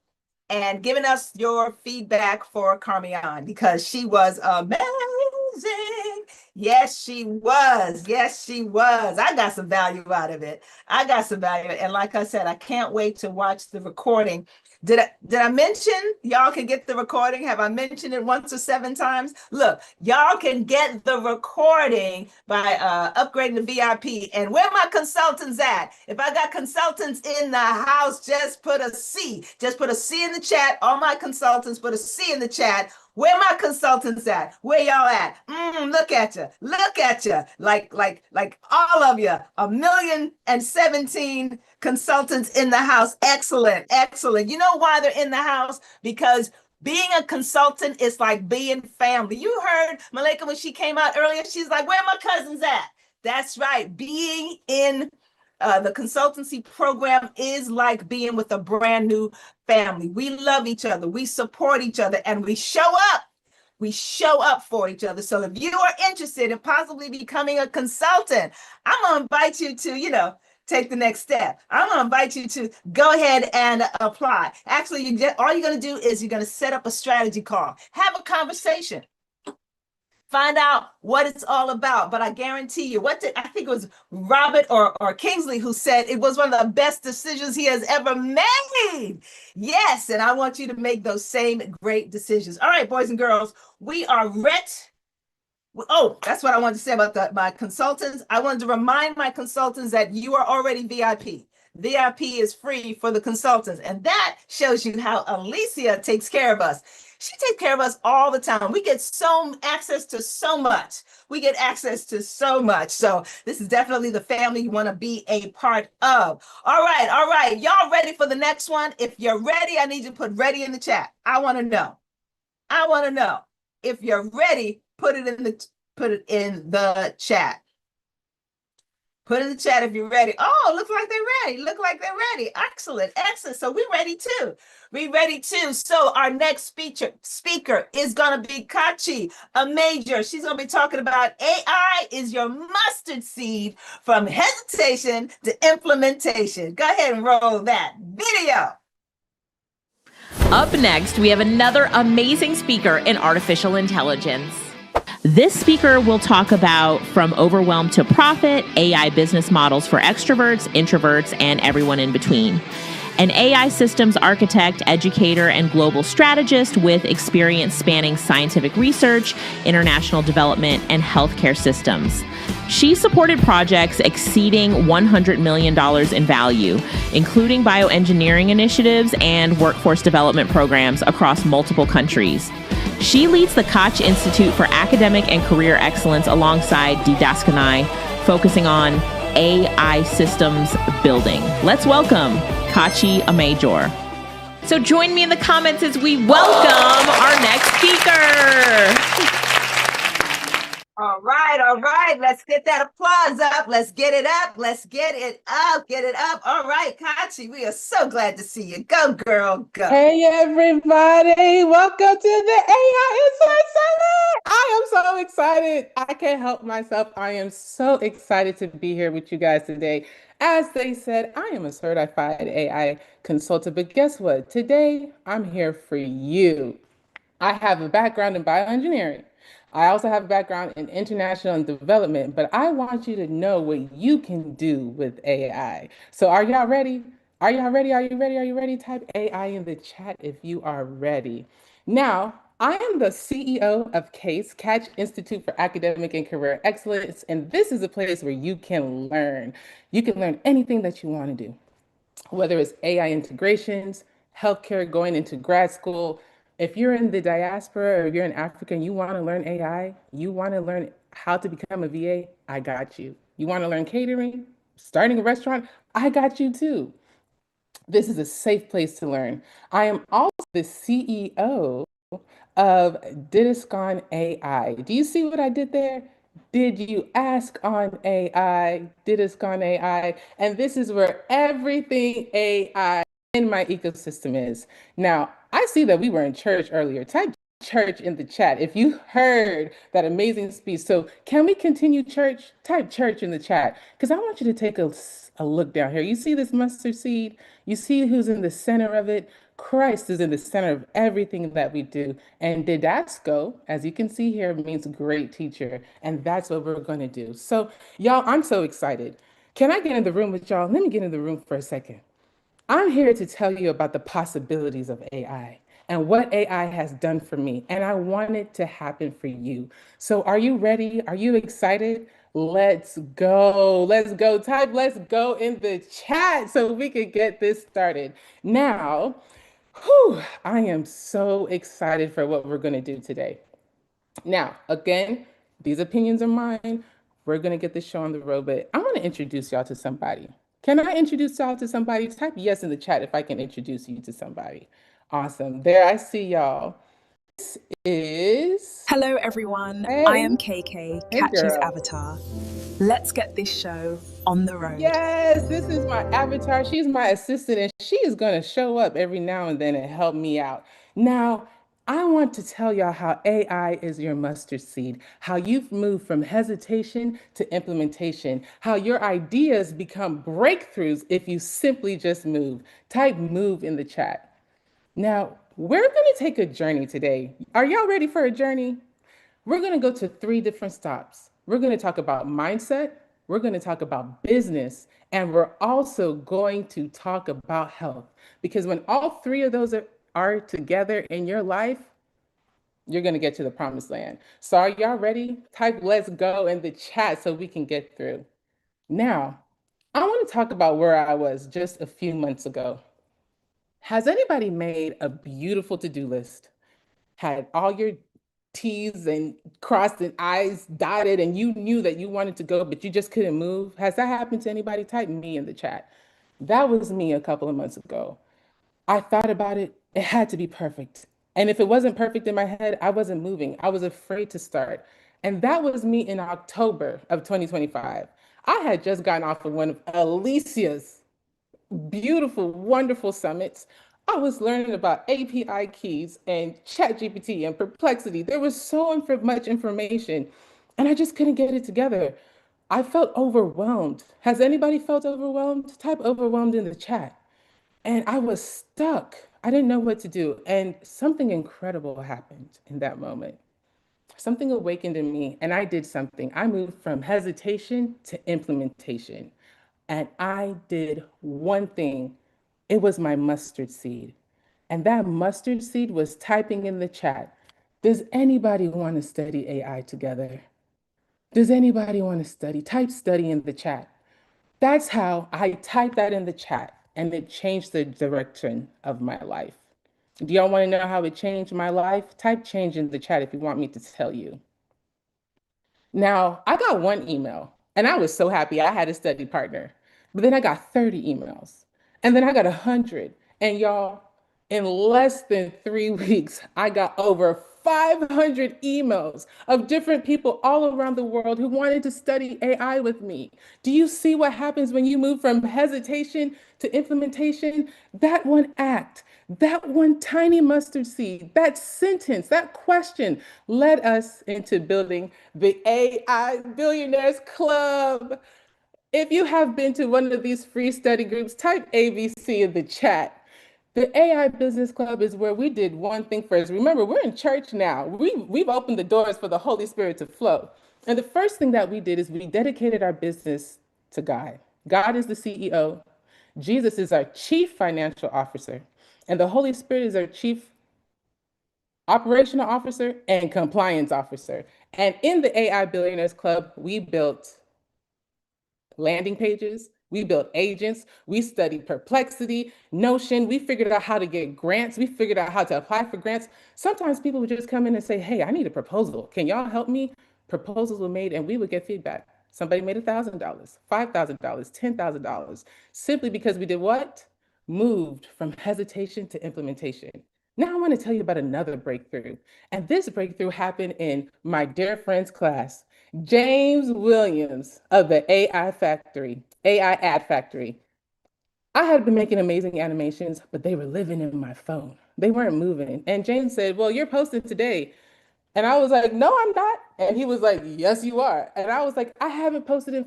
S3: and giving us your feedback for Carmian, because she was amazing. Yes, she was. Yes, she was. I got some value out of it. I got some value. And like I said, I can't wait to watch the recording. Did I mention y'all can get the recording? Have I mentioned it once or 7 times? Look, y'all can get the recording by upgrading the VIP. And where my consultants at? If I got consultants in the house, just put a C. Just put a C in the chat. All my consultants, put a C in the chat. Where my consultants at? Where y'all at? Look at you. Look at you. Like all of you. 1,017,000 consultants in the house. Excellent. Excellent. You know why they're in the house? Because being a consultant is like being family. You heard Malika when she came out earlier. She's like, where my cousins at? That's right. Being in the consultancy program is like being with a brand new family. We love each other, we support each other, and we show up. We show up for each other. So if you are interested in possibly becoming a consultant, I'm going to invite you to, take the next step. I'm going to invite you to go ahead and apply. Actually, all you're going to do is you're going to set up a strategy call, have a conversation. Find out what it's all about. But I guarantee you, I think it was Robert or Kingsley who said it was one of the best decisions he has ever made. Yes, and I want you to make those same great decisions. All right, boys and girls, we are ready. Oh, that's what I wanted to say about my consultants. I wanted to remind my consultants that you are already VIP. VIP is free for the consultants. And that shows you how Alicia takes care of us. She takes care of us all the time. We get access to so much. We get access to so much. So this is definitely the family you want to be a part of. All right. Y'all ready for the next one? If you're ready, I need you to put ready in the chat. I want to know. If you're ready, put it in the chat. Put in the chat if you're ready. Oh, looks like they're ready. Look like they're ready. Excellent, excellent. So we're ready too. We're ready too. So our next speaker is gonna be Kachi, a major. She's gonna be talking about AI is your mustard seed from hesitation to implementation. Go ahead and roll that video.
S2: Up next, we have another amazing speaker in artificial intelligence. This speaker will talk about from overwhelm to profit, AI business models for extroverts, introverts, and everyone in between. An AI systems architect, educator, and global strategist with experience spanning scientific research, international development, and healthcare systems. She supported projects exceeding $100 million in value, including bioengineering initiatives and workforce development programs across multiple countries. She leads the Koch Institute for Academic and Career Excellence alongside Didaskanai, focusing on AI systems building. Let's welcome Kachi Amajor. So join me in the comments as we welcome our next speaker.
S3: All right. Let's get that applause up. Let's get it up. Let's get it up. Get it up. All right, Kachi, we are so glad to see you. Go, girl, go.
S19: Hey, everybody. Welcome to the AI Insight Summit. I am so excited. I can't help myself. I am so excited to be here with you guys today. As they said, I am a certified AI consultant, but guess what? Today, I'm here for you. I have a background in bioengineering. I also have a background in international development, but I want you to know what you can do with AI. So are y'all ready? Are y'all ready? Are you ready? Are you ready? Type AI in the chat if you are ready. Now, I am the CEO of CASE, Catch Institute for Academic and Career Excellence, and this is a place where you can learn. You can learn anything that you want to do, whether it's AI integrations, healthcare going into grad school. If you're in the diaspora or you're in Africa and you want to learn AI, you want to learn how to become a VA, I got you. You want to learn catering, starting a restaurant, I got you too. This is a safe place to learn. I am also the CEO of Didascon AI. Do you see what I did there? Did you ask on AI? Didascon AI. And this is where everything AI in my ecosystem is. Now, I see that we were in church earlier. Type church in the chat if you heard that amazing speech. So can we continue church? Type church in the chat because I want you to take a look down here. You see this mustard seed? You see who's in the center of it? Christ is in the center of everything that we do. And didasco, as you can see here, means great teacher. And that's what we're going to do. So y'all, I'm so excited. Can I get in the room with y'all? Let me get in the room for a second. I'm here to tell you about the possibilities of AI and what AI has done for me. And I want it to happen for you. So are you ready? Are you excited? Let's go. Let's go. Type let's go in the chat so we can get this started. Now, I am so excited for what we're going to do today. Now, again, these opinions are mine. We're going to get this show on the road, but I want to introduce y'all to somebody. Can I introduce y'all to somebody? Type yes in the chat if I can introduce you to somebody. Awesome. There I see y'all. This is...
S20: Hello, everyone.
S19: Hey.
S20: I am KK,
S19: Hey,
S20: Catch's
S19: girl.
S20: avatar. Let's get this show on the road.
S19: Yes, this is my avatar. She's my assistant, and she is going to show up every now and then and help me out. Now, I want to tell y'all how AI is your mustard seed, how you've moved from hesitation to implementation, how your ideas become breakthroughs if you simply just move. Type move in the chat. Now, we're going to take a journey today. Are y'all ready for a journey? We're going to go to 3 different stops. We're going to talk about mindset, we're going to talk about business, and we're also going to talk about health. Because when all 3 of those are together in your life, you're going to get to the promised land. So are y'all ready? Type let's go in the chat so we can get through. Now, I want to talk about where I was just a few months ago. Has anybody made a beautiful to-do list? Had all your T's and crossed and I's dotted and you knew that you wanted to go, but you just couldn't move? Has that happened to anybody? Type me in the chat. That was me a couple of months ago. I thought about it. It had to be perfect. And if it wasn't perfect in my head, I wasn't moving. I was afraid to start. And that was me in October of 2025. I had just gotten off of one of Alicia's beautiful, wonderful summits. I was learning about API keys and ChatGPT and Perplexity. There was so much information, and I just couldn't get it together. I felt overwhelmed. Has anybody felt overwhelmed? Type overwhelmed in the chat. And I was stuck. I didn't know what to do. And something incredible happened in that moment. Something awakened in me, and I did something. I moved from hesitation to implementation. And I did one thing. It was my mustard seed. And that mustard seed was typing in the chat. Does anybody want to study AI together? Does anybody want to study? Type study in the chat. That's how I typed that in the chat, and it changed the direction of my life. Do y'all want to know how it changed my life? Type change in the chat if you want me to tell you. Now, I got one email, and I was so happy I had a study partner. But then I got 30 emails, and then I got 100. And y'all, in less than 3 weeks, I got over 500 emails of different people all around the world who wanted to study AI with me. Do you see what happens when you move from hesitation to implementation? That one act, that one tiny mustard seed, that sentence, that question led us into building the AI Billionaires Club. If you have been to one of these free study groups, type ABC in the chat. The AI Business Club is where we did one thing first. Remember, we're in church now. We've opened the doors for the Holy Spirit to flow. And the first thing that we did is we dedicated our business to God. God is the CEO. Jesus is our chief financial officer. And the Holy Spirit is our chief operational officer and compliance officer. And in the AI Billionaires Club, we built landing pages. We built agents. We studied Perplexity, Notion. We figured out how to get grants. We figured out how to apply for grants. Sometimes people would just come in and say, hey, I need a proposal. Can y'all help me? Proposals were made and we would get feedback. Somebody made $1,000, $5,000, $10,000, simply because we did what? Moved from hesitation to implementation. Now I want to tell you about another breakthrough. And this breakthrough happened in my dear friend's class. James Williams of the AI Ad Factory. I had been making amazing animations, but they were living in my phone. They weren't moving. And James said, well, you're posting today. And I was like, no, I'm not. And he was like, yes, you are. And I was like, I haven't posted in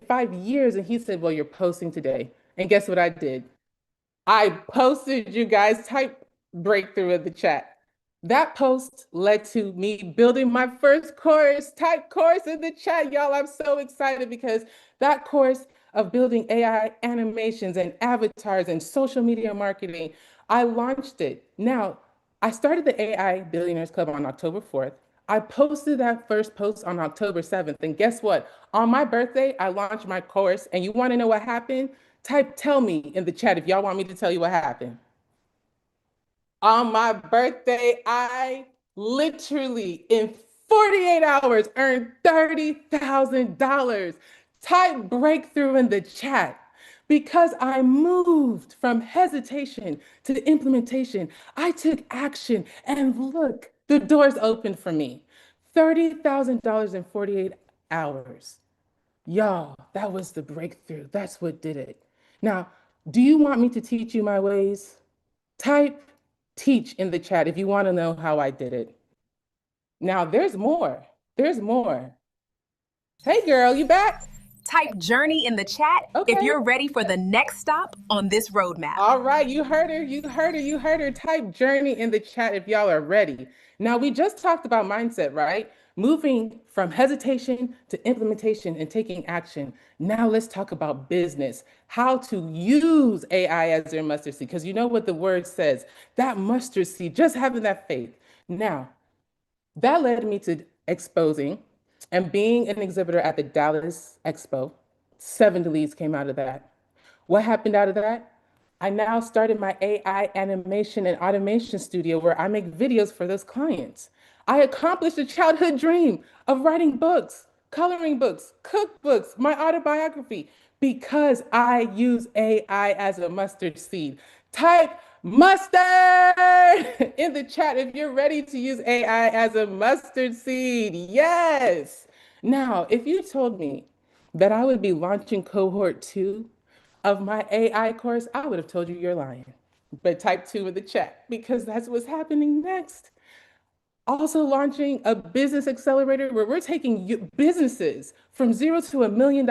S19: 5 years. And he said, well, you're posting today. And guess what I did? I posted, you guys, type breakthrough in the chat. That post led to me building my first course. Type course in the chat, y'all. I'm so excited because that course of building AI animations and avatars and social media marketing, I launched it. Now, I started the AI Billionaires Club on October 4th. I posted that first post on October 7th. And guess what? On my birthday, I launched my course. And you want to know what happened? Type tell me in the chat if y'all want me to tell you what happened. On my birthday, I literally in 48 hours earned $30,000. Type breakthrough in the chat. Because I moved from hesitation to implementation, I took action and look, the doors opened for me. $30,000 in 48 hours. Y'all, that was the breakthrough. That's what did it. Now, do you want me to teach you my ways? Type teach in the chat if you want to know how I did it. Now, there's more. There's more. Hey, girl, you back?
S20: Type journey in the chat if you're ready for the next stop on this roadmap.
S19: All right, you heard her, you heard her, you heard her. Type journey in the chat if y'all are ready. Now, we just talked about mindset, right? Moving from hesitation to implementation and taking action. Now let's talk about business, how to use AI as your mustard seed, because you know what the word says, that mustard seed, just having that faith. Now, that led me to exposing and being an exhibitor at the Dallas Expo. 7 leads came out of that. What happened out of that? I now started my AI animation and automation studio where I make videos for those clients. I accomplished a childhood dream of writing books, coloring books, cookbooks, my autobiography, because I use AI as a mustard seed. Type Mustard in the chat if you're ready to use AI as a mustard seed. Yes. Now, if you told me that I would be launching cohort 2 of my AI course, I would have told you you're lying. But type 2 in the chat because that's what's happening next. Also launching a business accelerator where we're taking businesses from zero to $1 million.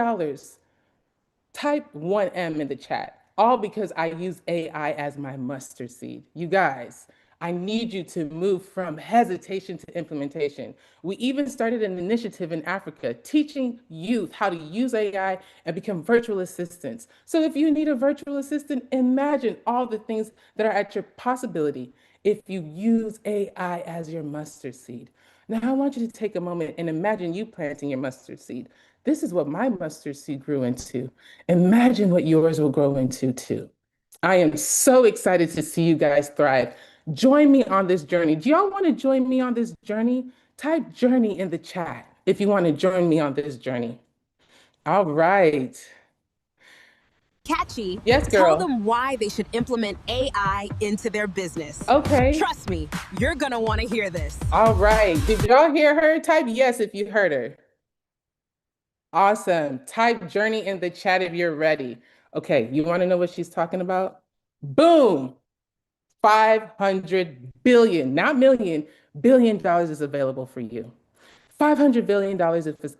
S19: Type 1M in the chat, all because I use AI as my mustard seed. You guys, I need you to move from hesitation to implementation. We even started an initiative in Africa teaching youth how to use AI and become virtual assistants. So if you need a virtual assistant, imagine all the things that are at your possibility if you use AI as your mustard seed. Now, I want you to take a moment and imagine you planting your mustard seed. This is what my mustard seed grew into. Imagine what yours will grow into too. I am so excited to see you guys thrive. Join me on this journey. Do y'all want to join me on this journey? Type journey in the chat if you want to join me on this journey. All right.
S20: Catchy.
S19: Yes,
S20: Tell
S19: girl.
S20: them why they should implement AI into their business.
S19: Okay.
S20: Trust me, you're going to want to hear this.
S19: All right. Did y'all hear her? Type yes if you heard her. Awesome. Type journey in the chat if you're ready. Okay, you want to know what she's talking about? Boom. 500 billion, not million, $1 billion is available for you. $500 billion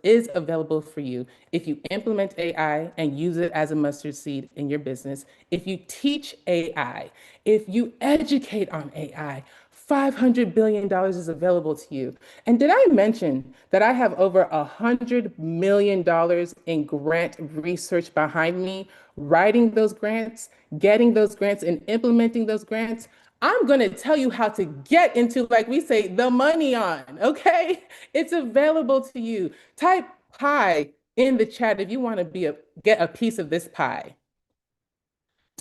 S19: is available for you if you implement AI and use it as a mustard seed in your business, if you teach AI, if you educate on AI. $500 billion is available to you. And did I mention that I have over $100 million in grant research behind me, writing those grants, getting those grants, and implementing those grants? I'm going to tell you how to get into, like we say, the money on, okay? It's available to you. Type pie in the chat if you want to get a piece of this pie.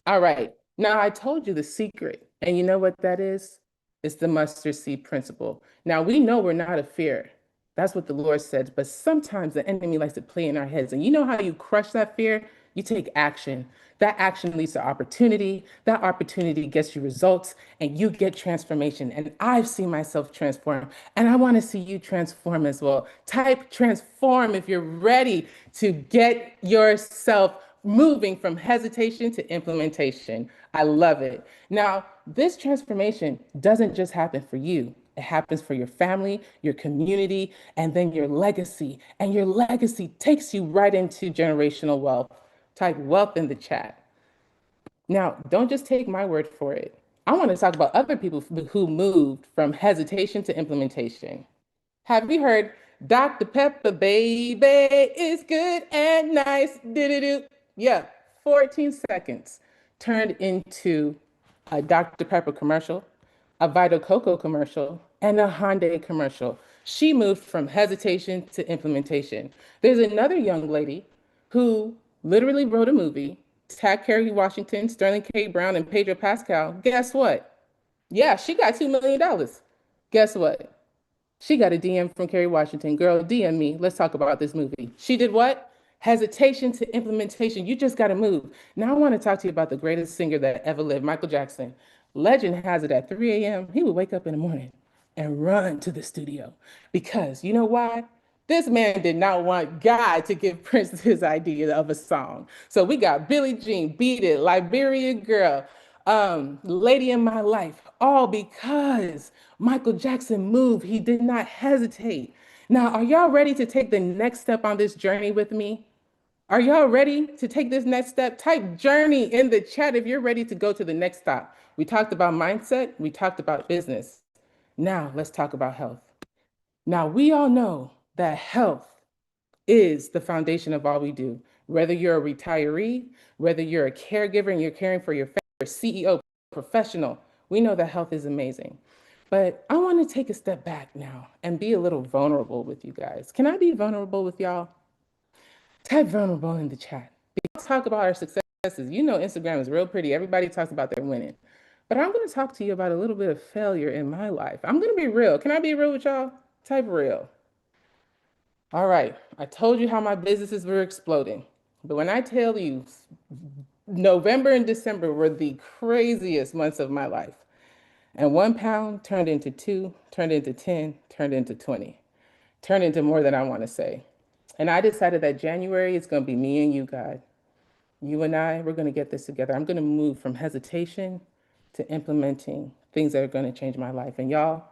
S19: All right. Now, I told you the secret, and you know what that is? It's the mustard seed principle. Now, we know we're not of fear. That's what the Lord said. But sometimes the enemy likes to play in our heads. And you know how you crush that fear? You take action. That action leads to opportunity. That opportunity gets you results, and you get transformation. And I've seen myself transform, and I want to see you transform as well. Type transform if you're ready to get yourself moving from hesitation to implementation. I love it. Now, this transformation doesn't just happen for you. It happens for your family, your community, and then your legacy. And your legacy takes you right into generational wealth. Type wealth in the chat. Now, don't just take my word for it. I want to talk about other people who moved from hesitation to implementation. Have you heard Dr. Pepper, baby, is good and nice? Do-do-do. Yeah, 14 seconds turned into a Dr. Pepper commercial, a Vita Coco commercial, and a Hyundai commercial. She moved from hesitation to implementation. There's another young lady who literally wrote a movie, tagged Kerry Washington, Sterling K. Brown, and Pedro Pascal. Guess what? Yeah, she got $2 million. Guess what? She got a DM from Kerry Washington. Girl, DM me. Let's talk about this movie. She did what? Hesitation to implementation. You just got to move. Now I want to talk to you about the greatest singer that ever lived, Michael Jackson. Legend has it at 3 a.m., he would wake up in the morning and run to the studio because you know why? This man did not want God to give Prince his idea of a song. So we got Billie Jean, Beat It, Liberia Girl, Lady in My Life, all because Michael Jackson moved. He did not hesitate. Now, are y'all ready to take the next step on this journey with me? Are y'all ready to take this next step? Type journey in the chat if you're ready to go to the next stop. We talked about mindset, we talked about business. Now, let's talk about health. Now, we all know that health is the foundation of all we do. Whether you're a retiree, whether you're a caregiver and you're caring for your family, or CEO, professional, we know that health is amazing. But I want to take a step back now and be a little vulnerable with you guys. Can I be vulnerable with y'all? Type vulnerable in the chat. Let's talk about our successes. You know Instagram is real pretty. Everybody talks about their winning. But I'm going to talk to you about a little bit of failure in my life. I'm going to be real. Can I be real with y'all? Type real. All right, I told you how my businesses were exploding. But when I tell you November and December were the craziest months of my life. And 1 pound turned into 2, turned into 10, turned into 20, turned into more than I want to say. And I decided that January is going to be me and you, God. You and I, we're going to get this together. I'm going to move from hesitation to implementing things that are going to change my life. And y'all,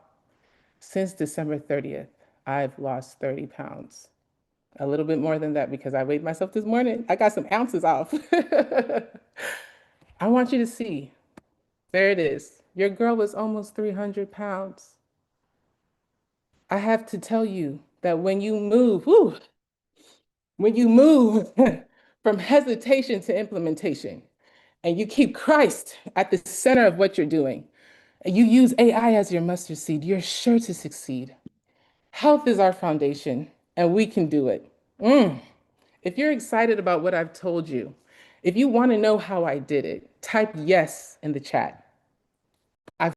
S19: since December 30th, I've lost 30 pounds. A little bit more than that because I weighed myself this morning. I got some ounces off. I want you to see. There it is. Your girl was almost 300 pounds. I have to tell you that when you move, when you move from hesitation to implementation, and you keep Christ at the center of what you're doing, and you use AI as your mustard seed, you're sure to succeed. Health is our foundation, and we can do it. If you're excited about what I've told you, if you want to know how I did it, type yes in the chat. I've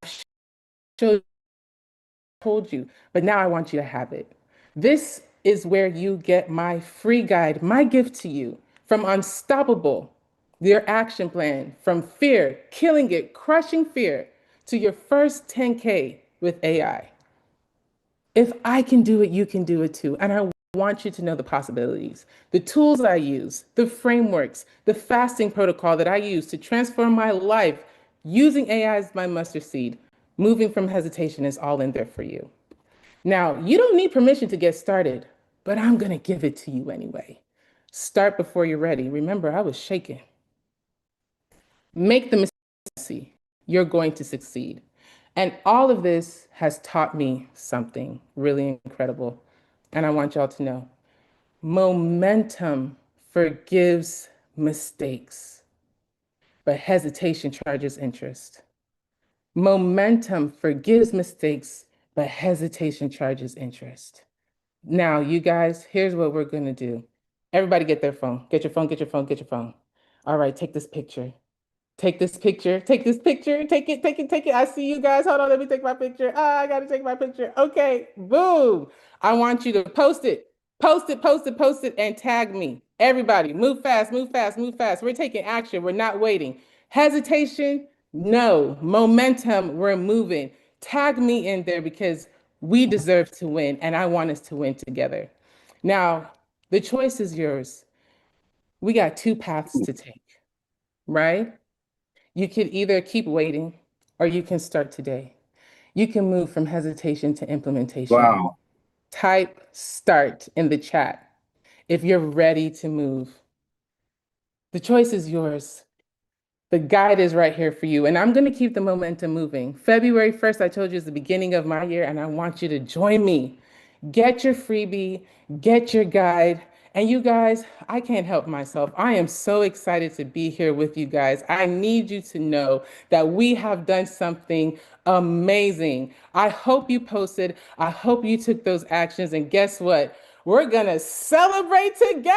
S19: told you, but now I want you to have it. This is where you get my free guide, my gift to you from Unstoppable, your action plan, from fear, killing it, crushing fear, to your first 10K with AI. If I can do it, you can do it too. And I want you to know the possibilities, the tools I use, the frameworks, the fasting protocol that I use to transform my life using AI as my mustard seed. Moving from hesitation is all in there for you. Now, you don't need permission to get started, but I'm going to give it to you anyway. Start before you're ready. Remember, I was shaking. Make the mistake. You're going to succeed. And all of this has taught me something really incredible. And I want y'all to know, momentum forgives mistakes, but hesitation charges interest. Momentum forgives mistakes, but hesitation charges interest. Now, you guys, here's what we're going to do. Everybody get their phone. Get your phone, get your phone, get your phone. All right, take this picture. Take this picture, take this picture, take it, take it, take it. I see you guys. Hold on, let me take my picture. I gotta take my picture. Okay, boom. I want you to post it. Post it, post it, post it, and tag me. Everybody, move fast, move fast, move fast. We're taking action. We're not waiting. Hesitation, no. Momentum, we're moving. Tag me in there because we deserve to win, and I want us to win together. Now, the choice is yours. We got two paths to take, right? You could either keep waiting or you can start today. You can move from hesitation to implementation.
S11: Wow.
S19: Type start in the chat if you're ready to move. The choice is yours. The guide is right here for you. And I'm going to keep the momentum moving. February 1st, I told you, is the beginning of my year, and I want you to join me. Get your freebie, get your guide. And you guys, I can't help myself. I am so excited to be here with you guys. I need you to know that we have done something amazing. I hope you posted. I hope you took those actions. And guess what? We're going to celebrate together.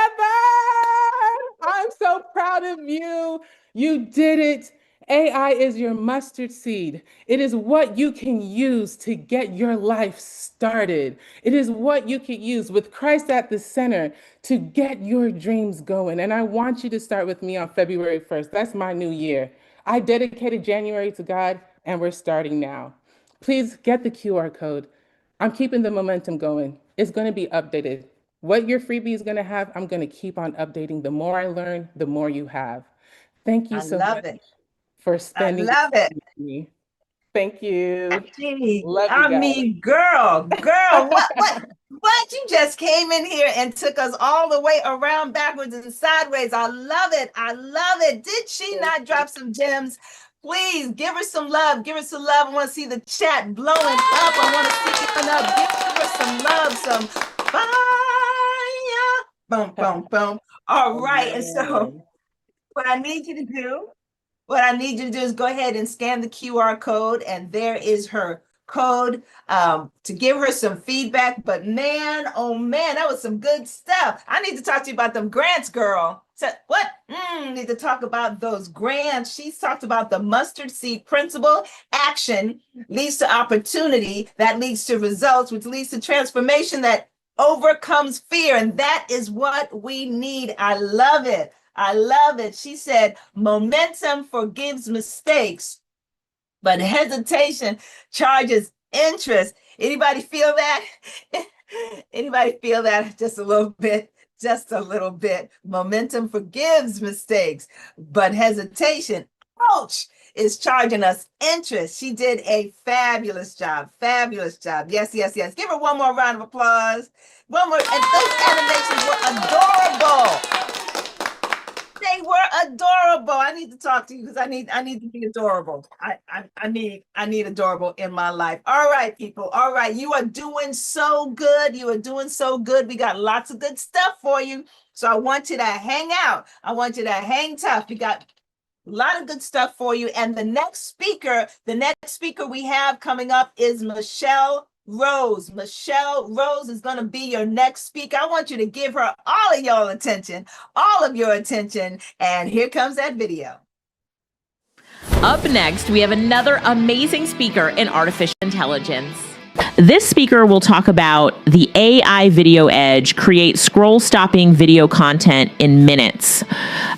S19: I'm so proud of you. You did it. AI is your mustard seed. It is what you can use to get your life started. It is what you can use with Christ at the center to get your dreams going. And I want you to start with me on February 1st. That's my new year. I dedicated January to God, and we're starting now. Please get the QR code. I'm keeping the momentum going. It's going to be updated. What your freebie is going to have, I'm going to keep on updating. The more I learn, the more you have. Thank you so much for spending
S3: love it.
S19: with me. Thank you.
S3: Gee,
S19: Love you
S3: I
S19: guys.
S3: mean, girl, what? You just came in here and took us all the way around backwards and sideways. I love it. I love it. Did she not drop some gems? Please give her some love. Give her some love. I want to see the chat blowing up. I want to see it up. Give her some love, some fire. Boom, boom, boom. All right. And so what I need you to do is go ahead and scan the QR code, and there is her code to give her some feedback. But man, oh man, that was some good stuff. I need to talk to you about them grants, girl. So what? Need to talk about those grants. She's talked about the mustard seed principle. Action leads to opportunity, that leads to results, which leads to transformation that overcomes fear. And that is what we need. I love it. I love it. She said, momentum forgives mistakes, but hesitation charges interest. Anybody feel that? Anybody feel that? Just a little bit. Just a little bit. Momentum forgives mistakes, but hesitation, ouch, is charging us interest. She did a fabulous job. Fabulous job. Yes, yes, yes. Give her one more round of applause. One more. And those animations were adorable. They were adorable. I need to talk to you because I need to be adorable. I need adorable in my life. All right, people. All right. You are doing so good. You are doing so good. We got lots of good stuff for you. So I want you to hang out. I want you to hang tough. We got a lot of good stuff for you. And the next speaker we have coming up is Michelle Rose. Michelle Rose is going to be your next speaker. I want you to give her all of your attention, all of your attention. And here comes that video.
S2: Up next, we have another amazing speaker in artificial intelligence. This speaker will talk about the AI Video Edge, create scroll-stopping video content in minutes.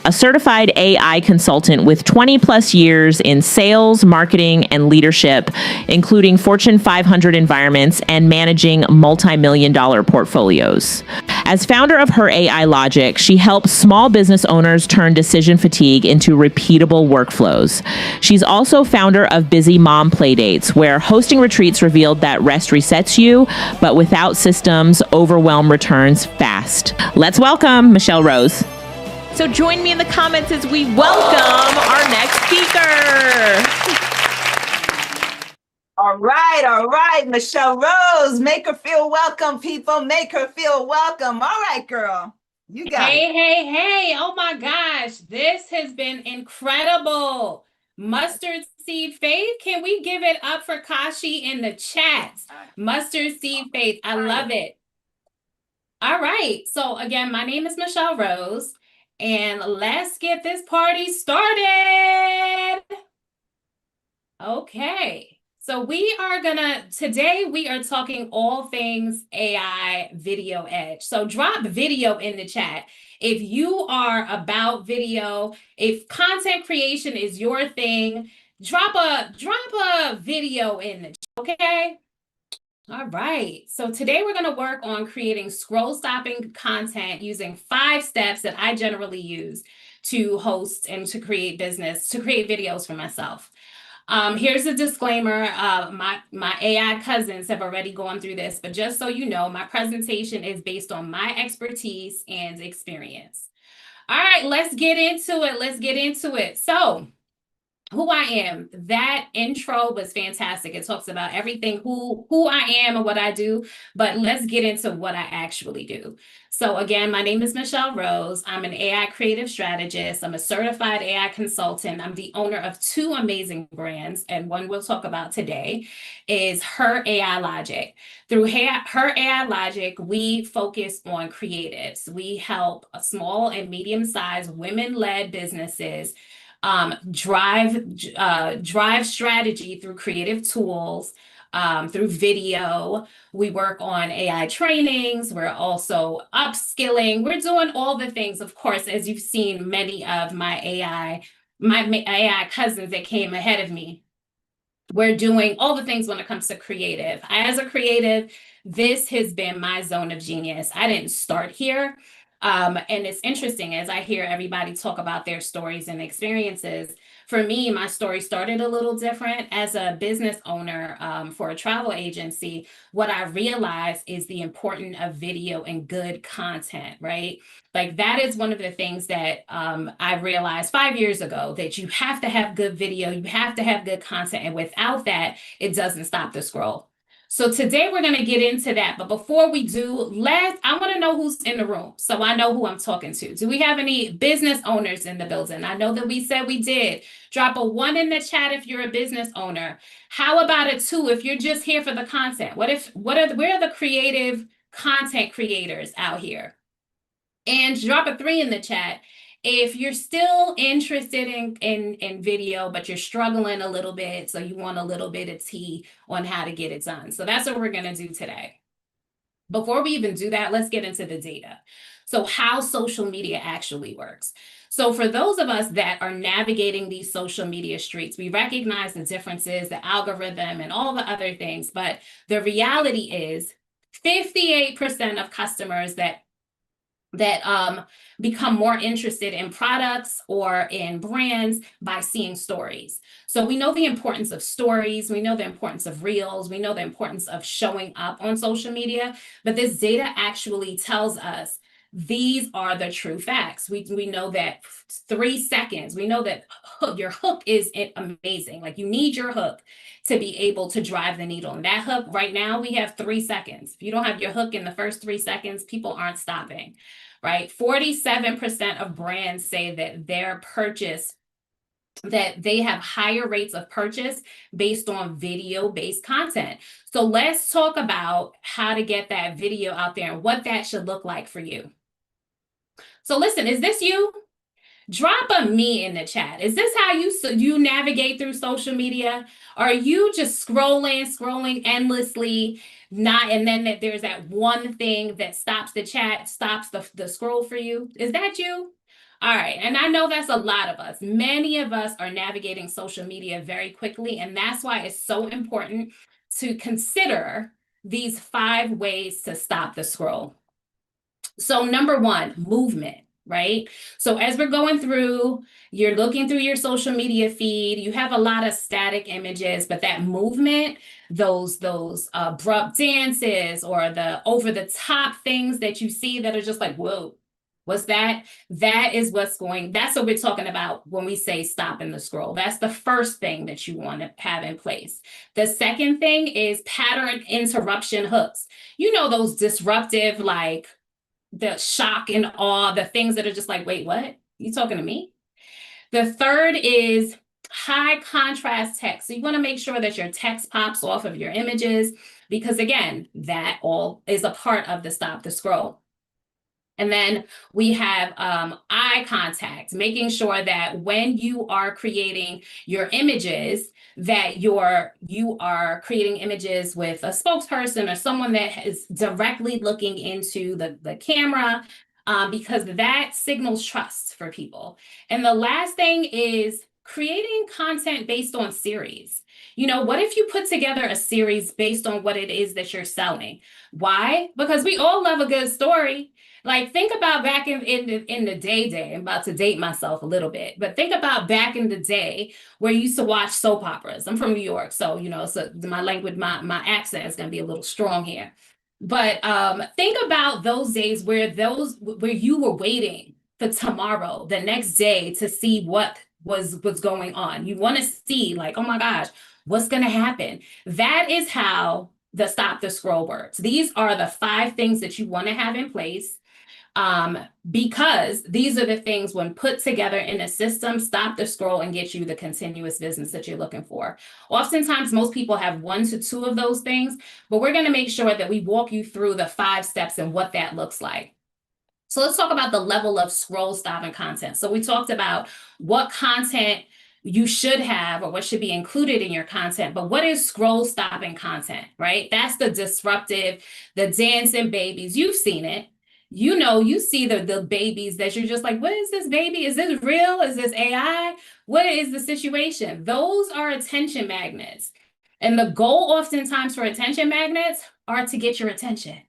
S2: A certified AI consultant with 20 plus years in sales, marketing, and leadership, including Fortune 500 environments and managing multi-million-dollar portfolios. As founder of Her AI Logic, she helps small business owners turn decision fatigue into repeatable workflows. She's also founder of Busy Mom Playdates, where hosting retreats revealed that rest resets you, but without systems, overwhelm returns fast. Let's welcome Michelle Rose. So join me in the comments as we welcome our next speaker.
S3: All right, Michelle Rose. Make her feel welcome, people. Make her feel welcome. All right, girl. You got it.
S21: Hey. Oh my gosh. This has been incredible. Mustard Seed Faith. Can we give it up for Kashi in the chat? Mustard Seed Faith. I love it. All right. So again, my name is Michelle Rose, and let's get this party started. Okay. So today we are talking all things AI Video Edge. So drop video in the chat. If you are about video, if content creation is your thing, drop a video in the chat, okay? All right. So today we're going to work on creating scroll-stopping content using 5 steps that I generally use to host and to create videos for myself. Here's a disclaimer. My AI cousins have already gone through this, but just so you know, my presentation is based on my expertise and experience. All right, let's get into it. So, who I am. That intro was fantastic. It talks about everything, who I am and what I do, but let's get into what I actually do. So again, my name is Michelle Rose. I'm an AI creative strategist. I'm a certified AI consultant. I'm the owner of 2 amazing brands, and one we'll talk about today is Her AI Logic. Through Her AI Logic, we focus on creatives. We help small and medium-sized women-led businesses drive strategy through creative tools, through video. We work on AI trainings. We're also upskilling. We're doing all the things, of course, as you've seen many of my AI cousins that came ahead of me. We're doing all the things when it comes to creative. As a creative, this has been my zone of genius. I didn't start here. And it's interesting as I hear everybody talk about their stories and experiences. For me, my story started a little different. As a business owner for a travel agency, what I realized is the importance of video and good content, right? Like that is one of the things that I realized 5 years ago, that you have to have good video, you have to have good content. And without that, it doesn't stop the scroll. So today we're going to get into that. But before we do, I want to know who's in the room so I know who I'm talking to. Do we have any business owners in the building? I know that we said we did. Drop a 1 in the chat if you're a business owner. How about a 2 if you're just here for the content? where are the creative content creators out here? And drop a 3 in the chat if you're still interested in video, but you're struggling a little bit, so you want a little bit of tea on how to get it done. So that's what we're going to do today. Before we even do that, let's get into the data. So how social media actually works. So for those of us that are navigating these social media streets, we recognize the differences, the algorithm, and all the other things. But the reality is 58% of customers that become more interested in products or in brands by seeing stories. So we know the importance of stories, we know the importance of reels, we know the importance of showing up on social media, but this data actually tells us these are the true facts. We know that 3 seconds, we know that your hook is amazing. Like you need your hook to be able to drive the needle. And that hook right now, we have 3 seconds. If you don't have your hook in the first 3 seconds, people aren't stopping, right? 47% of brands say that that they have higher rates of purchase based on video-based content. So let's talk about how to get that video out there and what that should look like for you. So listen, is this you? Drop a me in the chat. Is this how you navigate through social media? Are you just scrolling endlessly, and then there's that one thing that stops the chat, stops the scroll for you? Is that you? All right, and I know that's a lot of us. Many of us are navigating social media very quickly, and that's why it's so important to consider these 5 ways to stop the scroll. So number 1, movement, right? So as we're going through, you're looking through your social media feed, you have a lot of static images, but that movement, those abrupt dances or the over the top things that you see that are just like, whoa, what's that? That's what we're talking about when we say stopping the scroll. That's the first thing that you want to have in place. The second thing is pattern interruption hooks. You know, those disruptive, like the shock and awe, the things that are just like, wait, what? You talking to me? The third is high contrast text. So you want to make sure that your text pops off of your images, because again, that all is a part of the stop the scroll. And then we have eye contact, making sure that when you are creating your images, that you are creating images with a spokesperson or someone that is directly looking into the camera, because that signals trust for people. And the last thing is creating content based on series. You know, what if you put together a series based on what it is that you're selling? Why? Because we all love a good story. Like, think about back in the day, I'm about to date myself a little bit, but think about back in the day where you used to watch soap operas. I'm from New York, so, you know, so my language, my accent is going to be a little strong here. But think about those days where you were waiting for tomorrow, the next day, to see what was going on. You want to see, like, oh my gosh, what's going to happen? That is how the stop the scroll works. These are the 5 things that you want to have in place. Because these are the things, when put together in a system, stop the scroll and get you the continuous business that you're looking for. Oftentimes, most people have 1 to 2 of those things, but we're going to make sure that we walk you through the 5 steps and what that looks like. So let's talk about the level of scroll stopping content. So we talked about what content you should have or what should be included in your content, but what is scroll stopping content, right? That's the disruptive, the dancing babies. You've seen it. You know, you see the babies that you're just like, what is this baby? Is this real? Is this AI? What is the situation? Those are attention magnets. And the goal oftentimes for attention magnets are to get your attention,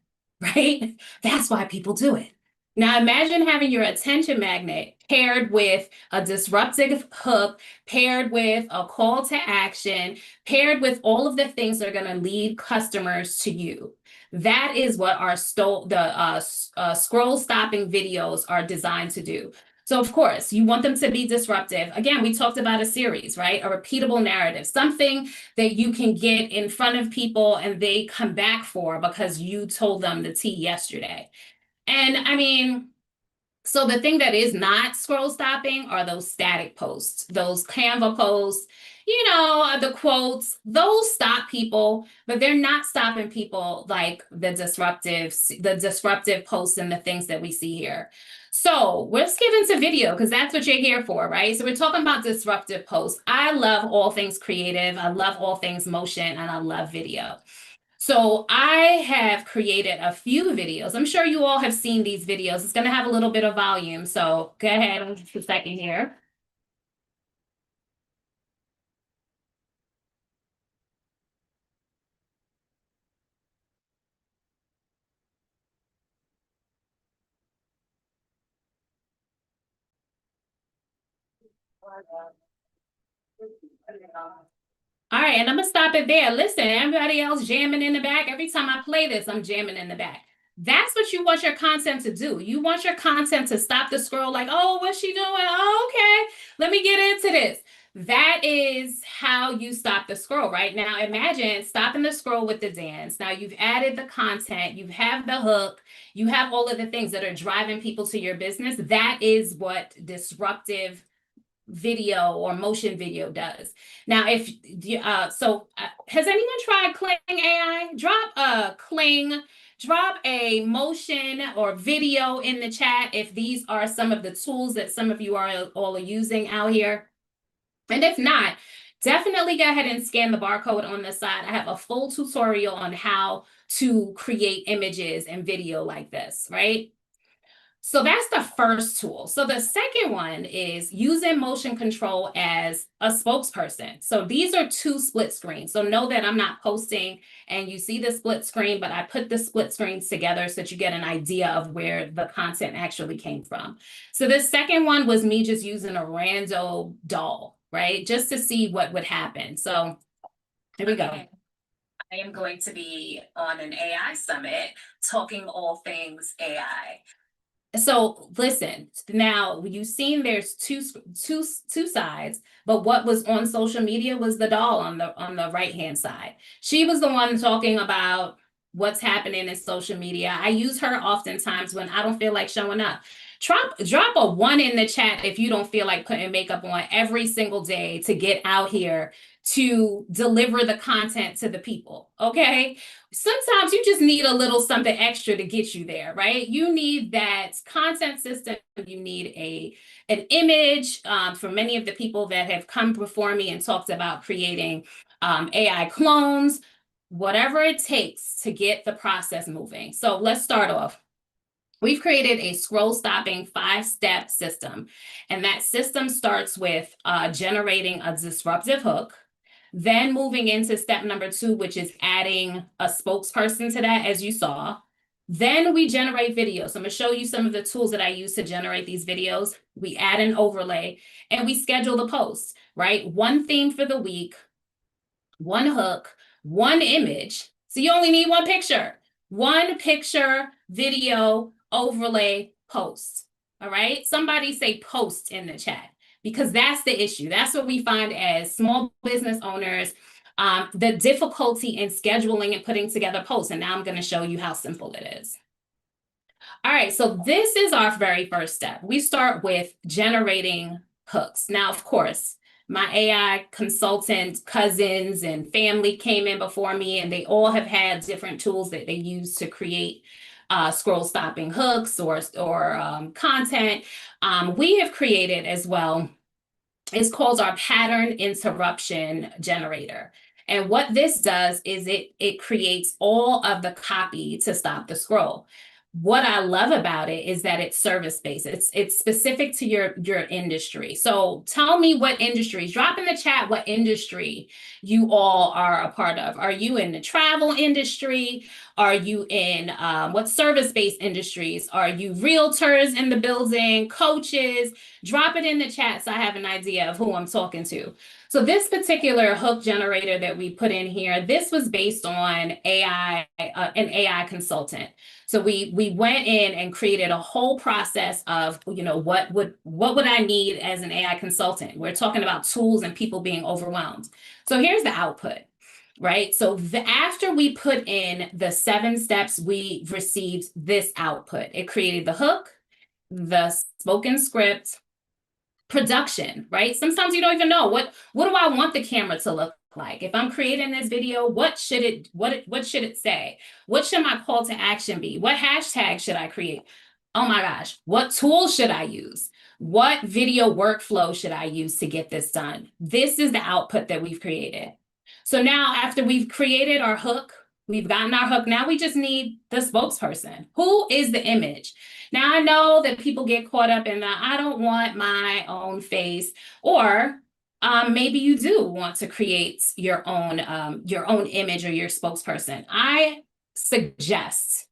S21: right? That's why people do it. Now imagine having your attention magnet paired with a disruptive hook, paired with a call to action, paired with all of the things that are going to lead customers to you. That is what our scroll stopping videos are designed to do. So of course, you want them to be disruptive. Again, we talked about a series, right? A repeatable narrative, something that you can get in front of people and they come back for because you told them the tea yesterday. And I mean, so the thing that is not scroll stopping are those static posts, those Canva posts, you know, the quotes. Those stop people, but they're not stopping people like the disruptive posts and the things that we see here. So let's get into video, because that's what you're here for, right? So we're talking about disruptive posts. I love all things creative. I love all things motion, and I love video. So I have created a few videos. I'm sure you all have seen these videos. It's going to have a little bit of volume. So go ahead just a second here. All right, and I'm gonna stop it there. Listen, everybody else jamming in the back. Every time I play this, I'm jamming in the back. That's what you want your content to do. You want your content to stop the scroll like, oh, what's she doing? Oh, okay, let me get into this. That is how you stop the scroll, right? Now imagine stopping the scroll with the dance. Now you've added the content, you have the hook, you have all of the things that are driving people to your business. That is what disruptive video or motion video does. Now, if has anyone tried Kling AI? Drop a motion or video in the chat if these are some of the tools that some of you are all using out here. And if not, definitely go ahead and scan the barcode on the side. I have a full tutorial on how to create images and video like this, right? So that's the first tool. So the second one is using motion control as a spokesperson. So these are two split screens. So know that I'm not posting and you see the split screen, but I put the split screens together so that you get an idea of where the content actually came from. So the second one was me just using a rando doll, right? Just to see what would happen. So here we go. I am going to be on an AI summit talking all things AI. So listen, now you've seen there's two sides, but what was on social media was the doll on the right-hand side. She was the one talking about what's happening in social media. I use her oftentimes when I don't feel like showing up. Drop a 1 in the chat if you don't feel like putting makeup on every single day to get out here to deliver the content to the people, okay? Sometimes you just need a little something extra to get you there, right? You need that content system. You need an image. For many of the people that have come before me and talked about creating AI clones, whatever it takes to get the process moving. So let's start off. We've created a scroll stopping 5-step system. And that system starts with generating a disruptive hook, then moving into step number 2, which is adding a spokesperson to that, as you saw. Then we generate videos. So I'm going to show you some of the tools that I use to generate these videos. We add an overlay and we schedule the posts, right? 1 theme for the week, 1 hook, 1 image. So you only need 1 picture. 1 picture, video, overlay, post. All right. Somebody say post in the chat because that's the issue. That's what we find as small business owners, the difficulty in scheduling and putting together posts. And now I'm going to show you how simple it is. All right. So this is our very first step. We start with generating hooks. Now, of course, my AI consultant cousins and family came in before me, and they all have had different tools that they use to create scroll stopping hooks or content. We have created as well, it's called our pattern interruption generator. And what this does is it creates all of the copy to stop the scroll. What I love about it is that it's service-based. It's specific to your industry. So tell me what industries, drop in the chat what industry you all are a part of. Are you in the travel industry? Are you in what service-based industries? Are you realtors in the building, coaches? Drop it in the chat so I have an idea of who I'm talking to. So this particular hook generator that we put in here, this was based on AI, an AI consultant. So we went in and created a whole process of, you know, what would I need as an AI consultant? We're talking about tools and people being overwhelmed. So here's the output, right? So after we put in the 7 steps, we received this output. It created the hook, the spoken script, production, right? Sometimes you don't even know what do I want the camera to look like? If I'm creating this video, what should it say? What should my call to action be? What hashtag should I create? Oh my gosh, what tool should I use? What video workflow should I use to get this done? This is the output that we've created. So now after we've created our hook, We've gotten our hook. Now we just need the spokesperson. Who is the image? Now I know that people get caught up in the, I don't want my own face, or maybe you do want to create your own image or your spokesperson. I suggest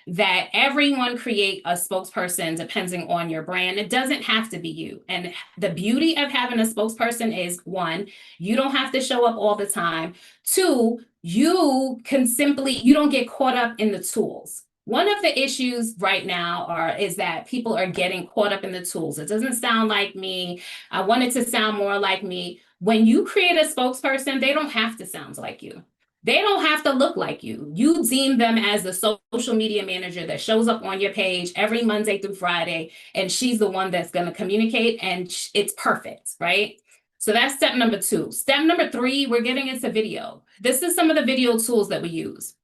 S21: that everyone create a spokesperson depending on your brand. It doesn't have to be you. And the beauty of having a spokesperson is, one, you don't have to show up all the time. Two, you don't get caught up in the tools. One of the issues right now is that people are getting caught up in the tools. It doesn't sound like me. I want it to sound more like me. When you create a spokesperson, they don't have to sound like you. They don't have to look like you. You deem them as the social media manager that shows up on your page every Monday through Friday, and she's the one that's going to communicate, and it's perfect, right? So that's step number 2. Step number 3, we're getting into video. This is some of the video tools that we use.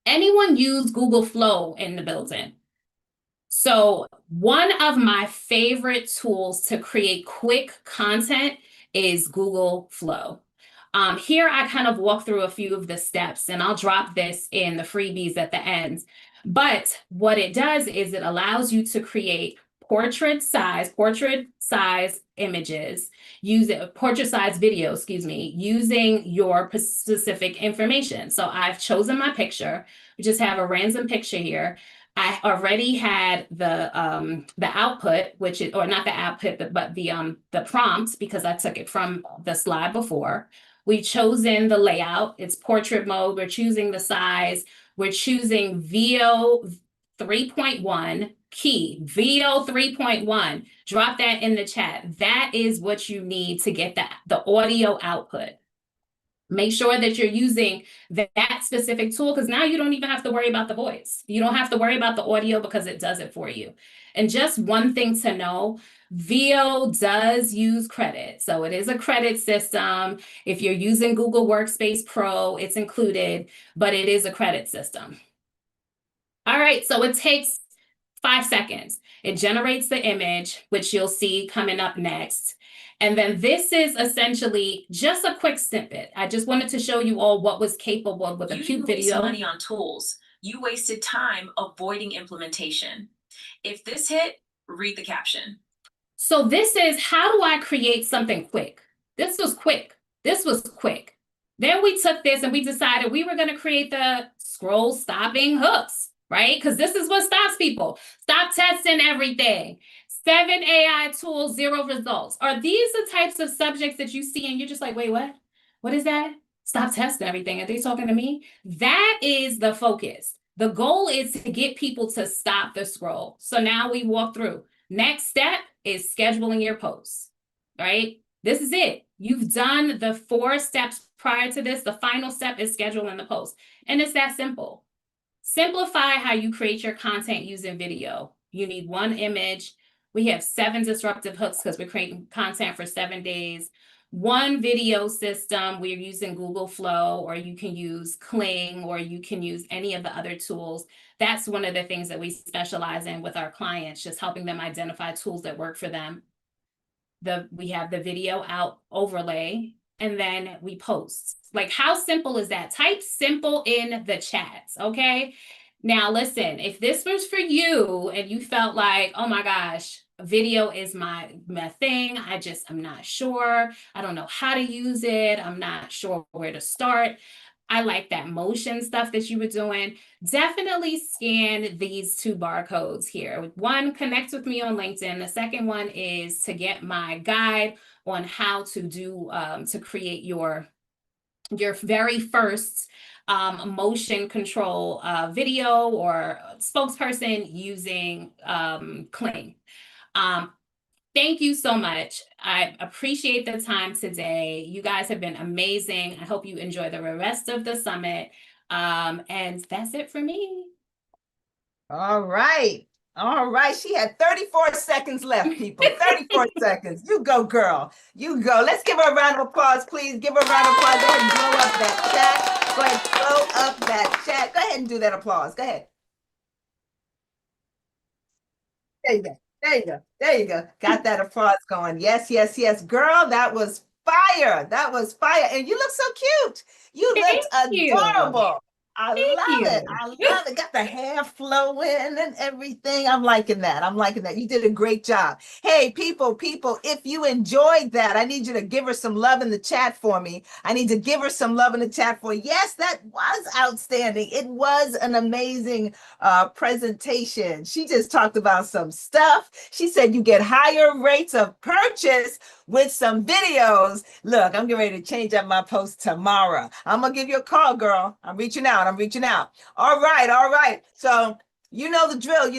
S21: Anyone use Google Flow in the building? So one of my favorite tools to create quick content is Google Flow. Here I kind of walk through a few of the steps, and I'll drop this in the freebies at the end. But what it does is it allows you to create portrait size images, portrait size video, using your specific information. So I've chosen my picture. We just have a random picture here. I already had the output, which is, or not the output, but the prompt, because I took it from the slide before. We've chosen the layout. It's portrait mode. We're choosing the size. We're choosing VO 3.1 key, VO 3.1. Drop that in the chat. That is what you need to get the audio output. Make sure that you're using that specific tool, because now you don't even have to worry about the voice. You don't have to worry about the audio because it does it for you. And just one thing to know, VO does use credit. So it is a credit system. If you're using Google Workspace Pro, it's included, but it is a credit system. All right, so it takes 5 seconds. It generates the image, which you'll see coming up next. And then this is essentially just a quick snippet. I just wanted to show you all what was capable with a cute video.
S20: You didn't waste money on tools. You wasted time avoiding implementation. If this hit, read the caption.
S21: So this is, how do I create something quick? This was quick. This was quick. Then we took this and we decided we were going to create the scroll stopping hooks, right? Because this is what stops people. Stop testing everything. 7 AI tools, 0 results. Are these the types of subjects that you see and you're just like, wait, what? What is that? Stop testing everything. Are they talking to me? That is the focus. The goal is to get people to stop the scroll. So now we walk through. Next step is scheduling your posts, right? This is it. You've done the 4 steps prior to this. The final step is scheduling the post. And it's that simple. Simplify how you create your content using video. You need 1 image. We have 7 disruptive hooks because we're creating content for 7 days. 1 video system. We're using Google Flow, or you can use Kling, or you can use any of the other tools. That's one of the things that we specialize in with our clients, just helping them identify tools that work for them. We have the video out overlay, and then we post. Like, how simple is that? Type simple in the chats, okay? Now, listen, if this was for you and you felt like, oh my gosh, video is my thing, I'm not sure, I don't know how to use it, I'm not sure where to start, I like that motion stuff that you were doing, definitely scan these 2 barcodes here. 1, connect with me on LinkedIn. The second one is to get my guide on how to do, to create your very first motion control video or spokesperson using Kling. Thank you so much. I appreciate the time today. You guys have been amazing. I hope you enjoy the rest of the summit. And that's it for me.
S3: All right. All right. She had 34 seconds left, people. 34 seconds. You go, girl. You go. Let's give her a round of applause, please. Give her a round of applause. Go ahead and blow up that chat. Go ahead and blow up that chat. Go ahead and do that applause. Go ahead. There you go. There you go. There you go. Got that applause going. Yes, yes, yes. Girl, that was fire. That was fire. And you look so cute. You looked adorable. I
S21: Thank
S3: love it.
S21: you.
S3: I love it. Got the hair flowing and everything. I'm liking that. I'm liking that. You did a great job. Hey, people, if you enjoyed that, I need you to give her some love in the chat for me. I need to give her some love in the chat for, yes, that was outstanding. It was an amazing presentation. She just talked about some stuff. She said you get higher rates of purchase with some videos. Look, I'm getting ready to change up my post tomorrow. I'm gonna give you a call, girl. I'm reaching out. All right. So you know the drill.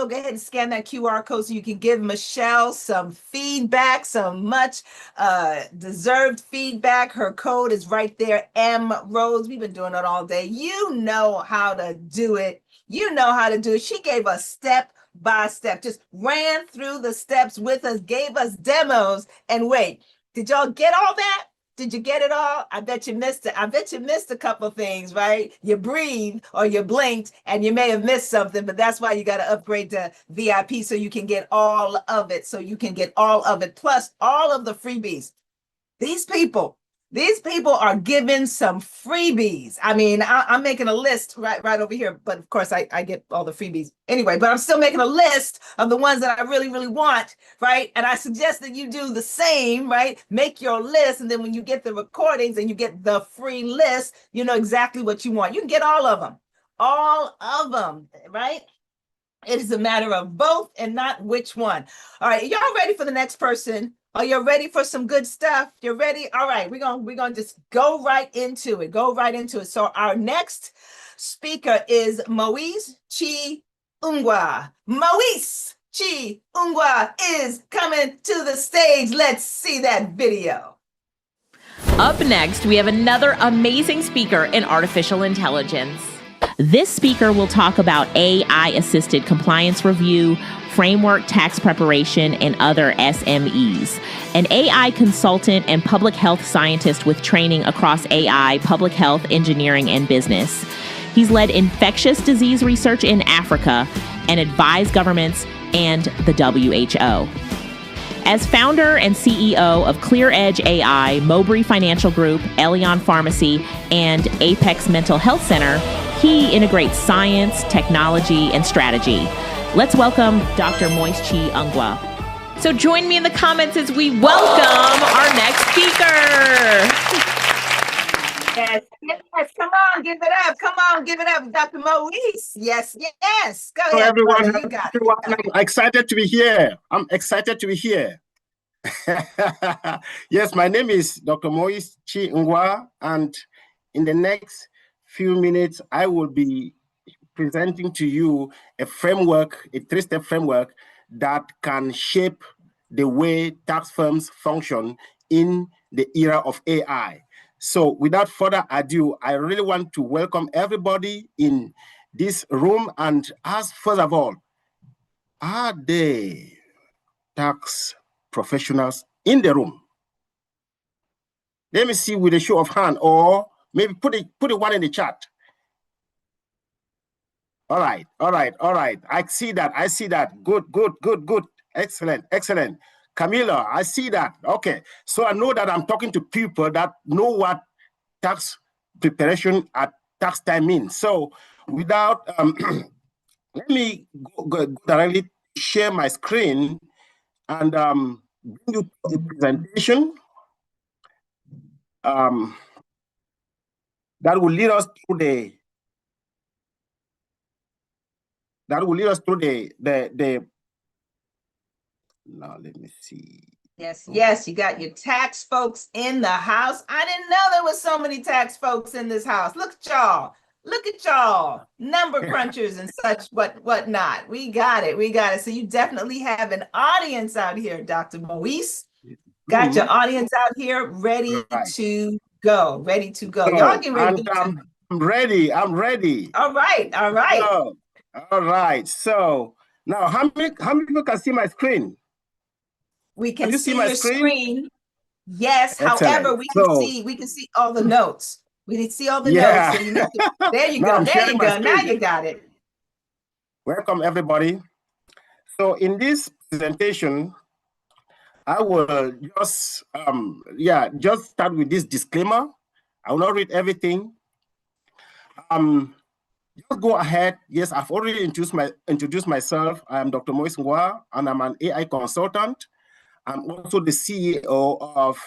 S3: Go ahead and scan that QR code so you can give Michelle some feedback, some much deserved feedback. Her code is right there, M Rose. We've been doing it all day. You know how to do it. She gave us step by step, just ran through the steps with us, gave us demos. And wait, did y'all get all that? Did you get it all? I bet you missed it. I bet you missed a couple of things, right? You breathed or you blinked and you may have missed something, but that's why you got to upgrade to VIP so you can get all of it. Plus all of the freebies. These people are giving some freebies. I mean, I'm making a list right over here, but of course I get all the freebies anyway, but I'm still making a list of the ones that I really, really want, right? And I suggest that you do the same, right? Make your list, and then when you get the recordings and you get the free list, you know exactly what you want. You can get all of them, right? It is a matter of both and not which one. All right, y'all ready for the next person? Are you ready for some good stuff? You're ready? All right, we're gonna just go right into it. So our next speaker is Moise Chi Ungwa. Moise Chi Ungwa is coming to the stage. Let's see that video.
S2: Up next, we have another amazing speaker in artificial intelligence. This speaker will talk about AI-assisted compliance review, framework tax preparation, and other SMEs. An AI consultant and public health scientist with training across AI, public health, engineering, and business. He's led infectious disease research in Africa and advised governments and the WHO. As founder and CEO of ClearEdge AI, Mowbray Financial Group, Elion Pharmacy, and Apex Mental Health Center, he integrates science, technology, and strategy. Let's welcome Dr. Moise Chi Ungwa. So join me in the comments as we welcome our next speaker.
S3: Yes, come on, give it up, Dr. Moise. Yes. Go ahead,
S1: everyone.
S3: brother. You got it.
S1: I'm excited to be here. Yes, my name is Dr. Moise Chi Ungwa, and in the next few minutes, I will be presenting to you a framework, a three-step framework that can shape the way tax firms function in the era of AI. So without further ado, I really want to welcome everybody in this room and ask, first of all, are there tax professionals in the room? Let me see with a show of hand, or maybe put a one in the chat. All right. I see that. Good. Excellent. Camila, I see that. Okay. So I know that I'm talking to people that know what tax preparation at tax time means. So without, let me go directly share my screen and bring you the presentation that will lead us through the now let me see.
S3: Yes, you got your tax folks in the house. I didn't know there was so many tax folks in this house. Look at y'all, number crunchers and such, whatnot. We got it. So you definitely have an audience out here, Dr. Moise. Got your audience out here ready to go. Y'all get ready.
S1: I'm ready.
S3: All right.
S1: All right. So now, how many people can see my screen?
S3: We can see your screen. Yes.
S1: Excellent.
S3: However, we can see all the notes. We can see all the notes. So you need to, there you go. Now you got it.
S1: Welcome, everybody. So in this presentation, I will just start with this disclaimer. I will not read everything. Just go ahead. Yes, I've already introduced myself. I am Dr. Moise Ngwa, and I'm an AI consultant. I'm also the CEO of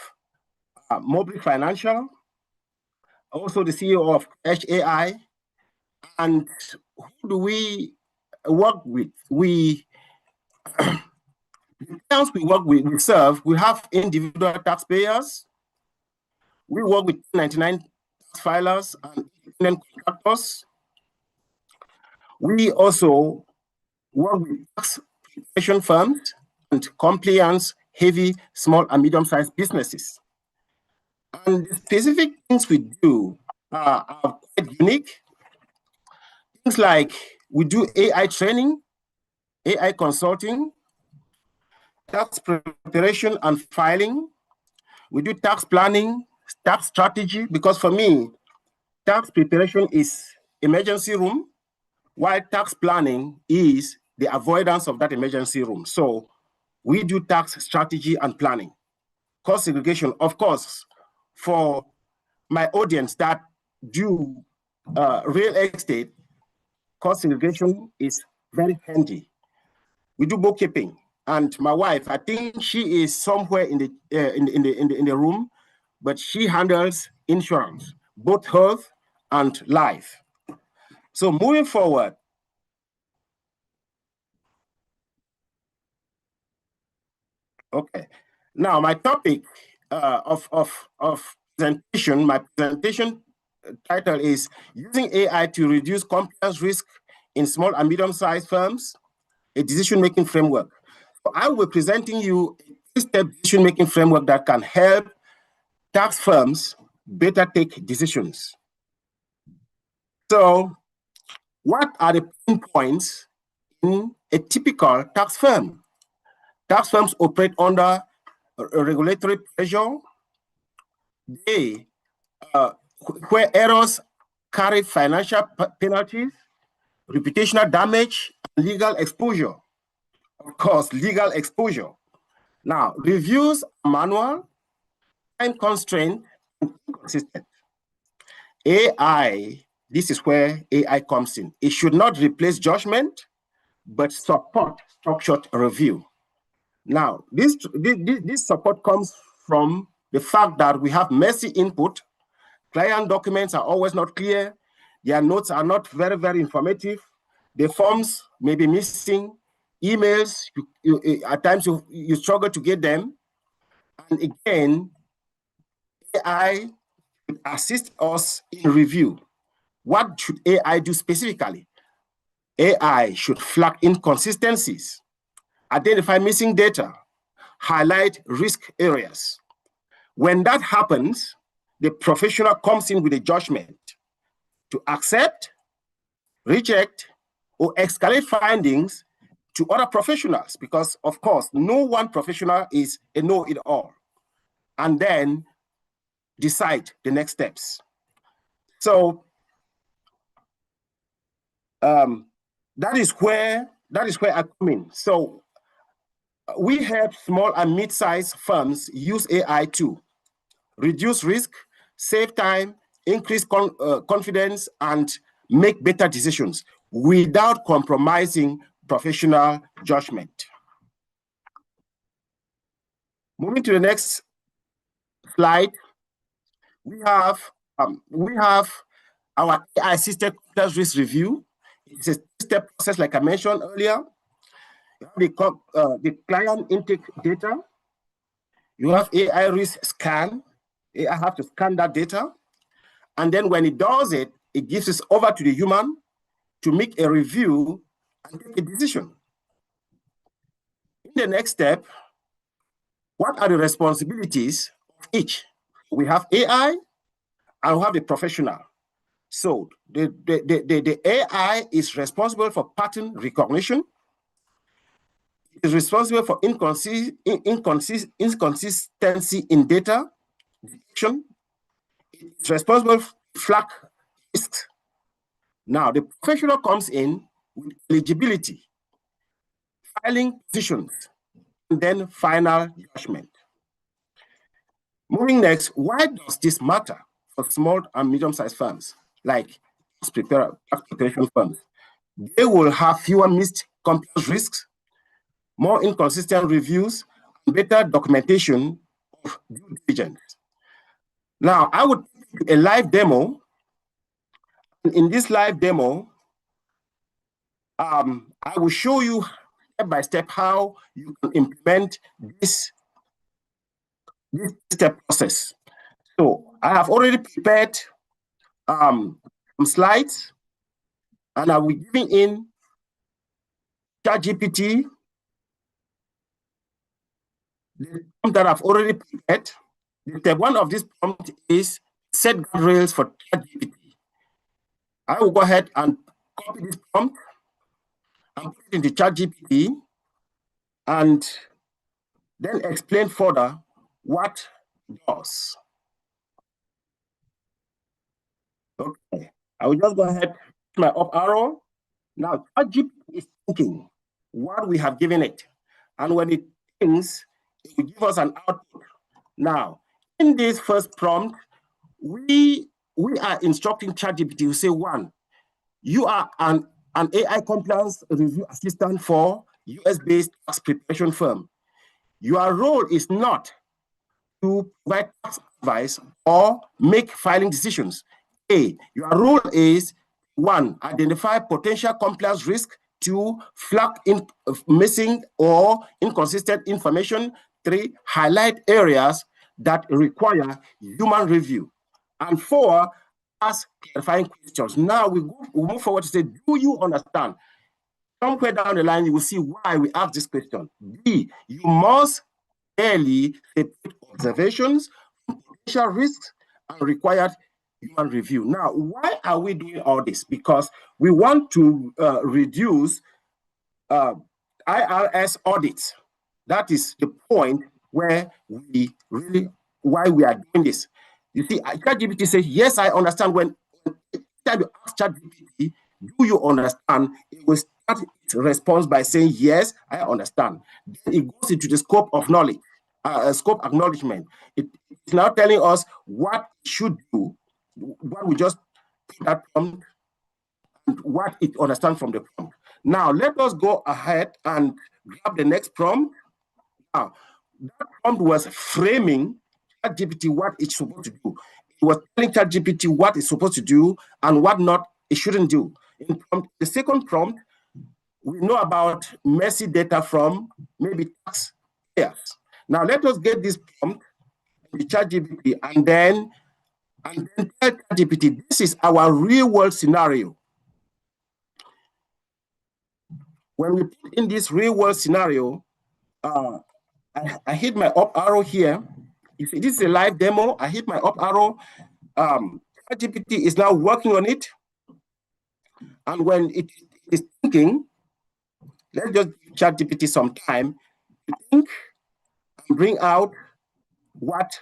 S1: Mobile Financial, also the CEO of HAI. And who do we work with? The clients we work with, we serve, we have individual taxpayers. We work with 99 tax filers and independent contractors. We also work with tax preparation firms and compliance-heavy small and medium-sized businesses. And the specific things we do are quite unique. Things like we do AI training, AI consulting, tax preparation and filing. We do tax planning, tax strategy, because for me, tax preparation is emergency room, while tax planning is the avoidance of that emergency room. So we do tax strategy and planning. Cost segregation, of course, for my audience that do real estate, cost segregation is very handy. We do bookkeeping, and my wife, I think she is somewhere in the room, but she handles insurance, both health and life. So moving forward, okay. Now my topic of presentation, my presentation title is Using AI to Reduce Compliance Risk in Small and Medium-Sized Firms, a Decision-Making Framework. So I will be presenting you a three-step decision-making framework that can help tax firms better take decisions. So what are the pain points in a typical tax firm? Tax firms operate under a regulatory pressure. They, where errors carry financial penalties, reputational damage, and legal exposure. Of course, legal exposure. Now, reviews are manual, time constrained, and inconsistent. AI, this is where AI comes in. It should not replace judgment, but support structured review. Now, this support comes from the fact that we have messy input. Client documents are always not clear. Their notes are not very, very informative. The forms may be missing. Emails, at times you struggle to get them. And again, AI should assist us in review. What should AI do specifically? AI should flag inconsistencies, identify missing data, highlight risk areas. When that happens, the professional comes in with a judgment to accept, reject, or escalate findings to other professionals, because of course, no one professional is a know-it-all, and then decide the next steps. So that is where I come in. So we help small and mid-sized firms use AI to reduce risk, save time, increase confidence, and make better decisions without compromising professional judgment. Moving to the next slide, we have our AI-assisted compliance risk review. It's a step process, like I mentioned earlier. You have the client intake data. You have AI risk scan. AI have to scan that data. And then when it does it, it gives it over to the human to make a review and take a decision. In the next step, what are the responsibilities of each? We have AI and we have the professional. So the AI is responsible for pattern recognition. It is responsible for inconsistency in data detection. It is responsible for flag risks. Now, the professional comes in with eligibility, filing positions, and then final judgment. Moving next, why does this matter for small and medium-sized firms like tax preparation firms. They will have fewer missed compliance risks, more inconsistent reviews, and better documentation of due diligence. Now, I would do a live demo. In this live demo, I will show you step by step how you can implement this step process. So I have already prepared some slides, and I will be giving in ChatGPT the prompt that I've already prepared. Step one of this prompt is set guardrails for ChatGPT. I will go ahead and copy this prompt and put it into ChatGPT and then explain further what it does. Okay, I will just go ahead with my up arrow. Now, ChatGPT is thinking what we have given it. And when it thinks, it will give us an output. Now, in this first prompt, we are instructing ChatGPT to say, one, you are an AI compliance review assistant for US-based tax preparation firm. Your role is not to provide tax advice or make filing decisions. Your role is, one, identify potential compliance risk. Two, flag missing or inconsistent information. Three, highlight areas that require human review. And four, ask clarifying questions. Now we move forward to say, do you understand? Somewhere down the line, you will see why we ask this question. B, you must clearly separate observations, potential risks, and required human review. Now, why are we doing all this? Because we want to reduce IRS audits. That is the point where why we are doing this. You see, ChatGPT says, yes, I understand. When you ask ChatGPT, do you understand? It will start its response by saying, yes, I understand. Then it goes into the scope of knowledge, scope acknowledgement. It's now telling us what it should do, what we just put that prompt, and what it understands from the prompt. Now, let us go ahead and grab the next prompt. Now, that prompt was framing ChatGPT what it's supposed to do. It was telling ChatGPT what it's supposed to do and what not it shouldn't do. In the second prompt, we know about messy data from maybe taxpayers. Now, let us get this prompt in the ChatGPT and then tell ChatGPT, this is our real world scenario. When we put in this real world scenario, I hit my up arrow here. If this is a live demo, I hit my up arrow. ChatGPT is now working on it. And when it is thinking, let's just give ChatGPT some time to think and bring out what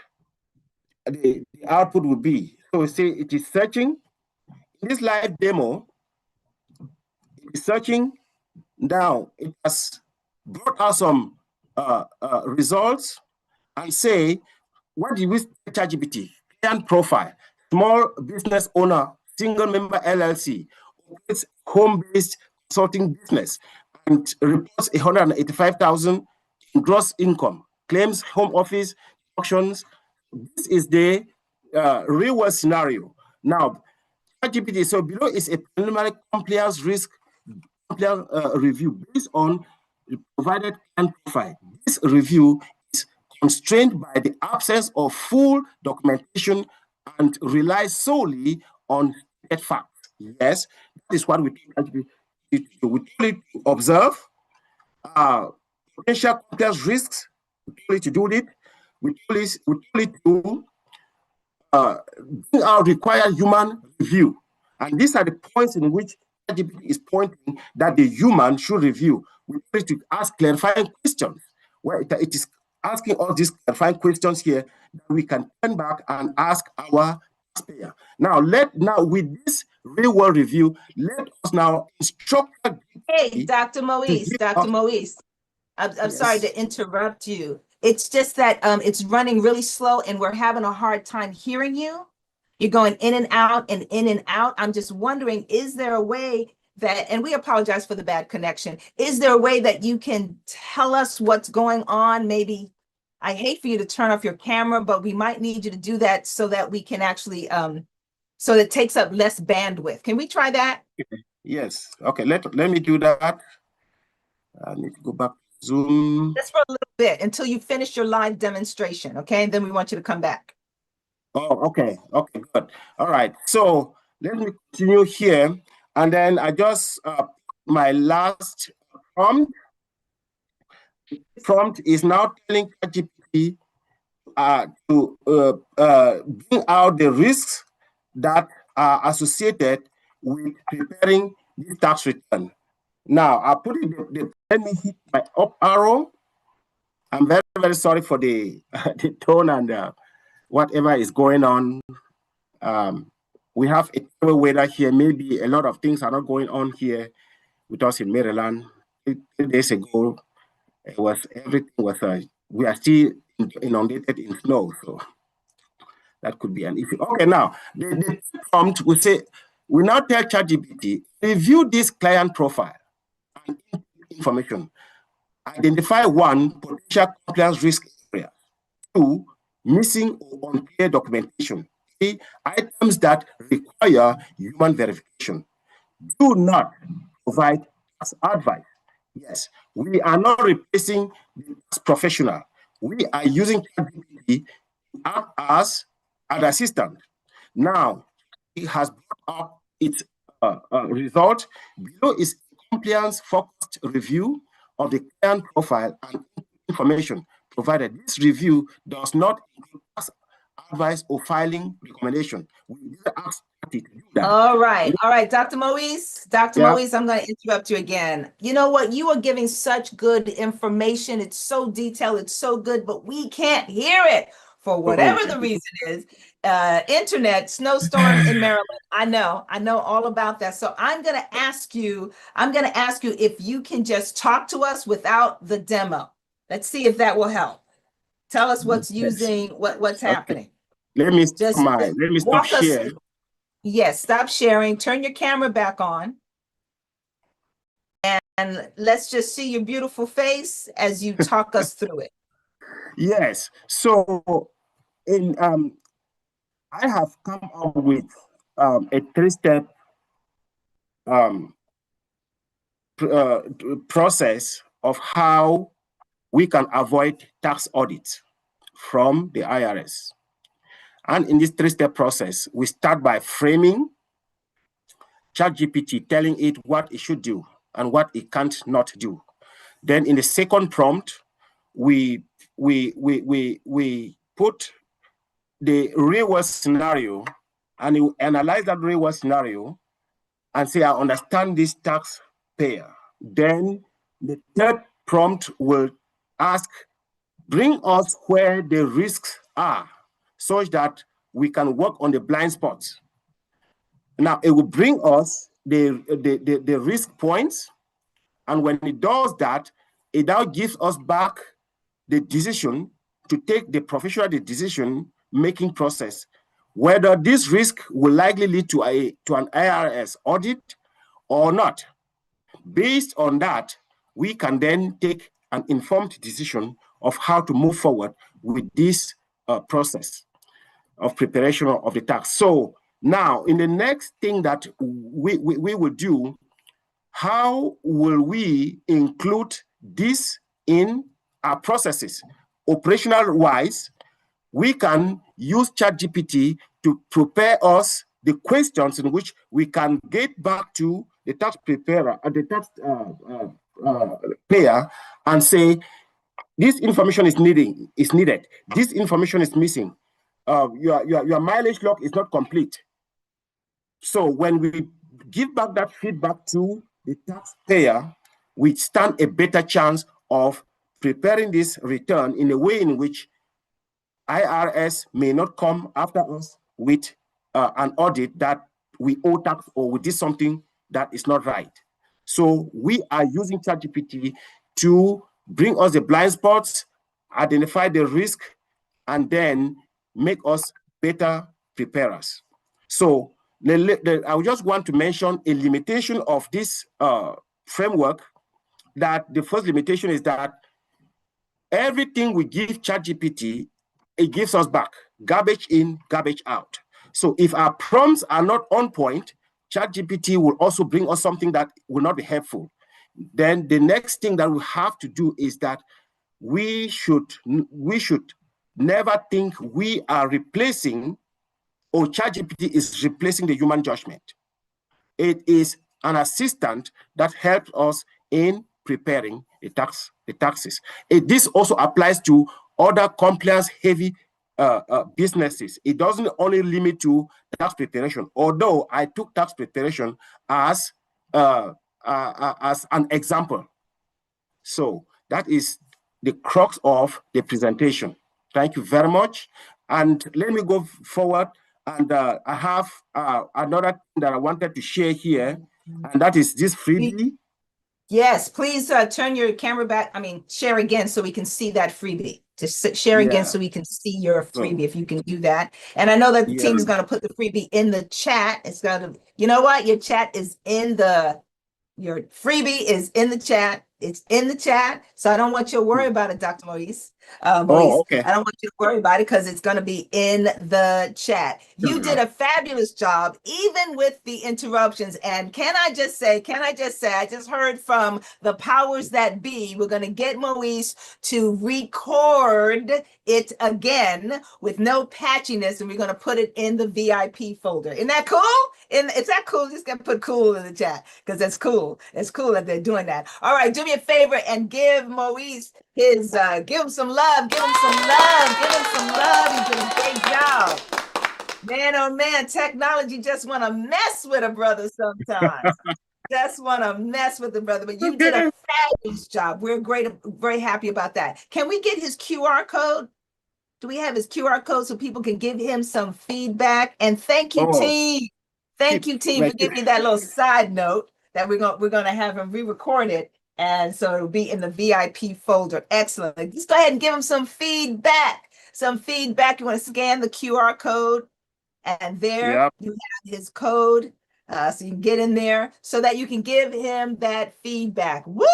S1: the output will be. So we say it is searching. In this live demo, it is searching. Now it has brought out some results and say, what did we say ChatGPT? Client profile, small business owner, single member LLC, operates home-based consulting business, and reports 185,000 in gross income, claims home office auctions. This is the real world scenario. Now, ChatGPT, so below is a preliminary compliance risk review based on the provided client profile. This review is constrained by the absence of full documentation and relies solely on state facts. Yes, that is what we need to observe. Potential compliance risks, we told it to do it. We told it to bring out required human review. And these are the points in which ChatGPT is pointing that the human should review. We need to ask clarifying questions, where it is asking all these clarifying questions here that we can turn back and ask our taxpayer. Now, with this real world review, let us now instruct.
S3: Hey, Dr. Moise, I'm sorry to interrupt you. It's just that it's running really slow and we're having a hard time hearing you. You're going in and out and in and out. I'm just wondering, is there a way that, and we apologize for the bad connection, is there a way that you can tell us what's going on? Maybe, I hate for you to turn off your camera, but we might need you to do that so that we can actually, so that it takes up less bandwidth. Can we try that?
S1: Yes. Okay, let me do that. I need to go back to Zoom.
S3: Just for a little bit until you finish your live demonstration, okay? And then we want you to come back.
S1: Oh, okay. Okay, good. All right. So let me continue here. And then I just, my last prompt. Prompt is now telling ChatGPT to bring out the risks that are associated with preparing this tax return. Now, I put it, let me hit my up arrow. I'm very, very sorry for the, the tone and whatever is going on. We have a terrible weather here. Maybe a lot of things are not going on here with us in Maryland. 3 days ago, it was, everything was, we are still inundated in snow. So that could be an issue. Okay, now, the prompt will say, we now tell ChatGPT, review this client profile and information. Identify 1, potential compliance risk area. 2, missing or unclear documentation. 3, items that require human verification. Do not provide as advice. Yes, we are not replacing the professional. We are using ChatGPT as an assistant. Now, it has brought up its result. Below is compliance-focused review of the client profile and information provided. This review does not include advice or filing recommendation. We didn't ask it to do that.
S3: All right, Dr. Moise, Moise, I'm going to interrupt you again. You know what? You are giving such good information. It's so detailed, it's so good, but we can't hear it for whatever the reason is. Internet, snowstorm in Maryland. I know all about that. So I'm going to ask you if you can just talk to us without the demo. Let's see if that will help. Tell us what's what's happening.
S1: Let me stop share.
S3: Yes, stop sharing. Turn your camera back on. And let's just see your beautiful face as you talk us through it.
S1: Yes. So in I have come up with a 3-step process of how we can avoid tax audits from the IRS. And in this 3-step process, we start by framing ChatGPT, telling it what it should do and what it can't not do. Then in the second prompt, we put the real world scenario and you analyze that real world scenario and say, I understand this taxpayer. Then the third prompt will ask, bring us where the risks are, such that we can work on the blind spots. Now, it will bring us the risk points, and when it does that, it now gives us back the decision to take the professional decision-making process, whether this risk will likely lead to an IRS audit or not. Based on that, we can then take an informed decision of how to move forward with this process of preparation of the tax. So now, in the next thing that we will do, how will we include this in our processes? Operational-wise, we can use ChatGPT to prepare us the questions in which we can get back to the tax preparer and the tax payer and say, this information is needed. This information is missing. Your mileage log is not complete. So when we give back that feedback to the taxpayer, we stand a better chance of preparing this return in a way in which IRS may not come after us with an audit that we owe tax or we did something that is not right. So we are using ChatGPT to bring us the blind spots, identify the risk, and then make us better preparers. So I would just want to mention a limitation of this framework, that the first limitation is that everything we give ChatGPT, it gives us back, garbage in, garbage out. So if our prompts are not on point, ChatGPT will also bring us something that will not be helpful. Then the next thing that we have to do is that we should never think we are replacing, or ChatGPT is replacing, the human judgment. It is an assistant that helps us in preparing the taxes. This also applies to other compliance-heavy businesses. It doesn't only limit to tax preparation, although I took tax preparation as an example. So that is the crux of the presentation. Thank you very much. And let me go forward. And I have another thing that I wanted to share here, and that is this freebie.
S3: Yes, please turn your camera back. Share again so we can see that freebie. Just share again so we can see your freebie, if you can do that. And I know that the team is going to put the freebie in the chat. It's going to, you know what? Your chat is in your freebie is in the chat. It's in the chat. So I don't want you to worry about it, Dr. Maurice.
S1: Okay.
S3: I don't want you to worry about it because it's going to be in the chat. You did a fabulous job, even with the interruptions. And can I just say, I just heard from the powers that be, we're going to get Maurice to record it again with no patchiness, and we're going to put it in the VIP folder. Isn't that cool? Is that cool? Just gonna put cool in the chat because that's cool. It's cool that they're doing that. All right, do me a favor and give Maurice his give him some love. Give him some love. Give him some love. He did a great job. Man, oh man, technology just want to mess with a brother sometimes. Just want to mess with the brother, but you did a fabulous job. We're very happy about that. Can we get his QR code? Do we have his QR code so people can give him some feedback? And thank you, team. Thank you, team, for giving me that little side note that we're gonna have him re-record it, and so it'll be in the VIP folder. Excellent. Just go ahead and give him some feedback. Some feedback. You want to scan the QR code, and there you have his code, so you can get in there so that you can give him that feedback. Woo!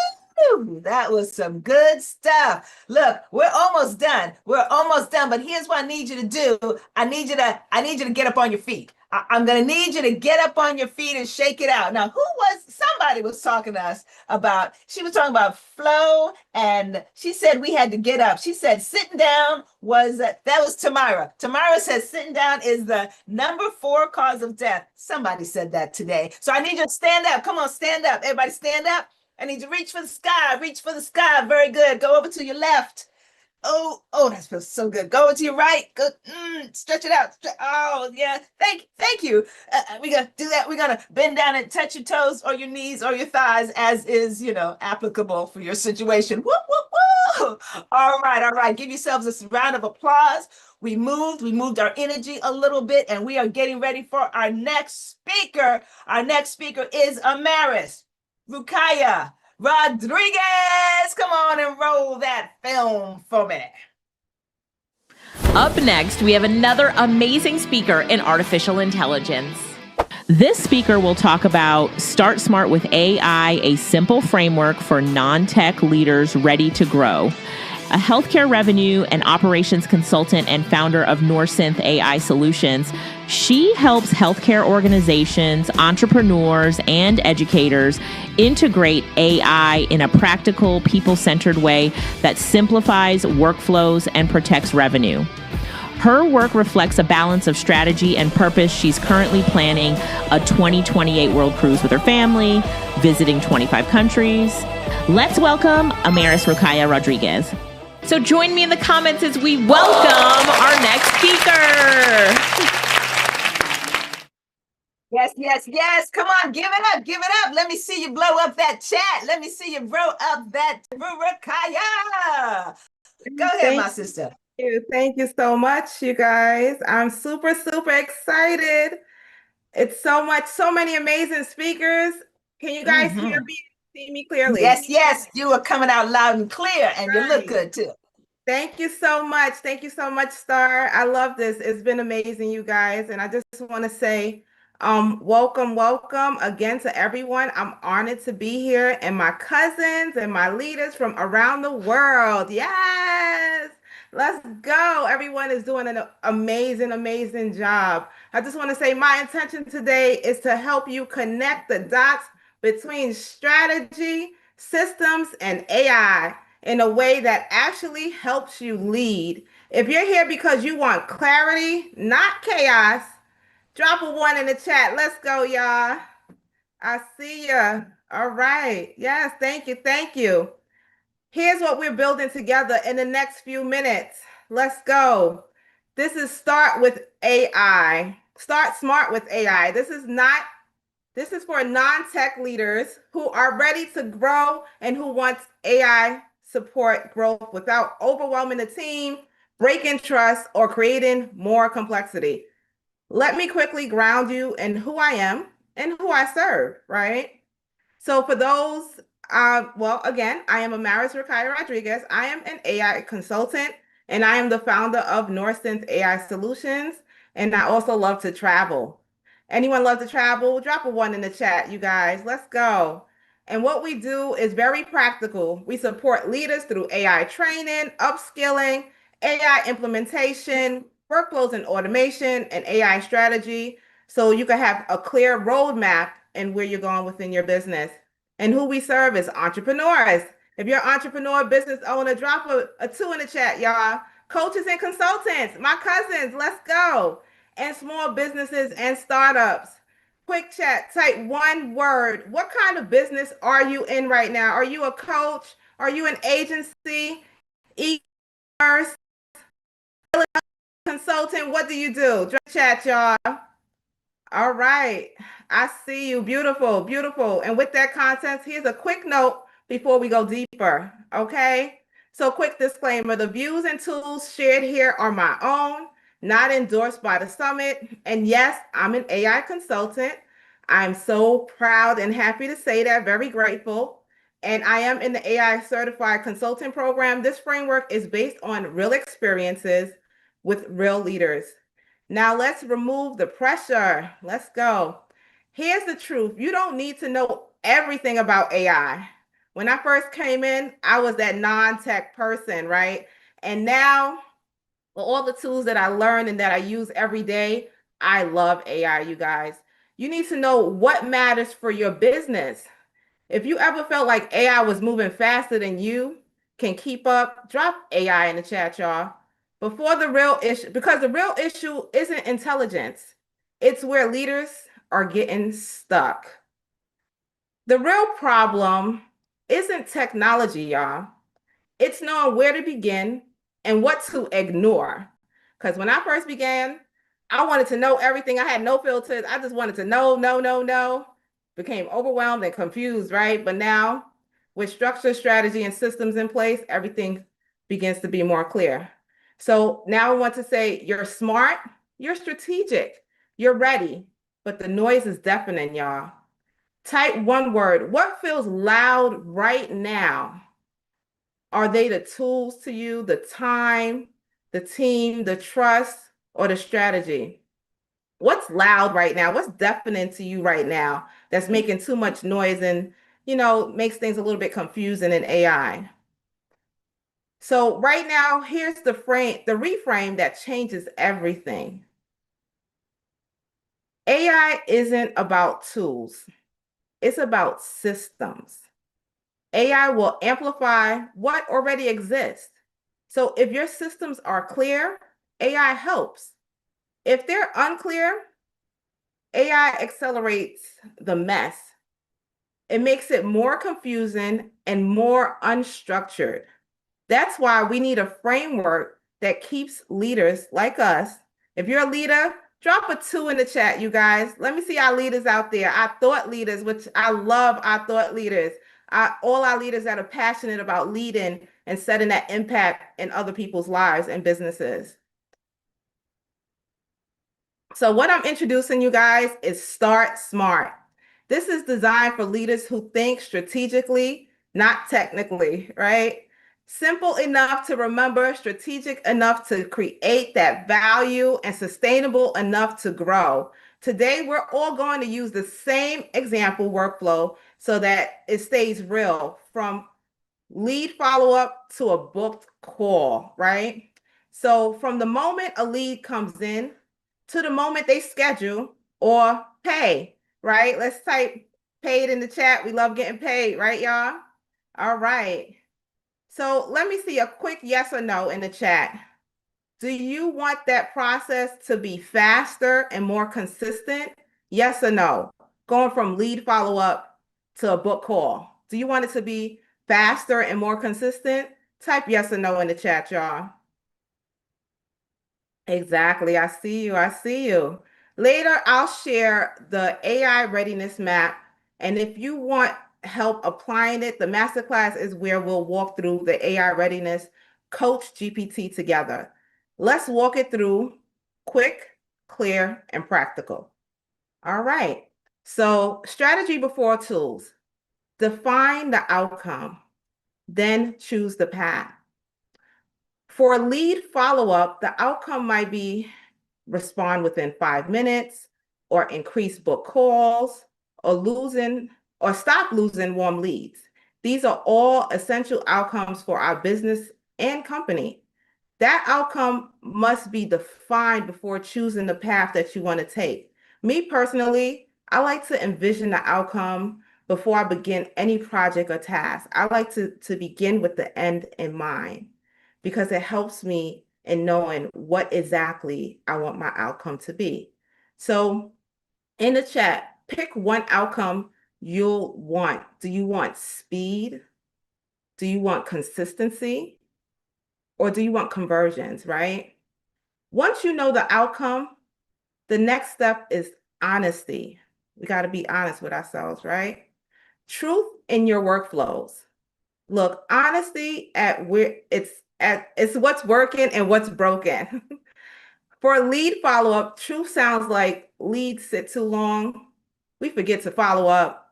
S3: That was some good stuff. Look, we're almost done. We're almost done. But here's what I need you to do. I need you to get up on your feet. I'm going to need you to get up on your feet and shake it out. Now, somebody was talking to us about, she was talking about flow, and she said we had to get up. She said sitting down that was Tamara. Tamara says sitting down is the number 4 cause of death. Somebody said that today. So I need you to stand up. Come on, stand up. Everybody stand up. I need you to reach for the sky. Reach for the sky. Very good. Go over to your left. Oh, that feels so good. Go over to your right. Good. Stretch it out. Oh, yeah. Thank you. We're going to do that. We're going to bend down and touch your toes or your knees or your thighs, as is, applicable for your situation. Woo, woo, woo. All right. Give yourselves a round of applause. We moved our energy a little bit, and we are getting ready for our next speaker. Our next speaker is Amaris Rukaya Rodriguez. Come on and roll that film for me.
S2: Up next, we have another amazing speaker in artificial intelligence. This speaker will talk about Start Smart with AI, a simple framework for non-tech leaders ready to grow. A healthcare revenue and operations consultant and founder of Norsynth AI Solutions, she helps healthcare organizations, entrepreneurs, and educators integrate AI in a practical, people-centered way that simplifies workflows and protects revenue. Her work reflects a balance of strategy and purpose. She's currently planning a 2028 world cruise with her family, visiting 25 countries. Let's welcome Amaris Rukaya Rodriguez. So join me in the comments as we welcome our next speaker.
S3: Yes. Come on, give it up. Let me see you blow up that chat. Let me see you blow up that Rukaya. Go ahead, my sister.
S19: Thank you so much, you guys. I'm super excited. It's so many amazing speakers. Can you guys hear me? See me clearly?
S3: Yes. You are coming out loud and clear, and you look good too.
S19: Thank you so much. Thank you so much, Star. I love this. It's been amazing, you guys. And I just
S5: want to say welcome again to everyone. I'm honored to be here, and my cousins and my leaders from around the world. Yes, let's go. Everyone is doing an amazing job. I just want to say my intention today is to help you connect the dots between strategy, systems, and AI in a way that actually helps you lead. If you're here because you want clarity, not chaos, drop a 1 in the chat. Let's go, y'all. I see ya. All right. Yes, thank you. Thank you. Here's what we're building together in the next few minutes. Let's go. This is Start with AI. Start smart with AI. This is for non-tech leaders who are ready to grow and who want AI support growth without overwhelming the team, breaking trust, or creating more complexity. Let me quickly ground you in who I am and who I serve, right? So for those, well, again, I am Amaris Rakaya Rodriguez. I am an AI consultant, and I am the founder of Norsense AI Solutions, and I also love to travel. Anyone love to travel? Drop a 1 in the chat, you guys. Let's go. And what we do is very practical. We support leaders through AI training, upskilling, AI implementation, workflows and automation, and AI strategy, so you can have a clear roadmap and where you're going within your business. And who we serve is entrepreneurs. If you're an entrepreneur, business owner, drop a 2 in the chat, y'all. Coaches and consultants, my cousins, let's go. And small businesses and startups. Quick chat, type 1 word. What kind of business are you in right now? Are you a coach? Are you an agency? E-commerce? Consultant? What do you do? Drop chat, y'all. All right. I see you. Beautiful, beautiful. And with that content, here's a quick note before we go deeper. Okay. So quick disclaimer, the views and tools shared here are my own, not endorsed by the summit. And yes, I'm an AI consultant. I'm so proud and happy to say that, very grateful. And I am in the AI certified consulting program. This framework is based on real experiences with real leaders. Now let's remove the pressure. Let's go. Here's the truth. You don't need to know everything about AI. When I first came in, I was that non-tech person, right? And now, with all the tools that I learned and that I use every day, I love AI, you guys. You need to know what matters for your business. If you ever felt like AI was moving faster than you can keep up, drop AI in the chat, y'all. Before the real issue, because the real issue isn't intelligence, it's where leaders are getting stuck. The real problem isn't technology, y'all. It's knowing where to begin and what to ignore. Because when I first began, I wanted to know everything. I had no filters. I just wanted to know. Became overwhelmed and confused, right? But now, with structure, strategy, and systems in place, everything begins to be more clear. So now I want to say you're smart, you're strategic, you're ready, but the noise is deafening, y'all. Type 1 word. What feels loud right now? Are they the tools to you, the time, the team, the trust, or the strategy? What's loud right now? What's deafening to you right now that's making too much noise and, makes things a little bit confusing in AI? So right now, here's the reframe that changes everything. AI isn't about tools. It's about systems. AI will amplify what already exists. So if your systems are clear, AI helps. If they're unclear, AI accelerates the mess. It makes it more confusing and more unstructured. That's why we need a framework that keeps leaders like us. If you're a leader, drop a 2 in the chat, you guys. Let me see our leaders out there, our thought leaders, which I love our thought leaders. All our leaders that are passionate about leading and setting that impact in other people's lives and businesses. So what I'm introducing you guys is Start Smart. This is designed for leaders who think strategically, not technically, right? Simple enough to remember, strategic enough to create that value, and sustainable enough to grow. Today, we're all going to use the same example workflow so that it stays real, from lead follow-up to a booked call, right? So from the moment a lead comes in to the moment they schedule or pay, right? Let's type paid in the chat. We love getting paid, right, y'all? All right. So let me see a quick yes or no in the chat. Do you want that process to be faster and more consistent? Yes or no? Going from lead follow-up to a book call. Do you want it to be faster and more consistent? Type yes or no in the chat, y'all. Exactly. I see you. I see you. Later, I'll share the AI readiness map. And if you want help applying it, the masterclass is where we'll walk through the AI readiness coach GPT together. Let's walk it through quick, clear, and practical. All right. So strategy before tools. Define the outcome, then choose the path. For lead follow-up, the outcome might be respond within 5 minutes, or increase book calls, or stop losing warm leads. These are all essential outcomes for our business and company. That outcome must be defined before choosing the path that you want to take. Me personally, I like to envision the outcome before I begin any project or task. I like to begin with the end in mind, because it helps me in knowing what exactly I want my outcome to be. So in the chat, pick one outcome you'll want. Do you want speed? Do you want consistency? Or do you want conversions, right? Once you know the outcome, the next step is honesty. We got to be honest with ourselves, right? Truth in your workflows. Look, honesty at where it's what's working and what's broken. For a lead follow-up, truth sounds like leads sit too long. We forget to follow up.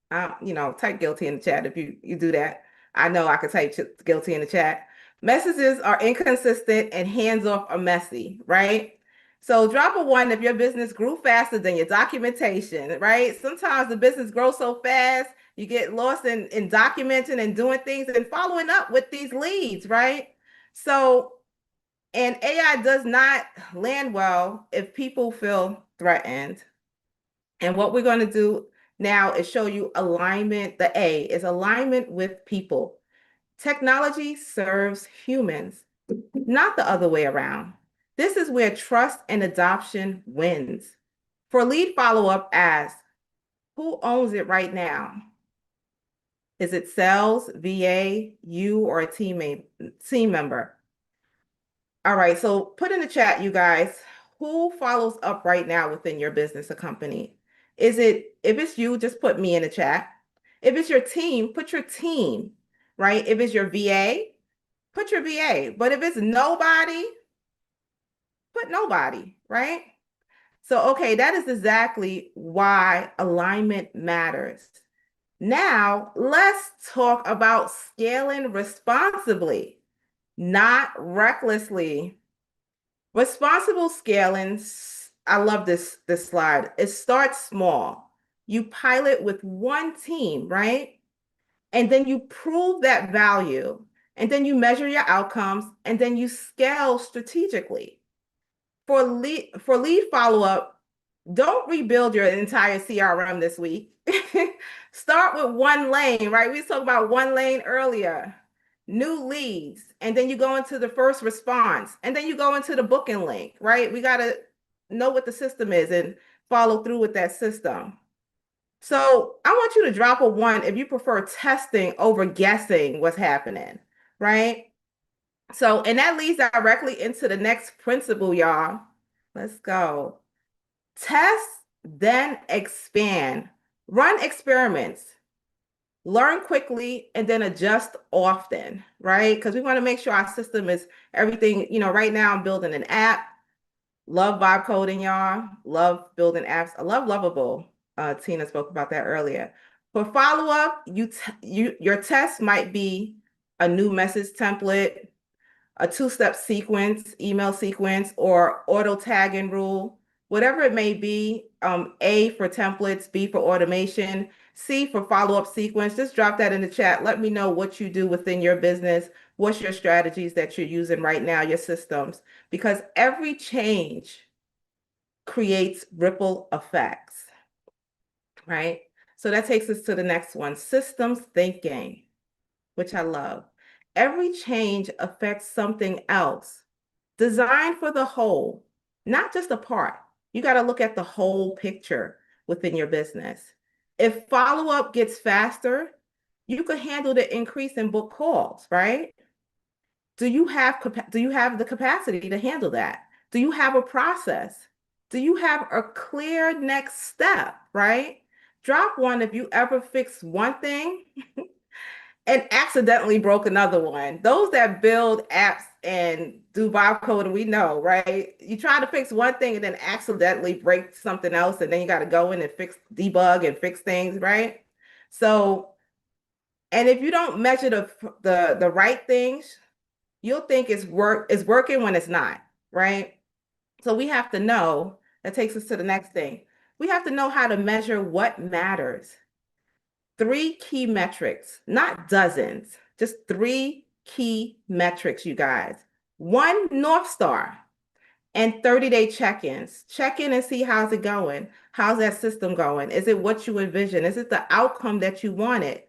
S5: Type guilty in the chat if you do that. I know I could type guilty in the chat. Messages are inconsistent and hands-off are messy, right? So drop a 1 if your business grew faster than your documentation, right? Sometimes the business grows so fast, you get lost in documenting and doing things and following up with these leads, right? So, and AI does not land well if people feel threatened. And what we're going to do now is show you alignment. The A is alignment with people. Technology serves humans, not the other way around. This is where trust and adoption wins. For lead follow-up, ask, who owns it right now? Is it sales, VA, you, or a team member? All right, so put in the chat, you guys, who follows up right now within your business or company? If it's you, just put me in the chat. If it's your team, put your team, right? If it's your VA, put your VA. But if it's nobody, put nobody, right? So, okay, that is exactly why alignment matters. Now, let's talk about scaling responsibly, not recklessly. Responsible scaling, I love this slide. It starts small. You pilot with one team, right? And then you prove that value, and then you measure your outcomes, and then you scale strategically. For lead follow-up, don't rebuild your entire CRM this week. Start with one lane, right? We talked about one lane earlier. New leads, and then you go into the first response, and then you go into the booking link, right? We got to know what the system is and follow through with that system. So I want you to drop a 1 if you prefer testing over guessing what's happening, right? So, and that leads directly into the next principle, y'all. Let's go. Test, then expand. Run experiments. Learn quickly and then adjust often, right? Because we want to make sure our system is everything. Right now I'm building an app. Love vibe coding, y'all. Love building apps. I love Lovable. Tina spoke about that earlier. For follow-up, your test might be
S19: a new message template, a two-step sequence, email sequence, or auto tagging rule, whatever it may be, A for templates, B for automation, C for follow-up sequence, just drop that in the chat. Let me know what you do within your business. What's your strategies that you're using right now, your systems? Because every change creates ripple effects, right? So that takes us to the next one, systems thinking, which I love. Every change affects something else. Design for the whole, not just a part. You got to look at the whole picture within your business. If follow-up gets faster, you could handle the increase in book calls, right? Do you have the capacity to handle that? Do you have a process? Do you have a clear next step, right? Drop one if you ever fix one thing and accidentally broke another one. Those that build apps and do vibe coding, we know, right? You try to fix one thing and then accidentally break something else, and then you got to go in and debug and fix things, right? So, and if you don't measure the right things, you'll think it's working when it's not, right? So we have to know, that takes us to the next thing. We have to know how to measure what matters. 3 key metrics, not dozens, just 3 key metrics, you guys. 1 North Star and 30-day check-ins. Check in and see how's it going. How's that system going? Is it what you envision? Is it the outcome that you wanted?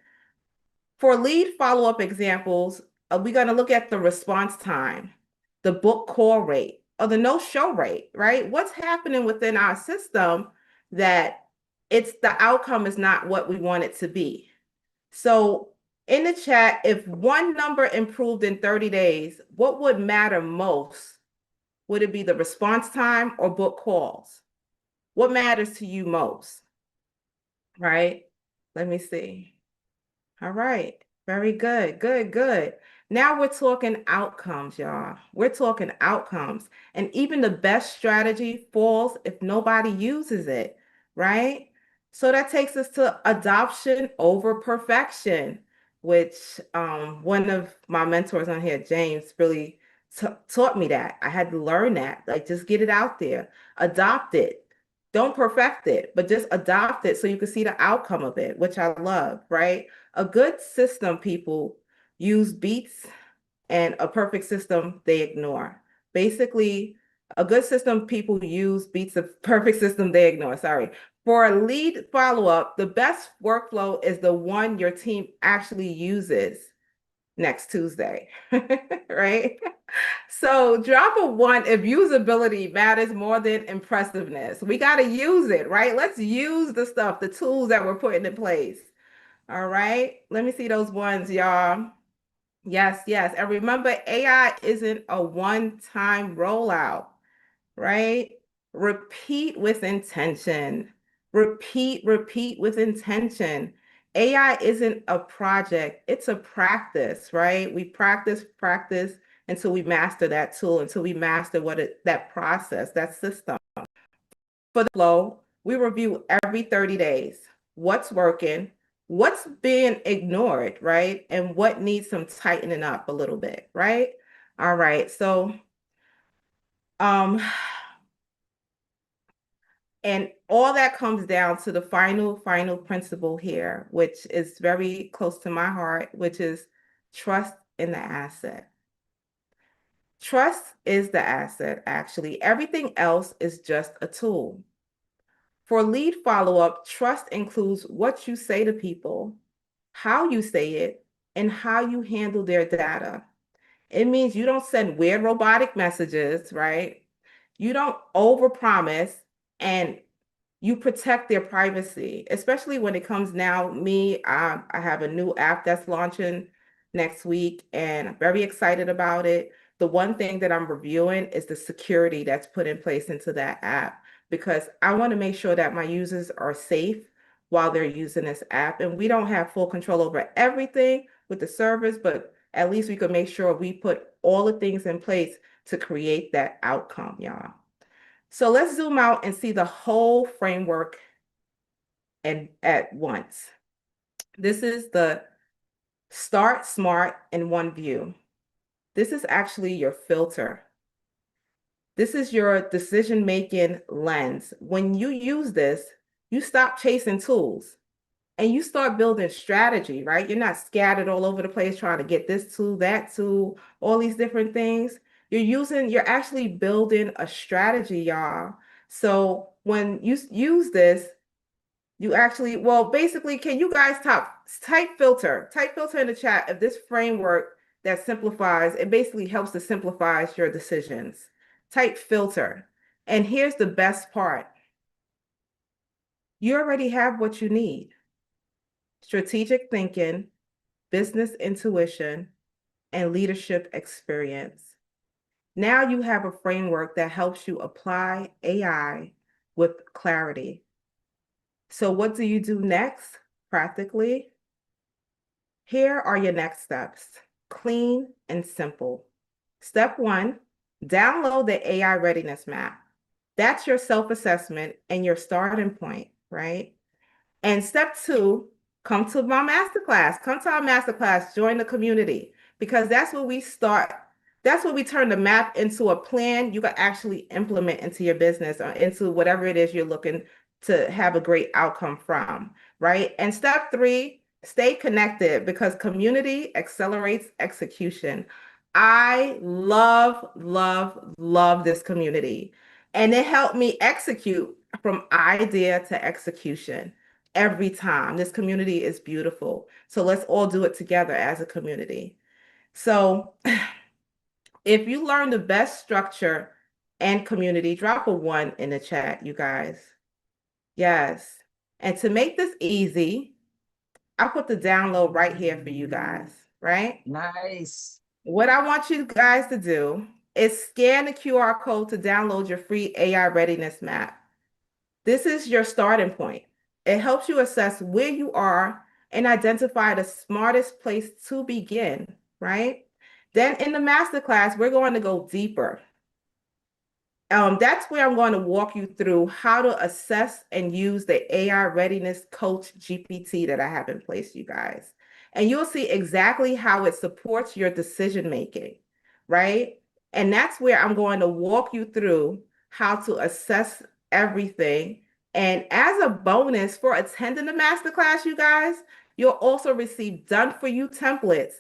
S19: For lead follow-up examples, we're going to look at the response time, the book call rate, or the no-show rate, right? What's happening within our system that the outcome is not what we want it to be. So in the chat, if one number improved in 30 days, what would matter most? Would it be the response time or book calls? What matters to you most? Right? Let me see. All right. Very good. Good, good. Now we're talking outcomes, y'all. We're talking outcomes. And even the best strategy falls if nobody uses it, right? So that takes us to adoption over perfection, which one of my mentors on here, James, really taught me that. I had to learn that. Like, just get it out there, adopt it. Don't perfect it, but just adopt it so you can see the outcome of it, which I love, right? A good system, people use beats, and a perfect system they ignore. Basically, a good system people use beats a perfect system they ignore. Sorry. For a lead follow-up, the best workflow is the one your team actually uses next Tuesday, right? So drop a 1 if usability matters more than impressiveness. We got to use it, right? Let's use the stuff, the tools that we're putting in place. All right, let me see those ones, y'all. Yes, yes. And remember, AI isn't a one-time rollout, right? Repeat with intention. Repeat with intention. AI isn't a project, it's a practice, right? We practice until we master that tool, until we master that process, that system. For the flow, we review every 30 days. What's working, what's being ignored, right? And what needs some tightening up a little bit, right? All right, so and all that comes down to the final principle here, which is very close to my heart, which is trust in the asset. Trust is the asset, actually. Everything else is just a tool. For lead follow-up, trust includes what you say to people, how you say it, and how you handle their data. It means you don't send weird robotic messages, right? You don't overpromise, and you protect their privacy, especially when it comes now. I have a new app that's launching next week, and I'm very excited about it. The one thing that I'm reviewing is the security that's put in place into that app, because I want to make sure that my users are safe while they're using this app. And we don't have full control over everything with the servers, but at least we can make sure we put all the things in place to create that outcome, y'all. So let's zoom out and see the whole framework at once. This is the
S5: Start smart in one view. This is actually your filter. This is your decision-making lens. When you use this, you stop chasing tools and you start building strategy, right? You're not scattered all over the place trying to get this tool, that tool, all these different things. You're actually building a strategy, y'all. So when you use this, you actually, well, basically, can you guys type filter in the chat if this framework that simplifies, it basically helps to simplify your decisions. Type filter. And here's the best part. You already have what you need. Strategic thinking, business intuition, and leadership experience. Now you have a framework that helps you apply AI with clarity. So what do you do next, practically? Here are your next steps, clean and simple. Step 1, download the AI readiness map. That's your self-assessment and your starting point, right? And step 2, come to my masterclass. Come to our masterclass, join the community, because that's where we start. That's where we turn the map into a plan you can actually implement into your business or into whatever it is you're looking to have a great outcome from, right? And step 3, stay connected, because community accelerates execution. I love, love, love this community. And it helped me execute from idea to execution every time. This community is beautiful. So let's all do it together as a community. So if you learn the best structure and community, drop a 1 in the chat, you guys. Yes. And to make this easy, I put the download right here for you guys, right?
S3: Nice.
S5: What I want you guys to do is scan the QR code to download your free AI readiness map. This is your starting point. It helps you assess where you are and identify the smartest place to begin, right? Then in the masterclass, we're going to go deeper. That's where I'm going to walk you through how to assess and use the AI Readiness Coach GPT that I have in place, you guys. And you'll see exactly how it supports your decision making, right? And that's where I'm going to walk you through how to assess everything. And as a bonus for attending the masterclass, you guys, you'll also receive done for you templates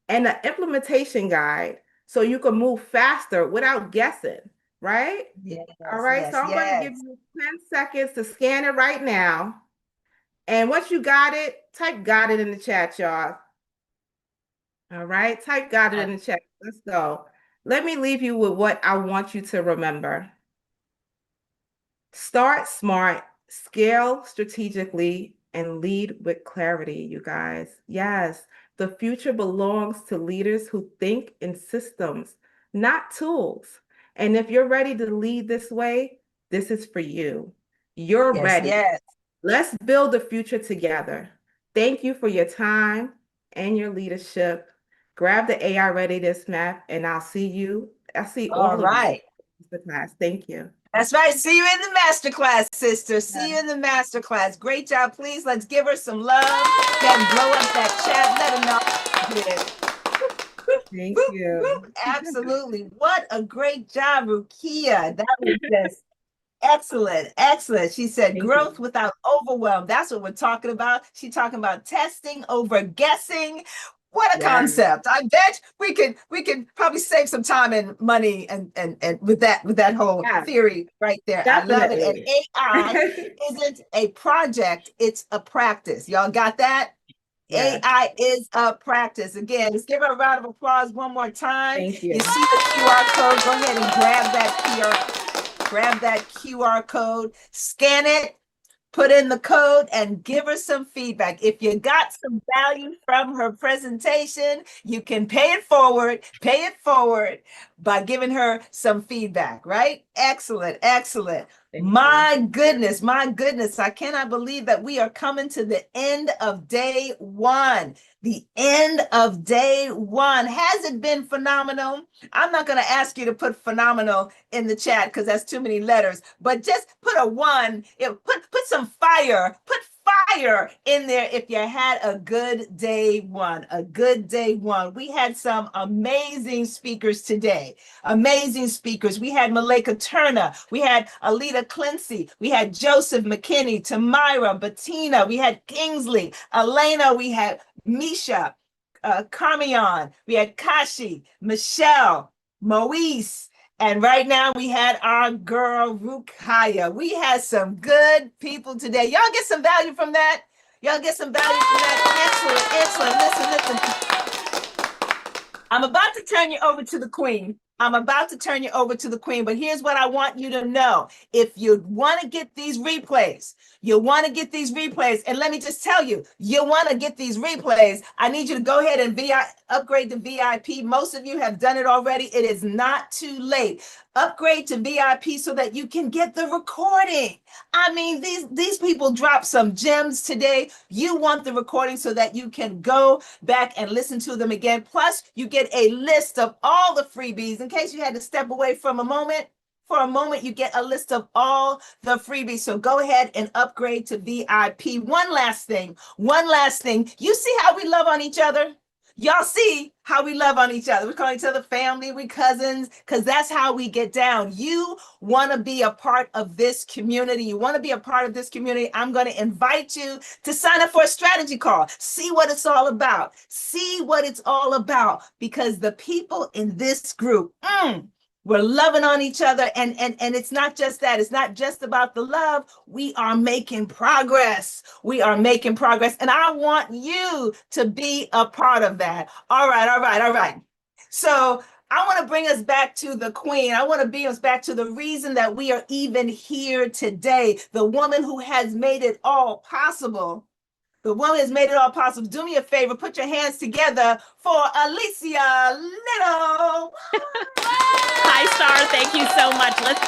S5: and an implementation guide so you can move faster without guessing. Right?
S3: Yes.
S5: All right. So I'm going to give you 10 seconds to scan it right now. And once you got it, type got it in the chat, y'all. All right. Type got it in the chat. Let's go. Let me leave you with what I want you to remember. Start smart, scale strategically, and lead with clarity, you guys. Yes, the future belongs to leaders who think in systems, not tools. And if you're ready to lead this way, this is for you. You're ready.
S3: Yes.
S5: Let's build the future together. Thank you for your time and your leadership. Grab the AI Readiness Map, and I'll see all of you in the class. Thank you.
S3: That's right. See you in the masterclass, sister. See you in the masterclass. Great job. Please, let's give her some love. Then blow up that chat. Let her know.
S5: Thank you.
S3: Absolutely. What a great job, Rukia. That was just excellent. Excellent. She said growth without overwhelm. That's what we're talking about. She's talking about testing over guessing. What a concept. I bet we could probably save some time and money and with that whole theory right there.
S5: Definitely.
S3: I love it. And AI isn't a project, it's a practice. Y'all got that? Yes. AI is a practice. Again, let's give her a round of applause one more time.
S5: Thank you.
S3: You see the QR code, go ahead and grab that QR code, scan it, put in the code, and give her some feedback. If you got some value from her presentation, you can pay it forward by giving her some feedback, right? Excellent, excellent. My goodness, I cannot believe that we are coming to the end of day one. The end of day one. Has it been phenomenal? I'm not going to ask you to put phenomenal in the chat because that's too many letters, but just put a 1, put some fire, put fire in there if you had a good day one. A good day one. We had some amazing speakers today. Amazing speakers. We had Malika Turner. We had Alita Clancy. We had Joseph McKinney, Tamira, Bettina. We had Kingsley, Elena. We had Misha, Carmion. We had Kashi, Michelle, Moise. And right now we had our girl Rukaya. We had some good people today. Y'all get some value from that? Y'all get some value from that? Excellent, excellent. Listen. I'm about to turn you over to the queen. But here's what I want you to know. If you want to get these replays, and let me just tell you, you want to get these replays, I need you to go ahead and upgrade to VIP. Most of you have done it already. It is not too late. Upgrade to VIP so that you can get the recording. I mean, these people dropped some gems today. You want the recording so that you can go back and listen to them again. Plus, you get a list of all the freebies in case you had to step away from a moment. For a moment, you get a list of all the freebies. So go ahead and upgrade to VIP. One last thing. You see how we love on each other? Y'all see how we love on each other. We call each other family, we cousins, because that's how we get down. You want to be a part of this community. I'm going to invite you to sign up for a strategy call. See what it's all about. Because the people in this group, we're loving on each other. And it's not just that. It's not just about the love. We are making progress. And I want you to be a part of that. All right. So I want to bring us back to the queen. I want to bring us back to the reason that we are even here today. The woman who has made it all possible. Do me a favor, put your hands together for Alicia Little.
S2: Hi, Star. Thank you so much. Let's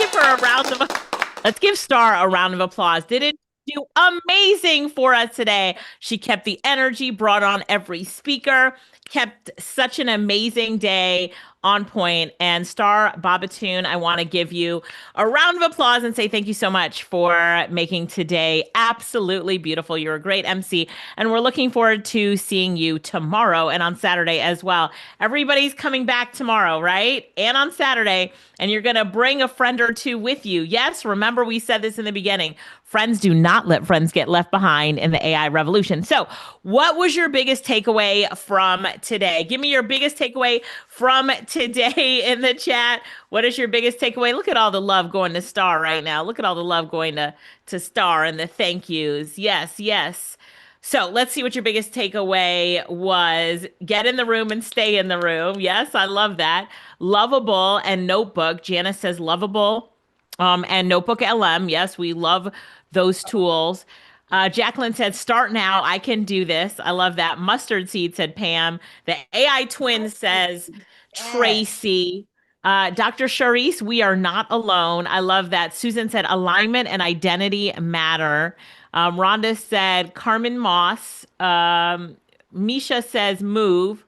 S2: give Star a round of applause. Didn't do amazing for us today. She kept the energy, brought on every speaker, kept such an amazing day on point. And Star Babatoon, I want to give you a round of applause and say thank you so much for making today absolutely beautiful. You're a great MC, and we're looking forward to seeing you tomorrow and on Saturday as well. Everybody's coming back tomorrow, right? And on Saturday, and you're going to bring a friend or two with you. Yes, remember we said this in the beginning. Friends do not let friends get left behind in the AI revolution. So what was your biggest takeaway from today? Give me your biggest takeaway from today in the chat. What is your biggest takeaway? Look at all the love going to Star right now. Look at all the love going to Star and the thank yous. Yes. So let's see what your biggest takeaway was. Get in the room and stay in the room. Yes, I love that. Lovable and Notebook. Janice says Lovable and Notebook LM. Yes, we love those tools. Jacqueline said, start now. I can do this. I love that. Mustard Seed said Pam. The AI twin says Tracy. Dr. Charisse, we are not alone. I love that. Susan said alignment and identity matter. Rhonda said Carmen Moss. Misha says move.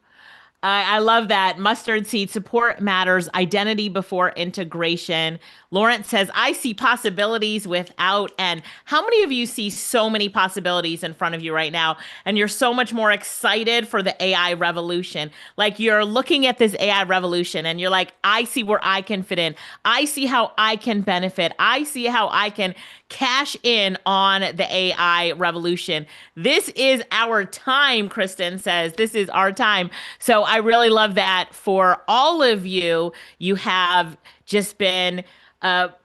S2: I love that. Mustard Seed, support matters, identity before integration. Lawrence says, I see possibilities without end. How many of you see so many possibilities in front of you right now? And you're so much more excited for the AI revolution. Like you're looking at this AI revolution and you're like, I see where I can fit in. I see how I can benefit. I see how I can cash in on the AI revolution. This is our time, Kristen says. This is our time. So I really love that for all of you. You have just been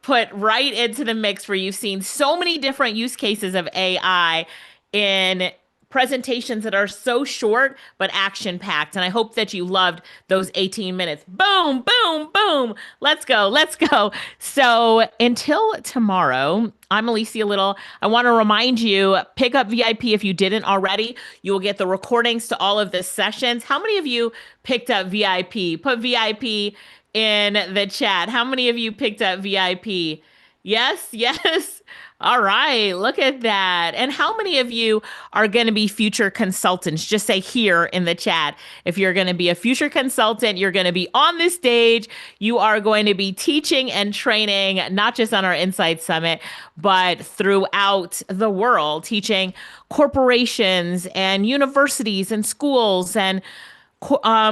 S2: put right into the mix where you've seen so many different use cases of AI in presentations that are so short but action packed. And I hope that you loved those 18 minutes. Boom, boom, boom. Let's go. So until tomorrow, I'm Alicia Little. I want to remind you, pick up VIP if you didn't already. You will get the recordings to all of the sessions. How many of you picked up VIP? Put VIP in the chat. How many of you picked up VIP? Yes. All right, look at that. And how many of you are going to be future consultants? Just say here in the chat. If you're going to be a future consultant, you're going to be on this stage. You are going to be teaching and training, not just on our Insight Summit, but throughout the world, teaching corporations and universities and schools and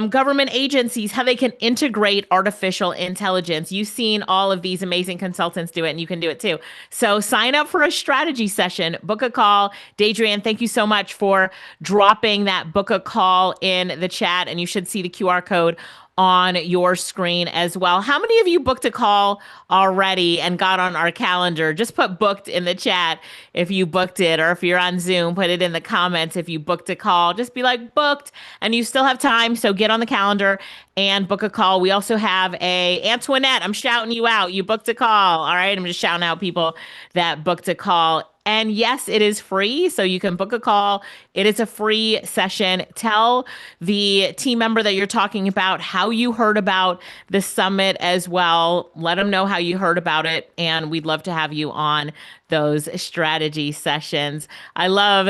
S2: government agencies how they can integrate artificial intelligence. You've seen all of these amazing consultants do it, and you can do it too. So sign up for a strategy session, book a call. Dadrian, thank you so much for dropping that book a call in the chat, and you should see the QR code on your screen as well. How many of you booked a call already and got on our calendar? Just put booked in the chat if you booked it, or if you're on Zoom, put it in the comments if you booked a call. Just be like booked, and you still have time, so get on the calendar and book a call. We also have a Antoinette, I'm shouting you out. You booked a call. All right, I'm just shouting out people that booked a call. And yes, it is free, so you can book a call. It is a free session. Tell the team member that you're talking about how you heard about the summit as well. Let them know how you heard about it, and we'd love to have you on those strategy sessions. I love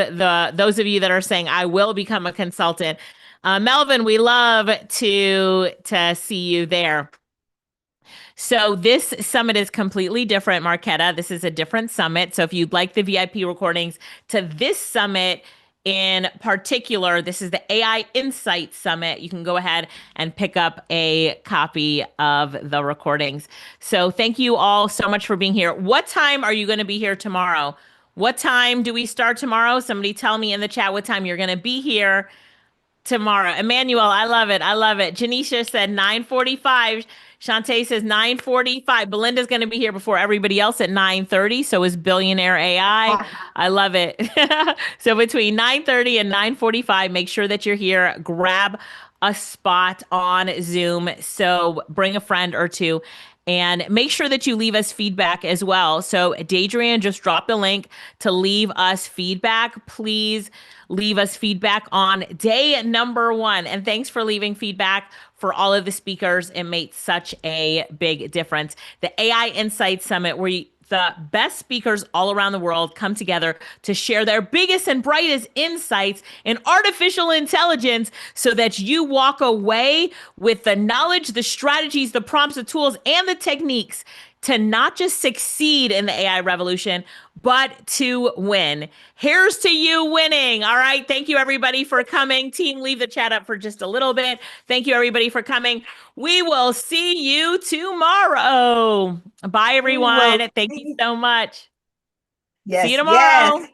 S2: those of you that are saying, I will become a consultant. Melvin, we love to see you there. So this summit is completely different, Marquetta. This is a different summit. So if you'd like the VIP recordings to this summit in particular, this is the AI Insight Summit. You can go ahead and pick up a copy of the recordings. So thank you all so much for being here. What time are you going to be here tomorrow? What time do we start tomorrow? Somebody tell me in the chat what time you're going to be here tomorrow. Emmanuel, I love it. I love it. Janisha said 9:45. Shantae says 9:45. Belinda's going to be here before everybody else at 9:30. So is Billionaire AI. I love it. So between 9:30 and 9:45, make sure that you're here. Grab a spot on Zoom. So bring a friend or two. And make sure that you leave us feedback as well. So Dadrian just dropped the link to leave us feedback. Please leave us feedback on day number 1. And thanks for leaving feedback for all of the speakers. It made such a big difference. The AI Insight Summit, where the best speakers all around the world come together to share their biggest and brightest insights in artificial intelligence, so that you walk away with the knowledge, the strategies, the prompts, the tools, and the techniques to not just succeed in the AI revolution, but to win. Here's to you winning. All right. Thank you, everybody, for coming. Team, leave the chat up for just a little bit. Thank you, everybody, for coming. We will see you tomorrow. Bye, everyone. Thank you so much.
S3: Yes,
S2: see you tomorrow.
S3: yes.